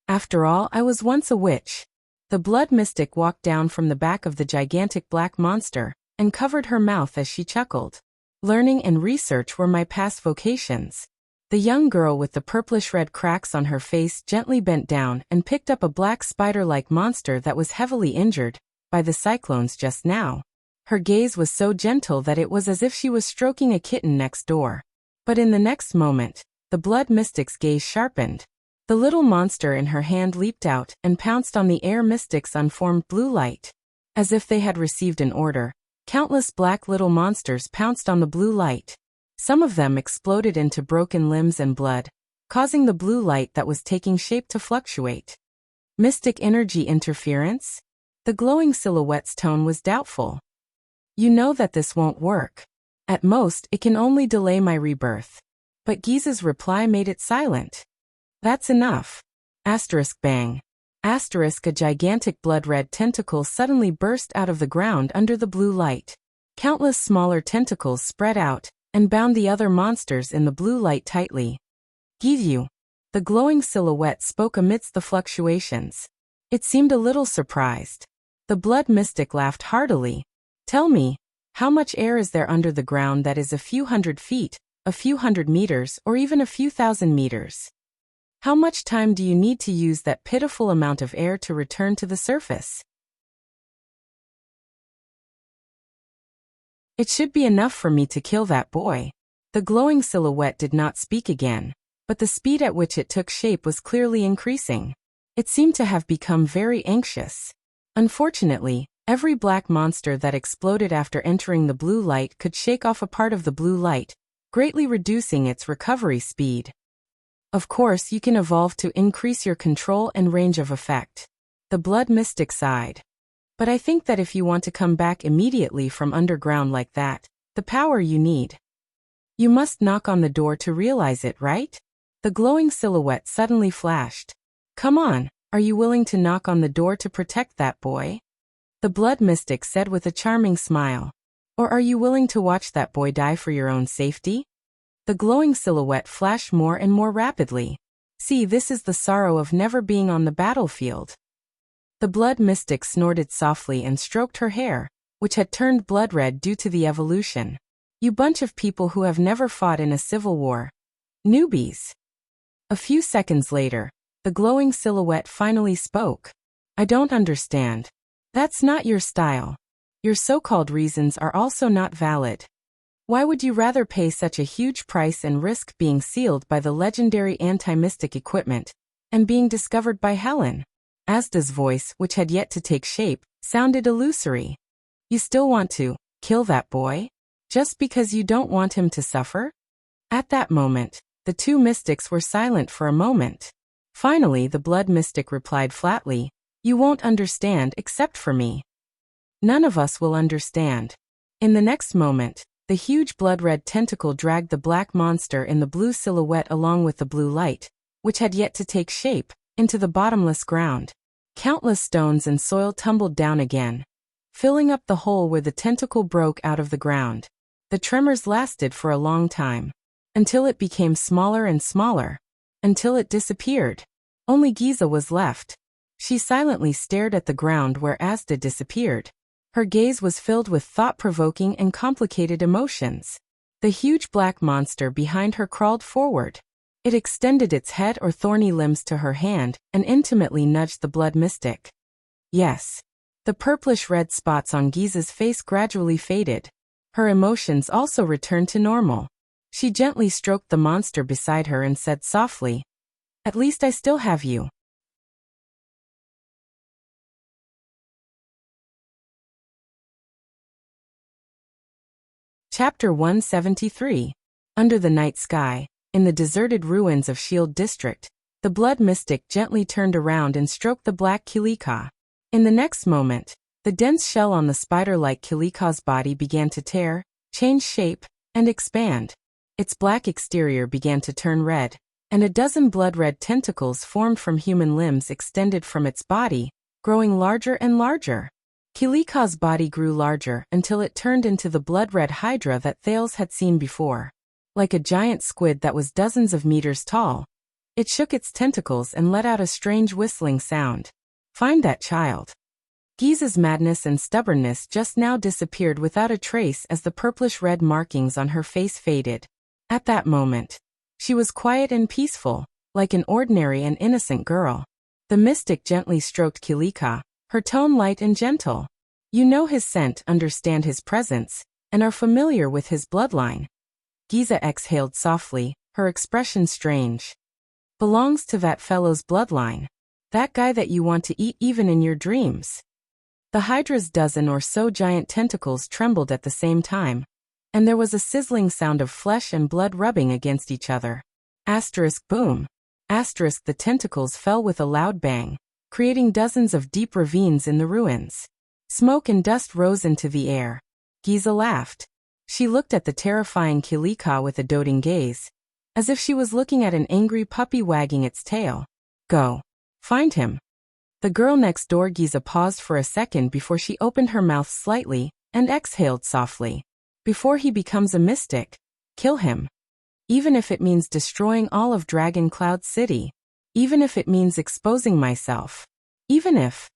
After all, I was once a witch. The blood mystic walked down from the back of the gigantic black monster and covered her mouth as she chuckled. Learning and research were my past vocations. The young girl with the purplish-red cracks on her face gently bent down and picked up a black spider-like monster that was heavily injured by the cyclones just now. Her gaze was so gentle that it was as if she was stroking a kitten next door. But in the next moment, the blood mystic's gaze sharpened. The little monster in her hand leaped out and pounced on the air mystic's unformed blue light. As if they had received an order, countless black little monsters pounced on the blue light. Some of them exploded into broken limbs and blood, causing the blue light that was taking shape to fluctuate. Mystic energy interference? The glowing silhouette's tone was doubtful. You know that this won't work. At most, it can only delay my rebirth. But Giza's reply made it silent. That's enough. Asterisk bang. Asterisk a gigantic blood-red tentacle suddenly burst out of the ground under the blue light. Countless smaller tentacles spread out and bound the other monsters in the blue light tightly. Gizu. The glowing silhouette spoke amidst the fluctuations. It seemed a little surprised. The blood mystic laughed heartily. Tell me, how much air is there under the ground that is a few hundred feet, a few hundred meters, or even a few thousand meters? How much time do you need to use that pitiful amount of air to return to the surface? It should be enough for me to kill that boy. The glowing silhouette did not speak again, but the speed at which it took shape was clearly increasing. It seemed to have become very anxious. Unfortunately, every black monster that exploded after entering the blue light could shake off a part of the blue light, greatly reducing its recovery speed. Of course, you can evolve to increase your control and range of effect. The blood mystic sighed. But I think that if you want to come back immediately from underground like that, the power you need. You must knock on the door to realize it, right? The glowing silhouette suddenly flashed. Come on, are you willing to knock on the door to protect that boy? The blood mystic said with a charming smile. Or are you willing to watch that boy die for your own safety? The glowing silhouette flashed more and more rapidly. See, this is the sorrow of never being on the battlefield. The blood mystic snorted softly and stroked her hair, which had turned blood red due to the evolution. You bunch of people who have never fought in a civil war. Newbies. A few seconds later, the glowing silhouette finally spoke. I don't understand. That's not your style. Your so-called reasons are also not valid. Why would you rather pay such a huge price and risk being sealed by the legendary anti-mystic equipment and being discovered by Helen? Asda's voice, which had yet to take shape, sounded illusory. You still want to kill that boy? Just because you don't want him to suffer? At that moment, the two mystics were silent for a moment. Finally, the blood mystic replied flatly, You won't understand except for me. None of us will understand. In the next moment, the huge blood-red tentacle dragged the black monster in the blue silhouette along with the blue light, which had yet to take shape, into the bottomless ground. Countless stones and soil tumbled down again, filling up the hole where the tentacle broke out of the ground. The tremors lasted for a long time, until it became smaller and smaller, until it disappeared. Only Giza was left. She silently stared at the ground where Asda disappeared. Her gaze was filled with thought-provoking and complicated emotions. The huge black monster behind her crawled forward. It extended its head or thorny limbs to her hand and intimately nudged the blood mystic. Yes. The purplish-red spots on Giza's face gradually faded. Her emotions also returned to normal. She gently stroked the monster beside her and said softly, At least I still have you. Chapter 173. Under the night sky, in the deserted ruins of Shield District, the blood mystic gently turned around and stroked the black Kilika. In the next moment, the dense shell on the spider-like Kilika's body began to tear, change shape, and expand. Its black exterior began to turn red, and a dozen blood-red tentacles formed from human limbs extended from its body, growing larger and larger. Kilika's body grew larger until it turned into the blood-red hydra that Thales had seen before. Like a giant squid that was dozens of meters tall, It shook its tentacles and let out a strange whistling sound. Find that child. Giza's madness and stubbornness just now disappeared without a trace as the purplish-red markings on her face faded. At that moment, she was quiet and peaceful, like an ordinary and innocent girl. The mystic gently stroked Kilika, her tone light and gentle. You know his scent, understand his presence, and are familiar with his bloodline. Giza exhaled softly, her expression strange. Belongs to that fellow's bloodline. That guy that you want to eat even in your dreams. The Hydra's dozen or so giant tentacles trembled at the same time, and there was a sizzling sound of flesh and blood rubbing against each other. Asterisk boom. Asterisk the tentacles fell with a loud bang, creating dozens of deep ravines in the ruins. Smoke and dust rose into the air. Giza laughed. She looked at the terrifying Kilika with a doting gaze, as if she was looking at an angry puppy wagging its tail. Go. Find him. The girl next door. Giza paused for a second before she opened her mouth slightly and exhaled softly. Before he becomes a mystic, kill him. Even if it means destroying all of Dragon Cloud City. Even if it means exposing myself. Even if...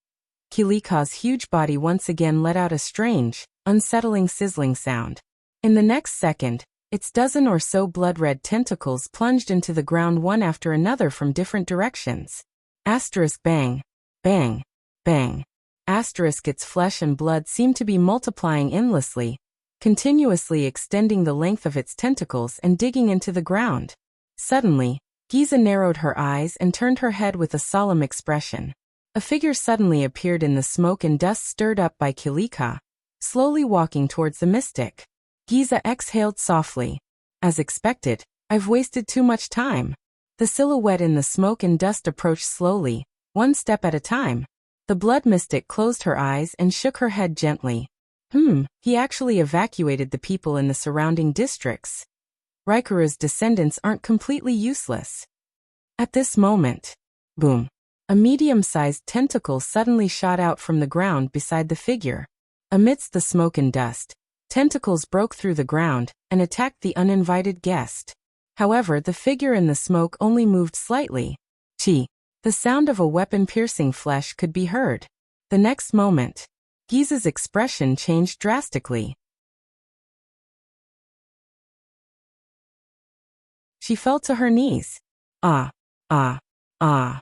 Kilika's huge body once again let out a strange, unsettling sizzling sound. In the next second, its dozen or so blood-red tentacles plunged into the ground one after another from different directions. Asterisk bang. Bang. Bang. Asterisk its flesh and blood seemed to be multiplying endlessly, continuously extending the length of its tentacles and digging into the ground. Suddenly, Giza narrowed her eyes and turned her head with a solemn expression. A figure suddenly appeared in the smoke and dust stirred up by Kilika, slowly walking towards the mystic. Giza exhaled softly. As expected, I've wasted too much time. The silhouette in the smoke and dust approached slowly, one step at a time. The blood mystic closed her eyes and shook her head gently. He actually evacuated the people in the surrounding districts. Raikuru's descendants aren't completely useless. At this moment, boom. A medium-sized tentacle suddenly shot out from the ground beside the figure. Amidst the smoke and dust, tentacles broke through the ground and attacked the uninvited guest. However, the figure in the smoke only moved slightly. Chi. The sound of a weapon piercing flesh could be heard. The next moment, Giza's expression changed drastically. She fell to her knees. Ah, ah, ah.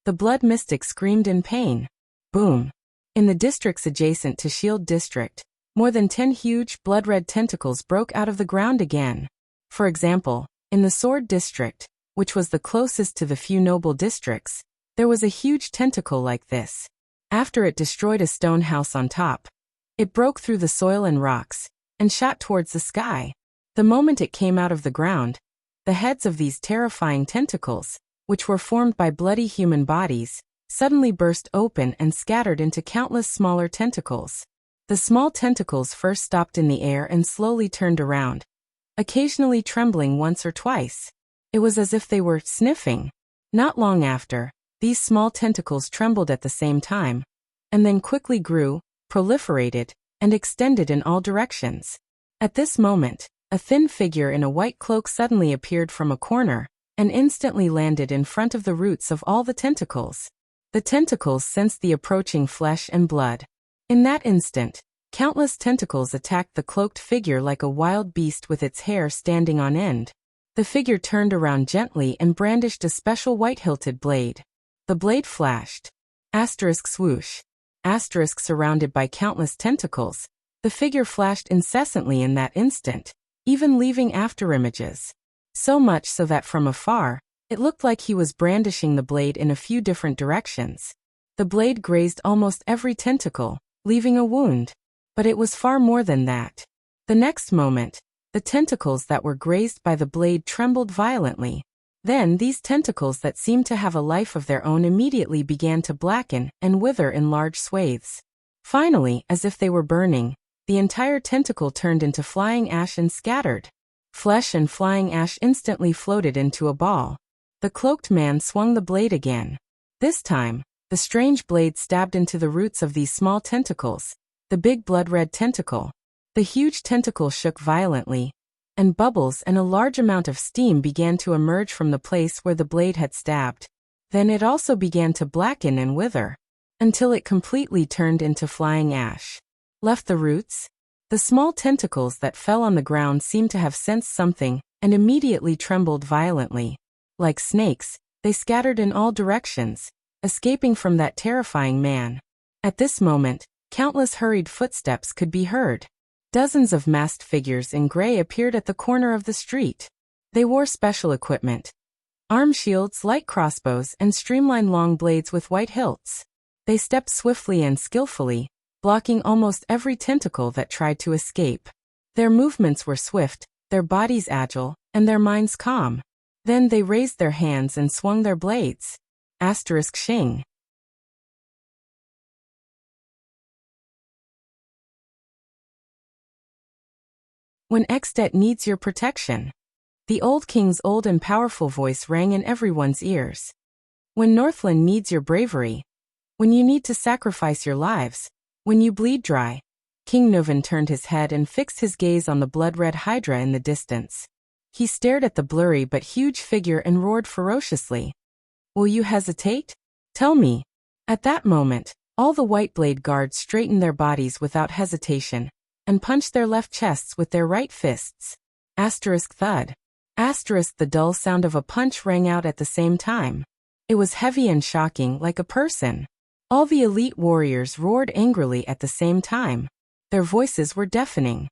The blood mystic screamed in pain. Boom. In the districts adjacent to Shield District, more than 10 huge, blood-red tentacles broke out of the ground again. For example, in the Sword District, which was the closest to the few noble districts, there was a huge tentacle like this. After it destroyed a stone house on top, it broke through the soil and rocks, and shot towards the sky. The moment it came out of the ground, the heads of these terrifying tentacles, which were formed by bloody human bodies, suddenly burst open and scattered into countless smaller tentacles. The small tentacles first stopped in the air and slowly turned around, occasionally trembling once or twice. It was as if they were sniffing. Not long after, these small tentacles trembled at the same time, and then quickly grew, proliferated, and extended in all directions. At this moment, a thin figure in a white cloak suddenly appeared from a corner, and instantly landed in front of the roots of all the tentacles. The tentacles sensed the approaching flesh and blood. In that instant, countless tentacles attacked the cloaked figure like a wild beast with its hair standing on end. The figure turned around gently and brandished a special white-hilted blade. The blade flashed. Asterisk swoosh. Asterisk surrounded by countless tentacles, the figure flashed incessantly in that instant, even leaving afterimages. So much so that from afar, it looked like he was brandishing the blade in a few different directions. The blade grazed almost every tentacle, leaving a wound. But it was far more than that. The next moment, the tentacles that were grazed by the blade trembled violently. Then these tentacles that seemed to have a life of their own immediately began to blacken and wither in large swathes. Finally, as if they were burning, the entire tentacle turned into flying ash and scattered. Flesh and flying ash instantly floated into a ball. The cloaked man swung the blade again. This time, the strange blade stabbed into the roots of these small tentacles, the big blood-red tentacle. The huge tentacle shook violently, and bubbles and a large amount of steam began to emerge from the place where the blade had stabbed. Then it also began to blacken and wither, until it completely turned into flying ash. Left the roots? The small tentacles that fell on the ground seemed to have sensed something, and immediately trembled violently. Like snakes, they scattered in all directions, escaping from that terrifying man. At this moment, countless hurried footsteps could be heard. Dozens of masked figures in gray appeared at the corner of the street. They wore special equipment: arm shields, light crossbows, and streamlined long blades with white hilts. They stepped swiftly and skillfully, blocking almost every tentacle that tried to escape. Their movements were swift, their bodies agile, and their minds calm. Then they raised their hands and swung their blades. Xing. When Xdet needs your protection. The old king's old and powerful voice rang in everyone's ears. When Northland needs your bravery. When you need to sacrifice your lives. When you bleed dry. King Nuvan turned his head and fixed his gaze on the blood-red hydra in the distance. He stared at the blurry but huge figure and roared ferociously. Will you hesitate? Tell me. At that moment, all the white blade guards straightened their bodies without hesitation, and punched their left chests with their right fists. Thud. The dull sound of a punch rang out at the same time. It was heavy and shocking, like a person. All the elite warriors roared angrily at the same time. Their voices were deafening.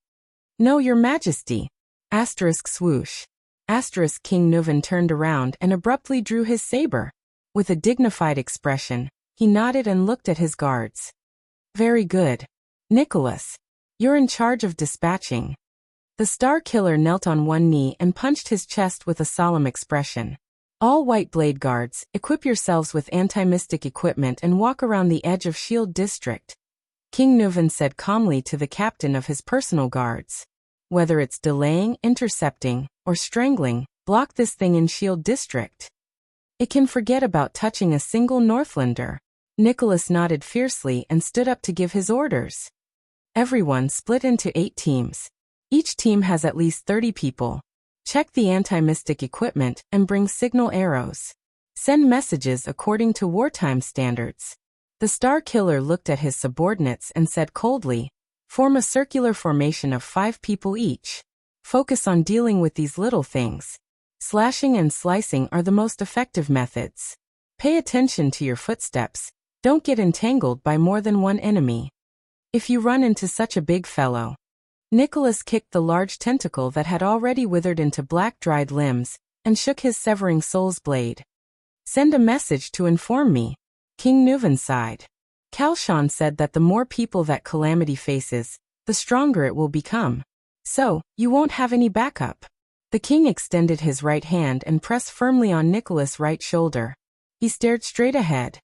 No, your majesty. Swoosh. King Nuvan turned around and abruptly drew his saber. With a dignified expression, he nodded and looked at his guards. Very good. Nicholas. You're in charge of dispatching. The Star Killer knelt on one knee and punched his chest with a solemn expression. All white blade guards, equip yourselves with anti-mystic equipment and walk around the edge of Shield District. King Nuvan said calmly to the captain of his personal guards. Whether it's delaying, intercepting, or strangling, block this thing in Shield District. It can forget about touching a single Northlander. Nicholas nodded fiercely and stood up to give his orders. Everyone split into 8 teams. Each team has at least 30 people. Check the anti-mystic equipment and bring signal arrows. Send messages according to wartime standards. The Star Killer looked at his subordinates and said coldly, form a circular formation of 5 people each. Focus on dealing with these little things. Slashing and slicing are the most effective methods. Pay attention to your footsteps. Don't get entangled by more than one enemy. If you run into such a big fellow. Nicholas kicked the large tentacle that had already withered into black dried limbs, and shook his severing soul's blade. Send a message to inform me. King Nuvan sighed. Kalshan said that the more people that Calamity faces, the stronger it will become. So, you won't have any backup. The king extended his right hand and pressed firmly on Nicholas' right shoulder. He stared straight ahead.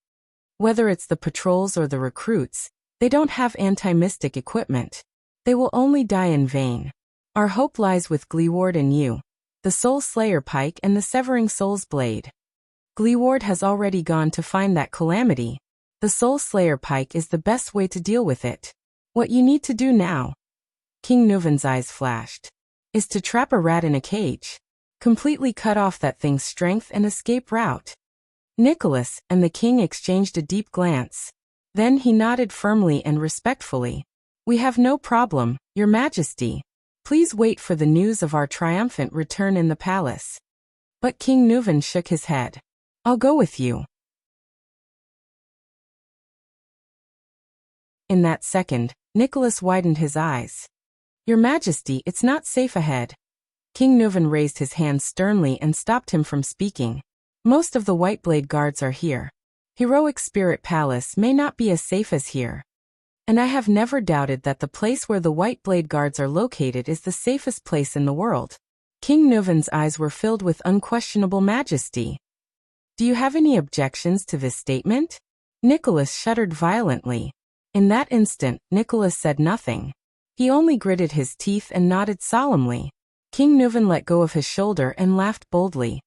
Whether it's the patrols or the recruits, they don't have anti-mystic equipment. They will only die in vain. Our hope lies with Gleeward and you, the Soul Slayer Pike and the Severing Soul's Blade. Gleeward has already gone to find that calamity. The Soul Slayer Pike is the best way to deal with it. What you need to do now, King Nuvan's eyes flashed, is to trap a rat in a cage. Completely cut off that thing's strength and escape route. Nicholas and the king exchanged a deep glance. Then he nodded firmly and respectfully. We have no problem, Your Majesty. Please wait for the news of our triumphant return in the palace. But King Nuvan shook his head. I'll go with you. In that second, Nicholas widened his eyes. Your Majesty, it's not safe ahead. King Nuvan raised his hand sternly and stopped him from speaking. Most of the White Blade guards are here. Heroic Spirit Palace may not be as safe as here. And I have never doubted that the place where the White Blade guards are located is the safest place in the world. King Nuvan's eyes were filled with unquestionable majesty. Do you have any objections to this statement? Nicholas shuddered violently. In that instant, Nicholas said nothing. He only gritted his teeth and nodded solemnly. King Nuvan let go of his shoulder and laughed boldly.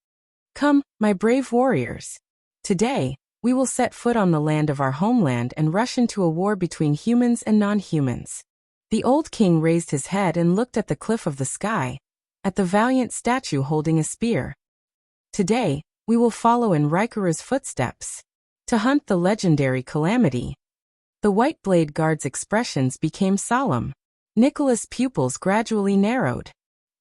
Come, my brave warriors. Today, we will set foot on the land of our homeland and rush into a war between humans and non-humans. The old king raised his head and looked at the cliff of the sky. at the valiant statue holding a spear. Today, we will follow in Raikuru's footsteps to hunt the legendary calamity. The white blade guard's expressions became solemn. Nicholas' pupils gradually narrowed.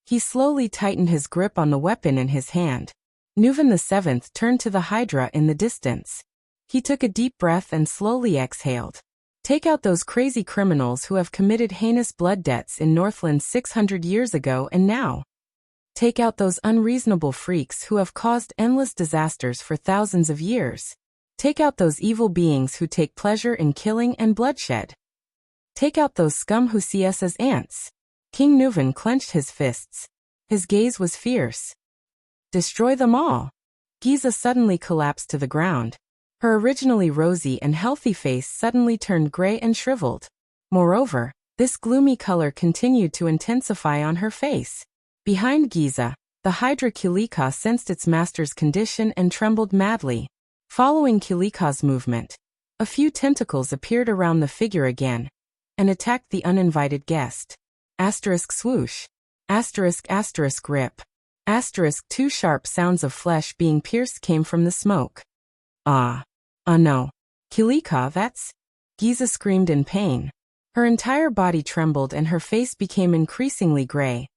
He slowly tightened his grip on the weapon in his hand. Nuven VII turned to the Hydra in the distance. He took a deep breath and slowly exhaled. Take out those crazy criminals who have committed heinous blood debts in Northland 600 years ago and now. Take out those unreasonable freaks who have caused endless disasters for thousands of years. Take out those evil beings who take pleasure in killing and bloodshed. Take out those scum who see us as ants. King Nuven clenched his fists. His gaze was fierce. Destroy them all. Giza suddenly collapsed to the ground. Her originally rosy and healthy face suddenly turned gray and shriveled. Moreover, this gloomy color continued to intensify on her face. Behind Giza, the Hydra Kilika sensed its master's condition and trembled madly. Following Kilika's movement, a few tentacles appeared around the figure again and attacked the uninvited guest. Asterisk swoosh. Asterisk asterisk rip. Asterisk two sharp sounds of flesh being pierced came from the smoke. Ah. No. Kilika, that's... Giza screamed in pain. Her entire body trembled and her face became increasingly gray,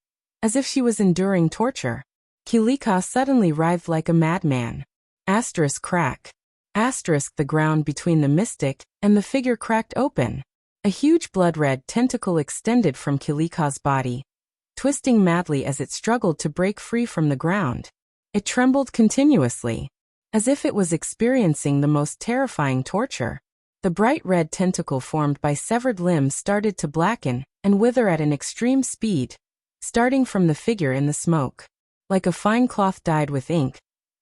as if she was enduring torture. Kilika suddenly writhed like a madman. Asterisk crack. Asterisk the ground between the mystic and the figure cracked open. A huge blood-red tentacle extended from Kilika's body, twisting madly as it struggled to break free from the ground. It trembled continuously, as if it was experiencing the most terrifying torture. The bright red tentacle formed by severed limbs started to blacken and wither at an extreme speed, starting from the figure in the smoke. Like a fine cloth dyed with ink,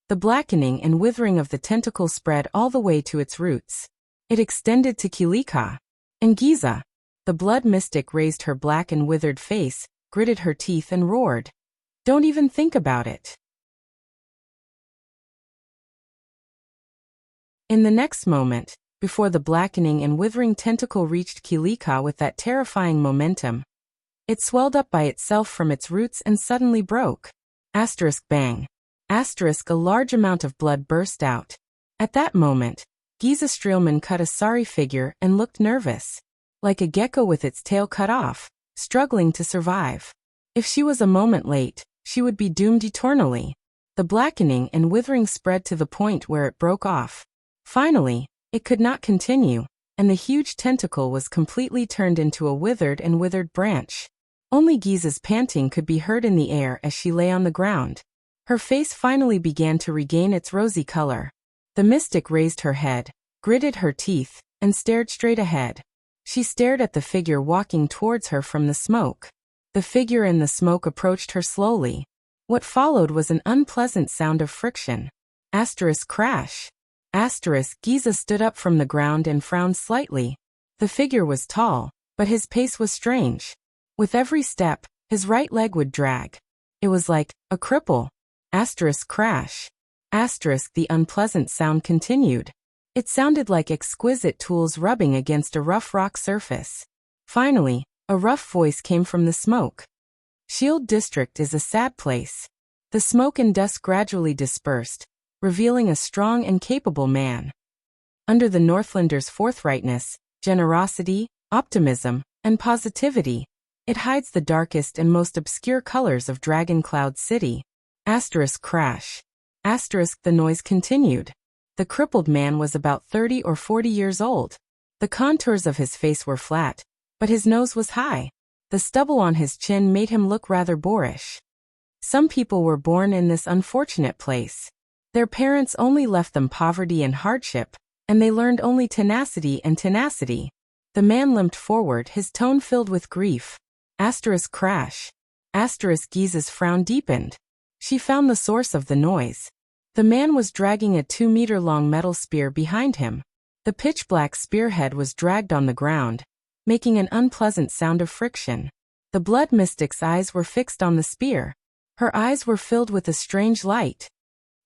the blackening and withering of the tentacle spread all the way to its roots. It extended to Kilika and Giza. The blood mystic raised her black and withered face, gritted her teeth and roared. Don't even think about it. In the next moment, before the blackening and withering tentacle reached Kilika with that terrifying momentum, it swelled up by itself from its roots and suddenly broke. Asterisk bang. Asterisk a large amount of blood burst out. At that moment, Giza Streelman cut a sorry figure and looked nervous, like a gecko with its tail cut off, struggling to survive. If she was a moment late, she would be doomed eternally. The blackening and withering spread to the point where it broke off. Finally, it could not continue, and the huge tentacle was completely turned into a withered branch. Only Giza's panting could be heard in the air as she lay on the ground. Her face finally began to regain its rosy color. The mystic raised her head, gritted her teeth, and stared straight ahead. She stared at the figure walking towards her from the smoke. The figure in the smoke approached her slowly. What followed was an unpleasant sound of friction. Asterisk crash. Asterisk Giza stood up from the ground and frowned slightly. The figure was tall, but his pace was strange. With every step, his right leg would drag. It was like a cripple. Asterisk crash. Asterisk the unpleasant sound continued. It sounded like exquisite tools rubbing against a rough rock surface. Finally, a rough voice came from the smoke. Shield District is a sad place. The smoke and dust gradually dispersed, revealing a strong and capable man. Under the Northlander's forthrightness, generosity, optimism, and positivity, it hides the darkest and most obscure colors of Dragon Cloud City. Asterisk crash. Asterisk the noise continued. The crippled man was about 30 or 40 years old. The contours of his face were flat, but his nose was high. The stubble on his chin made him look rather boorish. Some people were born in this unfortunate place. Their parents only left them poverty and hardship, and they learned only tenacity and tenacity. The man limped forward, his tone filled with grief. Asterisk crash. Asterisk Giza's frown deepened. She found the source of the noise. The man was dragging a 2-meter-long metal spear behind him. The pitch-black spearhead was dragged on the ground, making an unpleasant sound of friction. The blood mystic's eyes were fixed on the spear. Her eyes were filled with a strange light.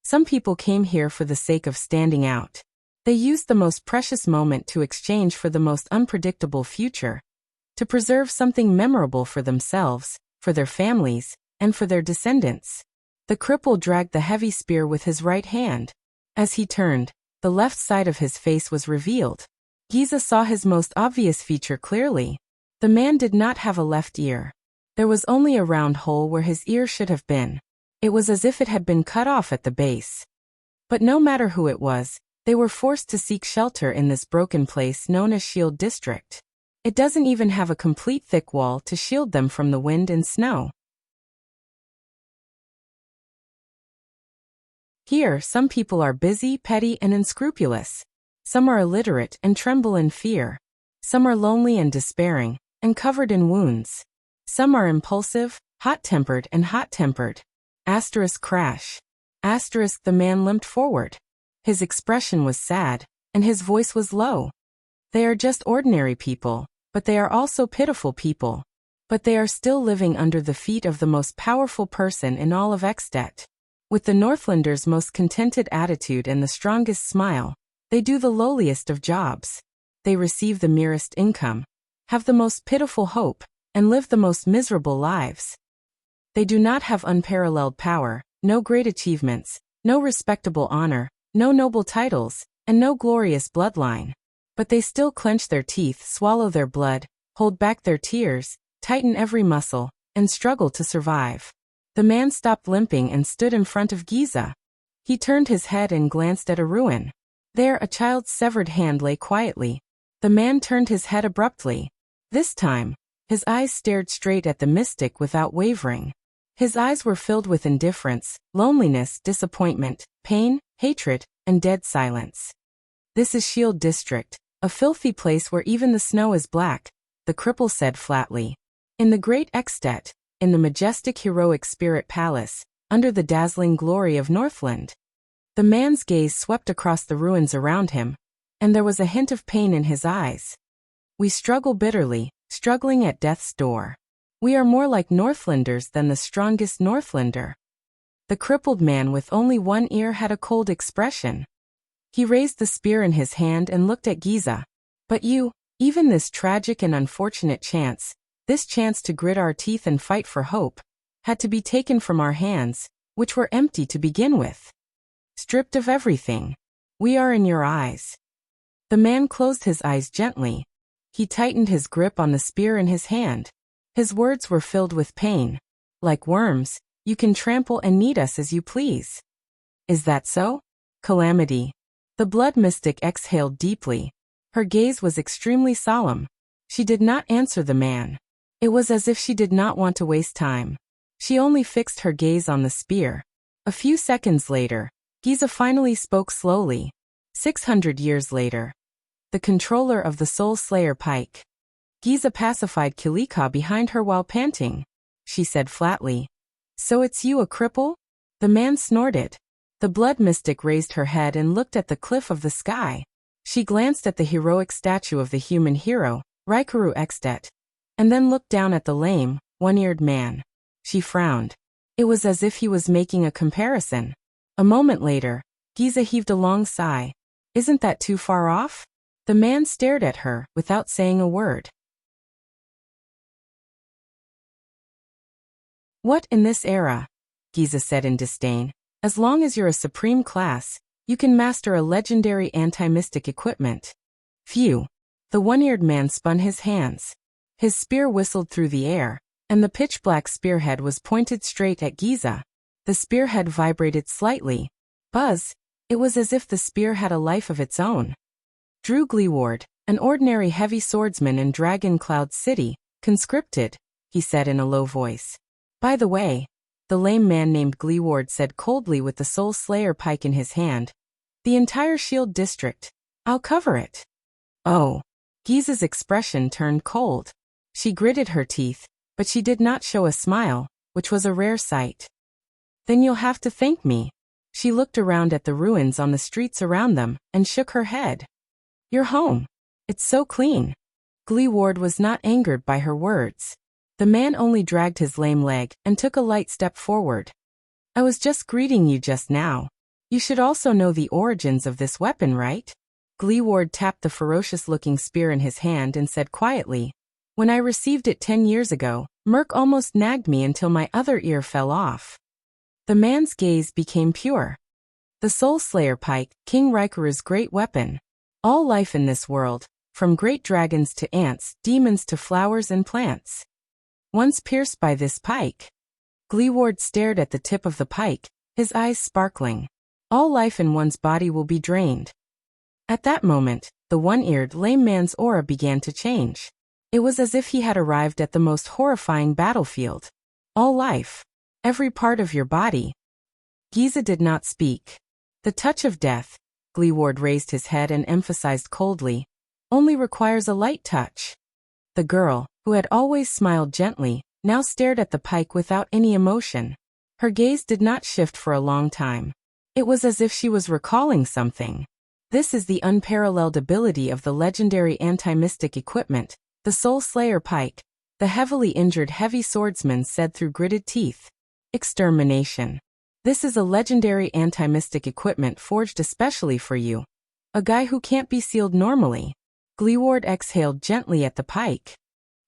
Some people came here for the sake of standing out. They used the most precious moment to exchange for the most unpredictable future, to preserve something memorable for themselves, for their families, and for their descendants. The cripple dragged the heavy spear with his right hand. As he turned, the left side of his face was revealed. Giza saw his most obvious feature clearly. The man did not have a left ear. There was only a round hole where his ear should have been. It was as if it had been cut off at the base. But no matter who it was, they were forced to seek shelter in this broken place known as Shield District. It doesn't even have a complete thick wall to shield them from the wind and snow. Here, some people are busy, petty, and unscrupulous. Some are illiterate and tremble in fear. Some are lonely and despairing, and covered in wounds. Some are impulsive, hot-tempered and hot-tempered. Crash. The man limped forward. His expression was sad, and his voice was low. They are just ordinary people, but they are also pitiful people. But they are still living under the feet of the most powerful person in all of Extet. With the Northlanders' most contented attitude and the strongest smile, they do the lowliest of jobs. They receive the merest income, have the most pitiful hope, and live the most miserable lives. They do not have unparalleled power, no great achievements, no respectable honor, no noble titles, and no glorious bloodline. But they still clench their teeth, swallow their blood, hold back their tears, tighten every muscle, and struggle to survive. The man stopped limping and stood in front of Giza. He turned his head and glanced at a ruin. There, a child's severed hand lay quietly. The man turned his head abruptly. This time, his eyes stared straight at the mystic without wavering. His eyes were filled with indifference, loneliness, disappointment, pain, hatred, and dead silence. This is Shield District, a filthy place where even the snow is black, the cripple said flatly. In the great Extet, in the majestic heroic spirit palace, under the dazzling glory of Northland. The man's gaze swept across the ruins around him, and there was a hint of pain in his eyes. We struggle bitterly, struggling at death's door. We are more like Northlanders than the strongest Northlander. The crippled man with only one ear had a cold expression. He raised the spear in his hand and looked at Giza. But you, even this tragic and unfortunate chance, this chance to grit our teeth and fight for hope, had to be taken from our hands, which were empty to begin with. Stripped of everything. We are in your eyes. The man closed his eyes gently. He tightened his grip on the spear in his hand. His words were filled with pain. Like worms, you can trample and knead us as you please. Is that so? Calamity. The blood mystic exhaled deeply. Her gaze was extremely solemn. She did not answer the man. It was as if she did not want to waste time. She only fixed her gaze on the spear. A few seconds later, Giza finally spoke slowly. 600 years later. The controller of the Soul Slayer Pike. Giza pacified Kilika behind her while panting. She said flatly. So it's you, a cripple? The man snorted. The blood mystic raised her head and looked at the cliff of the sky. She glanced at the heroic statue of the human hero, Raikuru Extet, and then looked down at the lame, one-eared man. She frowned. It was as if he was making a comparison. A moment later, Giza heaved a long sigh. Isn't that too far off? The man stared at her, without saying a word. What in this era? Giza said in disdain. As long as you're a supreme class, you can master a legendary anti-mystic equipment. Phew. The one-eared man spun his hands. His spear whistled through the air, and the pitch-black spearhead was pointed straight at Giza. The spearhead vibrated slightly. Buzz. It was as if the spear had a life of its own. Drew Gleeward, an ordinary heavy swordsman in Dragon Cloud City, conscripted, he said in a low voice. By the way, the lame man named Gleeward said coldly with the Soul Slayer pike in his hand. The entire Shield District. I'll cover it. Oh. Giza's expression turned cold. She gritted her teeth, but she did not show a smile, which was a rare sight. Then you'll have to thank me. She looked around at the ruins on the streets around them, and shook her head. You're home. It's so clean. Gleeward was not angered by her words. The man only dragged his lame leg and took a light step forward. I was just greeting you just now. You should also know the origins of this weapon, right? Gleeward tapped the ferocious-looking spear in his hand and said quietly, When I received it 10 years ago, Merc almost nagged me until my other ear fell off. The man's gaze became pure. The Soul Slayer pike, King Rikuru's great weapon. All life in this world, from great dragons to ants, demons to flowers and plants. Once pierced by this pike. Gleeward stared at the tip of the pike, his eyes sparkling. All life in one's body will be drained. At that moment, the one-eared lame man's aura began to change. It was as if he had arrived at the most horrifying battlefield. All life. Every part of your body. Giza did not speak. The touch of death, Gleeward raised his head and emphasized coldly, only requires a light touch. The girl, who had always smiled gently, now stared at the pike without any emotion. Her gaze did not shift for a long time. It was as if she was recalling something. This is the unparalleled ability of the legendary anti-mystic equipment, the Soul Slayer pike, the heavily injured heavy swordsman said through gritted teeth. Extermination. This is a legendary anti-mystic equipment forged especially for you. A guy who can't be sealed normally. Gleeward exhaled gently at the pike.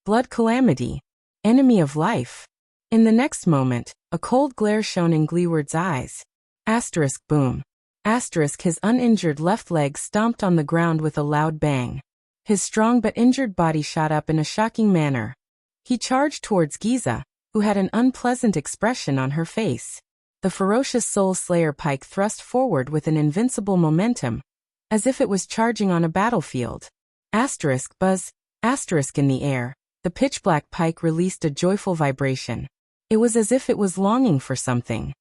Blood calamity. Enemy of life. In the next moment, a cold glare shone in Gleeward's eyes. Asterisk boom. Asterisk his uninjured left leg stomped on the ground with a loud bang. His strong but injured body shot up in a shocking manner. He charged towards Giza, who had an unpleasant expression on her face. The ferocious Soul Slayer pike thrust forward with an invincible momentum, as if it was charging on a battlefield. Asterisk buzz. Asterisk in the air, the pitch-black pike released a joyful vibration. It was as if it was longing for something.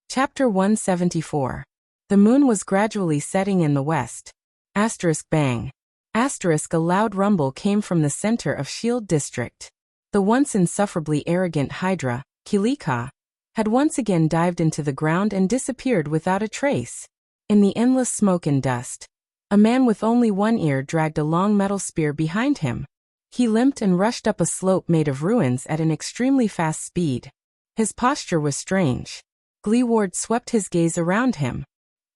Chapter 174. The moon was gradually setting in the west. Asterisk bang. Asterisk a loud rumble came from the center of Shield District. The once insufferably arrogant Hydra, Kilika, had once again dived into the ground and disappeared without a trace. In the endless smoke and dust, a man with only one ear dragged a long metal spear behind him. He limped and rushed up a slope made of ruins at an extremely fast speed. His posture was strange. Gleeward swept his gaze around him.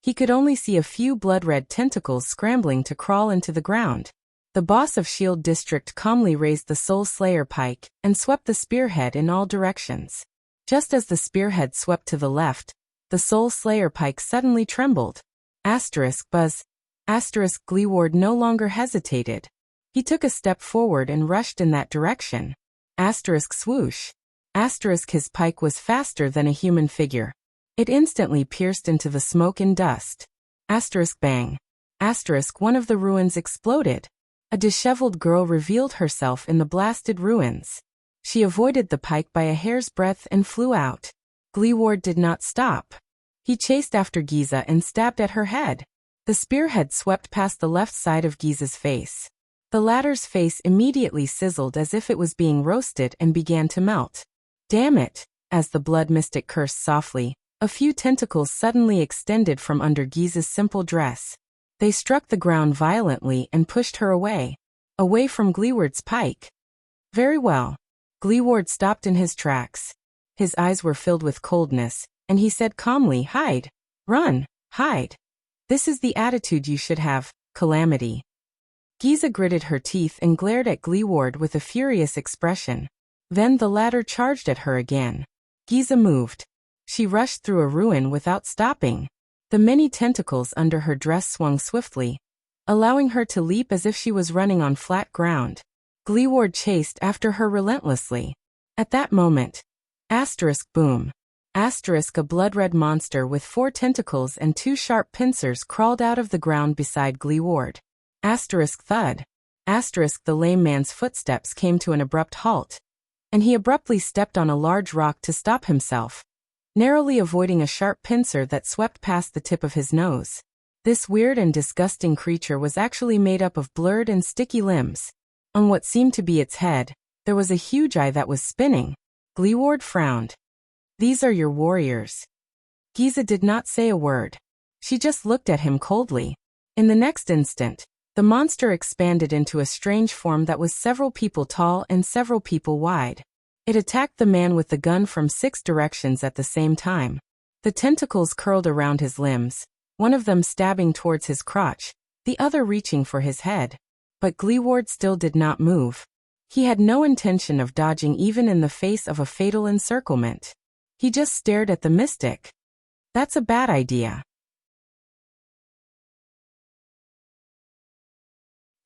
He could only see a few blood-red tentacles scrambling to crawl into the ground. The boss of Shield District calmly raised the Soul Slayer pike and swept the spearhead in all directions. Just as the spearhead swept to the left, the Soul Slayer pike suddenly trembled. Asterisk buzz. Asterisk Gleeward no longer hesitated. He took a step forward and rushed in that direction. Asterisk swoosh. Asterisk his pike was faster than a human figure. It instantly pierced into the smoke and dust. Asterisk bang. Asterisk one of the ruins exploded. A disheveled girl revealed herself in the blasted ruins. She avoided the pike by a hair's breadth and flew out. Gleeward did not stop. He chased after Giza and stabbed at her head. The spearhead swept past the left side of Giza's face. The latter's face immediately sizzled as if it was being roasted and began to melt. Damn it, as the blood mystic cursed softly. A few tentacles suddenly extended from under Giza's simple dress. They struck the ground violently and pushed her away. Away from Gleeward's pike. Very well. Gleeward stopped in his tracks. His eyes were filled with coldness, and he said calmly, "Hide. Run. Hide. This is the attitude you should have, Calamity." Giza gritted her teeth and glared at Gleeward with a furious expression. Then the latter charged at her again. Giza moved. She rushed through a ruin without stopping. The many tentacles under her dress swung swiftly, allowing her to leap as if she was running on flat ground. Gleeward chased after her relentlessly. At that moment, asterisk boom. Asterisk a blood-red monster with 4 tentacles and 2 sharp pincers crawled out of the ground beside Gleeward. Asterisk thud. Asterisk the lame man's footsteps came to an abrupt halt, and he abruptly stepped on a large rock to stop himself, narrowly avoiding a sharp pincer that swept past the tip of his nose. This weird and disgusting creature was actually made up of blurred and sticky limbs. On what seemed to be its head, there was a huge eye that was spinning. Gleeward frowned. "These are your warriors." Giza did not say a word. She just looked at him coldly. In the next instant, the monster expanded into a strange form that was several people tall and several people wide. It attacked the man with the gun from 6 directions at the same time. The tentacles curled around his limbs, one of them stabbing towards his crotch, the other reaching for his head. But Gleeward still did not move. He had no intention of dodging even in the face of a fatal encirclement. He just stared at the mystic. That's a bad idea.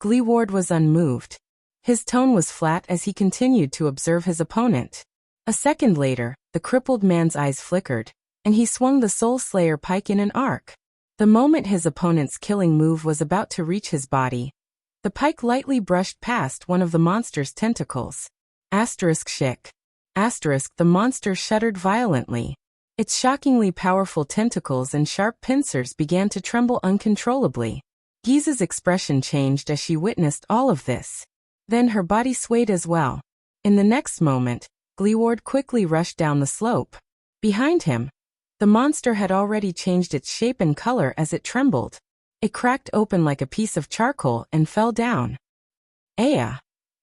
Gleeward was unmoved. His tone was flat as he continued to observe his opponent. A second later, the crippled man's eyes flickered, and he swung the Soul Slayer pike in an arc. The moment his opponent's killing move was about to reach his body, the pike lightly brushed past one of the monster's tentacles. Shick. The monster shuddered violently. Its shockingly powerful tentacles and sharp pincers began to tremble uncontrollably. Giza's expression changed as she witnessed all of this. Then her body swayed as well. In the next moment, Gleeward quickly rushed down the slope. Behind him, the monster had already changed its shape and color as it trembled. It cracked open like a piece of charcoal and fell down. Aya!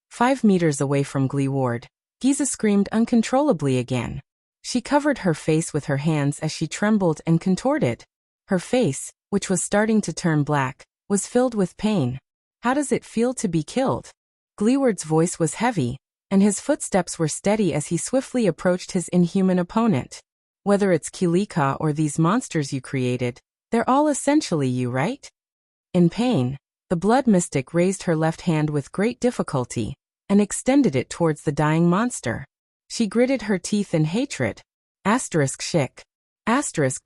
5 meters away from Gleeward, Giza screamed uncontrollably again. She covered her face with her hands as she trembled and contorted. Her face, which was starting to turn black, was filled with pain. How does it feel to be killed? Gleeward's voice was heavy, and his footsteps were steady as he swiftly approached his inhuman opponent. Whether it's Kilika or these monsters you created, they're all essentially you, right? In pain, the blood mystic raised her left hand with great difficulty and extended it towards the dying monster. She gritted her teeth in hatred. Shick.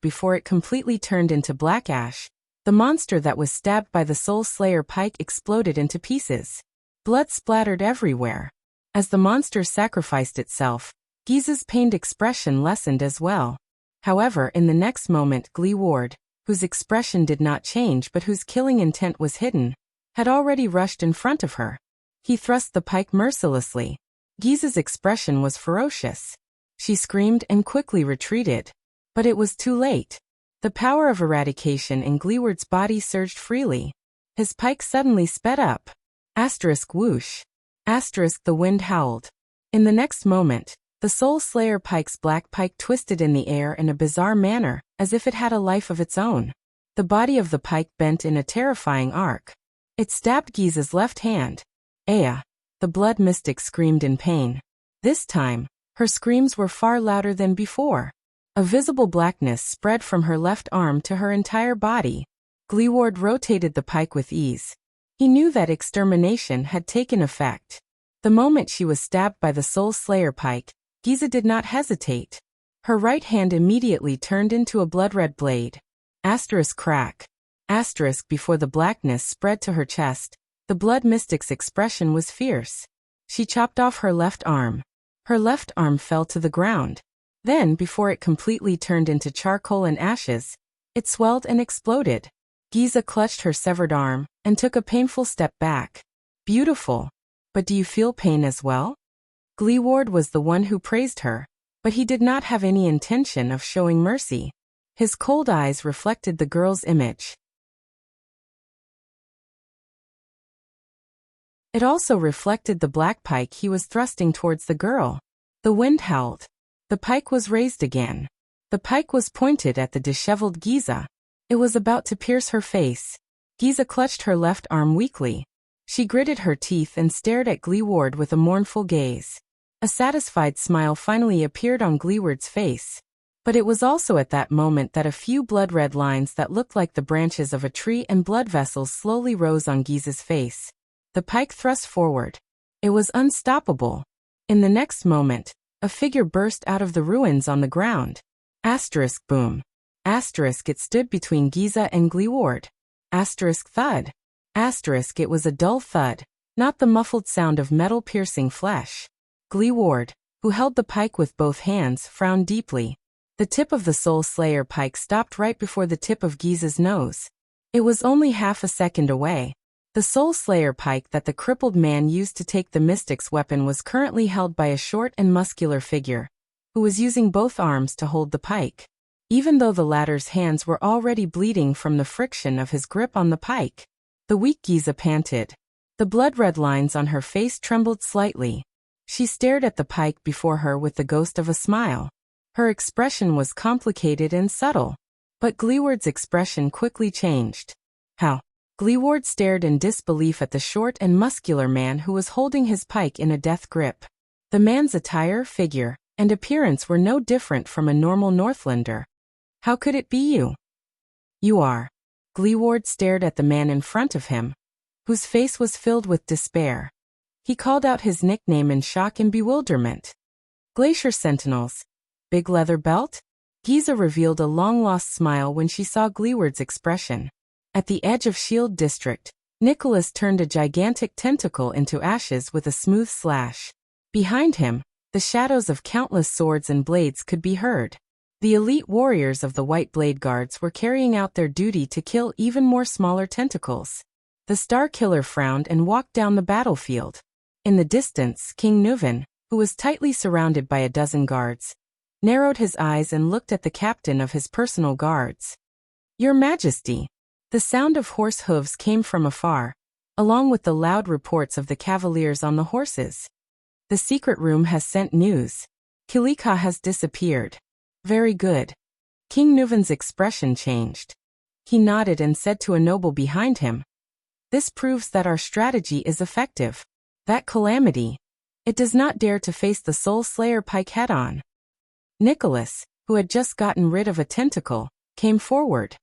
Before it completely turned into black ash, the monster that was stabbed by the Soul Slayer pike exploded into pieces. Blood splattered everywhere. As the monster sacrificed itself, Giza's pained expression lessened as well. However, in the next moment, Gleeward, whose expression did not change but whose killing intent was hidden, had already rushed in front of her. He thrust the pike mercilessly. Giza's expression was ferocious. She screamed and quickly retreated. But it was too late. The power of eradication in Gleeward's body surged freely. His pike suddenly sped up. Whoosh. The wind howled. In the next moment, the Soul Slayer pike's black pike twisted in the air in a bizarre manner, as if it had a life of its own. The body of the pike bent in a terrifying arc. It stabbed Giza's left hand. Aya! The blood mystic screamed in pain. This time, her screams were far louder than before. A visible blackness spread from her left arm to her entire body. Gleeward rotated the pike with ease. He knew that extermination had taken effect. The moment she was stabbed by the Soul Slayer pike, Giza did not hesitate. Her right hand immediately turned into a blood-red blade. Crack. Before the blackness spread to her chest, the blood mystic's expression was fierce. She chopped off her left arm. Her left arm fell to the ground. Then, before it completely turned into charcoal and ashes, it swelled and exploded. Giza clutched her severed arm and took a painful step back. Beautiful. But do you feel pain as well? Gleeward was the one who praised her, but he did not have any intention of showing mercy. His cold eyes reflected the girl's image. It also reflected the black pike he was thrusting towards the girl. The wind howled. The pike was raised again. The pike was pointed at the disheveled Giza. It was about to pierce her face. Giza clutched her left arm weakly. She gritted her teeth and stared at Gleeward with a mournful gaze. A satisfied smile finally appeared on Gleeward's face. But it was also at that moment that a few blood-red lines that looked like the branches of a tree and blood vessels slowly rose on Giza's face. The pike thrust forward. It was unstoppable. In the next moment, a figure burst out of the ruins on the ground. Boom. It stood between Giza and Gleeward. Thud. It was a dull thud, not the muffled sound of metal piercing flesh. Gleeward, who held the pike with both hands, frowned deeply. The tip of the Soul Slayer pike stopped right before the tip of Giza's nose. It was only half a second away. The Soul Slayer pike that the crippled man used to take the mystic's weapon was currently held by a short and muscular figure, who was using both arms to hold the pike. Even though the latter's hands were already bleeding from the friction of his grip on the pike, the weak Giza panted. The blood-red lines on her face trembled slightly. She stared at the pike before her with the ghost of a smile. Her expression was complicated and subtle. But Gleeward's expression quickly changed. How? Gleeward stared in disbelief at the short and muscular man who was holding his pike in a death grip. The man's attire, figure, and appearance were no different from a normal Northlander. How could it be you? You are. Gleeward stared at the man in front of him, whose face was filled with despair. He called out his nickname in shock and bewilderment. Glacier Sentinels. Big leather belt? Giza revealed a long-lost smile when she saw Gleeward's expression. At the edge of Shield District, Nicholas turned a gigantic tentacle into ashes with a smooth slash. Behind him, the shadows of countless swords and blades could be heard. The elite warriors of the White Blade Guards were carrying out their duty to kill even more smaller tentacles. The Star Killer frowned and walked down the battlefield. In the distance, King Nuven, who was tightly surrounded by a dozen guards, narrowed his eyes and looked at the captain of his personal guards. Your Majesty! The sound of horse hooves came from afar, along with the loud reports of the cavaliers on the horses. The secret room has sent news. Kilika has disappeared. Very good. King Nuven's expression changed. He nodded and said to a noble behind him, "This proves that our strategy is effective. That calamity. It does not dare to face the Soul Slayer pike head-on." Nicholas, who had just gotten rid of a tentacle, came forward.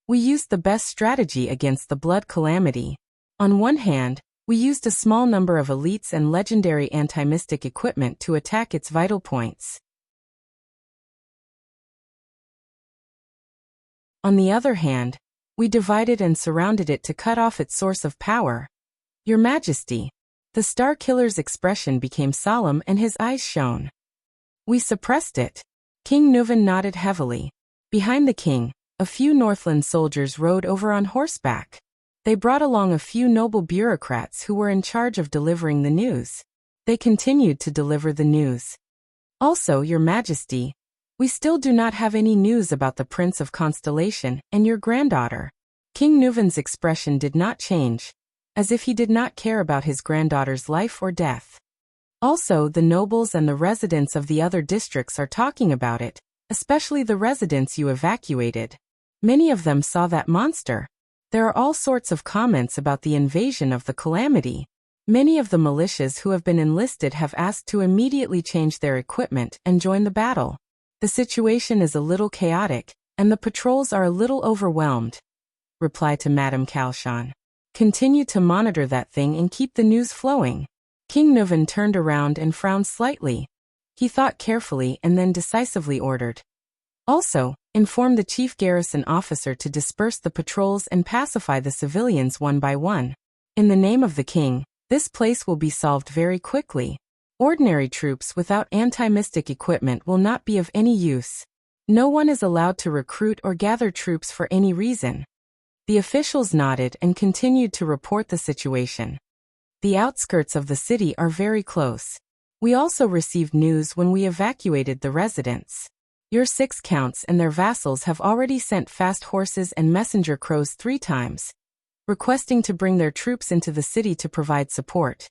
We used the best strategy against the blood calamity. On one hand, we used a small number of elites and legendary anti-mystic equipment to attack its vital points. On the other hand, we divided and surrounded it to cut off its source of power. Your Majesty. The Star Killer's expression became solemn and his eyes shone. We suppressed it. King Nuven nodded heavily. Behind the king, a few Northland soldiers rode over on horseback. They brought along a few noble bureaucrats who were in charge of delivering the news. They continued to deliver the news. Also, Your Majesty, we still do not have any news about the Prince of Constellation and your granddaughter. King Nuven's expression did not change, as if he did not care about his granddaughter's life or death. Also, the nobles and the residents of the other districts are talking about it, especially the residents you evacuated. Many of them saw that monster. There are all sorts of comments about the invasion of the calamity. Many of the militias who have been enlisted have asked to immediately change their equipment and join the battle. The situation is a little chaotic, and the patrols are a little overwhelmed. Reply to Madame Kalshan. Continue to monitor that thing and keep the news flowing. King Nuven turned around and frowned slightly. He thought carefully and then decisively ordered. Also, inform the chief garrison officer to disperse the patrols and pacify the civilians one by one. In the name of the king, this place will be solved very quickly. Ordinary troops without anti-mystic equipment will not be of any use. No one is allowed to recruit or gather troops for any reason. The officials nodded and continued to report the situation. The outskirts of the city are very close. We also received news when we evacuated the residents. Your 6 counts and their vassals have already sent fast horses and messenger crows 3 times, requesting to bring their troops into the city to provide support.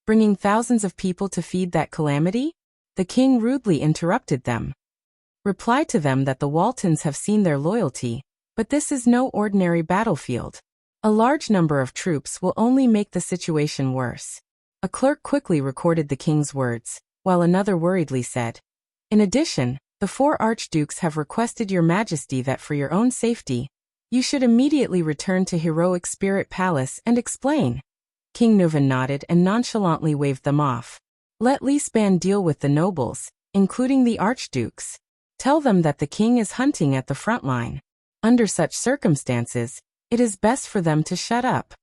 Bringing thousands of people to feed that calamity? The king rudely interrupted them. Reply to them that the Waltons have seen their loyalty, but this is no ordinary battlefield. A large number of troops will only make the situation worse. A clerk quickly recorded the king's words, while another worriedly said, "In addition, the 4 archdukes have requested Your Majesty that for your own safety, you should immediately return to Heroic Spirit Palace and explain." King Nuven nodded and nonchalantly waved them off. Let Lisban deal with the nobles, including the archdukes. Tell them that the king is hunting at the front line. Under such circumstances, it is best for them to shut up.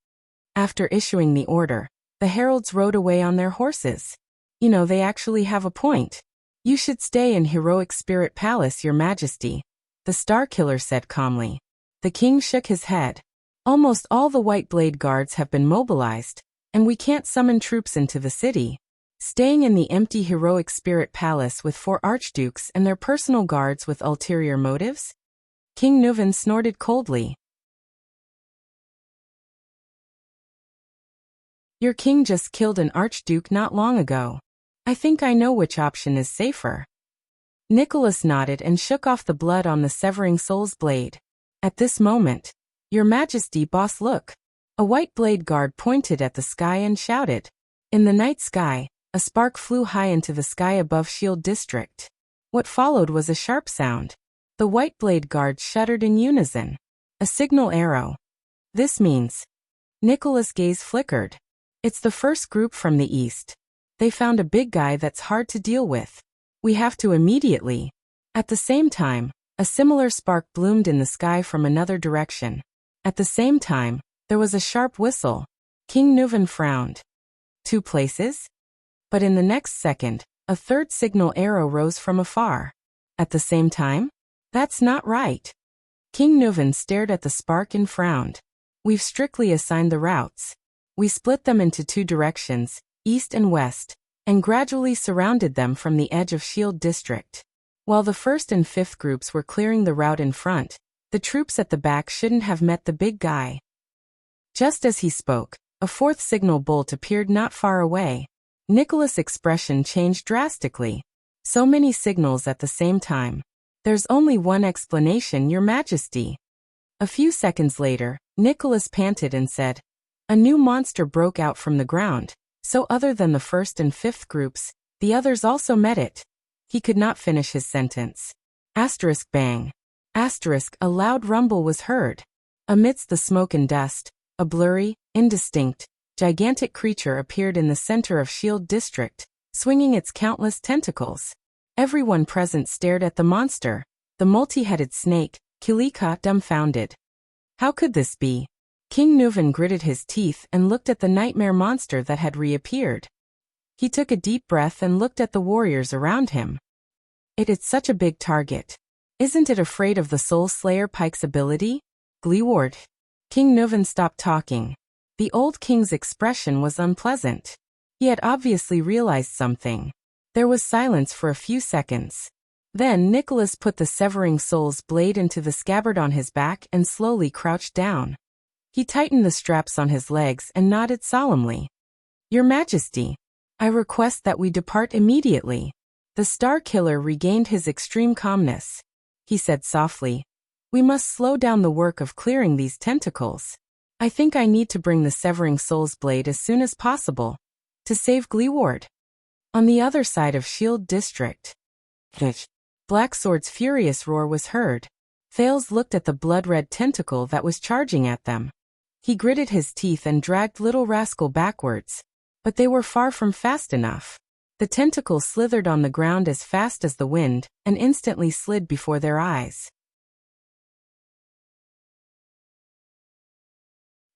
After issuing the order, the heralds rode away on their horses. You know, they actually have a point. You should stay in Heroic Spirit Palace, Your Majesty, the Star Killer said calmly. The king shook his head. Almost all the White Blade Guards have been mobilized, and we can't summon troops into the city. Staying in the empty Heroic Spirit Palace with 4 archdukes and their personal guards with ulterior motives? King Nuven snorted coldly. Your king just killed an archduke not long ago. I think I know which option is safer. Nicholas nodded and shook off the blood on the severing soul's blade. At this moment, "Your Majesty, boss, look." A white blade guard pointed at the sky and shouted. In the night sky, a spark flew high into the sky above Shield District. What followed was a sharp sound. The white blade guard shuddered in unison. A signal arrow. This means. Nicholas' gaze flickered. It's the first group from the east. They found a big guy that's hard to deal with. We have to immediately. At the same time, a similar spark bloomed in the sky from another direction. At the same time, there was a sharp whistle. King Nuvan frowned. 2 places? But in the next second, a third signal arrow rose from afar. At the same time? That's not right. King Nuvan stared at the spark and frowned. We've strictly assigned the routes. We split them into 2 directions, east and west, and gradually surrounded them from the edge of Shield District. While the 1st and 5th groups were clearing the route in front, the troops at the back shouldn't have met the big guy. Just as he spoke, a 4th signal bolt appeared not far away. Nicholas' expression changed drastically. So many signals at the same time. There's only one explanation, Your Majesty. A few seconds later, Nicholas panted and said, "A new monster broke out from the ground, so other than the 1st and 5th groups, the others also met it." He could not finish his sentence. Asterisk bang. Asterisk a loud rumble was heard. Amidst the smoke and dust, a blurry, indistinct, gigantic creature appeared in the center of Shield District, swinging its countless tentacles. Everyone present stared at the monster, the multi-headed snake, Kilika, dumbfounded. How could this be? King Nuvan gritted his teeth and looked at the nightmare monster that had reappeared. He took a deep breath and looked at the warriors around him. It's such a big target. Isn't it afraid of the Soul Slayer Pike's ability? Gleeward. King Nuvan stopped talking. The old king's expression was unpleasant. He had obviously realized something. There was silence for a few seconds. Then Nicholas put the severing soul's blade into the scabbard on his back and slowly crouched down. He tightened the straps on his legs and nodded solemnly. "Your Majesty, I request that we depart immediately." The Star Killer regained his extreme calmness. He said softly, "We must slow down the work of clearing these tentacles. I think I need to bring the severing soul's blade as soon as possible. To save Gleeward." On the other side of Shield District, Blacksword's furious roar was heard. Thales looked at the blood-red tentacle that was charging at them. He gritted his teeth and dragged Little Rascal backwards. But they were far from fast enough. The tentacle slithered on the ground as fast as the wind, and instantly slid before their eyes.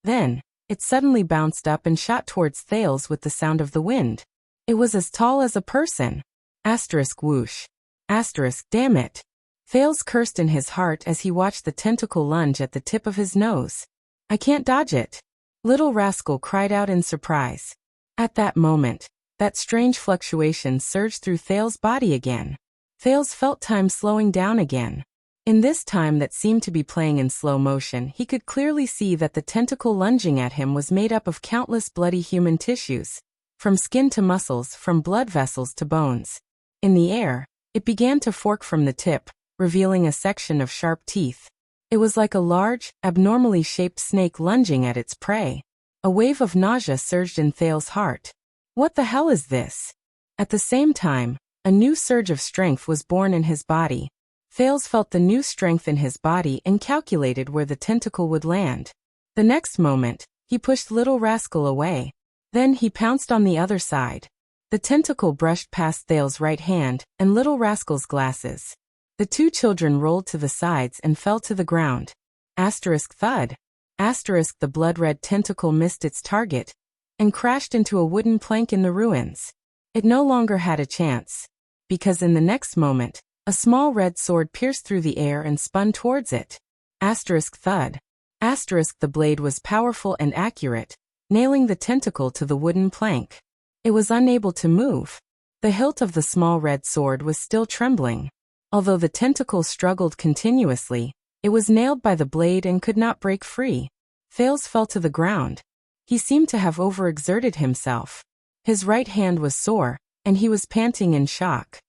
Then, it suddenly bounced up and shot towards Thales with the sound of the wind. It was as tall as a person. Asterisk whoosh. Asterisk damn it. Thales cursed in his heart as he watched the tentacle lunge at the tip of his nose. "I can't dodge it." Little Rascal cried out in surprise. At that moment, that strange fluctuation surged through Thales' body again. Thales felt time slowing down again. In this time that seemed to be playing in slow motion, he could clearly see that the tentacle lunging at him was made up of countless bloody human tissues, from skin to muscles, from blood vessels to bones. In the air, it began to fork from the tip, revealing a section of sharp teeth. It was like a large, abnormally shaped snake lunging at its prey. A wave of nausea surged in Thales' heart. What the hell is this? At the same time, a new surge of strength was born in his body. Thales felt the new strength in his body and calculated where the tentacle would land. The next moment, he pushed Little Rascal away. Then he pounced on the other side. The tentacle brushed past Thales' right hand and Little Rascal's glasses. The 2 children rolled to the sides and fell to the ground. Asterisk thud. Asterisk the blood-red tentacle missed its target and crashed into a wooden plank in the ruins. It no longer had a chance, because in the next moment, a small red sword pierced through the air and spun towards it. Asterisk thud. Asterisk the blade was powerful and accurate, nailing the tentacle to the wooden plank. It was unable to move. The hilt of the small red sword was still trembling. Although the tentacle struggled continuously, it was nailed by the blade and could not break free. Thales fell to the ground. He seemed to have overexerted himself. His right hand was sore, and he was panting in shock.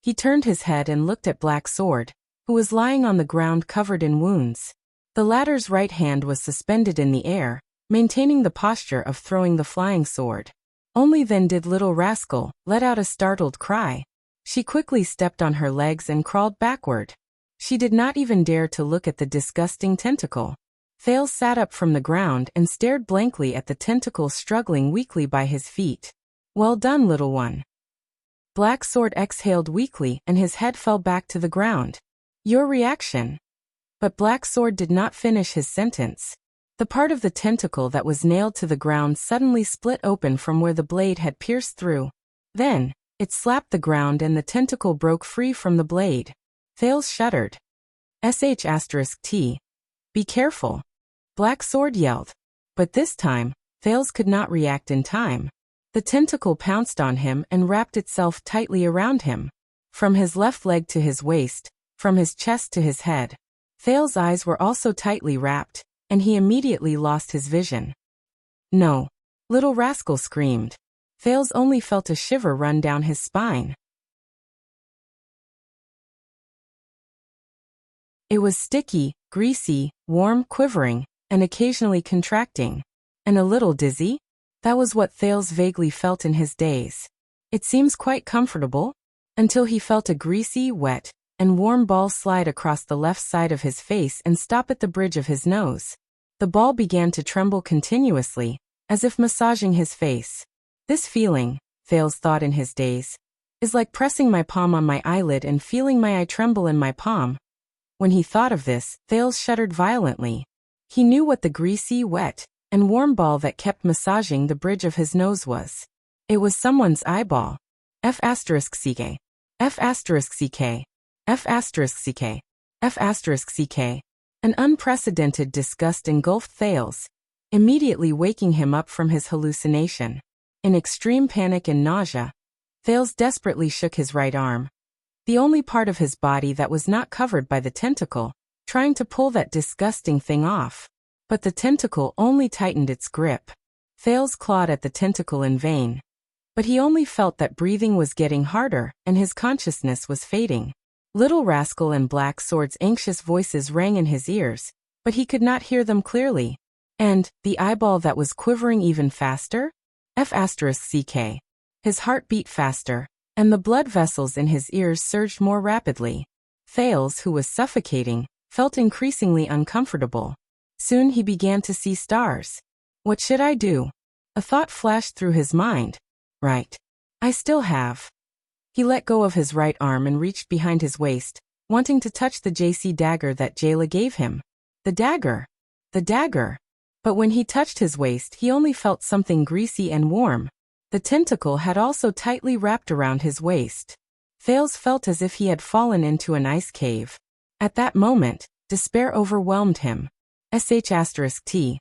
He turned his head and looked at Black Sword, who was lying on the ground covered in wounds. The latter's right hand was suspended in the air, maintaining the posture of throwing the flying sword. Only then did little rascal let out a startled cry. She quickly stepped on her legs and crawled backward. She did not even dare to look at the disgusting tentacle. Thales sat up from the ground and stared blankly at the tentacle struggling weakly by his feet. "Well done, little one." Black Sword exhaled weakly and his head fell back to the ground. "Your reaction?" But Black Sword did not finish his sentence. The part of the tentacle that was nailed to the ground suddenly split open from where the blade had pierced through. Then, it slapped the ground and the tentacle broke free from the blade. Thales shuddered. *T. Be careful. Black Sword yelled. But this time, Thales could not react in time. The tentacle pounced on him and wrapped itself tightly around him. From his left leg to his waist, from his chest to his head. Thales' eyes were also tightly wrapped, and he immediately lost his vision. "No!" Little rascal screamed. Thales only felt a shiver run down his spine. It was sticky, greasy, warm, quivering, and occasionally contracting. And a little dizzy? That was what Thales vaguely felt in his daze. It seems quite comfortable, until he felt a greasy, wet, and warm ball slide across the left side of his face and stop at the bridge of his nose. The ball began to tremble continuously, as if massaging his face. This feeling, Thales thought in his daze, is like pressing my palm on my eyelid and feeling my eye tremble in my palm. When he thought of this, Thales shuddered violently. He knew what the greasy, wet, and warm ball that kept massaging the bridge of his nose was. It was someone's eyeball. F***ck. F***ck. F***ck. F***ck. An unprecedented disgust engulfed Thales, immediately waking him up from his hallucination. In extreme panic and nausea, Thales desperately shook his right arm, the only part of his body that was not covered by the tentacle, trying to pull that disgusting thing off. But the tentacle only tightened its grip. Thales clawed at the tentacle in vain. But he only felt that breathing was getting harder and his consciousness was fading. Little Rascal and Black Sword's anxious voices rang in his ears, but he could not hear them clearly. And, the eyeball that was quivering even faster? F***ck. His heart beat faster, and the blood vessels in his ears surged more rapidly. Thales, who was suffocating, felt increasingly uncomfortable. Soon he began to see stars. What should I do? A thought flashed through his mind. Right. I still have. He let go of his right arm and reached behind his waist, wanting to touch the JC dagger that Jayla gave him. The dagger. The dagger. But when he touched his waist, he only felt something greasy and warm. The tentacle had also tightly wrapped around his waist. Thales felt as if he had fallen into an ice cave. At that moment, despair overwhelmed him. *T.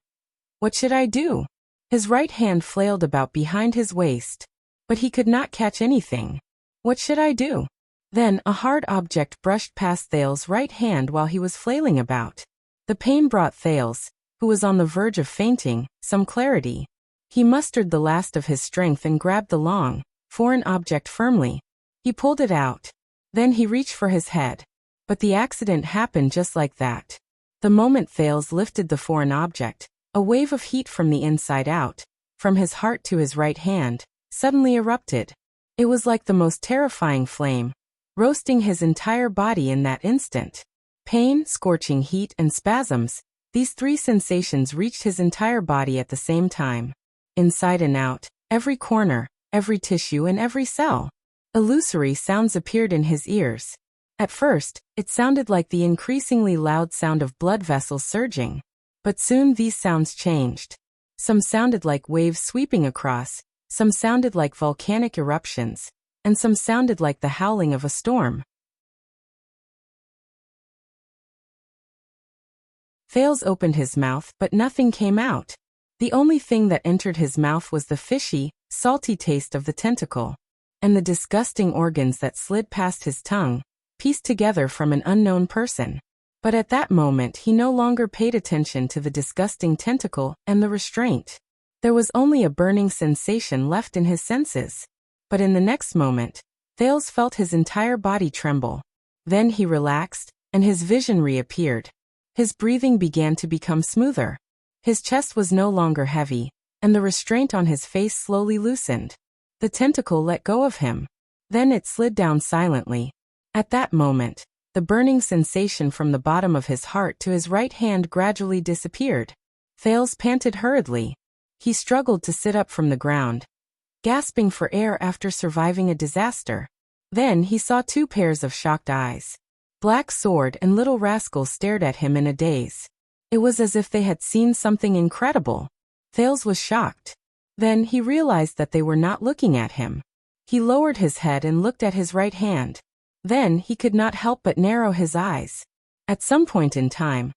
What should I do? His right hand flailed about behind his waist, but he could not catch anything. What should I do? Then a hard object brushed past Thales' right hand while he was flailing about. The pain brought Thales, who was on the verge of fainting, some clarity. He mustered the last of his strength and grabbed the long, foreign object firmly. He pulled it out. Then he reached for his head. But the accident happened just like that. The moment Thales lifted the foreign object, a wave of heat from the inside out, from his heart to his right hand, suddenly erupted. It was like the most terrifying flame, roasting his entire body in that instant. Pain, scorching heat, and spasms, these three sensations reached his entire body at the same time. Inside and out, every corner, every tissue and every cell. Illusory sounds appeared in his ears. At first, it sounded like the increasingly loud sound of blood vessels surging. But soon these sounds changed. Some sounded like waves sweeping across, some sounded like volcanic eruptions, and some sounded like the howling of a storm. Thales opened his mouth, but nothing came out. The only thing that entered his mouth was the fishy, salty taste of the tentacle, and the disgusting organs that slid past his tongue, pieced together from an unknown person. But at that moment he no longer paid attention to the disgusting tentacle and the restraint. There was only a burning sensation left in his senses. But in the next moment, Thales felt his entire body tremble. Then he relaxed, and his vision reappeared. His breathing began to become smoother. His chest was no longer heavy, and the restraint on his face slowly loosened. The tentacle let go of him. Then it slid down silently. At that moment, the burning sensation from the bottom of his heart to his right hand gradually disappeared. Thales panted hurriedly. He struggled to sit up from the ground, gasping for air after surviving a disaster. Then he saw two pairs of shocked eyes. Black Sword and Little Rascal stared at him in a daze. It was as if they had seen something incredible. Thales was shocked. Then he realized that they were not looking at him. He lowered his head and looked at his right hand. Then he could not help but narrow his eyes. At some point in time,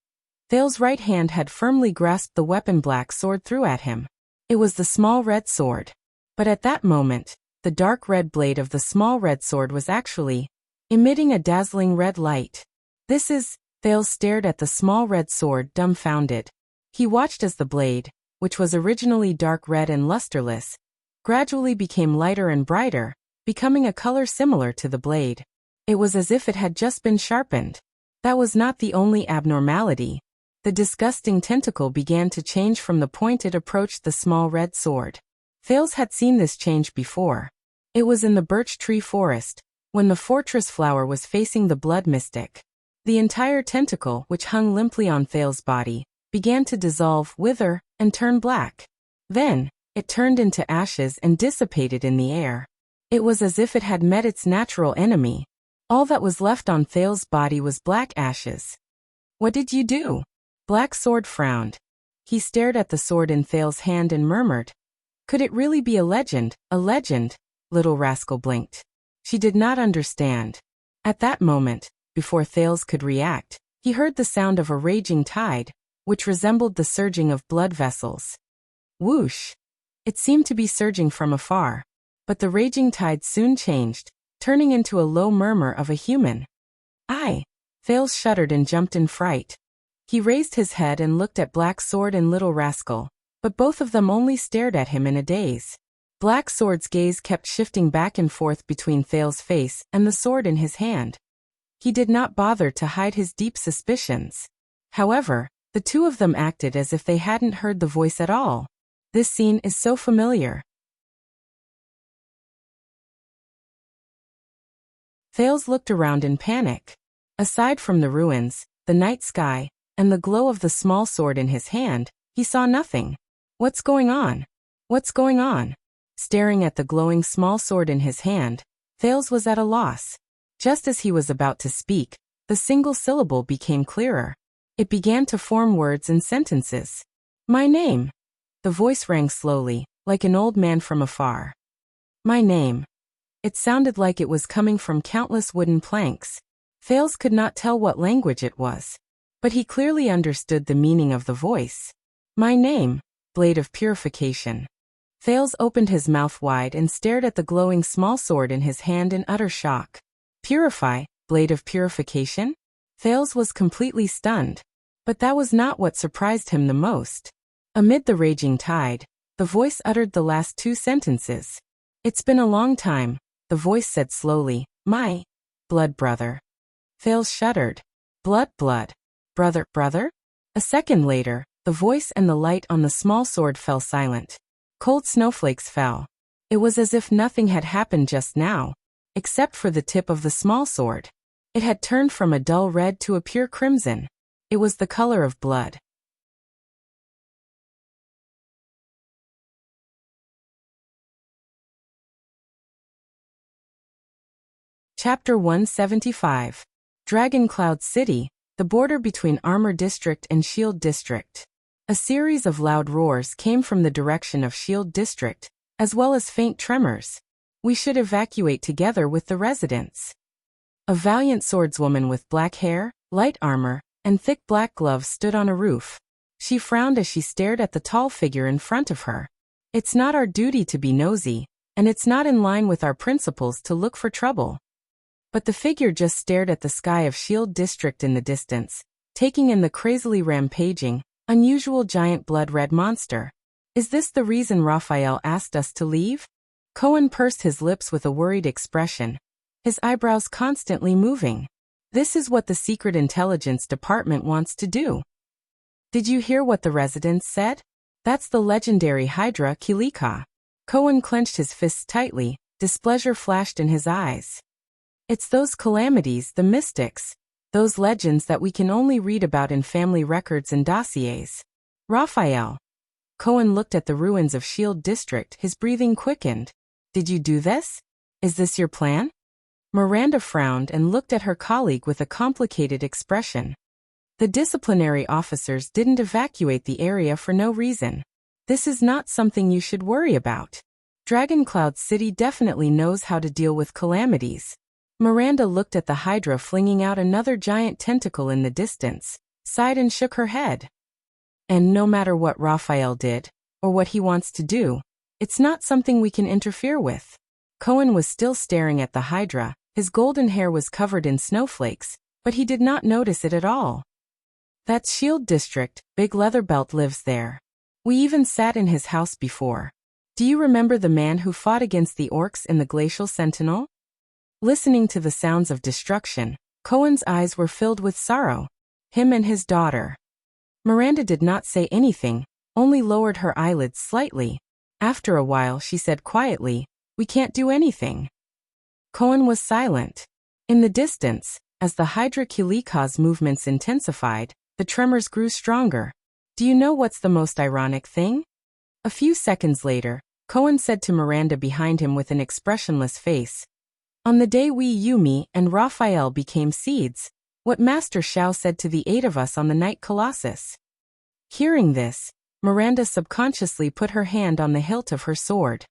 Thales' right hand had firmly grasped the weapon Black Sword threw at him. It was the small red sword. But at that moment, the dark red blade of the small red sword was actually emitting a dazzling red light. Thales stared at the small red sword, dumbfounded. He watched as the blade, which was originally dark red and lusterless, gradually became lighter and brighter, becoming a color similar to the blade. It was as if it had just been sharpened. That was not the only abnormality. The disgusting tentacle began to change from the point it approached the small red sword. Thales had seen this change before. It was in the birch tree forest, when the fortress flower was facing the blood mystic. The entire tentacle, which hung limply on Thales' body, began to dissolve, wither, and turn black. Then, it turned into ashes and dissipated in the air. It was as if it had met its natural enemy. All that was left on Thales' body was black ashes. "What did you do?" Black Sword frowned. He stared at the sword in Thales' hand and murmured, "Could it really be a legend, a legend?" Little Rascal blinked. She did not understand. At that moment, before Thales could react, he heard the sound of a raging tide, which resembled the surging of blood vessels. Whoosh! It seemed to be surging from afar. But the raging tide soon changed, turning into a low murmur of a human. "Aye!" Thales shuddered and jumped in fright. He raised his head and looked at Black Sword and Little Rascal, but both of them only stared at him in a daze. Black Sword's gaze kept shifting back and forth between Thales' face and the sword in his hand. He did not bother to hide his deep suspicions. However, the two of them acted as if they hadn't heard the voice at all. This scene is so familiar. Thales looked around in panic. Aside from the ruins, the night sky, and the glow of the small sword in his hand, he saw nothing. "What's going on? What's going on?" Staring at the glowing small sword in his hand, Thales was at a loss. Just as he was about to speak, the single syllable became clearer. It began to form words and sentences. "My name." The voice rang slowly, like an old man from afar. "My name." It sounded like it was coming from countless wooden planks. Thales could not tell what language it was, but he clearly understood the meaning of the voice. "My name, Blade of Purification." Thales opened his mouth wide and stared at the glowing small sword in his hand in utter shock. "Purify, Blade of Purification?" Thales was completely stunned. But that was not what surprised him the most. Amid the raging tide, the voice uttered the last two sentences. "It's been a long time," the voice said slowly, "my blood brother." Thales shuddered. "Blood, brother?" A second later, the voice and the light on the small sword fell silent. Cold snowflakes fell. It was as if nothing had happened just now, except for the tip of the small sword. It had turned from a dull red to a pure crimson. It was the color of blood. Chapter 175. Dragon Cloud City, the border between Armor District and Shield District. A series of loud roars came from the direction of Shield District, as well as faint tremors. "We should evacuate together with the residents." A valiant swordswoman with black hair, light armor, and thick black gloves stood on a roof. She frowned as she stared at the tall figure in front of her. "It's not our duty to be nosy, and it's not in line with our principles to look for trouble." But the figure just stared at the sky of Shield District in the distance, taking in the crazily rampaging, unusual giant blood-red monster. "Is this the reason Raphael asked us to leave?" Cohen pursed his lips with a worried expression, his eyebrows constantly moving. This is what the Secret Intelligence Department wants to do. Did you hear what the residents said? That's the legendary Hydra Kilika. Cohen clenched his fists tightly, displeasure flashed in his eyes. It's those calamities, the mystics, those legends that we can only read about in family records and dossiers. Raphael. Cohen looked at the ruins of Shield District, his breathing quickened. Did you do this? Is this your plan? Miranda frowned and looked at her colleague with a complicated expression. The disciplinary officers didn't evacuate the area for no reason. This is not something you should worry about. Dragoncloud City definitely knows how to deal with calamities. Miranda looked at the Hydra flinging out another giant tentacle in the distance, sighed and shook her head. And no matter what Raphael did, or what he wants to do, it's not something we can interfere with. Cohen was still staring at the Hydra, his golden hair was covered in snowflakes, but he did not notice it at all. That's Shield District, Big Leatherbelt lives there. We even sat in his house before. Do you remember the man who fought against the orcs in the Glacial Sentinel? Listening to the sounds of destruction, Cohen's eyes were filled with sorrow. Him and his daughter. Miranda did not say anything, only lowered her eyelids slightly. After a while she said quietly, "We can't do anything." Cohen was silent. In the distance, as the Hydra Kilika's movements intensified, the tremors grew stronger. Do you know what's the most ironic thing? A few seconds later, Cohen said to Miranda behind him with an expressionless face, "On the day we Yumi and Raphael became seeds, what Master Shao said to the 8 of us on the Night Colossus." Hearing this, Miranda subconsciously put her hand on the hilt of her sword.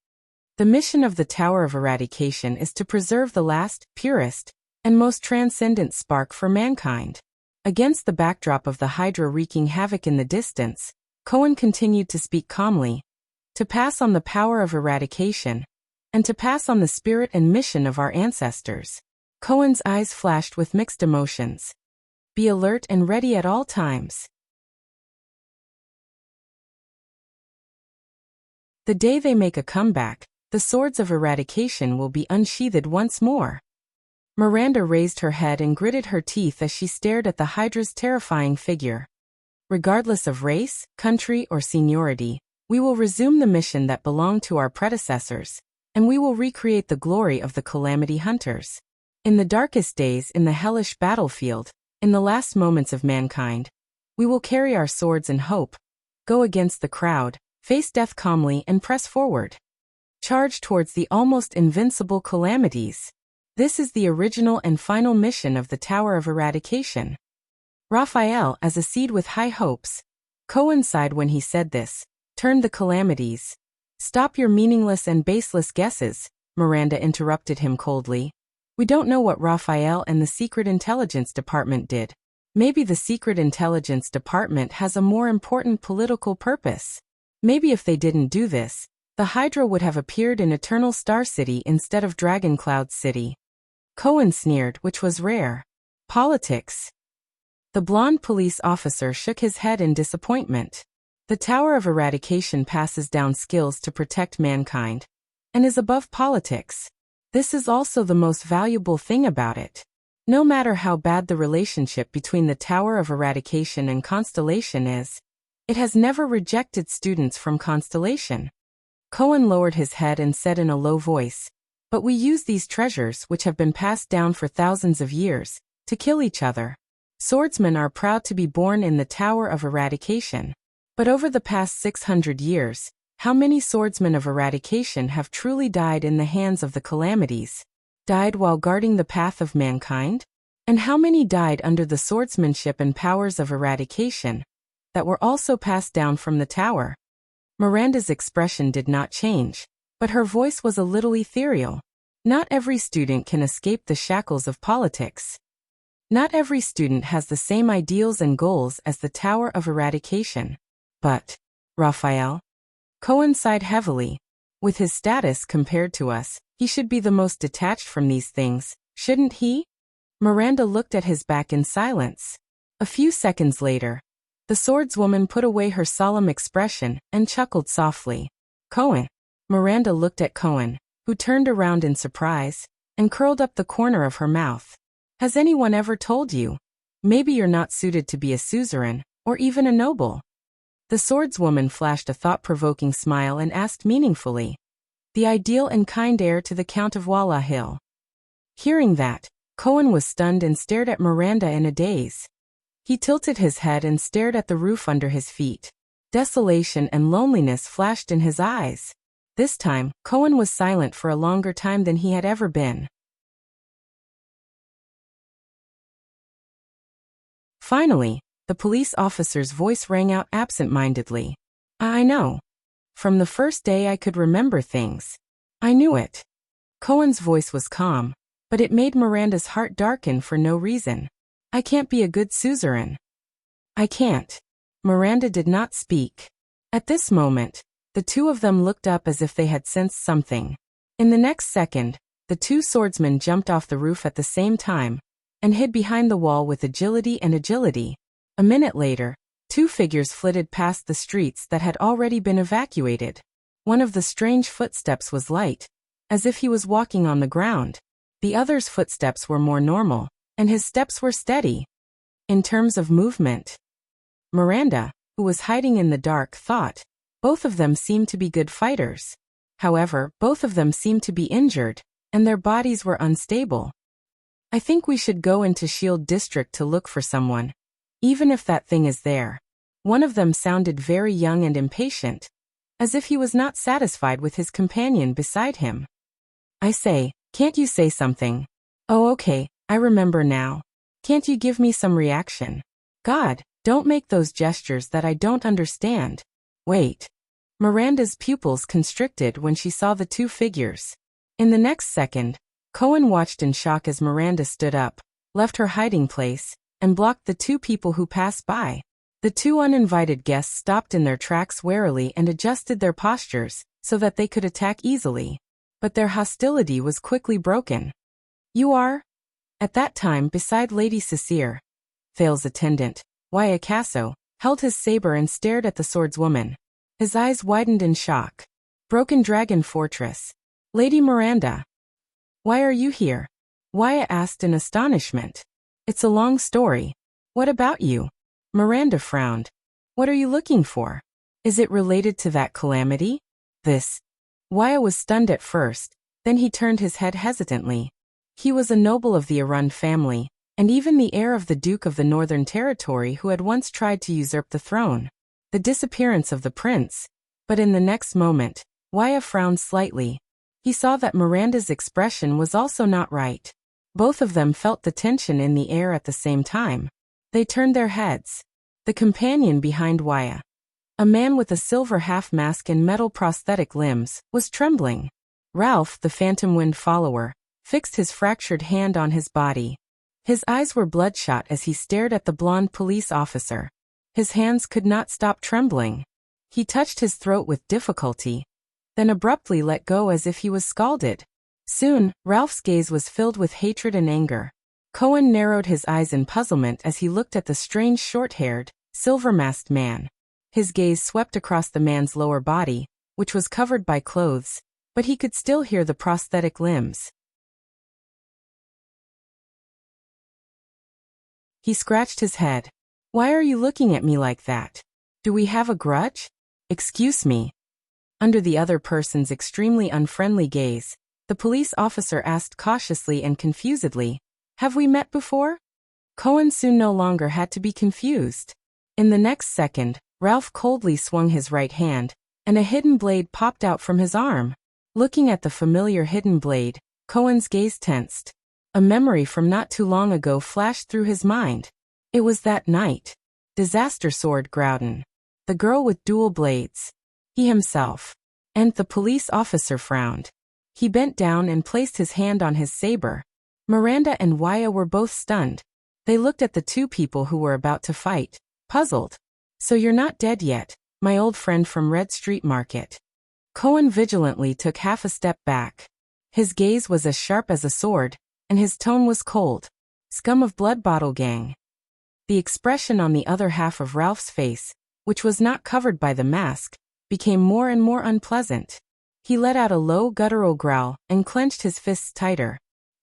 The mission of the Tower of Eradication is to preserve the last, purest, and most transcendent spark for mankind. Against the backdrop of the Hydra wreaking havoc in the distance, Cohen continued to speak calmly. To pass on the power of eradication, and to pass on the spirit and mission of our ancestors. Cohen's eyes flashed with mixed emotions. Be alert and ready at all times. The day they make a comeback, the swords of eradication will be unsheathed once more. Miranda raised her head and gritted her teeth as she stared at the Hydra's terrifying figure. Regardless of race, country, or seniority, we will resume the mission that belonged to our predecessors, and we will recreate the glory of the Calamity Hunters. In the darkest days in the hellish battlefield, in the last moments of mankind, we will carry our swords in hope, go against the crowd, face death calmly and press forward. Charge towards the almost invincible calamities. This is the original and final mission of the Tower of Eradication. Raphael, as a seed with high hopes, Cohen sighed when he said this, turned the calamities. Stop your meaningless and baseless guesses, Miranda interrupted him coldly. We don't know what Raphael and the Secret Intelligence Department did. Maybe the Secret Intelligence Department has a more important political purpose. Maybe if they didn't do this, the Hydra would have appeared in Eternal Star City instead of Dragoncloud City. Cohen sneered, which was rare. Politics. The blonde police officer shook his head in disappointment. The Tower of Eradication passes down skills to protect mankind, and is above politics. This is also the most valuable thing about it. No matter how bad the relationship between the Tower of Eradication and Constellation is, it has never rejected students from Constellation. Cohen lowered his head and said in a low voice, "But we use these treasures which have been passed down for thousands of years, to kill each other. Swordsmen are proud to be born in the Tower of Eradication. But over the past 600 years, how many swordsmen of eradication have truly died in the hands of the calamities? Died while guarding the path of mankind? And how many died under the swordsmanship and powers of eradication that were also passed down from the tower?" Miranda's expression did not change, but her voice was a little ethereal. Not every student can escape the shackles of politics. Not every student has the same ideals and goals as the Tower of Eradication. But, Raphael? Cohen sighed heavily. With his status compared to us, he should be the most detached from these things, shouldn't he? Miranda looked at his back in silence. A few seconds later, the swordswoman put away her solemn expression and chuckled softly. Cohen. Miranda looked at Cohen, who turned around in surprise. and curled up the corner of her mouth. Has anyone ever told you? Maybe you're not suited to be a suzerain, or even a noble. The swordswoman flashed a thought-provoking smile and asked meaningfully. The ideal and kind heir to the Count of Wallachil. Hearing that, Cohen was stunned and stared at Miranda in a daze. He tilted his head and stared at the roof under his feet. Desolation and loneliness flashed in his eyes. This time, Cohen was silent for a longer time than he had ever been. Finally, the police officer's voice rang out absent-mindedly. I know. From the first day I could remember things. I knew it. Cohen's voice was calm, but it made Miranda's heart darken for no reason. I can't be a good suzerain. I can't. Miranda did not speak. At this moment, the two of them looked up as if they had sensed something. In the next second, the two swordsmen jumped off the roof at the same time and hid behind the wall with agility. A minute later, two figures flitted past the streets that had already been evacuated. One of the strange footsteps was light, as if he was walking on the ground. The other's footsteps were more normal, and his steps were steady. In terms of movement, Miranda, who was hiding in the dark, thought, both of them seemed to be good fighters. However, both of them seemed to be injured, and their bodies were unstable. I think we should go into Shield District to look for someone, even if that thing is there. One of them sounded very young and impatient, as if he was not satisfied with his companion beside him. I say, can't you say something? Oh, okay, I remember now. Can't you give me some reaction? God, don't make those gestures that I don't understand. Wait. Miranda's pupils constricted when she saw the two figures. In the next second, Cohen watched in shock as Miranda stood up, left her hiding place, and blocked the two people who passed by. The two uninvited guests stopped in their tracks warily and adjusted their postures so that they could attack easily. But their hostility was quickly broken. You are? At that time, beside Lady Cecere, Thales's attendant, Wuxia, held his saber and stared at the swordswoman. His eyes widened in shock. Broken Dragon Fortress. Lady Miranda. Why are you here? Wuxia asked in astonishment. It's a long story. What about you? Miranda frowned. What are you looking for? Is it related to that calamity? This. Wuxia was stunned at first, then he turned his head hesitantly. He was a noble of the Arun family, and even the heir of the Duke of the Northern Territory who had once tried to usurp the throne. The disappearance of the prince. But in the next moment, Wuxia frowned slightly. He saw that Miranda's expression was also not right. Both of them felt the tension in the air at the same time. They turned their heads. The companion behind Wuxia, a man with a silver half-mask and metal prosthetic limbs, was trembling. Ralph, the Phantom Wind follower, fixed his fractured hand on his body. His eyes were bloodshot as he stared at the blonde police officer. His hands could not stop trembling. He touched his throat with difficulty, then abruptly let go as if he was scalded. Soon, Ralph's gaze was filled with hatred and anger. Cohen narrowed his eyes in puzzlement as he looked at the strange short-haired, silver-masked man. His gaze swept across the man's lower body, which was covered by clothes, but he could still hear the prosthetic limbs. He scratched his head. Why are you looking at me like that? Do we have a grudge? Excuse me. Under the other person's extremely unfriendly gaze, the police officer asked cautiously and confusedly, have we met before? Cohen soon no longer had to be confused. In the next second, Ralph coldly swung his right hand, and a hidden blade popped out from his arm. Looking at the familiar hidden blade, Cohen's gaze tensed. A memory from not too long ago flashed through his mind. It was that night. Disaster Sword Groudon. The girl with dual blades. He himself. And the police officer frowned. He bent down and placed his hand on his saber. Miranda and Wuxia were both stunned. They looked at the two people who were about to fight, puzzled. So you're not dead yet, my old friend from Red Street Market. Cohen vigilantly took half a step back. His gaze was as sharp as a sword, and his tone was cold. Scum of Blood Bottle Gang. The expression on the other half of Ralph's face, which was not covered by the mask, became more and more unpleasant. He let out a low guttural growl and clenched his fists tighter.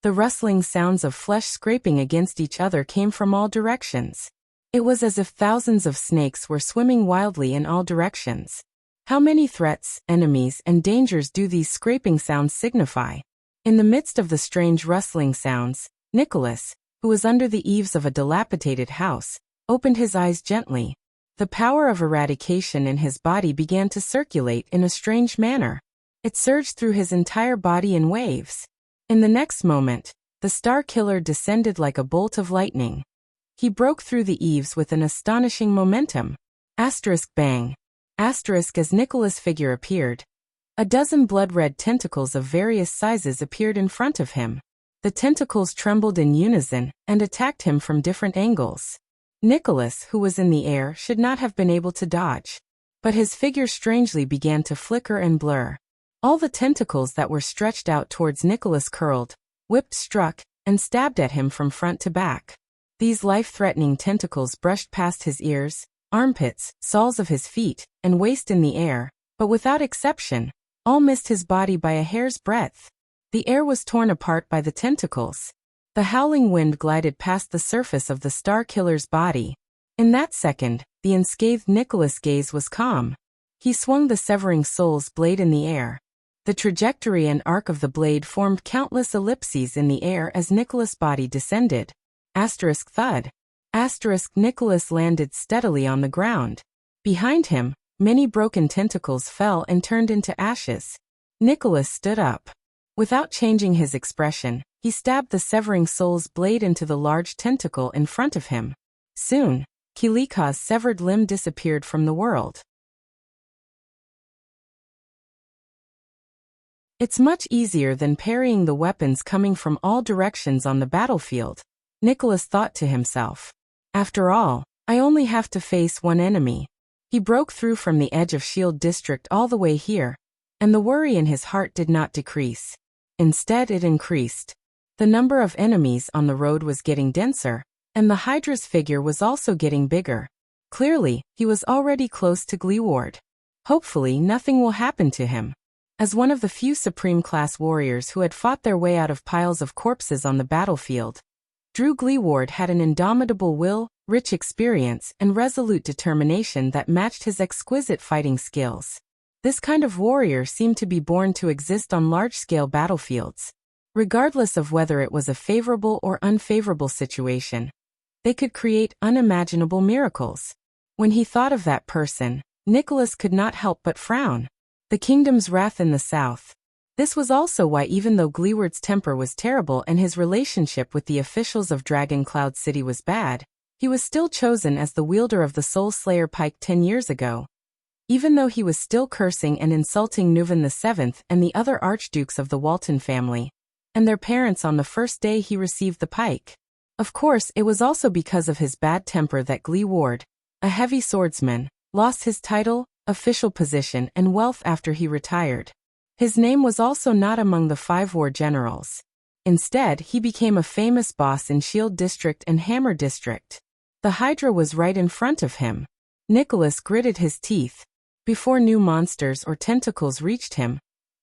The rustling sounds of flesh scraping against each other came from all directions. It was as if thousands of snakes were swimming wildly in all directions. How many threats, enemies, and dangers do these scraping sounds signify? In the midst of the strange rustling sounds, Nicholas, who was under the eaves of a dilapidated house, opened his eyes gently. The power of eradication in his body began to circulate in a strange manner. It surged through his entire body in waves. In the next moment, the Star Killer descended like a bolt of lightning. He broke through the eaves with an astonishing momentum. Asterisk bang. Asterisk as Nicholas' figure appeared. A dozen blood-red tentacles of various sizes appeared in front of him. The tentacles trembled in unison and attacked him from different angles. Nicholas, who was in the air, should not have been able to dodge. But his figure strangely began to flicker and blur. All the tentacles that were stretched out towards Nicholas curled, whipped, struck, and stabbed at him from front to back. These life-threatening tentacles brushed past his ears, armpits, soles of his feet, and waist in the air, but without exception, all missed his body by a hair's breadth. The air was torn apart by the tentacles. The howling wind glided past the surface of the Star Killer's body. In that second, the unscathed Nicholas' gaze was calm. He swung the severing soul's blade in the air. The trajectory and arc of the blade formed countless ellipses in the air as Nicholas' body descended. Asterisk thud. Asterisk Nicholas landed steadily on the ground. Behind him, many broken tentacles fell and turned into ashes. Nicholas stood up. Without changing his expression, he stabbed the severing soul's blade into the large tentacle in front of him. Soon, Kilika's severed limb disappeared from the world. It's much easier than parrying the weapons coming from all directions on the battlefield, Nicholas thought to himself. After all, I only have to face one enemy. He broke through from the edge of Shield District all the way here, and the worry in his heart did not decrease. Instead, it increased. The number of enemies on the road was getting denser, and the Hydra's figure was also getting bigger. Clearly, he was already close to Gleeward. Hopefully, nothing will happen to him. As one of the few Supreme-class warriors who had fought their way out of piles of corpses on the battlefield, Drew Gleeward had an indomitable will, rich experience, and resolute determination that matched his exquisite fighting skills. This kind of warrior seemed to be born to exist on large-scale battlefields. Regardless of whether it was a favorable or unfavorable situation, they could create unimaginable miracles. When he thought of that person, Nicholas could not help but frown. The kingdom's wrath in the south. This was also why, even though Gleeward's temper was terrible and his relationship with the officials of Dragon Cloud City was bad, he was still chosen as the wielder of the Soul Slayer pike 10 years ago. Even though he was still cursing and insulting Nuvan VII and the other archdukes of the Walton family, and their parents on the first day he received the pike. Of course, it was also because of his bad temper that Gleeward, a heavy swordsman, lost his title, official position, and wealth after he retired. His name was also not among the 5 war generals. Instead, he became a famous boss in Shield District and Hammer District. The Hydra was right in front of him. Nicholas gritted his teeth. Before new monsters or tentacles reached him,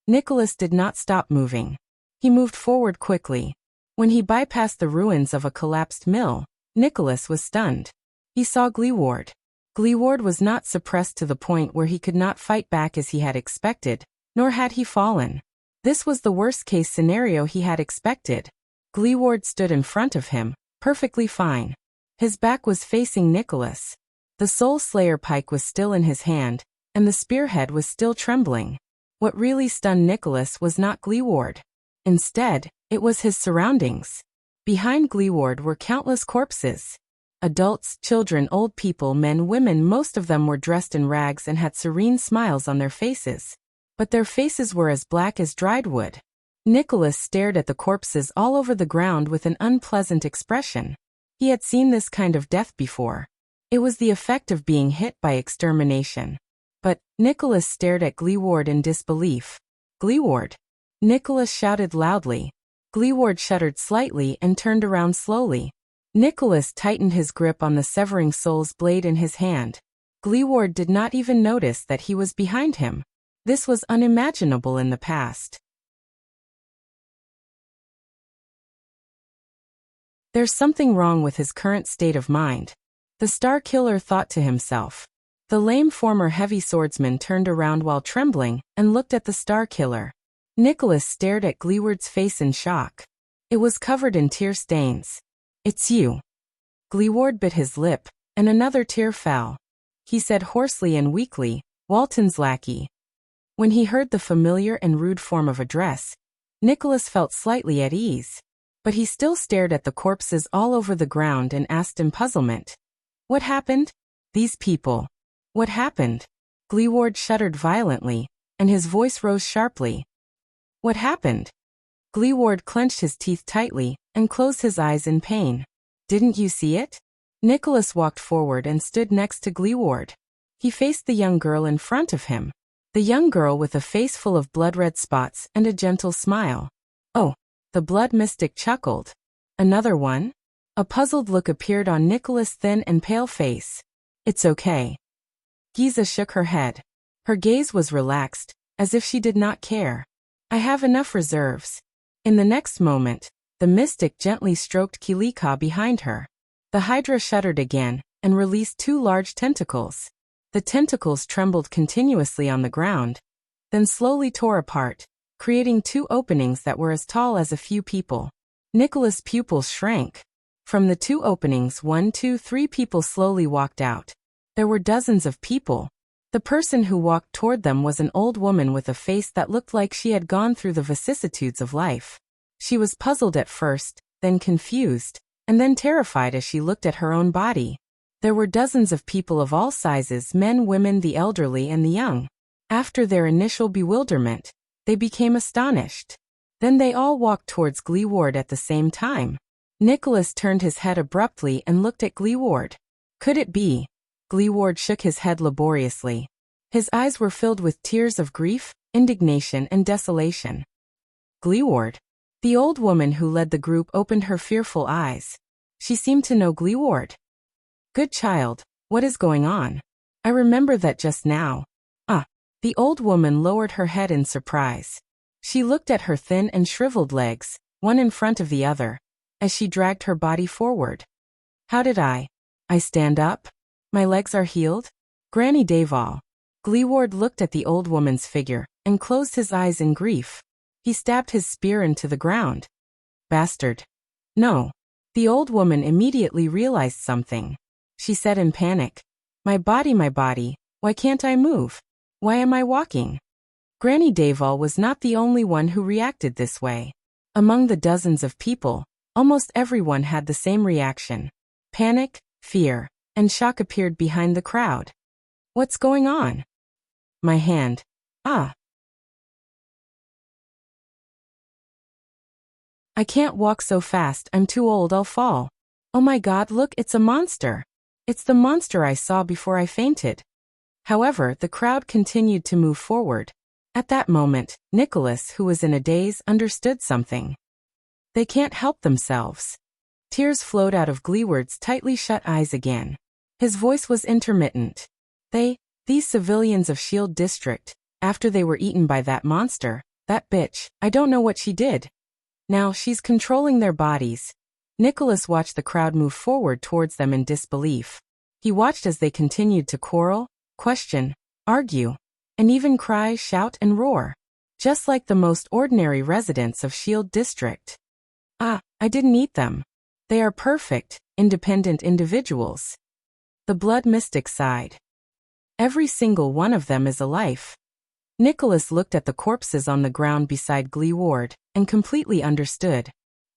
Nicholas did not stop moving. He moved forward quickly. When he bypassed the ruins of a collapsed mill, Nicholas was stunned. He saw Gleeward. Gleeward was not suppressed to the point where he could not fight back as he had expected, nor had he fallen. This was the worst-case scenario he had expected. Gleeward stood in front of him, perfectly fine. His back was facing Nicholas. The Soul Slayer pike was still in his hand, and the spearhead was still trembling. What really stunned Nicholas was not Gleeward. Instead, it was his surroundings. Behind Gleeward were countless corpses. Adults, children, old people, men, women, most of them were dressed in rags and had serene smiles on their faces. But their faces were as black as dried wood. Nicholas stared at the corpses all over the ground with an unpleasant expression. He had seen this kind of death before. It was the effect of being hit by extermination. But Nicholas stared at Gleeward in disbelief. Gleeward! Nicholas shouted loudly. Gleeward shuddered slightly and turned around slowly. Nicholas tightened his grip on the severing soul's blade in his hand. Gleeward did not even notice that he was behind him. This was unimaginable in the past. There's something wrong with his current state of mind. The Star Killer thought to himself. The lame former heavy swordsman turned around while trembling and looked at the Star Killer. Nicholas stared at Gleeward's face in shock. It was covered in tear stains. "It's you." Gleeward bit his lip, and another tear fell. He said hoarsely and weakly, "Walton's lackey." When he heard the familiar and rude form of address, Nicholas felt slightly at ease. But he still stared at the corpses all over the ground and asked in puzzlement, "What happened? These people. What happened?" Gleeward shuddered violently, and his voice rose sharply. "What happened?" Gleeward clenched his teeth tightly and closed his eyes in pain. "Didn't you see it?" Nicholas walked forward and stood next to Gleeward. He faced the young girl in front of him. The young girl with a face full of blood-red spots and a gentle smile. "Oh," the blood mystic chuckled. "Another one?" A puzzled look appeared on Nicholas' thin and pale face. "It's okay." Giza shook her head. Her gaze was relaxed, as if she did not care. "I have enough reserves." In the next moment, the mystic gently stroked Kilika behind her. The Hydra shuddered again and released 2 large tentacles. The tentacles trembled continuously on the ground, then slowly tore apart, creating 2 openings that were as tall as a few people. Nicholas' pupils shrank. From the 2 openings 1, 2, 3 people slowly walked out. There were dozens of people. The person who walked toward them was an old woman with a face that looked like she had gone through the vicissitudes of life. She was puzzled at first, then confused, and then terrified as she looked at her own body. There were dozens of people of all sizes, men, women, the elderly, and the young. After their initial bewilderment, they became astonished. Then they all walked towards Gleeward at the same time. Nicholas turned his head abruptly and looked at Gleeward. Could it be? Gleeward shook his head laboriously. His eyes were filled with tears of grief, indignation, and desolation. Gleeward. The old woman who led the group opened her fearful eyes. She seemed to know Gleeward. "Good child, what is going on? I remember that just now." The old woman lowered her head in surprise. She looked at her thin and shriveled legs, one in front of the other, as she dragged her body forward. "How did I stand up? My legs are healed?" Granny Daval. Gleeward looked at the old woman's figure and closed his eyes in grief. He stabbed his spear into the ground. "Bastard." "No." The old woman immediately realized something. She said in panic, my body, why can't I move? Why am I walking?" Granny Daval was not the only one who reacted this way. Among the dozens of people, almost everyone had the same reaction. Panic, fear, and shock appeared behind the crowd. "What's going on?" "My hand. I can't walk so fast, I'm too old, I'll fall. Oh my God, look, it's a monster. It's the monster I saw before I fainted." However, the crowd continued to move forward. At that moment, Nicholas, who was in a daze, understood something. They can't help themselves. Tears flowed out of Gleeward's tightly shut eyes again. His voice was intermittent. These civilians of Shield District, after they were eaten by that monster, that bitch, I don't know what she did. Now she's controlling their bodies. Nicholas watched the crowd move forward towards them in disbelief. He watched as they continued to quarrel, question, argue, and even cry, shout, and roar. Just like the most ordinary residents of Shield District. I didn't eat them. They are perfect, independent individuals. The blood mystic sighed. Every single one of them is a life. Nicholas looked at the corpses on the ground beside Gleeward and completely understood.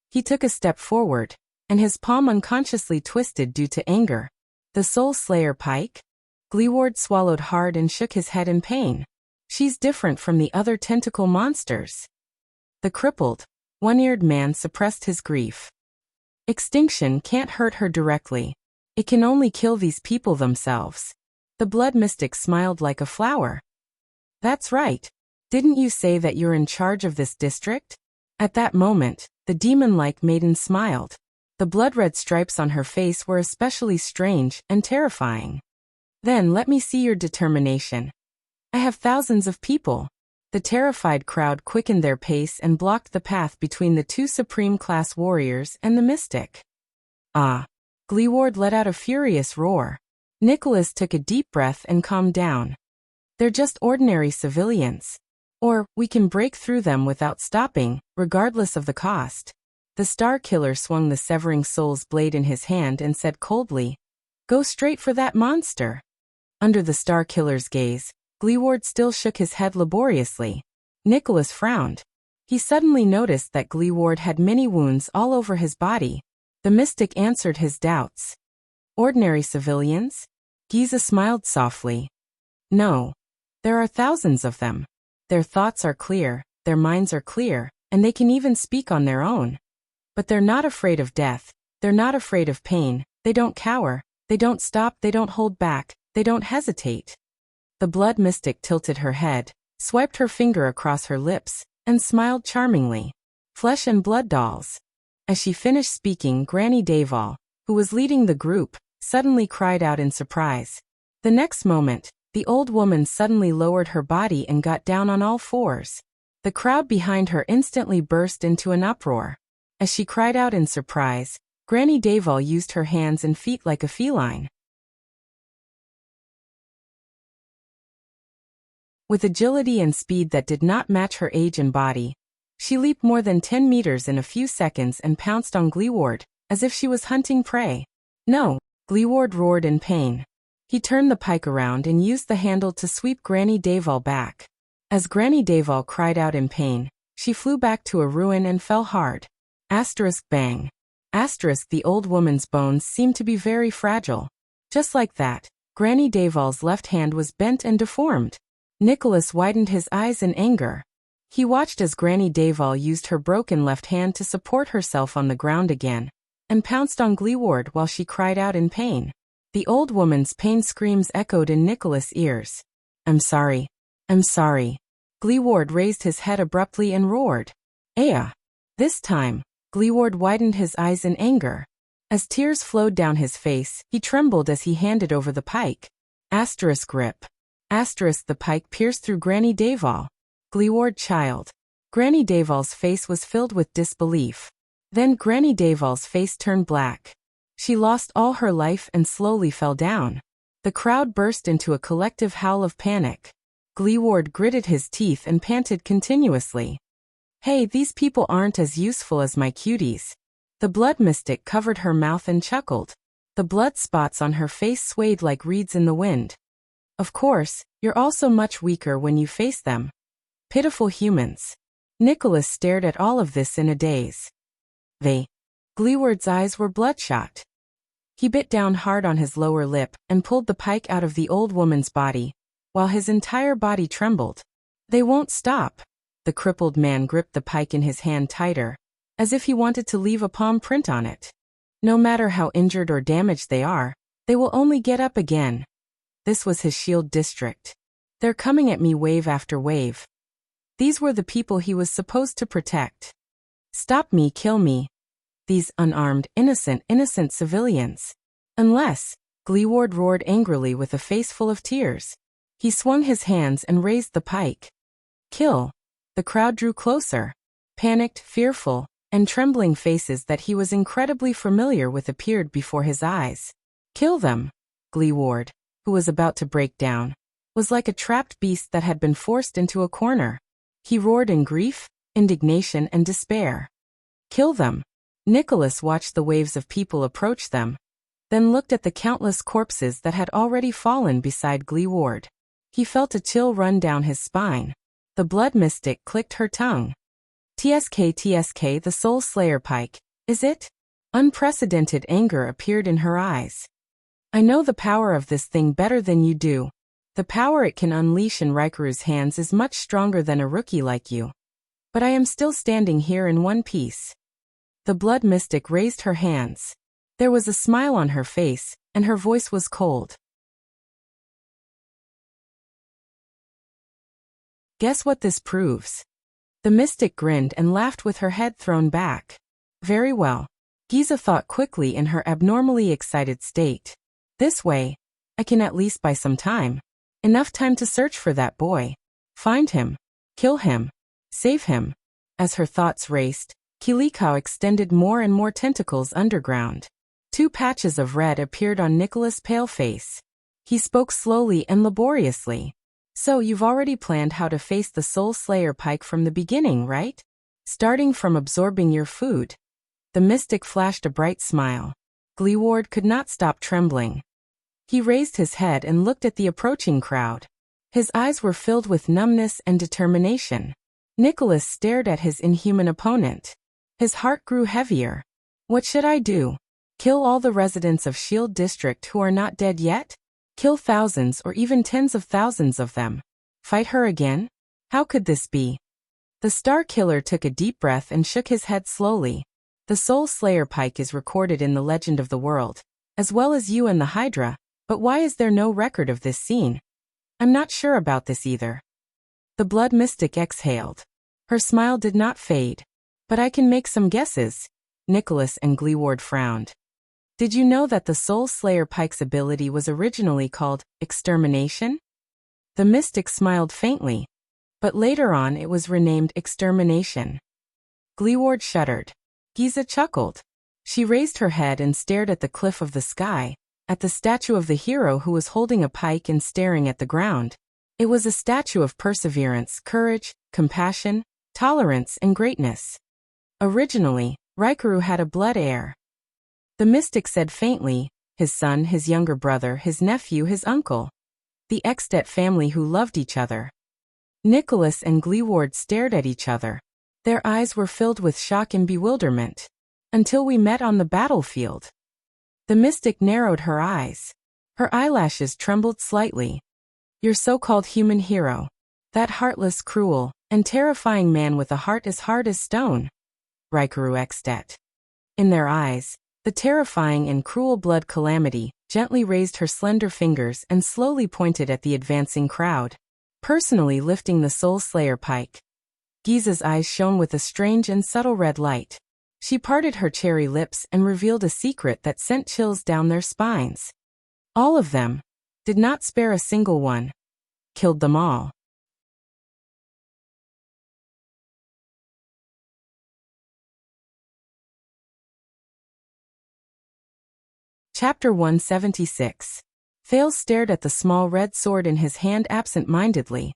He took a step forward, and his palm unconsciously twisted due to anger. The Soul Slayer Pike? Gleeward swallowed hard and shook his head in pain. She's different from the other tentacle monsters. The crippled, one-eared man suppressed his grief. Extinction can't hurt her directly. It can only kill these people themselves. The blood mystic smiled like a flower. That's right. Didn't you say that you're in charge of this district? At that moment, the demon-like maiden smiled. The blood-red stripes on her face were especially strange and terrifying. Then let me see your determination. I have thousands of people. The terrified crowd quickened their pace and blocked the path between the two supreme-class warriors and the mystic. Ah! Gleeward let out a furious roar. Nicholas took a deep breath and calmed down. They're just ordinary civilians. Or, we can break through them without stopping, regardless of the cost. The Star Killer swung the severing soul's blade in his hand and said coldly, "Go straight for that monster." Under the Star Killer's gaze, Gleeward still shook his head laboriously. Nicholas frowned. He suddenly noticed that Gleeward had many wounds all over his body. The mystic answered his doubts. Ordinary civilians? Giza smiled softly. No. There are thousands of them. Their thoughts are clear, their minds are clear, and they can even speak on their own. But they're not afraid of death, they're not afraid of pain, they don't cower, they don't stop, they don't hold back, they don't hesitate. The blood mystic tilted her head, swiped her finger across her lips, and smiled charmingly. Flesh and blood dolls. As she finished speaking, Granny Daval, who was leading the group, suddenly cried out in surprise. The next moment, the old woman suddenly lowered her body and got down on all fours. The crowd behind her instantly burst into an uproar. As she cried out in surprise, Granny Daval used her hands and feet like a feline. With agility and speed that did not match her age and body, she leaped more than 10 meters in a few seconds and pounced on Gleeward, as if she was hunting prey. No! Gleeward roared in pain. He turned the pike around and used the handle to sweep Granny Daval back. As Granny Daval cried out in pain, she flew back to a ruin and fell hard. Asterisk bang. Asterisk the old woman's bones seemed to be very fragile. Just like that, Granny Daval's left hand was bent and deformed. Nicholas widened his eyes in anger. He watched as Granny Daval used her broken left hand to support herself on the ground again, and pounced on Gleeward while she cried out in pain. The old woman's pain screams echoed in Nicholas' ears. "I'm sorry. I'm sorry." Gleeward raised his head abruptly and roared. "Aya!" This time, Gleeward widened his eyes in anger. As tears flowed down his face, he trembled as he handed over the pike. Asterisk rip. Asterisk the pike pierced through Granny Daval. Gleeward child. Granny Daval's face was filled with disbelief. Then Granny Daval's face turned black. She lost all her life and slowly fell down. The crowd burst into a collective howl of panic. Gleeward gritted his teeth and panted continuously. "Hey, these people aren't as useful as my cuties." The blood mystic covered her mouth and chuckled. The blood spots on her face swayed like reeds in the wind. "Of course, you're also much weaker when you face them. Pitiful humans." Nicholas stared at all of this in a daze. Gleeward's eyes were bloodshot. He bit down hard on his lower lip and pulled the pike out of the old woman's body, while his entire body trembled. "They won't stop." The crippled man gripped the pike in his hand tighter, as if he wanted to leave a palm print on it. "No matter how injured or damaged they are, they will only get up again." This was his shield district. "They're coming at me wave after wave." These were the people he was supposed to protect. "Stop me, kill me. These unarmed, innocent civilians. Unless," Gleeward roared angrily with a face full of tears. He swung his hands and raised the pike. "Kill." The crowd drew closer. Panicked, fearful, and trembling faces that he was incredibly familiar with appeared before his eyes. "Kill them." Gleeward, who was about to break down, was like a trapped beast that had been forced into a corner. He roared in grief, indignation, and despair. "Kill them." Nicholas watched the waves of people approach them, then looked at the countless corpses that had already fallen beside Gleeward. He felt a chill run down his spine. The blood mystic clicked her tongue. TSK, the Soul Slayer pike, is it?" Unprecedented anger appeared in her eyes. "I know the power of this thing better than you do. The power it can unleash in Rikuru's hands is much stronger than a rookie like you. But I am still standing here in one piece." The blood mystic raised her hands. There was a smile on her face, and her voice was cold. "Guess what this proves?" The mystic grinned and laughed with her head thrown back. "Very well." Giza thought quickly in her abnormally excited state. "This way, I can at least buy some time. Enough time to search for that boy. Find him. Kill him. Save him." As her thoughts raced, Kilikau extended more and more tentacles underground. Two patches of red appeared on Nicholas' pale face. He spoke slowly and laboriously. So you've already planned how to face the Soul Slayer pike from the beginning, right? Starting from absorbing your food. The mystic flashed a bright smile. Gleeward could not stop trembling. He raised his head and looked at the approaching crowd. His eyes were filled with numbness and determination. Nicholas stared at his inhuman opponent. His heart grew heavier. What should I do? Kill all the residents of Shield District who are not dead yet? Kill thousands or even tens of thousands of them? Fight her again? How could this be? The Star Killer took a deep breath and shook his head slowly. The Soul Slayer pike is recorded in the legend of the world, as well as you and the Hydra, but why is there no record of this scene? I'm not sure about this either. The Blood Mystic exhaled. Her smile did not fade. But I can make some guesses. Nicholas and Gleeward frowned. Did you know that the Soul Slayer pike's ability was originally called Extermination? The Mystic smiled faintly. But later on it was renamed Extermination. Gleeward shuddered. Giza chuckled. She raised her head and stared at the cliff of the sky, at the statue of the hero who was holding a pike and staring at the ground. It was a statue of perseverance, courage, compassion, tolerance, and greatness. Originally, Raikuru had a blood heir. The mystic said faintly, his son, his younger brother, his nephew, his uncle. The Extet family who loved each other. Nicholas and Gleeward stared at each other. Their eyes were filled with shock and bewilderment. Until we met on the battlefield. The mystic narrowed her eyes. Her eyelashes trembled slightly. Your so-called human hero. That heartless, cruel, and terrifying man with a heart as hard as stone. Raikuru Extet. In their eyes, the terrifying and cruel blood calamity gently raised her slender fingers and slowly pointed at the advancing crowd, personally lifting the Soul Slayer pike. Giza's eyes shone with a strange and subtle red light. She parted her cherry lips and revealed a secret that sent chills down their spines. All of them. Did not spare a single one. Killed them all. Chapter 176. Thales stared at the small red sword in his hand absent-mindedly.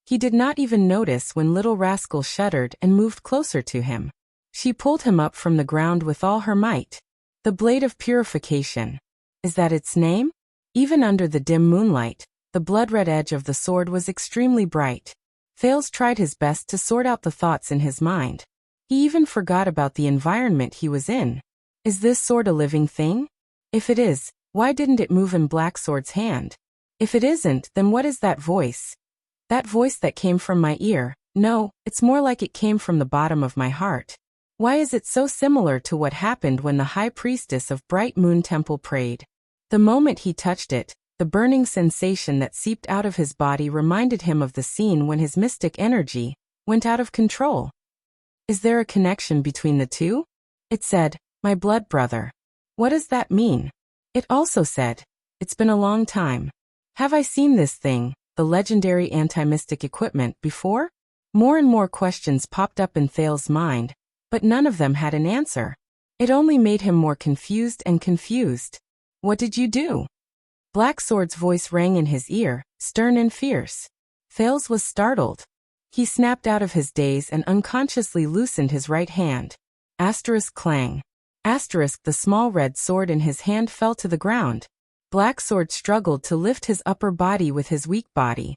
He did not even notice when little rascal shuddered and moved closer to him. She pulled him up from the ground with all her might. The Blade of Purification. Is that its name? Even under the dim moonlight, the blood-red edge of the sword was extremely bright. Thales tried his best to sort out the thoughts in his mind. He even forgot about the environment he was in. Is this sword a living thing? If it is, why didn't it move in Blacksword's hand? If it isn't, then what is that voice? That voice that came from my ear. No, it's more like it came from the bottom of my heart. Why is it so similar to what happened when the High Priestess of Bright Moon Temple prayed? The moment he touched it, the burning sensation that seeped out of his body reminded him of the scene when his mystic energy went out of control. Is there a connection between the two? It said, my blood brother. What does that mean? It also said, it's been a long time. Have I seen this thing, the legendary anti-mystic equipment, before? More and more questions popped up in Thales' mind, but none of them had an answer. It only made him more confused and confused. What did you do? Blacksword's voice rang in his ear, stern and fierce. Thales was startled. He snapped out of his daze and unconsciously loosened his right hand. Asterisk clang. Asterisk, the small red sword in his hand fell to the ground. Blacksword struggled to lift his upper body with his weak body.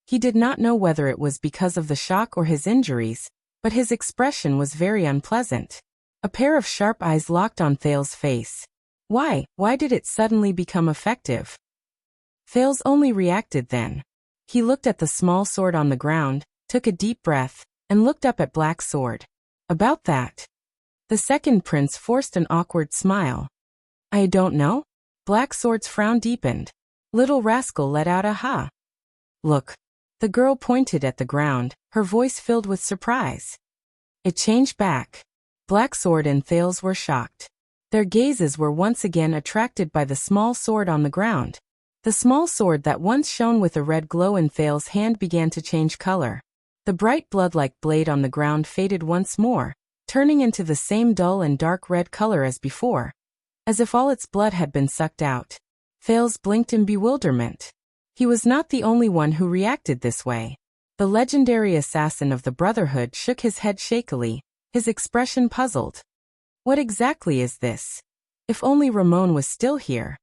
He did not know whether it was because of the shock or his injuries, but his expression was very unpleasant. A pair of sharp eyes locked on Thales' face. Why did it suddenly become effective? Thales only reacted then. He looked at the small sword on the ground, took a deep breath, and looked up at Blacksword. About that. The second prince forced an awkward smile. I don't know. Blacksword's frown deepened. Little rascal let out a ha. Look. The girl pointed at the ground, her voice filled with surprise. It changed back. Blacksword and Thales were shocked. Their gazes were once again attracted by the small sword on the ground. The small sword that once shone with a red glow in Thales' hand began to change color. The bright blood-like blade on the ground faded once more, turning into the same dull and dark red color as before. as if all its blood had been sucked out. Thales blinked in bewilderment. He was not the only one who reacted this way. The legendary assassin of the Brotherhood shook his head shakily, his expression puzzled. What exactly is this? If only Ramon was still here.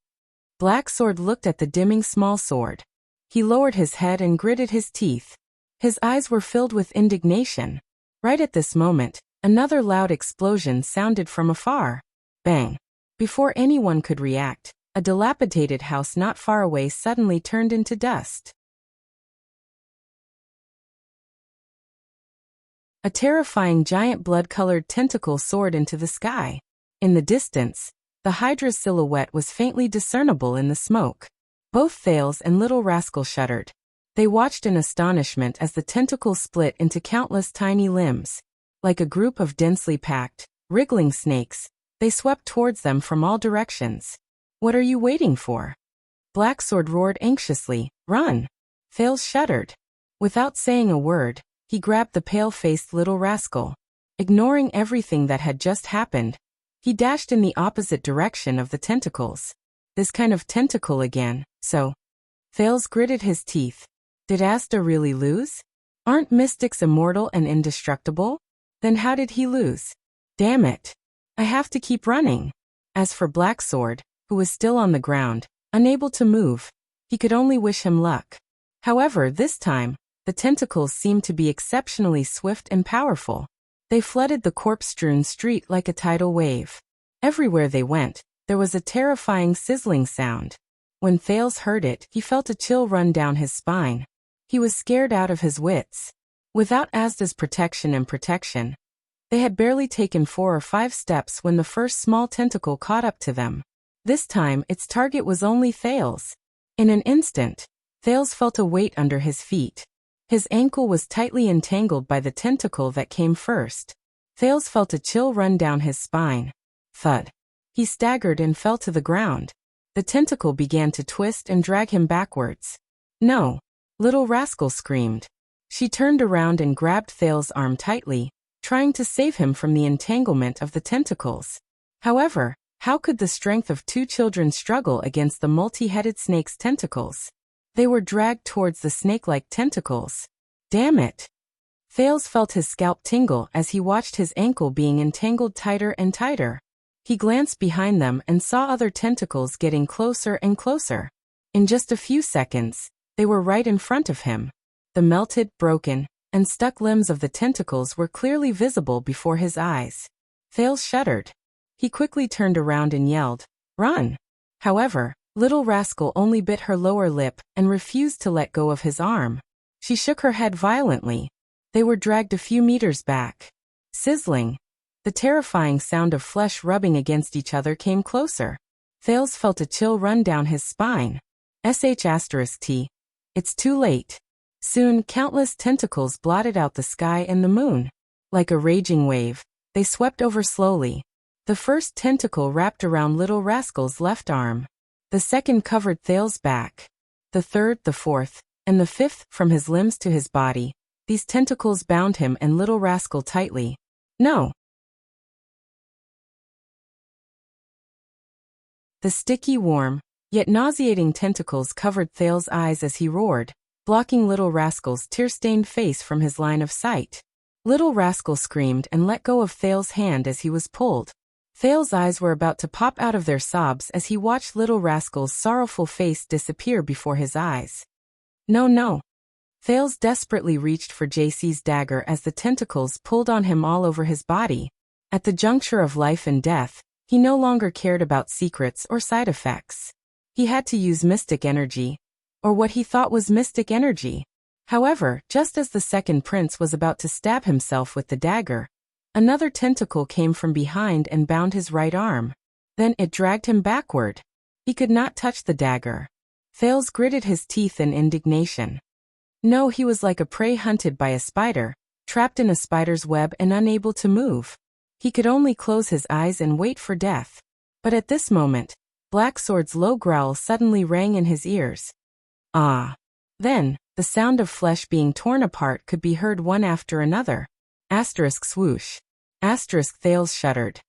Black Sword looked at the dimming small sword. He lowered his head and gritted his teeth. His eyes were filled with indignation. Right at this moment, another loud explosion sounded from afar. Bang! Before anyone could react, a dilapidated house not far away suddenly turned into dust. A terrifying giant blood-colored tentacle soared into the sky. In the distance, the Hydra's silhouette was faintly discernible in the smoke. Both Thales and Little Rascal shuddered. They watched in astonishment as the tentacle split into countless tiny limbs. Like a group of densely packed, wriggling snakes, they swept towards them from all directions. What are you waiting for? Black Sword roared anxiously. Run! Thales shuddered. Without saying a word, he grabbed the pale-faced Little Rascal. Ignoring everything that had just happened, he dashed in the opposite direction of the tentacles. This kind of tentacle again, so. Thales gritted his teeth. Did Asta really lose? Aren't mystics immortal and indestructible? Then how did he lose? Damn it! I have to keep running. As for Black Sword, who was still on the ground, unable to move, he could only wish him luck. However, this time, the tentacles seemed to be exceptionally swift and powerful. They flooded the corpse-strewn street like a tidal wave. Everywhere they went, there was a terrifying sizzling sound. When Thales heard it, he felt a chill run down his spine. He was scared out of his wits. Without Asta's protection, they had barely taken 4 or 5 steps when the first small tentacle caught up to them. This time, its target was only Thales. In an instant, Thales felt a weight under his feet. His ankle was tightly entangled by the tentacle that came first. Thales felt a chill run down his spine. Thud. He staggered and fell to the ground. The tentacle began to twist and drag him backwards. No! Little Rascal screamed. She turned around and grabbed Thales' arm tightly, trying to save him from the entanglement of the tentacles. However, how could the strength of 2 children struggle against the multi-headed snake's tentacles? They were dragged towards the snake-like tentacles. Damn it! Thales felt his scalp tingle as he watched his ankle being entangled tighter and tighter. He glanced behind them and saw other tentacles getting closer and closer. In just a few seconds, they were right in front of him. The melted, broken, and stuck limbs of the tentacles were clearly visible before his eyes. Thales shuddered. He quickly turned around and yelled, "Run!" However, Little Rascal only bit her lower lip and refused to let go of his arm. She shook her head violently. They were dragged a few meters back. Sizzling. The terrifying sound of flesh rubbing against each other came closer. Thales felt a chill run down his spine. *T. It's too late. Soon, countless tentacles blotted out the sky and the moon. Like a raging wave, they swept over slowly. The first tentacle wrapped around Little Rascal's left arm. The second covered Thales' back. The third, the fourth, and the fifth from his limbs to his body. These tentacles bound him and Little Rascal tightly. No! The sticky, warm, yet nauseating tentacles covered Thales' eyes as he roared, blocking Little Rascal's tear-stained face from his line of sight. Little Rascal screamed and let go of Thales' hand as he was pulled. Thales' eyes were about to pop out of their sobs as he watched Little Rascal's sorrowful face disappear before his eyes. No, no. Thales desperately reached for JC's dagger as the tentacles pulled on him all over his body. At the juncture of life and death, he no longer cared about secrets or side effects. He had to use mystic energy, or what he thought was mystic energy. However, just as the second prince was about to stab himself with the dagger, another tentacle came from behind and bound his right arm. Then it dragged him backward. He could not touch the dagger. Thales gritted his teeth in indignation. No, he was like a prey hunted by a spider, trapped in a spider's web and unable to move. He could only close his eyes and wait for death. But at this moment, Black Sword's low growl suddenly rang in his ears. Ah! Then, the sound of flesh being torn apart could be heard one after another. Swoosh. Thales shuddered.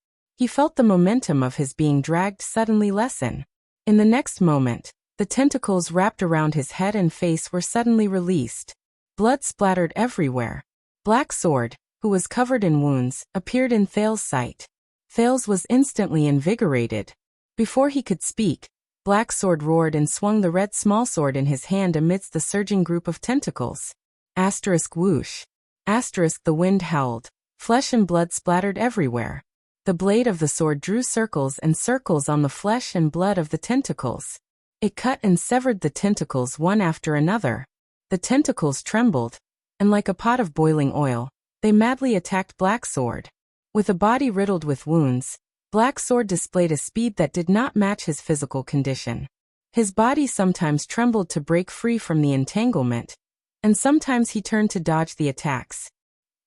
He felt the momentum of his being dragged suddenly lessen. In the next moment, the tentacles wrapped around his head and face were suddenly released. Blood splattered everywhere. Black Sword, who was covered in wounds, appeared in Thales's sight. Thales was instantly invigorated. Before he could speak, Black Sword roared and swung the red smallsword in his hand amidst the surging group of tentacles. Asterisk whoosh. Asterisk the wind howled. Flesh and blood splattered everywhere. The blade of the sword drew circles and circles on the flesh and blood of the tentacles. It cut and severed the tentacles one after another. The tentacles trembled, and like a pot of boiling oil, they madly attacked Black Sword. With a body riddled with wounds, Black Sword displayed a speed that did not match his physical condition. His body sometimes trembled to break free from the entanglement, and sometimes he turned to dodge the attacks.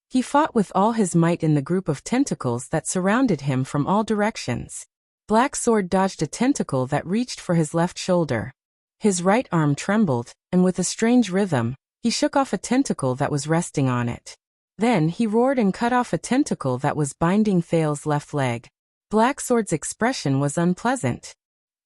He fought with all his might in the group of tentacles that surrounded him from all directions. Black Sword dodged a tentacle that reached for his left shoulder. His right arm trembled, and with a strange rhythm, he shook off a tentacle that was resting on it. Then he roared and cut off a tentacle that was binding Thales's left leg. Black Sword's expression was unpleasant.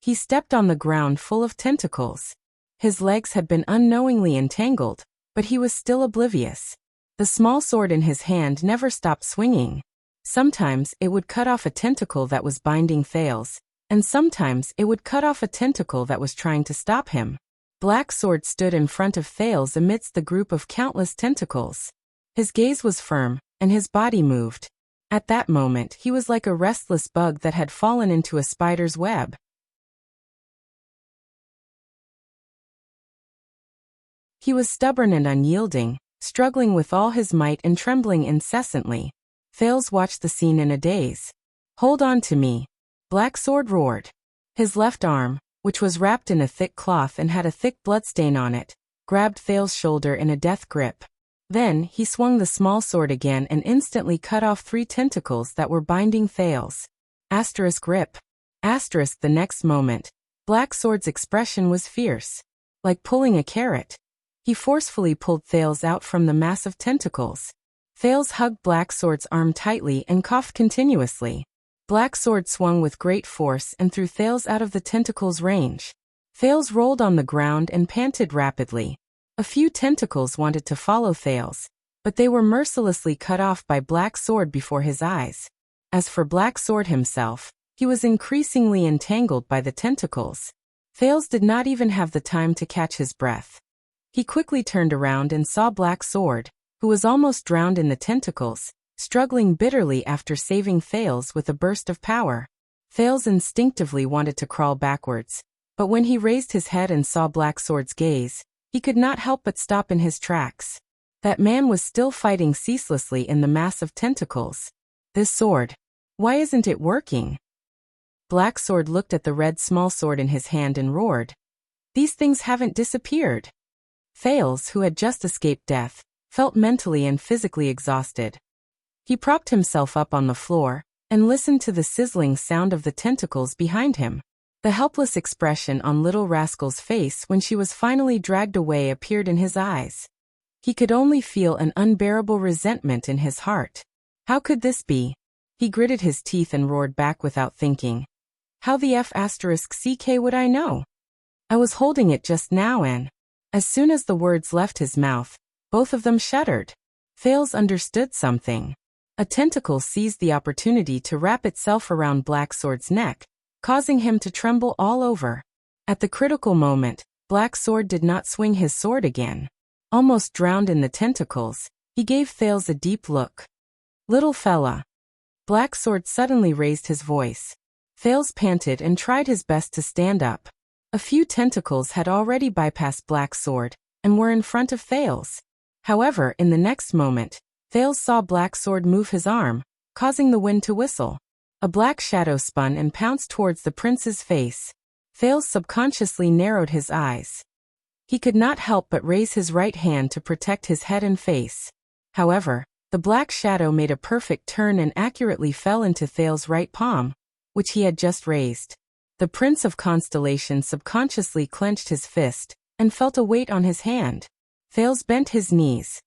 He stepped on the ground full of tentacles. His legs had been unknowingly entangled, but he was still oblivious. The small sword in his hand never stopped swinging. Sometimes it would cut off a tentacle that was binding Thales, and sometimes it would cut off a tentacle that was trying to stop him. Black Sword stood in front of Thales amidst the group of countless tentacles. His gaze was firm, and his body moved. At that moment he was like a restless bug that had fallen into a spider's web. He was stubborn and unyielding, struggling with all his might and trembling incessantly. Thales watched the scene in a daze. "Hold on to me," Black Sword roared. His left arm, which was wrapped in a thick cloth and had a thick bloodstain on it, grabbed Thales' shoulder in a death grip. Then he swung the small sword again and instantly cut off 3 tentacles that were binding Thales. Asterisk rip. Asterisk the next moment, Black Sword's expression was fierce. Like pulling a carrot. He forcefully pulled Thales out from the mass of tentacles. Thales hugged Black Sword's arm tightly and coughed continuously. Black Sword swung with great force and threw Thales out of the tentacle's range. Thales rolled on the ground and panted rapidly. A few tentacles wanted to follow Thales, but they were mercilessly cut off by Black Sword before his eyes. As for Black Sword himself, he was increasingly entangled by the tentacles. Thales did not even have the time to catch his breath. He quickly turned around and saw Black Sword, who was almost drowned in the tentacles, struggling bitterly after saving Thales with a burst of power. Thales instinctively wanted to crawl backwards, but when he raised his head and saw Black Sword's gaze, he could not help but stop in his tracks. That man was still fighting ceaselessly in the mass of tentacles. This sword. Why isn't it working? Black Sword looked at the red small sword in his hand and roared. These things haven't disappeared. Thales, who had just escaped death, felt mentally and physically exhausted. He propped himself up on the floor and listened to the sizzling sound of the tentacles behind him. The helpless expression on Little Rascal's face when she was finally dragged away appeared in his eyes. He could only feel an unbearable resentment in his heart. How could this be? He gritted his teeth and roared back without thinking. How the F***ck would I know? I was holding it just now and... As soon as the words left his mouth, both of them shuddered. Thales understood something. A tentacle seized the opportunity to wrap itself around Black Sword's neck, causing him to tremble all over. At the critical moment, Black Sword did not swing his sword again. Almost drowned in the tentacles, he gave Thales a deep look. Little fella. Black Sword suddenly raised his voice. Thales panted and tried his best to stand up. A few tentacles had already bypassed Black Sword and were in front of Thales. However, in the next moment, Thales saw Black Sword move his arm, causing the wind to whistle. A black shadow spun and pounced towards the prince's face. Thales subconsciously narrowed his eyes. He could not help but raise his right hand to protect his head and face. However, the black shadow made a perfect turn and accurately fell into Thales' right palm, which he had just raised. The Prince of Constellation subconsciously clenched his fist and felt a weight on his hand. Thales bent his knees.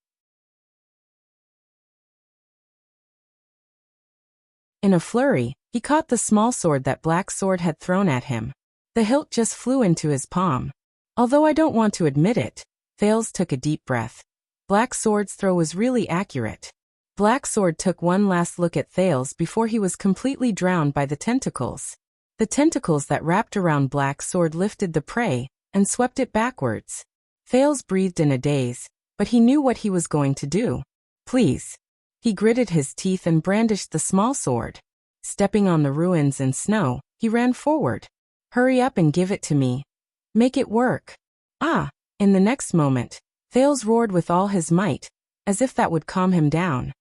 In a flurry, He caught the small sword that Black Sword had thrown at him. The hilt just flew into his palm. Although I don't want to admit it, Thales took a deep breath. Black Sword's throw was really accurate. Black Sword took one last look at Thales before he was completely drowned by the tentacles. The tentacles that wrapped around Black Sword lifted the prey and swept it backwards. Thales breathed in a daze, but he knew what he was going to do. Please. He gritted his teeth and brandished the small sword. Stepping on the ruins and snow, he ran forward. Hurry up and give it to me. Make it work. Ah! In the next moment, Thales roared with all his might, as if that would calm him down.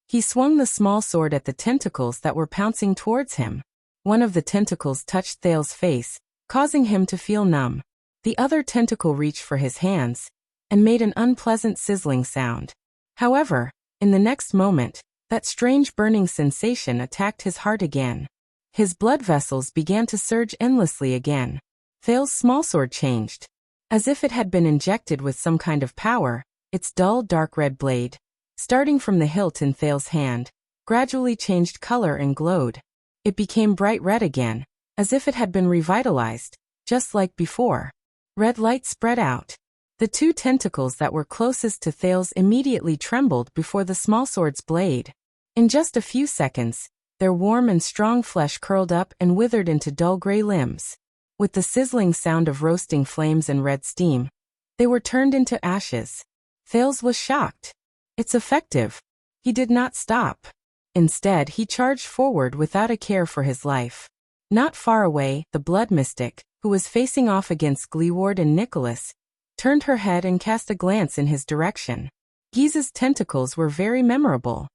He swung the small sword at the tentacles that were pouncing towards him. One of the tentacles touched Thales' face, causing him to feel numb. The other tentacle reached for his hands and made an unpleasant sizzling sound. However, in the next moment, that strange burning sensation attacked his heart again. His blood vessels began to surge endlessly again. Thales' small sword changed. As if it had been injected with some kind of power, its dull dark red blade, starting from the hilt in Thales' hand, gradually changed color and glowed. It became bright red again, as if it had been revitalized, just like before. Red light spread out. The two tentacles that were closest to Thales immediately trembled before the small sword's blade. In just a few seconds, their warm and strong flesh curled up and withered into dull gray limbs. With the sizzling sound of roasting flames and red steam, they were turned into ashes. Thales was shocked. It's effective. He did not stop. Instead, he charged forward without a care for his life. Not far away, the blood mystic, who was facing off against Gleeward and Nicholas, turned her head and cast a glance in his direction. Giza's tentacles were very memorable.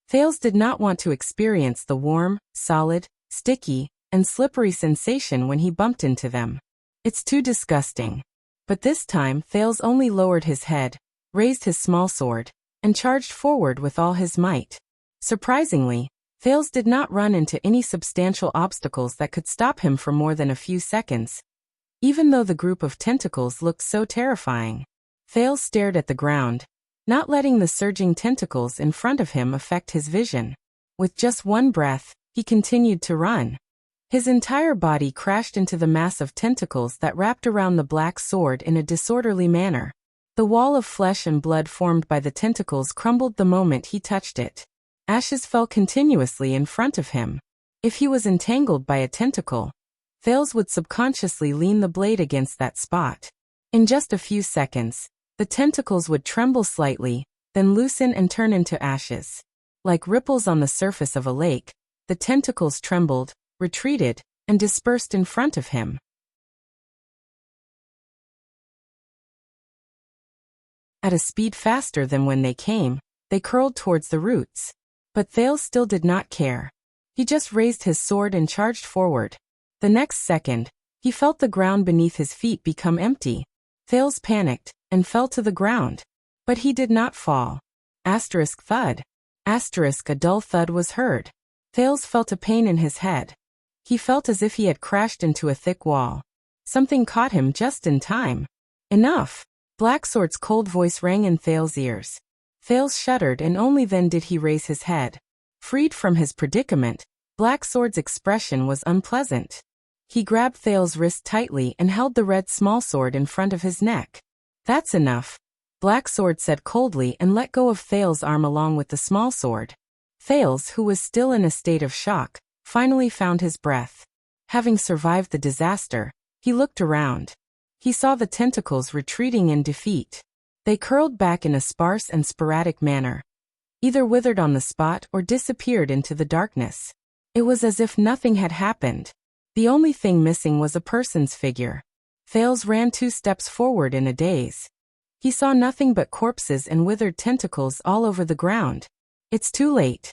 Thales did not want to experience the warm, solid, sticky, and slippery sensation when he bumped into them. It's too disgusting. But this time Thales only lowered his head, raised his small sword, and charged forward with all his might. Surprisingly, Thales did not run into any substantial obstacles that could stop him for more than a few seconds. Even though the group of tentacles looked so terrifying, Thales stared at the ground, not letting the surging tentacles in front of him affect his vision. With just one breath, he continued to run. His entire body crashed into the mass of tentacles that wrapped around the black sword in a disorderly manner. The wall of flesh and blood formed by the tentacles crumbled the moment he touched it. Ashes fell continuously in front of him. If he was entangled by a tentacle, Thales would subconsciously lean the blade against that spot. In just a few seconds, the tentacles would tremble slightly, then loosen and turn into ashes. Like ripples on the surface of a lake, the tentacles trembled, retreated, and dispersed in front of him. At a speed faster than when they came, they curled towards the roots. But Thales still did not care. He just raised his sword and charged forward. The next second, he felt the ground beneath his feet become empty. Thales panicked and fell to the ground. But he did not fall. Asterisk thud. Asterisk a dull thud was heard. Thales felt a pain in his head. He felt as if he had crashed into a thick wall. Something caught him just in time. Enough! Black Sword's cold voice rang in Thales' ears. Thales shuddered and only then did he raise his head. Freed from his predicament, Black Sword's expression was unpleasant. He grabbed Thales' wrist tightly and held the red small sword in front of his neck. That's enough, Black Sword said coldly and let go of Thales' arm along with the small sword. Thales, who was still in a state of shock, finally found his breath. Having survived the disaster, he looked around. He saw the tentacles retreating in defeat. They curled back in a sparse and sporadic manner, either withered on the spot or disappeared into the darkness. It was as if nothing had happened. The only thing missing was a person's figure. Thales ran 2 steps forward in a daze. He saw nothing but corpses and withered tentacles all over the ground. It's too late.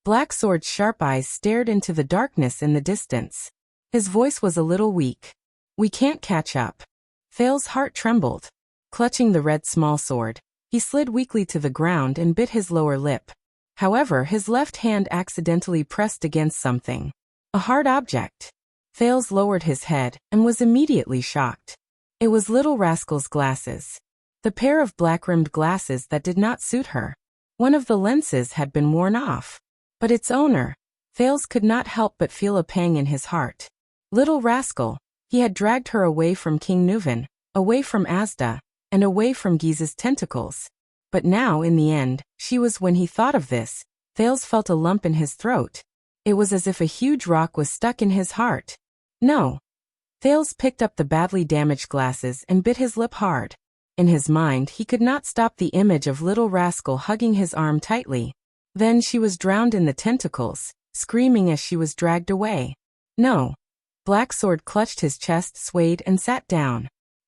Black Sword's sharp eyes stared into the darkness in the distance. His voice was a little weak. We can't catch up. Thales' heart trembled. Clutching the red small sword, he slid weakly to the ground and bit his lower lip. However, his left hand accidentally pressed against something. A hard object. Thales lowered his head and was immediately shocked. It was Little Rascal's glasses. The pair of black-rimmed glasses that did not suit her. One of the lenses had been worn off. But its owner, Thales could not help but feel a pang in his heart. Little rascal, he had dragged her away from King Nuvan, away from Asda, and away from Giza's tentacles. But now, in the end, she was. When he thought of this, Thales felt a lump in his throat. It was as if a huge rock was stuck in his heart. No. Thales picked up the badly damaged glasses and bit his lip hard. In his mind, he could not stop the image of little rascal hugging his arm tightly. Then she was drowned in the tentacles, screaming as she was dragged away. No. Black Sword clutched his chest, swayed, and sat down.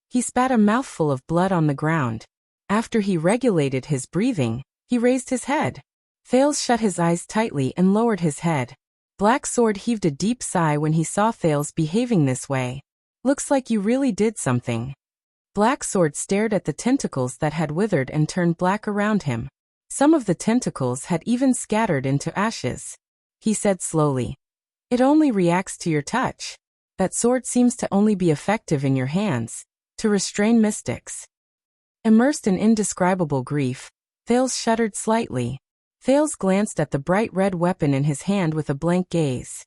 He spat a mouthful of blood on the ground. After he regulated his breathing, he raised his head. Thales shut his eyes tightly and lowered his head. Black Sword heaved a deep sigh when he saw Thales behaving this way. Looks like you really did something. Black Sword stared at the tentacles that had withered and turned black around him. Some of the tentacles had even scattered into ashes. He said slowly, "It only reacts to your touch. That sword seems to only be effective in your hands, to restrain mystics." Immersed in indescribable grief, Thales shuddered slightly. Thales glanced at the bright red weapon in his hand with a blank gaze.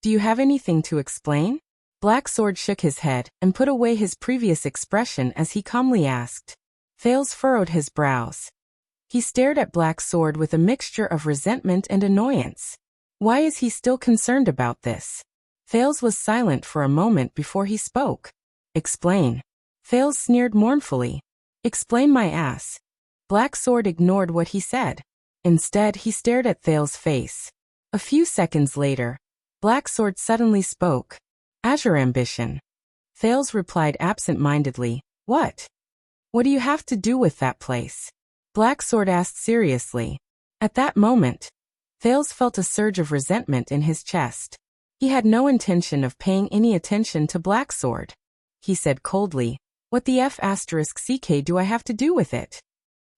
"Do you have anything to explain?" Black Sword shook his head and put away his previous expression as he calmly asked. Thales furrowed his brows. He stared at Black Sword with a mixture of resentment and annoyance. Why is he still concerned about this? Thales was silent for a moment before he spoke. "Explain." Thales sneered mournfully. "Explain my ass." Black Sword ignored what he said. Instead, he stared at Thales' face. A few seconds later, Black Sword suddenly spoke. "Azure ambition." Thales replied absent-mindedly, "What? What do you have to do with that place?" Black Sword asked seriously. At that moment, Thales felt a surge of resentment in his chest. He had no intention of paying any attention to Black Sword. He said coldly, "What the F***ck do I have to do with it?"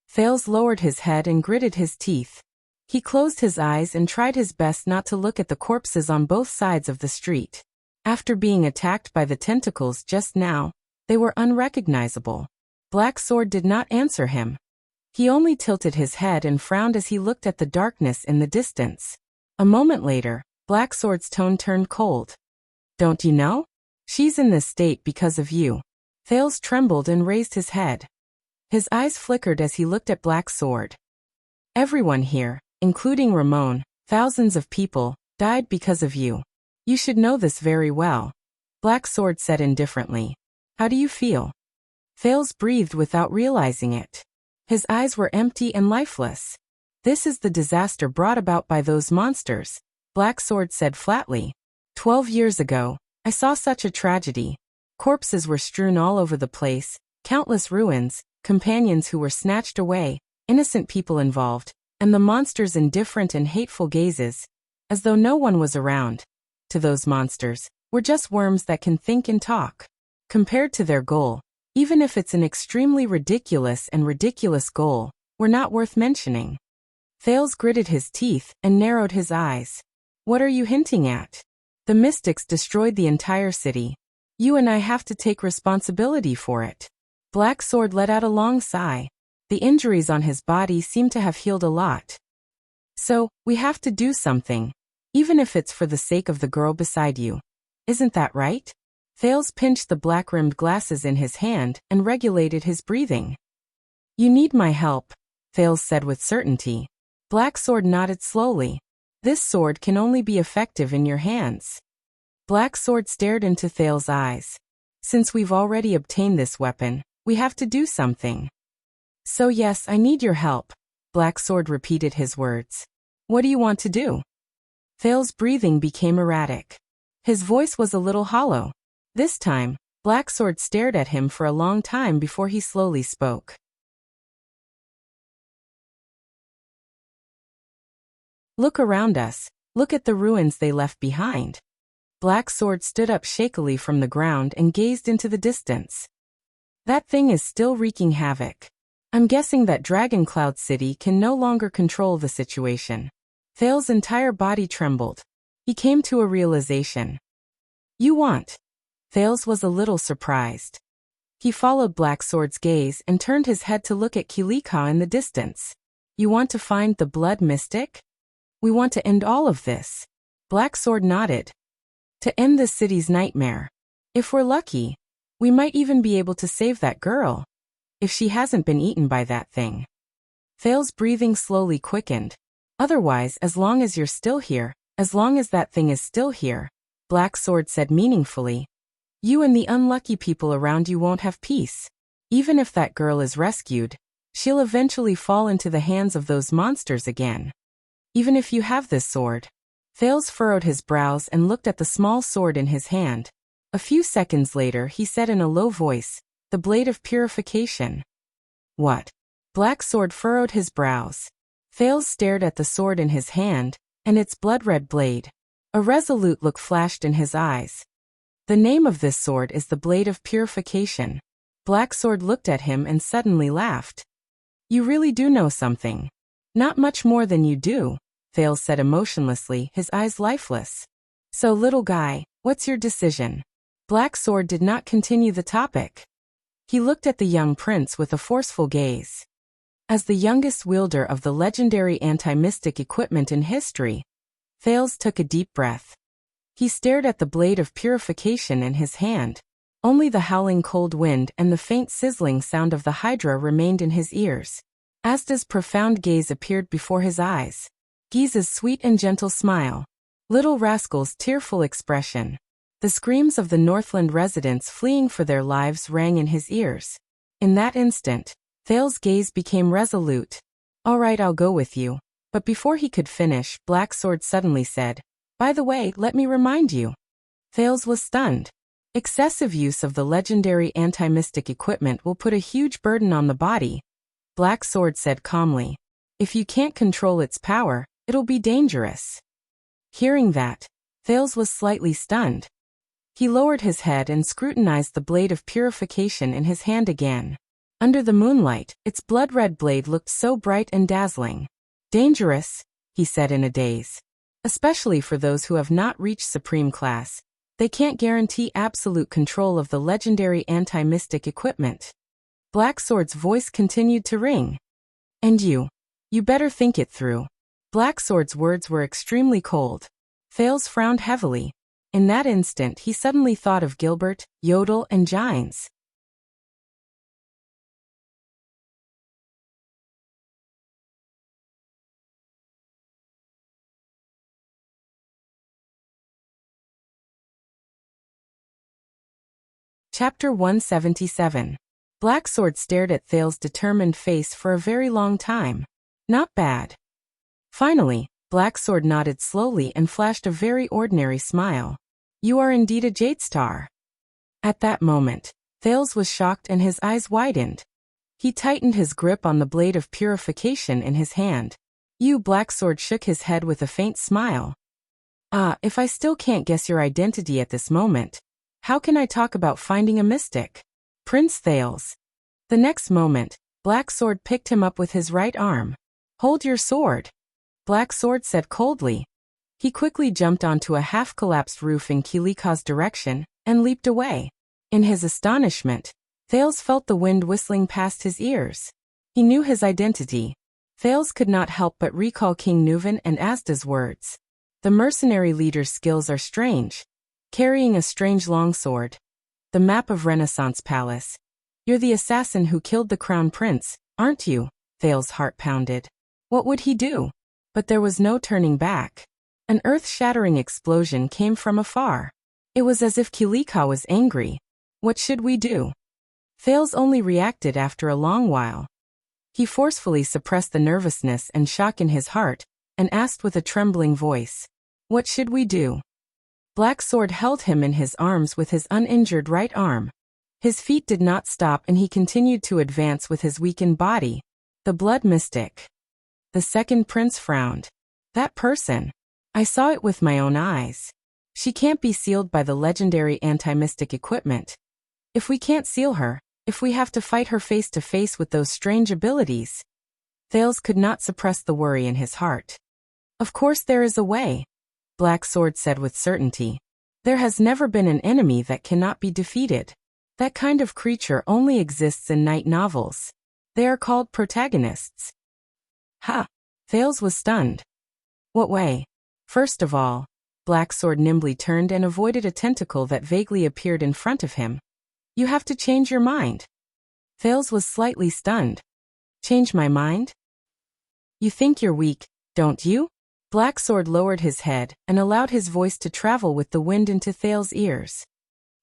Thales lowered his head and gritted his teeth. He closed his eyes and tried his best not to look at the corpses on both sides of the street. After being attacked by the tentacles just now, they were unrecognizable. Black Sword did not answer him. He only tilted his head and frowned as he looked at the darkness in the distance. A moment later, Black Sword's tone turned cold. "Don't you know? She's in this state because of you." Thales trembled and raised his head. His eyes flickered as he looked at Black Sword. "Everyone here, including Ramon, thousands of people, died because of you. You should know this very well." Black Sword said indifferently. "How do you feel?" Thales breathed without realizing it. His eyes were empty and lifeless. "This is the disaster brought about by those monsters," Black Sword said flatly. 12 years ago, I saw such a tragedy. Corpses were strewn all over the place, countless ruins, companions who were snatched away, innocent people involved, and the monsters' indifferent and hateful gazes, as though no one was around. To those monsters, we're just worms that can think and talk. Compared to their goal, even if it's an extremely ridiculous goal, we're not worth mentioning." Thales gritted his teeth and narrowed his eyes. "What are you hinting at?" "The mystics destroyed the entire city. You and I have to take responsibility for it." Black Sword let out a long sigh. The injuries on his body seemed to have healed a lot. "So, we have to do something. Even if it's for the sake of the girl beside you. Isn't that right?" Thales pinched the black-rimmed glasses in his hand and regulated his breathing. "You need my help," Thales said with certainty. Black Sword nodded slowly. "This sword can only be effective in your hands." Black Sword stared into Thales' eyes. "Since we've already obtained this weapon, we have to do something." "So yes, I need your help," Black Sword repeated his words. "What do you want to do?" Thales' breathing became erratic. His voice was a little hollow. This time, Black Sword stared at him for a long time before he slowly spoke. "Look around us. Look at the ruins they left behind." Black Sword stood up shakily from the ground and gazed into the distance. "That thing is still wreaking havoc. I'm guessing that Dragon Cloud City can no longer control the situation." Thales' entire body trembled. He came to a realization. "You want?" Thales was a little surprised. He followed Black Sword's gaze and turned his head to look at Kilika in the distance. You want to find the blood mystic? We want to end all of this. Black Sword nodded. To end this city's nightmare. If we're lucky, we might even be able to save that girl. If she hasn't been eaten by that thing. Thal's breathing slowly quickened. Otherwise, as long as you're still here, as long as that thing is still here, Black Sword said meaningfully, you and the unlucky people around you won't have peace. Even if that girl is rescued, she'll eventually fall into the hands of those monsters again. Even if you have this sword. Thales furrowed his brows and looked at the small sword in his hand. A few seconds later he said in a low voice, the blade of purification. What? Black Sword furrowed his brows. Thales stared at the sword in his hand, and its blood-red blade. A resolute look flashed in his eyes. The name of this sword is the blade of purification. Black Sword looked at him and suddenly laughed. You really do know something. Not much more than you do, Thales said emotionlessly, his eyes lifeless. So little guy, what's your decision? Black Sword did not continue the topic. He looked at the young prince with a forceful gaze. As the youngest wielder of the legendary anti-mystic equipment in history, Thales took a deep breath. He stared at the blade of purification in his hand. Only the howling cold wind and the faint sizzling sound of the hydra remained in his ears. Asda's profound gaze appeared before his eyes. Giza's sweet and gentle smile. Little Rascal's tearful expression. The screams of the Northland residents fleeing for their lives rang in his ears. In that instant, Thales' gaze became resolute. All right, I'll go with you. But before he could finish, Black Sword suddenly said, by the way, let me remind you. Thales was stunned. Excessive use of the legendary anti-mystic equipment will put a huge burden on the body. Black Sword said calmly. If you can't control its power, it'll be dangerous. Hearing that, Thales was slightly stunned. He lowered his head and scrutinized the blade of purification in his hand again. Under the moonlight, its blood-red blade looked so bright and dazzling. Dangerous, he said in a daze. Especially for those who have not reached supreme class. They can't guarantee absolute control of the legendary anti-mystic equipment. Black Sword's voice continued to ring. And you better think it through. Black Sword's words were extremely cold. Thales frowned heavily. In that instant he suddenly thought of Gilbert, Yodel, and Gines. Chapter 177. Black Sword stared at Thales' determined face for a very long time. Not bad. Finally, Black Sword nodded slowly and flashed a very ordinary smile. You are indeed a Jade Star. At that moment, Thales was shocked and his eyes widened. He tightened his grip on the blade of purification in his hand. Black Sword shook his head with a faint smile. If I still can't guess your identity at this moment, how can I talk about finding a mystic? Prince Thales. The next moment, Black Sword picked him up with his right arm. Hold your sword. Black Sword said coldly. He quickly jumped onto a half-collapsed roof in Kilika's direction, and leaped away. In his astonishment, Thales felt the wind whistling past his ears. He knew his identity. Thales could not help but recall King Nuvan and Asda's words. The mercenary leader's skills are strange. Carrying a strange longsword. The map of Renaissance Palace. You're the assassin who killed the crown prince, aren't you? Thales' heart pounded. What would he do? But there was no turning back. An earth-shattering explosion came from afar. It was as if Kilika was angry. What should we do? Thales only reacted after a long while. He forcefully suppressed the nervousness and shock in his heart, and asked with a trembling voice. What should we do? Black Sword held him in his arms with his uninjured right arm. His feet did not stop and he continued to advance with his weakened body. The blood mystic. The second prince frowned. That person. I saw it with my own eyes. She can't be sealed by the legendary anti-mystic equipment. If we can't seal her, if we have to fight her face to face with those strange abilities. Thales could not suppress the worry in his heart. Of course there is a way. Black Sword said with certainty. There has never been an enemy that cannot be defeated. That kind of creature only exists in night novels. They are called protagonists. Ha! Thales was stunned. What way? First of all, Black Sword nimbly turned and avoided a tentacle that vaguely appeared in front of him. You have to change your mind. Thales was slightly stunned. Change my mind? You think you're weak, don't you? Black Sword lowered his head and allowed his voice to travel with the wind into Thales' ears.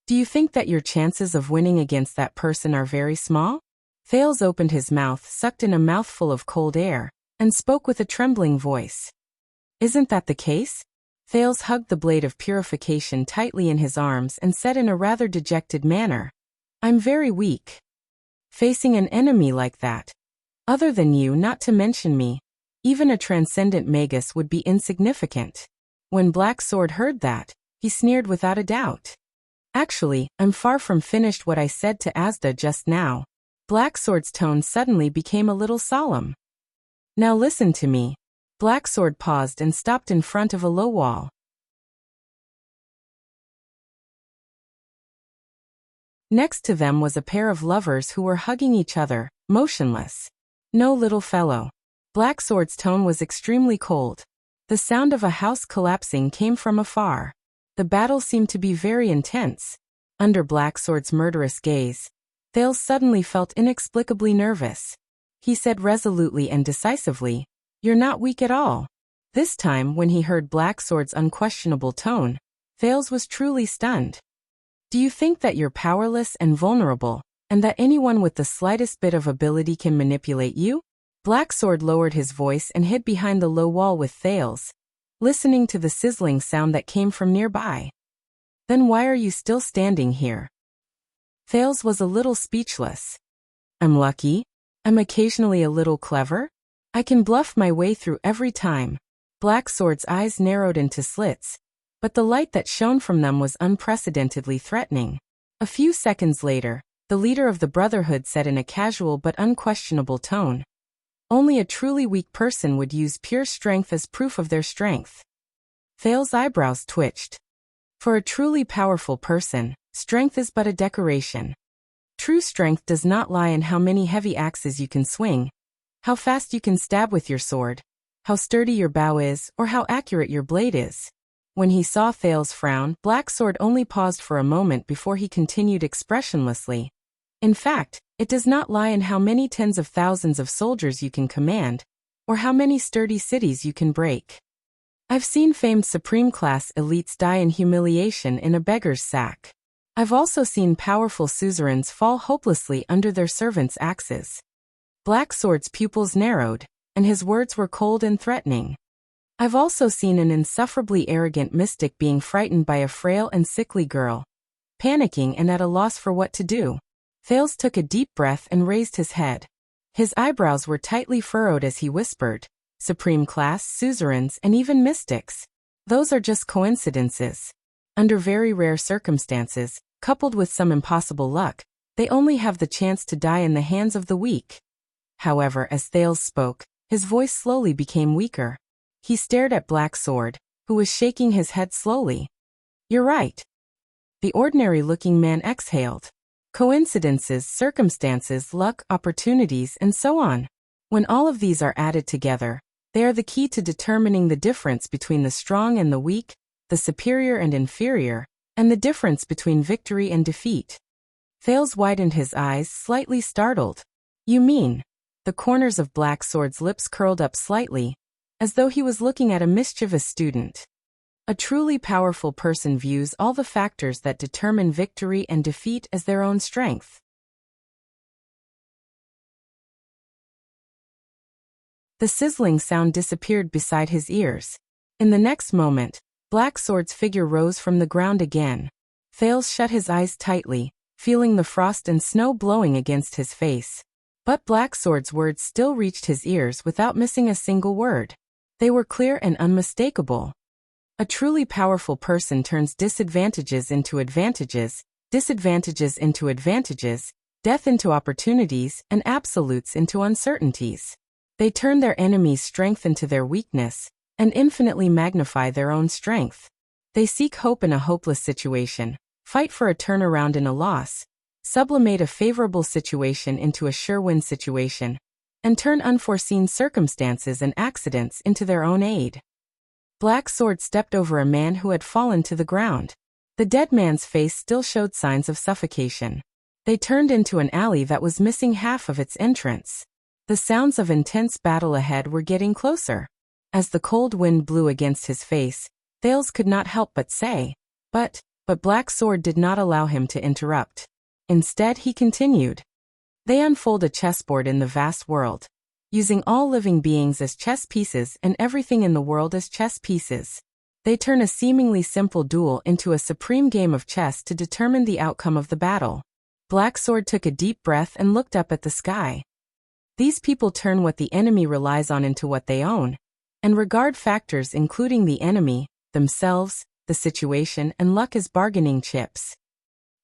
Do you think that your chances of winning against that person are very small? Thales opened his mouth, sucked in a mouthful of cold air, and spoke with a trembling voice. Isn't that the case? Thales hugged the blade of purification tightly in his arms and said in a rather dejected manner, I'm very weak. Facing an enemy like that. Other than you, not to mention me, even a transcendent magus would be insignificant. When Black Sword heard that, he sneered without a doubt. Actually, I'm far from finished what I said to Asda just now. Black Sword's tone suddenly became a little solemn. Now listen to me. Black Sword paused and stopped in front of a low wall. Next to them was a pair of lovers who were hugging each other, motionless. No, little fellow. Black Sword's tone was extremely cold. The sound of a house collapsing came from afar. The battle seemed to be very intense. Under Black Sword's murderous gaze, Thales suddenly felt inexplicably nervous. He said resolutely and decisively, You're not weak at all. This time, when he heard Black Sword's unquestionable tone, Thales was truly stunned. Do you think that you're powerless and vulnerable, and that anyone with the slightest bit of ability can manipulate you? Black Sword lowered his voice and hid behind the low wall with Thales, listening to the sizzling sound that came from nearby. Then why are you still standing here? Thales was a little speechless. I'm lucky. I'm occasionally a little clever. I can bluff my way through every time. Black Sword's eyes narrowed into slits, but the light that shone from them was unprecedentedly threatening. A few seconds later, the leader of the Brotherhood said in a casual but unquestionable tone, Only a truly weak person would use pure strength as proof of their strength. Thales' eyebrows twitched. For a truly powerful person, strength is but a decoration. True strength does not lie in how many heavy axes you can swing, how fast you can stab with your sword, how sturdy your bow is, or how accurate your blade is. When he saw Thales frown, Black Sword only paused for a moment before he continued expressionlessly. In fact, it does not lie in how many tens of thousands of soldiers you can command, or how many sturdy cities you can break. I've seen famed supreme-class elites die in humiliation in a beggar's sack. I've also seen powerful suzerains fall hopelessly under their servants' axes. Black Sword's pupils narrowed, and his words were cold and threatening. I've also seen an insufferably arrogant mystic being frightened by a frail and sickly girl, panicking and at a loss for what to do. Thales took a deep breath and raised his head. His eyebrows were tightly furrowed as he whispered, Supreme class, suzerains, and even mystics. Those are just coincidences. Under very rare circumstances, coupled with some impossible luck, they only have the chance to die in the hands of the weak. However, as Thales spoke, his voice slowly became weaker. He stared at Black Sword, who was shaking his head slowly. You're right. The ordinary-looking man exhaled. Coincidences, circumstances, luck, opportunities, and so on. When all of these are added together, they are the key to determining the difference between the strong and the weak, the superior and inferior, and the difference between victory and defeat. Thales widened his eyes, slightly startled. You mean? The corners of Black Sword's lips curled up slightly, as though he was looking at a mischievous student. A truly powerful person views all the factors that determine victory and defeat as their own strength. The sizzling sound disappeared beside his ears. In the next moment, Black Sword's figure rose from the ground again. Thales shut his eyes tightly, feeling the frost and snow blowing against his face. But Black Sword's words still reached his ears without missing a single word. They were clear and unmistakable. A truly powerful person turns disadvantages into advantages, disadvantages into advantages, death into opportunities, and absolutes into uncertainties. They turn their enemy's strength into their weakness, and infinitely magnify their own strength. They seek hope in a hopeless situation, fight for a turnaround in a loss, sublimate a favorable situation into a sure-win situation, and turn unforeseen circumstances and accidents into their own aid. Black Sword stepped over a man who had fallen to the ground. The dead man's face still showed signs of suffocation. They turned into an alley that was missing half of its entrance. The sounds of intense battle ahead were getting closer. As the cold wind blew against his face, Thales could not help but say, But Black Sword did not allow him to interrupt. Instead, he continued. They unfold a chessboard in the vast world, using all living beings as chess pieces and everything in the world as chess pieces. They turn a seemingly simple duel into a supreme game of chess to determine the outcome of the battle. Black Sword took a deep breath and looked up at the sky. These people turn what the enemy relies on into what they own, and regard factors including the enemy, themselves, the situation, and luck as bargaining chips.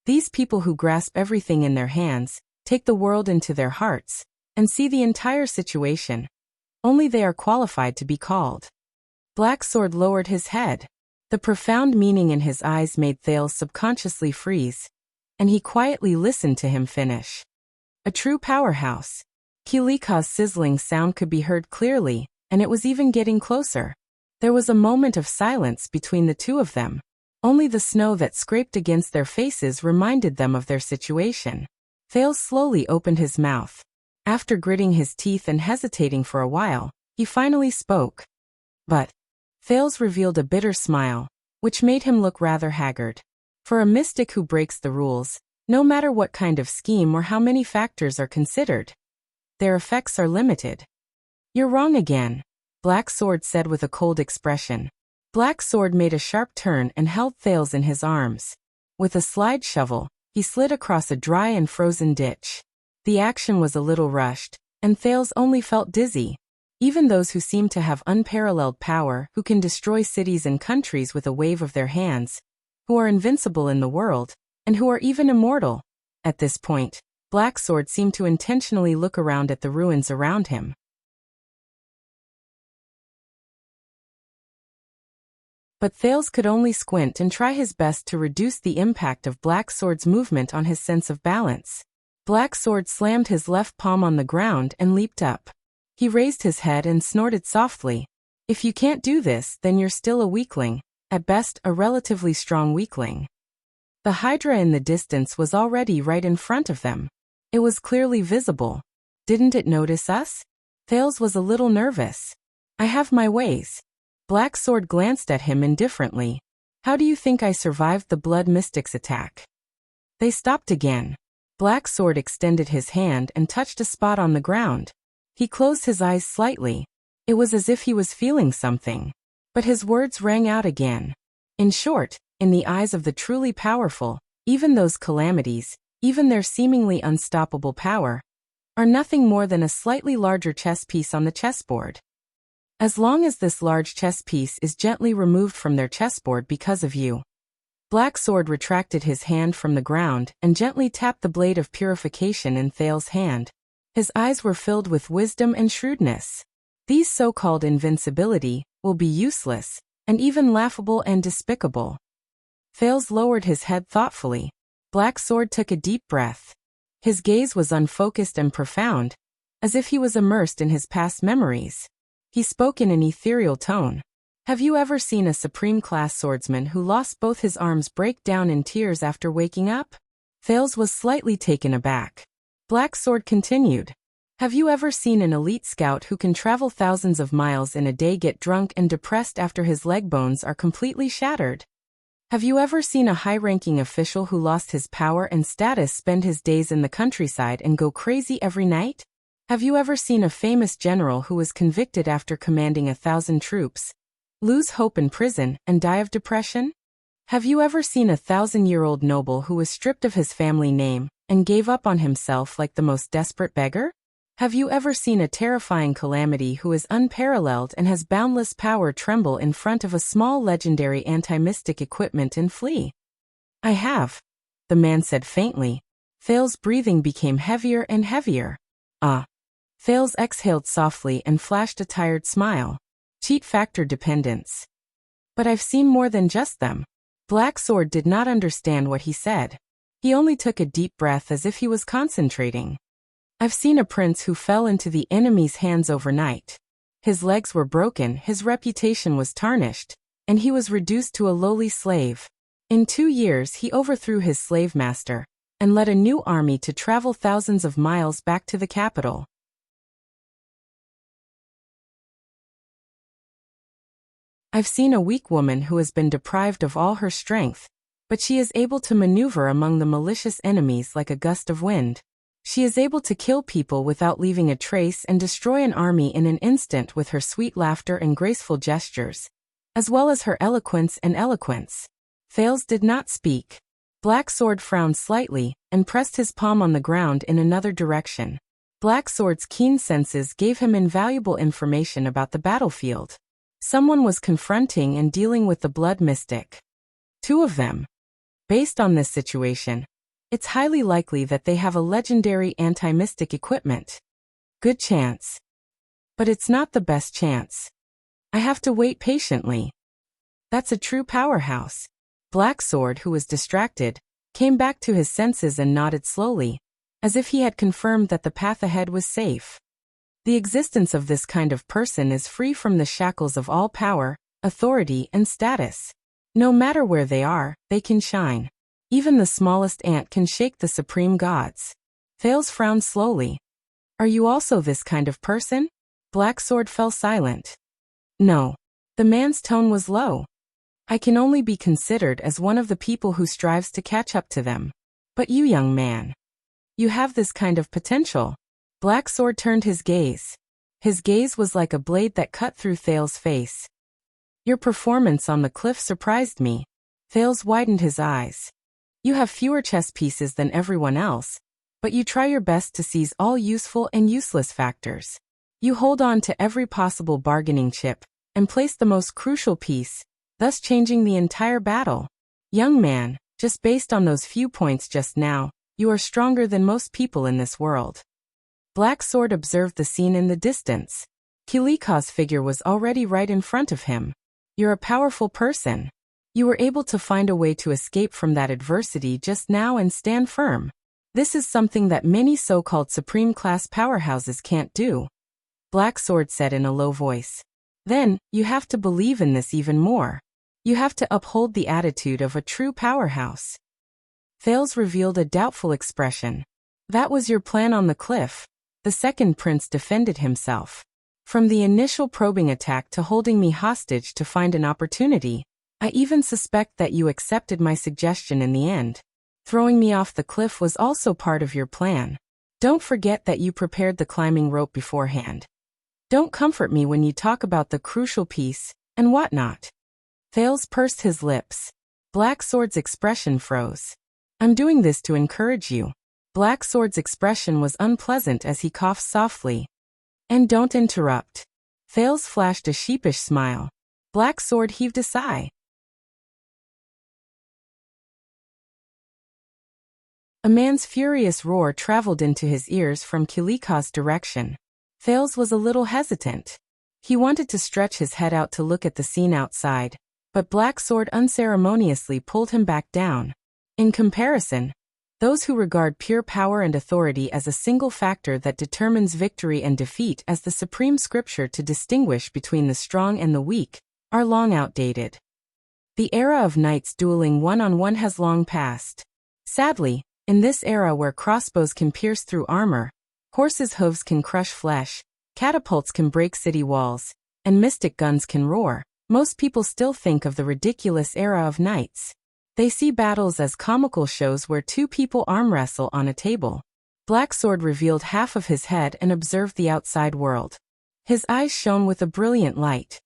These people who grasp everything in their hands, take the world into their hearts, and see the entire situation. Only they are qualified to be called. Black Sword lowered his head. The profound meaning in his eyes made Thales subconsciously freeze, and he quietly listened to him finish. A true powerhouse. Kilika's sizzling sound could be heard clearly, and it was even getting closer. There was a moment of silence between the two of them. Only the snow that scraped against their faces reminded them of their situation. Thales slowly opened his mouth. After gritting his teeth and hesitating for a while, he finally spoke. But Thales revealed a bitter smile, which made him look rather haggard. For a mystic who breaks the rules, no matter what kind of scheme or how many factors are considered, their effects are limited. You're wrong again, Black Sword said with a cold expression. Black Sword made a sharp turn and held Thales in his arms. With a slide shovel, he slid across a dry and frozen ditch. The action was a little rushed, and Thales only felt dizzy. Even those who seem to have unparalleled power, who can destroy cities and countries with a wave of their hands, who are invincible in the world, and who are even immortal. At this point, Black Sword seemed to intentionally look around at the ruins around him. But Thales could only squint and try his best to reduce the impact of Black Sword's movement on his sense of balance. Black Sword slammed his left palm on the ground and leaped up. He raised his head and snorted softly. If you can't do this, then you're still a weakling, at best a relatively strong weakling. The Hydra in the distance was already right in front of them. It was clearly visible. Didn't it notice us? Thales was a little nervous. I have my ways. Black Sword glanced at him indifferently. How do you think I survived the Blood Mystic's attack? They stopped again. Black Sword extended his hand and touched a spot on the ground. He closed his eyes slightly. It was as if he was feeling something. But his words rang out again. In short, in the eyes of the truly powerful, even those calamities, even their seemingly unstoppable power, are nothing more than a slightly larger chess piece on the chessboard. As long as this large chess piece is gently removed from their chessboard because of you. Black Sword retracted his hand from the ground and gently tapped the blade of purification in Thales' hand. His eyes were filled with wisdom and shrewdness. These so-called invincibility will be useless, and even laughable and despicable. Thales lowered his head thoughtfully. Black Sword took a deep breath. His gaze was unfocused and profound, as if he was immersed in his past memories. He spoke in an ethereal tone. Have you ever seen a supreme-class swordsman who lost both his arms break down in tears after waking up? Thales was slightly taken aback. Black Sword continued. Have you ever seen an elite scout who can travel thousands of miles in a day get drunk and depressed after his leg bones are completely shattered? Have you ever seen a high-ranking official who lost his power and status spend his days in the countryside and go crazy every night? Have you ever seen a famous general who was convicted after commanding 1,000 troops, lose hope in prison, and die of depression? Have you ever seen a 1,000-year-old noble who was stripped of his family name and gave up on himself like the most desperate beggar? Have you ever seen a terrifying calamity who is unparalleled and has boundless power tremble in front of a small legendary anti-mystic equipment and flee? I have, the man said faintly. Thales' breathing became heavier and heavier. Thales exhaled softly and flashed a tired smile. Cheat factor dependence. But I've seen more than just them. Black Sword did not understand what he said. He only took a deep breath as if he was concentrating. I've seen a prince who fell into the enemy's hands overnight. His legs were broken, his reputation was tarnished, and he was reduced to a lowly slave. In 2 years he overthrew his slave master, and led a new army to travel thousands of miles back to the capital. I've seen a weak woman who has been deprived of all her strength, but she is able to maneuver among the malicious enemies like a gust of wind. She is able to kill people without leaving a trace and destroy an army in an instant with her sweet laughter and graceful gestures, as well as her eloquence and eloquence. Thales did not speak. Black Sword frowned slightly, and pressed his palm on the ground in another direction. Black Sword's keen senses gave him invaluable information about the battlefield. Someone was confronting and dealing with the blood mystic. 2 of them. Based on this situation, it's highly likely that they have a legendary anti-mystic equipment. Good chance. But it's not the best chance. I have to wait patiently. That's a true powerhouse. Black Sword, who was distracted, came back to his senses and nodded slowly, as if he had confirmed that the path ahead was safe. The existence of this kind of person is free from the shackles of all power, authority, and status. No matter where they are, they can shine. Even the smallest ant can shake the supreme gods. Thales frowned slowly. Are you also this kind of person? Black Sword fell silent. No. The man's tone was low. I can only be considered as one of the people who strives to catch up to them. But you, young man, you have this kind of potential. Black Sword turned his gaze. His gaze was like a blade that cut through Thales' face. Your performance on the cliff surprised me. Thales widened his eyes. You have fewer chess pieces than everyone else, but you try your best to seize all useful and useless factors. You hold on to every possible bargaining chip, and place the most crucial piece, thus changing the entire battle. Young man, just based on those few points just now, you are stronger than most people in this world. Black Sword observed the scene in the distance. Kilika's figure was already right in front of him. You're a powerful person. You were able to find a way to escape from that adversity just now and stand firm. This is something that many so-called supreme-class powerhouses can't do. Black Sword said in a low voice. Then, you have to believe in this even more. You have to uphold the attitude of a true powerhouse. Thales revealed a doubtful expression. That was your plan on the cliff. The second prince defended himself. From the initial probing attack to holding me hostage to find an opportunity, I even suspect that you accepted my suggestion in the end. Throwing me off the cliff was also part of your plan. Don't forget that you prepared the climbing rope beforehand. Don't comfort me when you talk about the crucial piece, and whatnot. Thales pursed his lips. Black Sword's expression froze. I'm doing this to encourage you. Black Sword's expression was unpleasant as he coughed softly. And don't interrupt. Thales flashed a sheepish smile. Black Sword heaved a sigh. A man's furious roar traveled into his ears from Kilika's direction. Thales was a little hesitant. He wanted to stretch his head out to look at the scene outside, but Black Sword unceremoniously pulled him back down. In comparison, those who regard pure power and authority as a single factor that determines victory and defeat as the supreme scripture to distinguish between the strong and the weak, are long outdated. The era of knights dueling one-on-one has long passed. Sadly, in this era where crossbows can pierce through armor, horses' hooves can crush flesh, catapults can break city walls, and mystic guns can roar, most people still think of the ridiculous era of knights. They see battles as comical shows where 2 people arm wrestle on a table. Black Sword revealed half of his head and observed the outside world. His eyes shone with a brilliant light.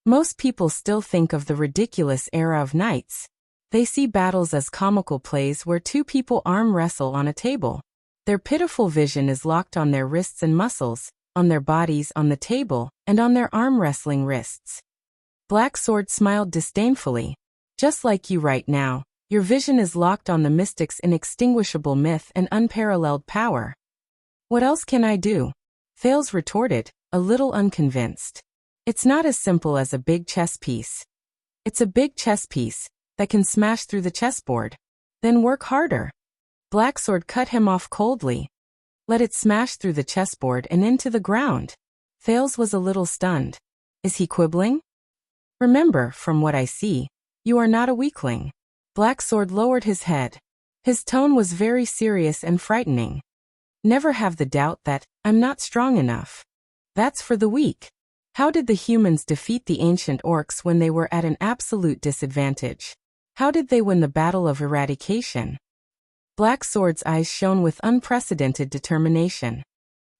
Most people still think of the ridiculous era of knights. They see battles as comical plays where 2 people arm wrestle on a table. Their pitiful vision is locked on their wrists and muscles, on their bodies on the table, and on their arm wrestling wrists. Black Sword smiled disdainfully. Just like you right now, your vision is locked on the mystic's inextinguishable myth and unparalleled power. What else can I do? Thales retorted, a little unconvinced. It's not as simple as a big chess piece. It's a big chess piece that can smash through the chessboard. Then work harder. Black Sword cut him off coldly. let it smash through the chessboard and into the ground. Thales was a little stunned. Is he quibbling? Remember, from what I see, you are not a weakling. Black Sword lowered his head. His tone was very serious and frightening. Never have the doubt that I'm not strong enough. That's for the weak. How did the humans defeat the ancient orcs when they were at an absolute disadvantage? How did they win the battle of eradication? Black Sword's eyes shone with unprecedented determination.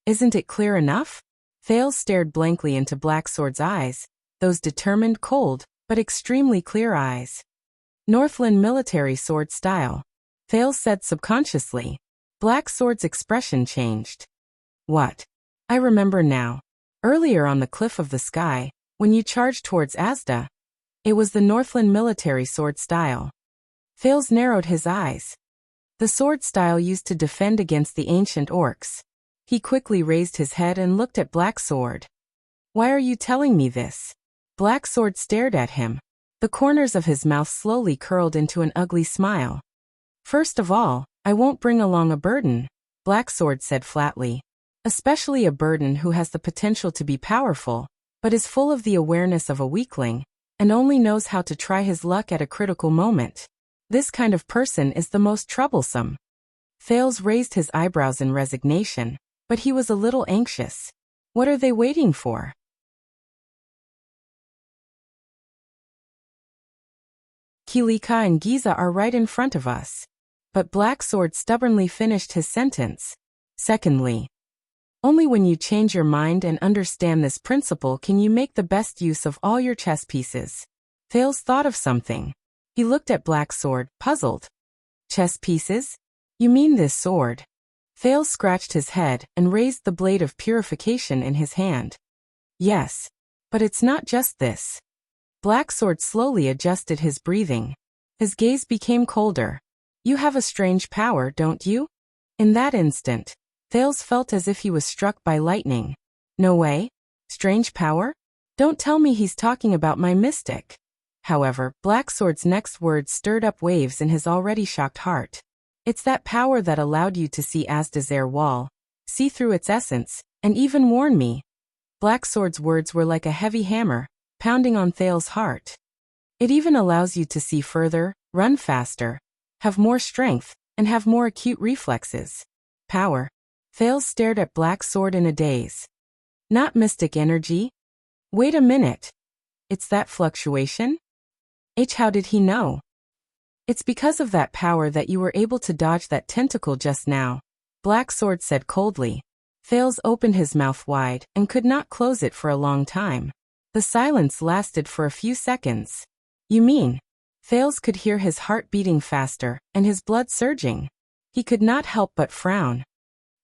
Isn't it clear enough? Thales stared blankly into Black Sword's eyes, those determined, cold, but extremely clear eyes. Northland military sword style. Thales said subconsciously. Black Sword's expression changed. What? I remember now. Earlier on the cliff of the sky, when you charged towards Asda, it was the Northland military sword style. Thales narrowed his eyes. The sword style used to defend against the ancient orcs. He quickly raised his head and looked at Black Sword. Why are you telling me this? Black Sword stared at him. The corners of his mouth slowly curled into an ugly smile. First of all, I won't bring along a burden, Black Sword said flatly. Especially a burden who has the potential to be powerful, but is full of the awareness of a weakling, and only knows how to try his luck at a critical moment. This kind of person is the most troublesome. Thales raised his eyebrows in resignation, but he was a little anxious. What are they waiting for? Kilika and Giza are right in front of us. But Black Sword stubbornly finished his sentence. Secondly, only when you change your mind and understand this principle can you make the best use of all your chess pieces. Thales thought of something. He looked at Black Sword, puzzled. Chess pieces? You mean this sword? Thales scratched his head and raised the blade of purification in his hand. Yes. But it's not just this. Black Sword slowly adjusted his breathing. His gaze became colder. You have a strange power, don't you? In that instant, Thales felt as if he was struck by lightning. No way? Strange power? Don't tell me he's talking about my mystic. However, Black Sword's next words stirred up waves in his already shocked heart. It's that power that allowed you to see Asda's air wall, see through its essence, and even warn me. Black Sword's words were like a heavy hammer, pounding on Thales' heart. It even allows you to see further, run faster, have more strength, and have more acute reflexes. Power. Thales stared at Black Sword in a daze. Not mystic energy? Wait a minute. It's that fluctuation? How did he know? It's because of that power that you were able to dodge that tentacle just now, Black Sword said coldly. Thales opened his mouth wide and could not close it for a long time. The silence lasted for a few seconds. You mean? Thales could hear his heart beating faster and his blood surging. He could not help but frown.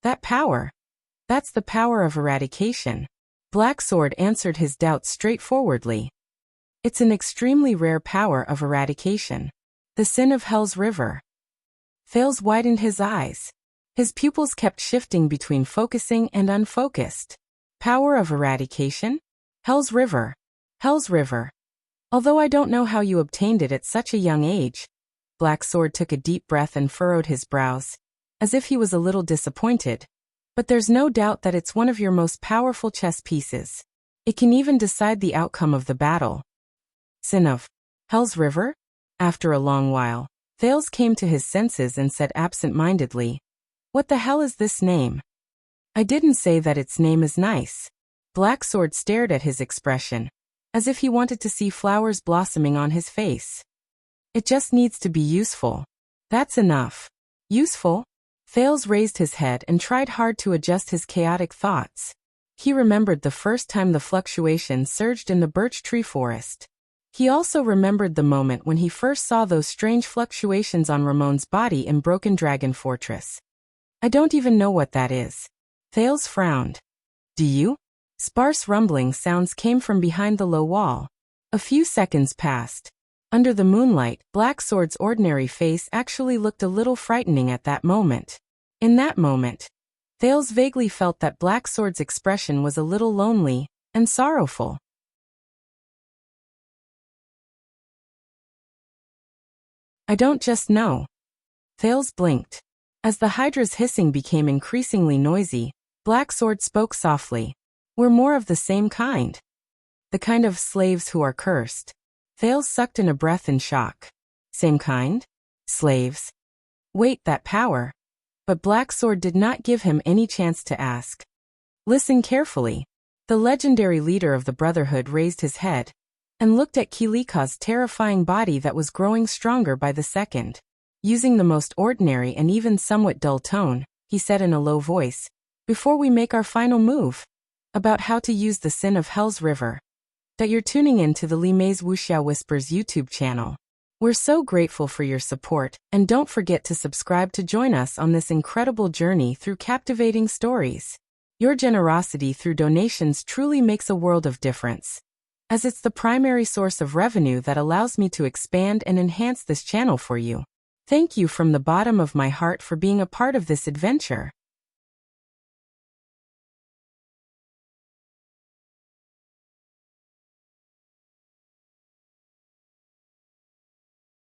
That power. That's the power of eradication. Black Sword answered his doubts straightforwardly. It's an extremely rare power of eradication. The sin of Hell's River. Thales widened his eyes. His pupils kept shifting between focusing and unfocused. Power of eradication? Hell's River. Hell's River. Although I don't know how you obtained it at such a young age. Black Sword took a deep breath and furrowed his brows, as if he was a little disappointed. But there's no doubt that it's one of your most powerful chess pieces. It can even decide the outcome of the battle. Sin of Hell's River? After a long while, Thales came to his senses and said absent-mindedly, "What the hell is this name?" I didn't say that its name is nice. Black Sword stared at his expression, as if he wanted to see flowers blossoming on his face. It just needs to be useful. That's enough. Useful? Thales raised his head and tried hard to adjust his chaotic thoughts. He remembered the first time the fluctuation surged in the birch tree forest. He also remembered the moment when he first saw those strange fluctuations on Ramon's body in Broken Dragon Fortress. I don't even know what that is. Thales frowned. Do you? Sparse rumbling sounds came from behind the low wall. A few seconds passed. Under the moonlight, Black Sword's ordinary face actually looked a little frightening at that moment. In that moment, Thales vaguely felt that Black Sword's expression was a little lonely and sorrowful. I don't just know. Thales blinked. As the Hydra's hissing became increasingly noisy, Black Sword spoke softly. We're more of the same kind. The kind of slaves who are cursed. Thales sucked in a breath in shock. Same kind? Slaves. Wait, that power. But Black Sword did not give him any chance to ask. Listen carefully. The legendary leader of the Brotherhood raised his head and looked at Kilika's terrifying body that was growing stronger by the second. Using the most ordinary and even somewhat dull tone, he said in a low voice, before we make our final move, about how to use the Sin of Hell's River, that you're tuning in to the Limei's Wuxia Whispers YouTube channel. We're so grateful for your support, and don't forget to subscribe to join us on this incredible journey through captivating stories. Your generosity through donations truly makes a world of difference, as it's the primary source of revenue that allows me to expand and enhance this channel for you. Thank you from the bottom of my heart for being a part of this adventure.